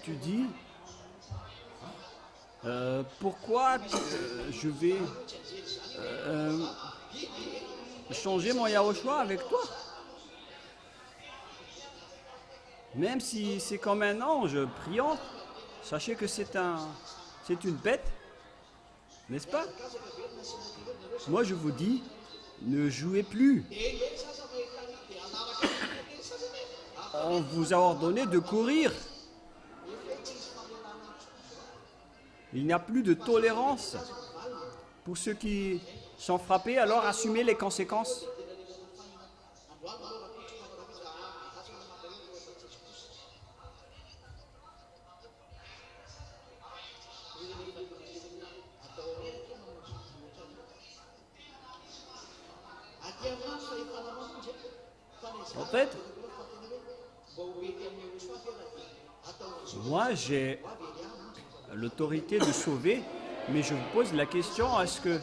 Tu dis, pourquoi je vais changer mon Yahushua avec toi? Même si c'est comme un ange priant, sachez que c'est une bête, n'est-ce pas? Moi je vous dis, ne jouez plus. On vous a ordonné de courir. Il n'y a plus de tolérance. Pour ceux qui sont frappés, alors assumez les conséquences. En fait, moi j'ai l'autorité de sauver, mais je vous pose la question, est-ce que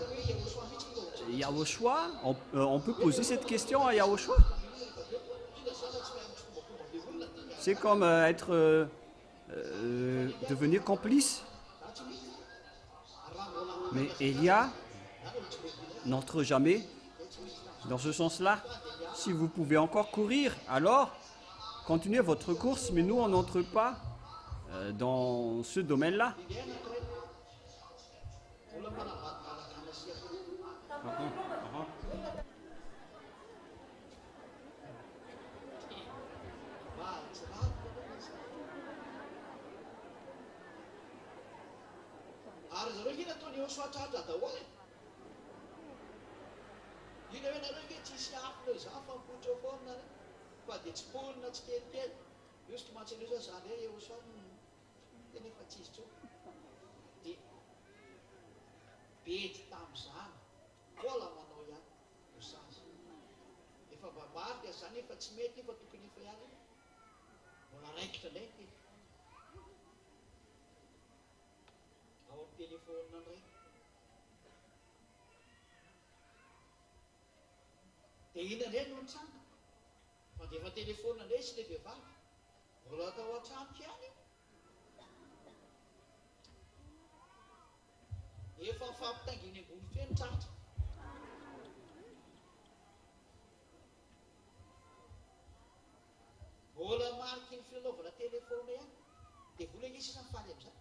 Yahushua, on peut poser cette question à Yahushua? C'est comme devenir complice. Mais Elia n'entre jamais dans ce sens-là. Si vous pouvez encore courir, alors continuez votre course, mais nous, on n'entre pas dans ce domaine-là. Ary zareo hina ataony eo soatratra daholo ina hoe nareo ve tsisy afo za fampotra foana fa dia tsy polina tsy kelikely iosika mantsy an'io zao zany hoe eo soa tena efa tsisy tso dia bedy tamin'izany vola manao ihany osazy efa mba marika zany efa tsy mety efa tokony efa ihany mbola raikitra ndraiky ao amin'ny telefônina ndray dia ina indray no nitsanga fa dia efa telefônina indray sy le vehivavy mbola atao an-tranoka ihany efa mifampitanginy ambony feno tratra mbola mariky ny filalaovana telefôna ihany dia vola isy isany faly amin'izany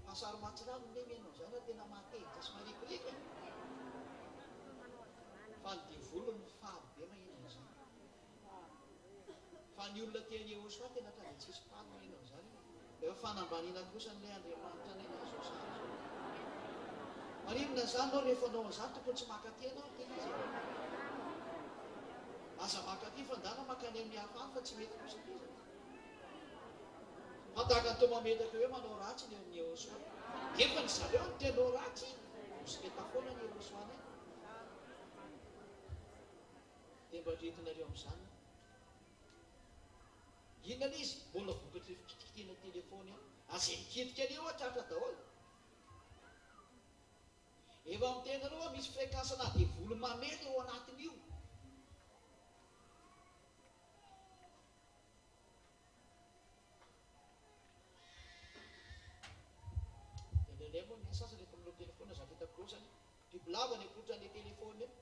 pasary matsirano ne menao zany raha tena matehitra sy marikorika fa ny divolo ny faly be mahinao zany fa ny olona teny eosoa tena tade tsisy faly mahinao zany efa fanambanina kosa n'lay andriamanitra ny azo zany marinona zany nao rehefa nao an'izany tokony tsy makatena ao tena izy aza makaty fa ndana makany amin'ny hafany fa tsy mety kosa izy mataka ny tomametaka hoe manao ratsy ny amin'ny eosoa efa ny zareo ny tenao ratsy mosiketa foana ny eosoana dia mba retinareo amin'izany inona le izy mbola vokatra fikitikitiana telefôny a azay mikitika any eo atratra daholo efa amin'ny tenareo a misy fréquencena dia volo mamely eo anatin'io indraindray moa ny sasany rehefa minao telefôna zany hitako eo zany bibilava ny akotrany telefôny eo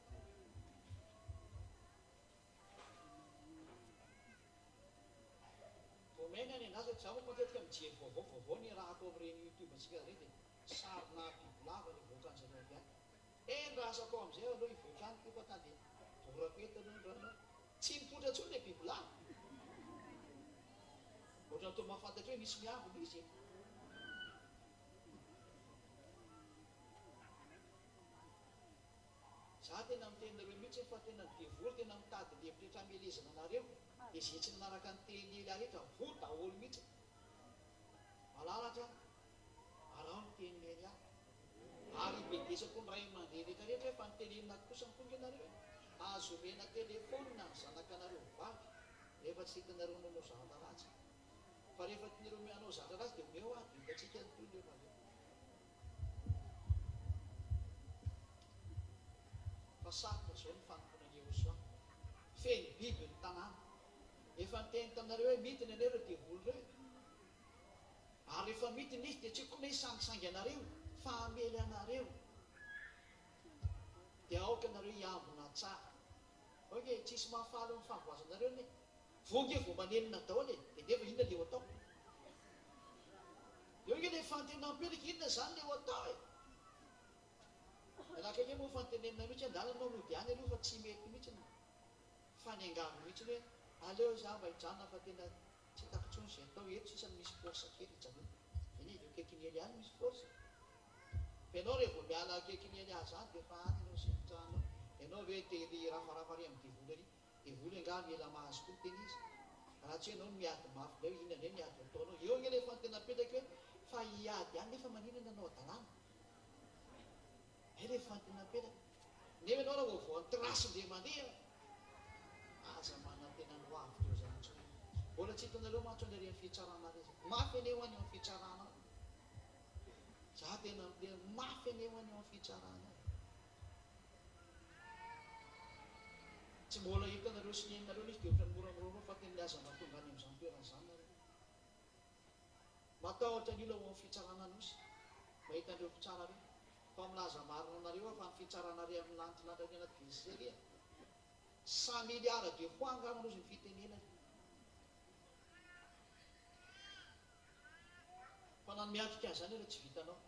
vomaina any anazy za moa matetika mijery vaovao ny rahako amin'ireny youtube antsika reny dia sarina bibilava ny voakan'zareo avy any ny rasako amin'izay aloha hivoaka any kofa tany dia voraketana tsy mipotra ntsony le bibilava ohatra ny to mahafantatra hoe misy miavona izy za tena mitenareo mihitsy fa tena devoly tena mitady levitra hamelezana anareo dia zay tsy manaraka ny teny ely rehetra vo daholo mihitsy malalatra arao ny teny ely ahy ary bedesako ny ray aman-dreny rehetrarehetra hoe fa nytenenina kosa nytonga anareo azo mena telefônina ny zanakanareo vavy rehefa tsy hitanareo nanao zavatra ratsy fa rehefa tianareo mianao zavatra ratsy dia meo a hitatsika nytoy le valeo fa sarotra zao ny fanomponany eosoa feny biby ny tanàna efa nyteny taminareo hoe mitiny anareo devoly reo ary rehefa mitiny izy dia tsy koa hoe sangisangy anareo fa amely anareo dia aoka anareo hiambona tsara oke tsisy mahafaly ny fahavoazanareo ne vonge vo manenina daholo dia nefa inona le ho atao eo nge le fantena mipelika inona zany le ho atao alakake moa fantenenina mihitsy andalanao nody any aloha fa tsy mety mihitsy fa ny angavo mihitsy hoe aleo za mba hijanona fa tena tsy takotsony zay atao eto sisany misy forsa kely hijanona eny izy akekiny ely any misy forsa fa ianao rehefa miala akekiny ely azy any dia efa any anao sy mitranao ianao hoe tely rafarafary amin'ny devoly ary devoly anga miela mahazo koa teny izy raha tsy ianao miady mafy leo inona ndray miady ataonao eo nge lefa tena petraky hoe fa hiady any nefa maninana anao adalàna rehefa tena petraka nefa ianao raha voavoan'ny trasindre mandeha aza manantena ny hoavitra eo zany tso mbola tsy hitanareo matso anareo amin'ny fitsarana re zay mafy aneo any amin'ny fitsarana za tena mafy aneo any amin'ny fitsarana tsy mbola hitanareo sy nenareo izy dia ohatra ny moramoroma fa tena aza mahatonga any amin'izany toerana zany nareo matahotra ny ilo ao amin'ny fitsarana nosy mahitandreo fitsara reo fa milaza marina anareo fa ny fitsarana re amin'ny lanitra ny anaty veseria 100 milliards dia hoangano izy ny fitenena fa nano miatrika azy zany raha tsy vitanao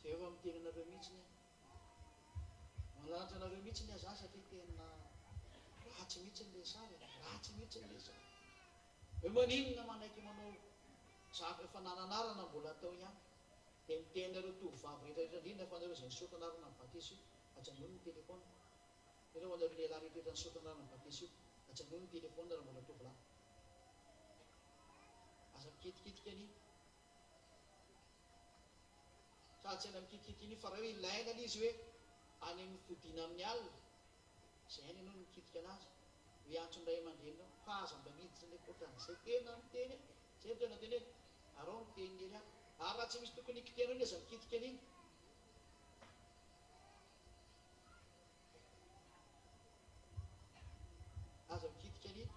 zay efa mitenanareo mihitsiny malanitra anareo mihitsiny aza satria tena ratsy mihitsy le sary ratsy mihitsy le sary hoe maninona manaiky manao zaka efa nananarana mbola atao ihany dia mitenareo tovovavy rehetrarehetra indrindra fa nareo zay nisotanarana ny batesy io ajanony ny telefona ireo anareo lehilahy rehetrarehetra nisotanarana ny batesy io ajanony ny telefona raha mbola tovolahy aza mikitikitika an'iny sady tsy aina mikitikitika iny fa raha hoe ilaina izy hoe any amin'ny fodiana amin'ny alina zay any ianao mikitika anazy hoe antsondray aman-drenao fa aza mba miditra le kotan'izay tena miteny zay ny tena teny arao miteny ely any ary raha tsy misy tokony ikitenao ny aza mikitika an'iny aza mikitika an'iny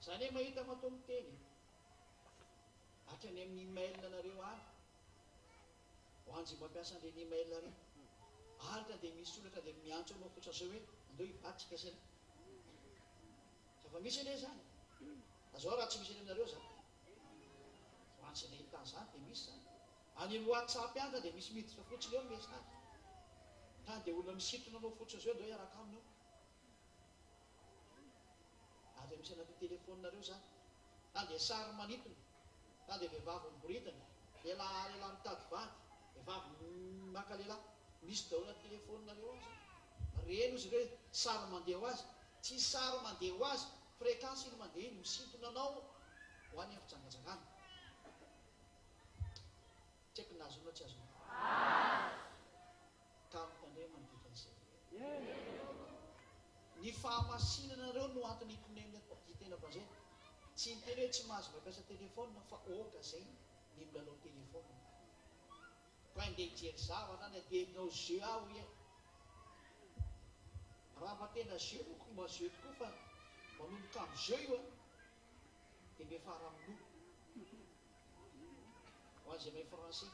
zany hoe mahita matao miteny hatrany amin'ny email nareo any hoanjy mampiasa an'ireny email reny alitra dia misy solatra dia miantso anao fotsiny zao hoe andeo hivatsika sena fa misy ane zany azao raha tsy misy any aminareo zany hoantsy na hitany zany dia misy zany any amin'ny whatsapp any dia misy miditra fotsiny eo message tany dia olona misitona anao fotsiny zao andeo hiaraka aminao ary misy anaty telefoninareo zany na dia sary manitona na dia vehivavy miboridana lehilahy mitady vady vehivavy maka lehilahy misy daholo anaty telefoninareo ao zany reny izy hoe sary mandeha ho azy tsy sary mandeha ho azy fréquence iny mandeha iny misintona anao ho any amin'ny fijangajangana tsy haiko nazonao tsy azonao ka mitandre manodikan'izay ny fahamasinanareo no antony itoneny itena mpanzay tsy niteny hoe tsy mahazo mampiasa telefona fa oka zay ny milalao telefona ko andeha hijery zavatra ny aderinao jeu aho ia raha fa tena jeu moko majeu tokoa fa manomboka amin'ny jeu io a dia mefara amin'olo ho an'izay mahay français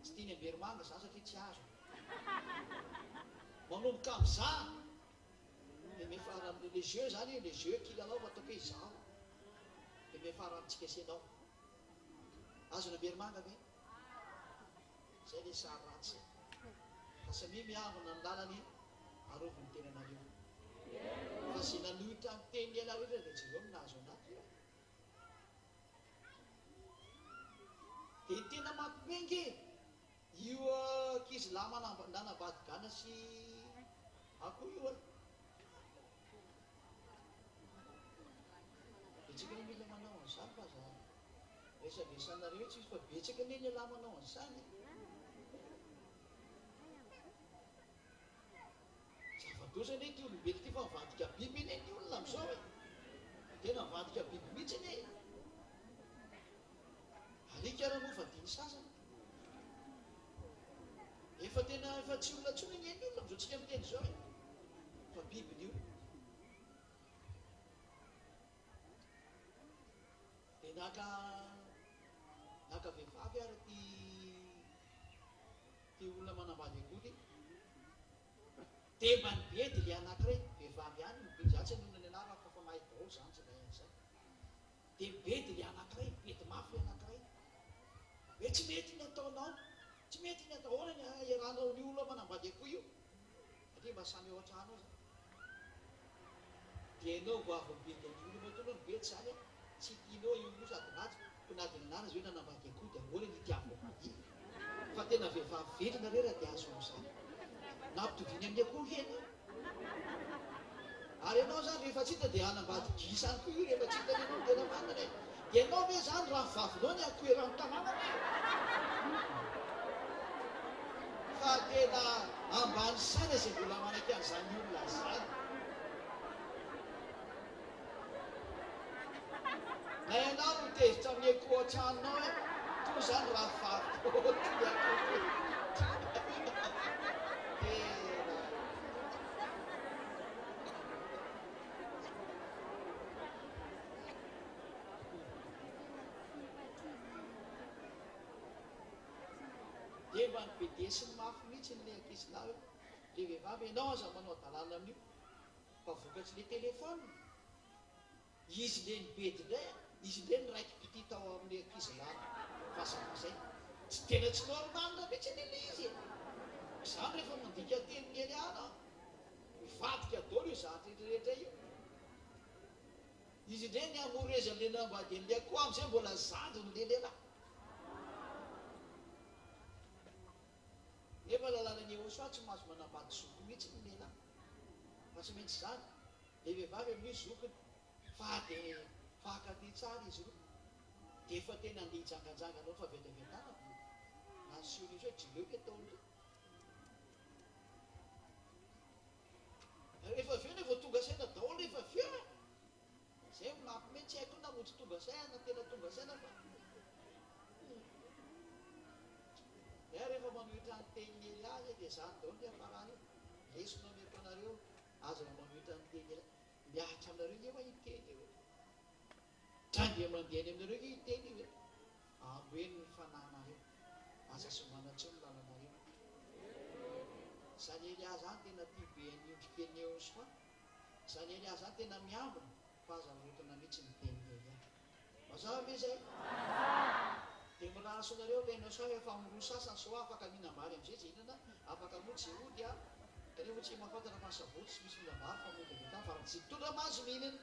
tsy tiany amberimanga zany satria tsy azo manomboka amin'za dia mefara le jeu zany le jeu kilalao fa ataoko hoe izao dia mefara amintsika senao azo ny amberimanga ve zay le sary ratsy fa samia miavana ny lalany arovony tenanareo fa zay nanohitra ny teny ela rehetra dia tsy eo minazo anaty dia tena mampimenge io kizy lahy nanambadikana sy akoho io a betsaka ny mila manao an'izany fa za resaresanareo tsy izy fa betsaka ny lahy manao an'izany zava-doza ane ty olombelo ty fa mivadika biby eny ny olona am'izao e tena mivadika biby mihitsy ane alika raha moa fa diny sasany efa tena efa tsy olona tsony ny eny olona am'izao tsika miteny zao e fa bibiny io dia naka vehivavy ary ty olona manambady akoly dia mba nibedy le anankiray vehivavy any mibedy zany tsy anona ny anara fa fa mahay daholo zany tsy raha zany dia mibedy le anankiray mibedy mafy le anankiray hoe tsy mety ny ataonao tsy mety ny atao ahoana ny iarahanao ny olona manambady akoho io satria mba samy ao an-trano ao zany dia ianao vo avy mibedy an'olo matonao mibedy zany tsy tianao io sady ratsy konadiny anara izy hoe nanambady akoho dia ahoana ny itiavao fa tena vehivavy velona re raha dia azo am'izany nampitoviny amin'ny akoho hena ary ianao zany rehefa tsy hita dia anambady gisany koa io rehefa tsy hita ny anao tena manana ianao hoe zany raha vavinao ny akoho erano tanànana fa tena ambany sana izay mbola manaky an'izany olona zany na ianao no tezitra amin'ny akoho an-tranonao e to zany raha vavinao ty akoho Rehefa ny BD sy ny mafy mihitsy ny ankizy lahy le vehivavy ianao aza manao dalàna amin'io fa vokatsy le telefona izy le ny bedy indray izy le ny raiky piti tao amin'ny ankizy lahy fasan'izay tsy tena tsy normalina mihitsy ny le izy izany rehefa mandika teny kely ana mivadika dolo io zatra rehetra io izy indray ny amoreza le nambady an'le akoho am'izay mbola zandrony le lehilahy nefa lalàna ny eosoa tsy mahazo manambady zoko mihitsy ny lehilahy fa tsy maintsy zany le vehivavy amin'io zokony fa de fahakaty tsara izy io de efa tena andeha hijanganjanganao fa vetavetana na siony izy hoe jileo ke taon'io rehefa aveo nefa tonga saina daholo rehefa aveo zay mafy mety tsy haiko namontsy tonga saina tena tonga saina fa rehefa manohitra ny teninely azy dia zany daholo ny afarany lesona meto anareo aza manohitra ny tenyely miahatra aminareo eo hiteny eo trandia mandeha any aminareo hiteny io amboeny ny fananareo aza sy manatso ny lalанareo zany Elia zany tena tia be niondrikeny eo soa zany Elia zany tena miambina fa aza rotona mihitsy ny teny Elia mazava ve zay dia milaso anareo lenao soa efa miroa sasany so afaka mihinambary am'izay ze hinana afaka motsy ody a kanefa tsy mahafantana fa nysaboty sy misy mihinambary fa moty avy tany fa tsy tondra mahazo mihinana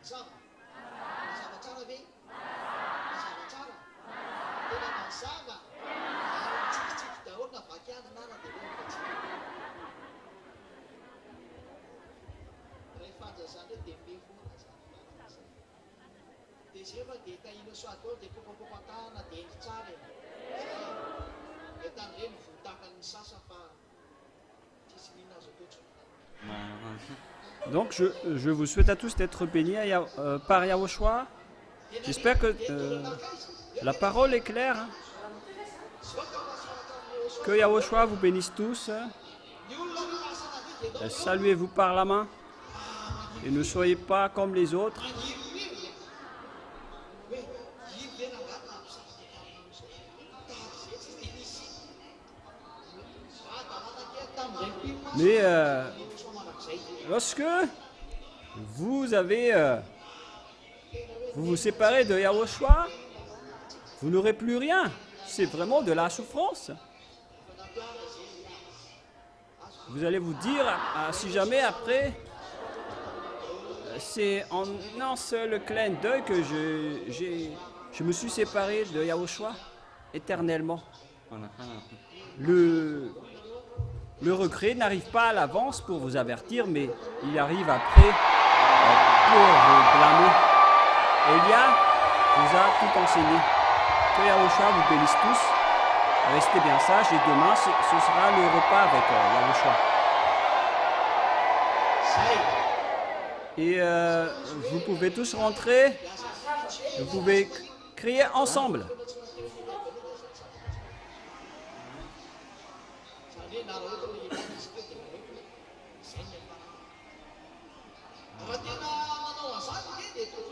mazava mazava tsara ve mazava tsara tena mazava ary tsikitsiky daholo na vakiana nana dia rehefa tsy rehefa anjazany hoe dia mbe foana zany dia zay fa dia tahina soa daholo dia kopakopatahana dia endry tsara etan'ireny votakany sasa fa tsisy mihina azo atao tsony. Donc je vous souhaite à tous d'être bénis par Yahushua. J'espère que la parole est claire. Hein. Que Yahushua vous bénisse tous. Saluez-vous par la main. Et ne soyez pas comme les autres. Mais lorsque vous vous séparez de Yahushua, vous n'aurez plus rien. C'est vraiment de la souffrance. Vous allez vous dire, si jamais après, c'est en un seul clin d'œil que je me suis séparé de Yahushua éternellement. Le regret n'arrive pas à l'avance pour vous avertir, mais il arrive après pour vous blâmer. Elia vous a tout enseigné. Que Yahushua vous bénisse tous. Restez bien sages et demain, ce sera le repas avec Yahushua. Et vous pouvez tous rentrer. Vous pouvez crier ensemble.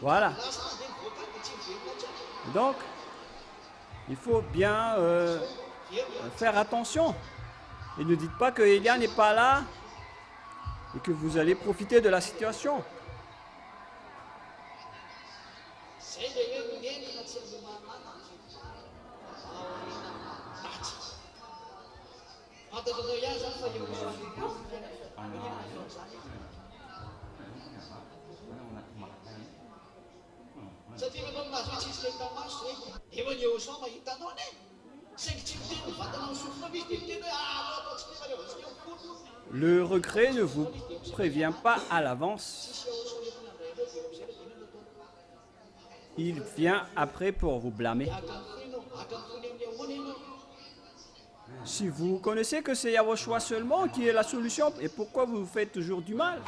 Voilà. Donc, il faut bien faire attention. Et ne dites pas que Elia n'est pas là et que vous allez profiter de la situation. Le regret ne vous prévient pas à l'avance. Il vient après pour vous blâmer. Si vous connaissez que c'est Yahushua seulement qui est la solution, et pourquoi vous faites toujours du mal?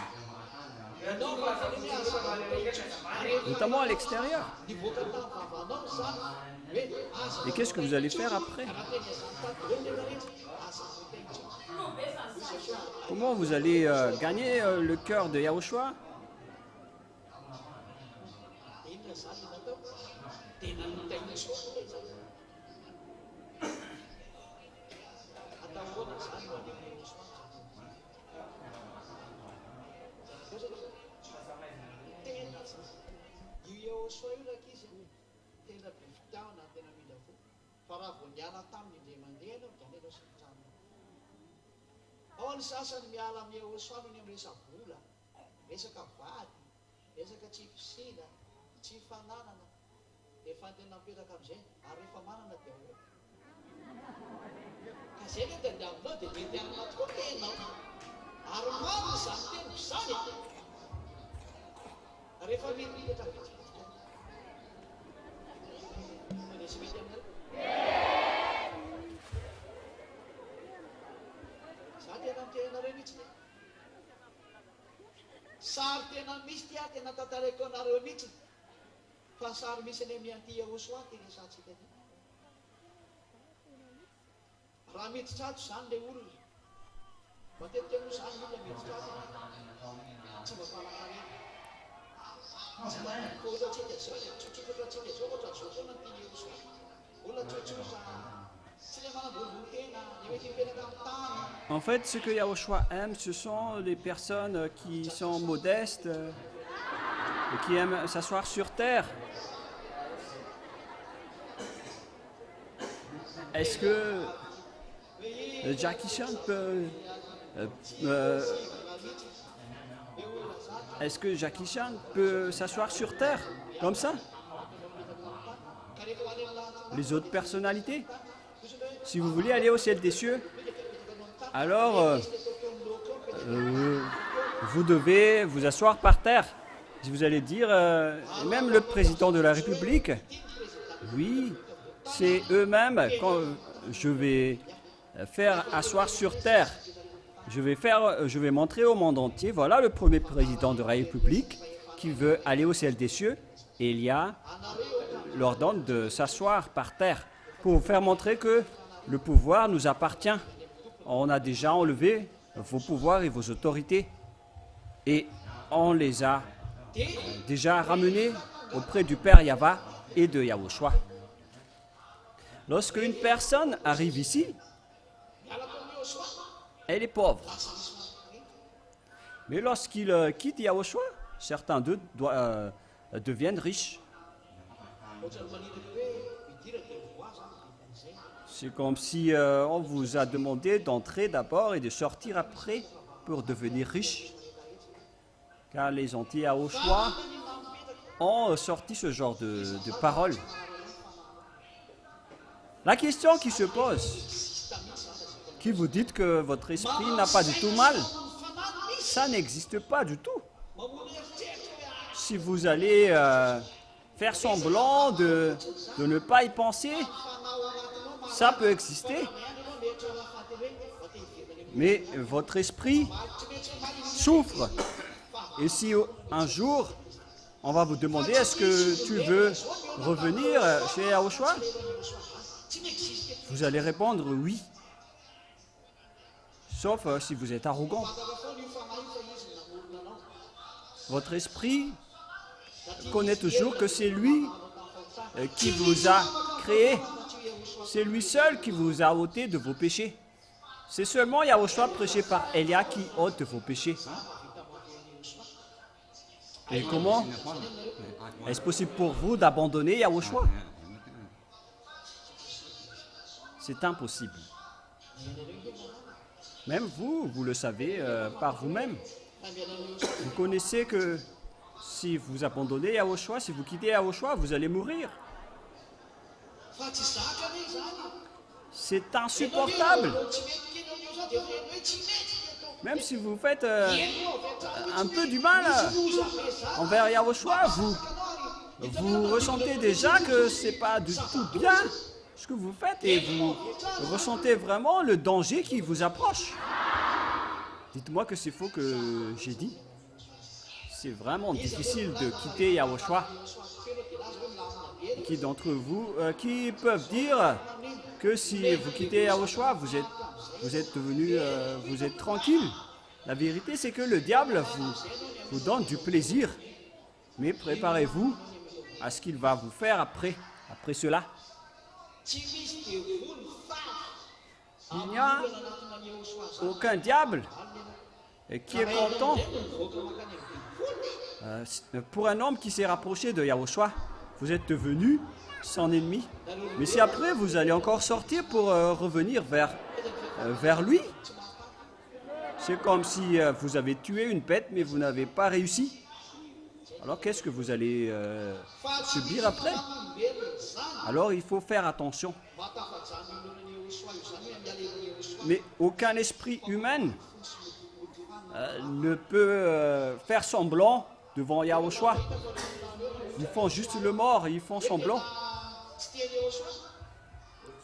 Notamment à l'extérieur. Et qu'est-ce que vous allez faire après? Comment vous allez gagner le cœur de Yahushua? fa raha vao niala tamin'indray mandeha anao dia anao sy mitrano ao ny sasany miala amin'ny Ahosoa ny resaka vola, resaka vady, resaka tsy fisina, tsy fananana, efa tena mipetraka amin'izay ary rehefa manana dia ahoana ka zay ny dia aminao dia mety amina tokoa tenao ary mamy izany teniko izany rehefa mety mipetraka vitsivitsika sy mety aminao za tena mitenareo mihitsy sary tena misy tia tena tantareko anareo mihitsy fa sary misy any amin'ny anty Ahosoa tena resantsika ty raha miditsato zany le olona matetika moa zany olona miditsato tsy mafalakarena ohatratsika zao tsotsotratsika zao ohatra zao foana ny tiny Ahosoa olona tsotsotra tsy le manambolotena le mety mipetraka amin'ny tany. En fait, ce que Yahushua aime, ce sont les personnes qui sont modestes et qui aiment s'asseoir sur terre. Est-ce que Jackie Chan peut... est-ce que Jackie Chan peut s'asseoir sur terre, comme ça? Les autres personnalités? Si vous voulez aller au ciel des cieux, alors vous devez vous asseoir par terre. Si vous allez dire, même le président de la République, oui, c'est eux-mêmes quand je vais faire asseoir sur terre. Je vais montrer au monde entier, voilà le premier président de la République qui veut aller au ciel des cieux. Et il y a l'ordre de s'asseoir par terre pour faire montrer que le pouvoir nous appartient. On a déjà enlevé vos pouvoirs et vos autorités et on les a déjà ramenés auprès du Père Yahva et de Yahushua. Lorsque une personne arrive ici, elle est pauvre. Mais lorsqu'il quitte Yahushua, certains d'eux deviennent riches. C'est comme si on vous a demandé d'entrer d'abord et de sortir après pour devenir riche. Car les anti-Yahushua ont sorti ce genre de paroles. La question qui se pose, qui vous dites que votre esprit n'a pas du tout mal, ça n'existe pas du tout. Si vous allez faire semblant de ne pas y penser, ça peut exister. Mais votre esprit souffre. Et si un jour, on va vous demander, est-ce que tu veux revenir chez Yahushua? Vous allez répondre oui. Sauf si vous êtes arrogant. Votre esprit connaît toujours que c'est lui qui vous a créé. C'est lui seul qui vous a ôté de vos péchés. C'est seulement Yahushua prêché par Elia qui ôte vos péchés. Et comment est-ce possible pour vous d'abandonner Yahushua? C'est impossible. Même vous, vous le savez par vous-même. Vous connaissez que si vous abandonnez Yahushua, si vous quittez Yahushua, vous allez mourir. C'est insupportable. Même si vous faites un peu du mal envers Yahushua, vous ressentez déjà que c'est pas du tout bien ce que vous faites et vous ressentez vraiment le danger qui vous approche. Dites-moi que c'est faux que j'ai dit. C'est vraiment difficile de quitter Yahushua. Qui d'entre vous qui peuvent dire que si vous quittez Yahushua, vous êtes tranquille? La vérité, c'est que le diable vous donne du plaisir. Mais préparez-vous à ce qu'il va vous faire après cela. Il n'y a aucun diable qui est content pour un homme qui s'est rapproché de Yahushua. vous êtes devenu son ennemi. Mais si après vous allez encore sortir pour revenir vers lui, c'est comme si vous avez tué une bête mais vous n'avez pas réussi. Alors qu'est-ce que vous allez subir après? Alors il faut faire attention. Mais aucun esprit humain ne peut faire semblant devant Yahushua. Ils font juste le mort, ils font semblant.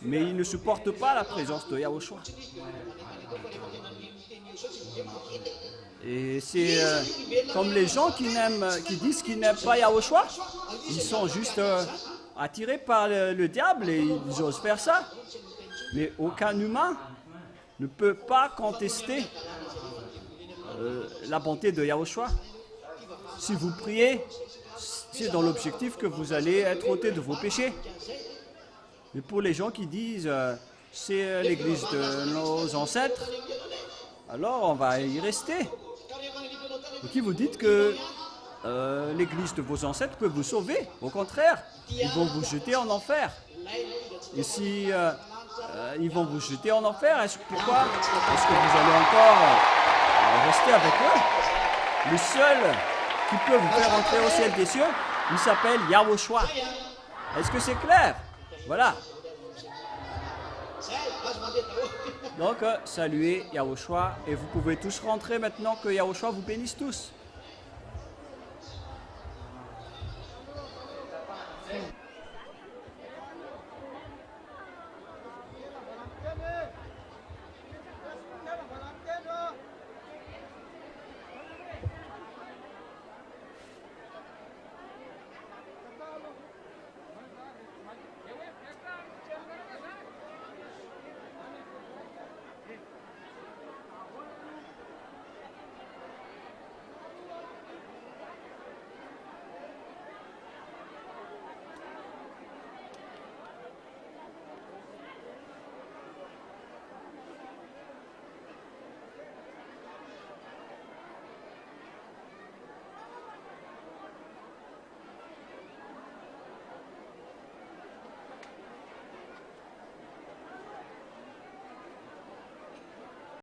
Mais ils ne supportent pas la présence de Yahushua. Et c'est comme les gens qui disent qu'ils n'aiment pas Yahushua. Ils sont juste attirés par le diable et ils osent faire ça. Mais aucun humain ne peut pas contester la bonté de Yahushua. Si vous priez, c'est dans l'objectif que vous allez être ôtés de vos péchés. Mais pour les gens qui disent c'est l'église de nos ancêtres, alors on va y rester. Et qui vous dites que l'église de vos ancêtres peut vous sauver? Au contraire, ils vont vous jeter en enfer. Et si ils vont vous jeter en enfer, pourquoi est-ce que vous allez encore rester avec eux? Le seul qui peut vous faire entrer au ciel des cieux, il s'appelle Yahushua. Est-ce que c'est clair? Voilà. Donc, saluez Yahushua et vous pouvez tous rentrer maintenant que Yahushua vous bénisse tous.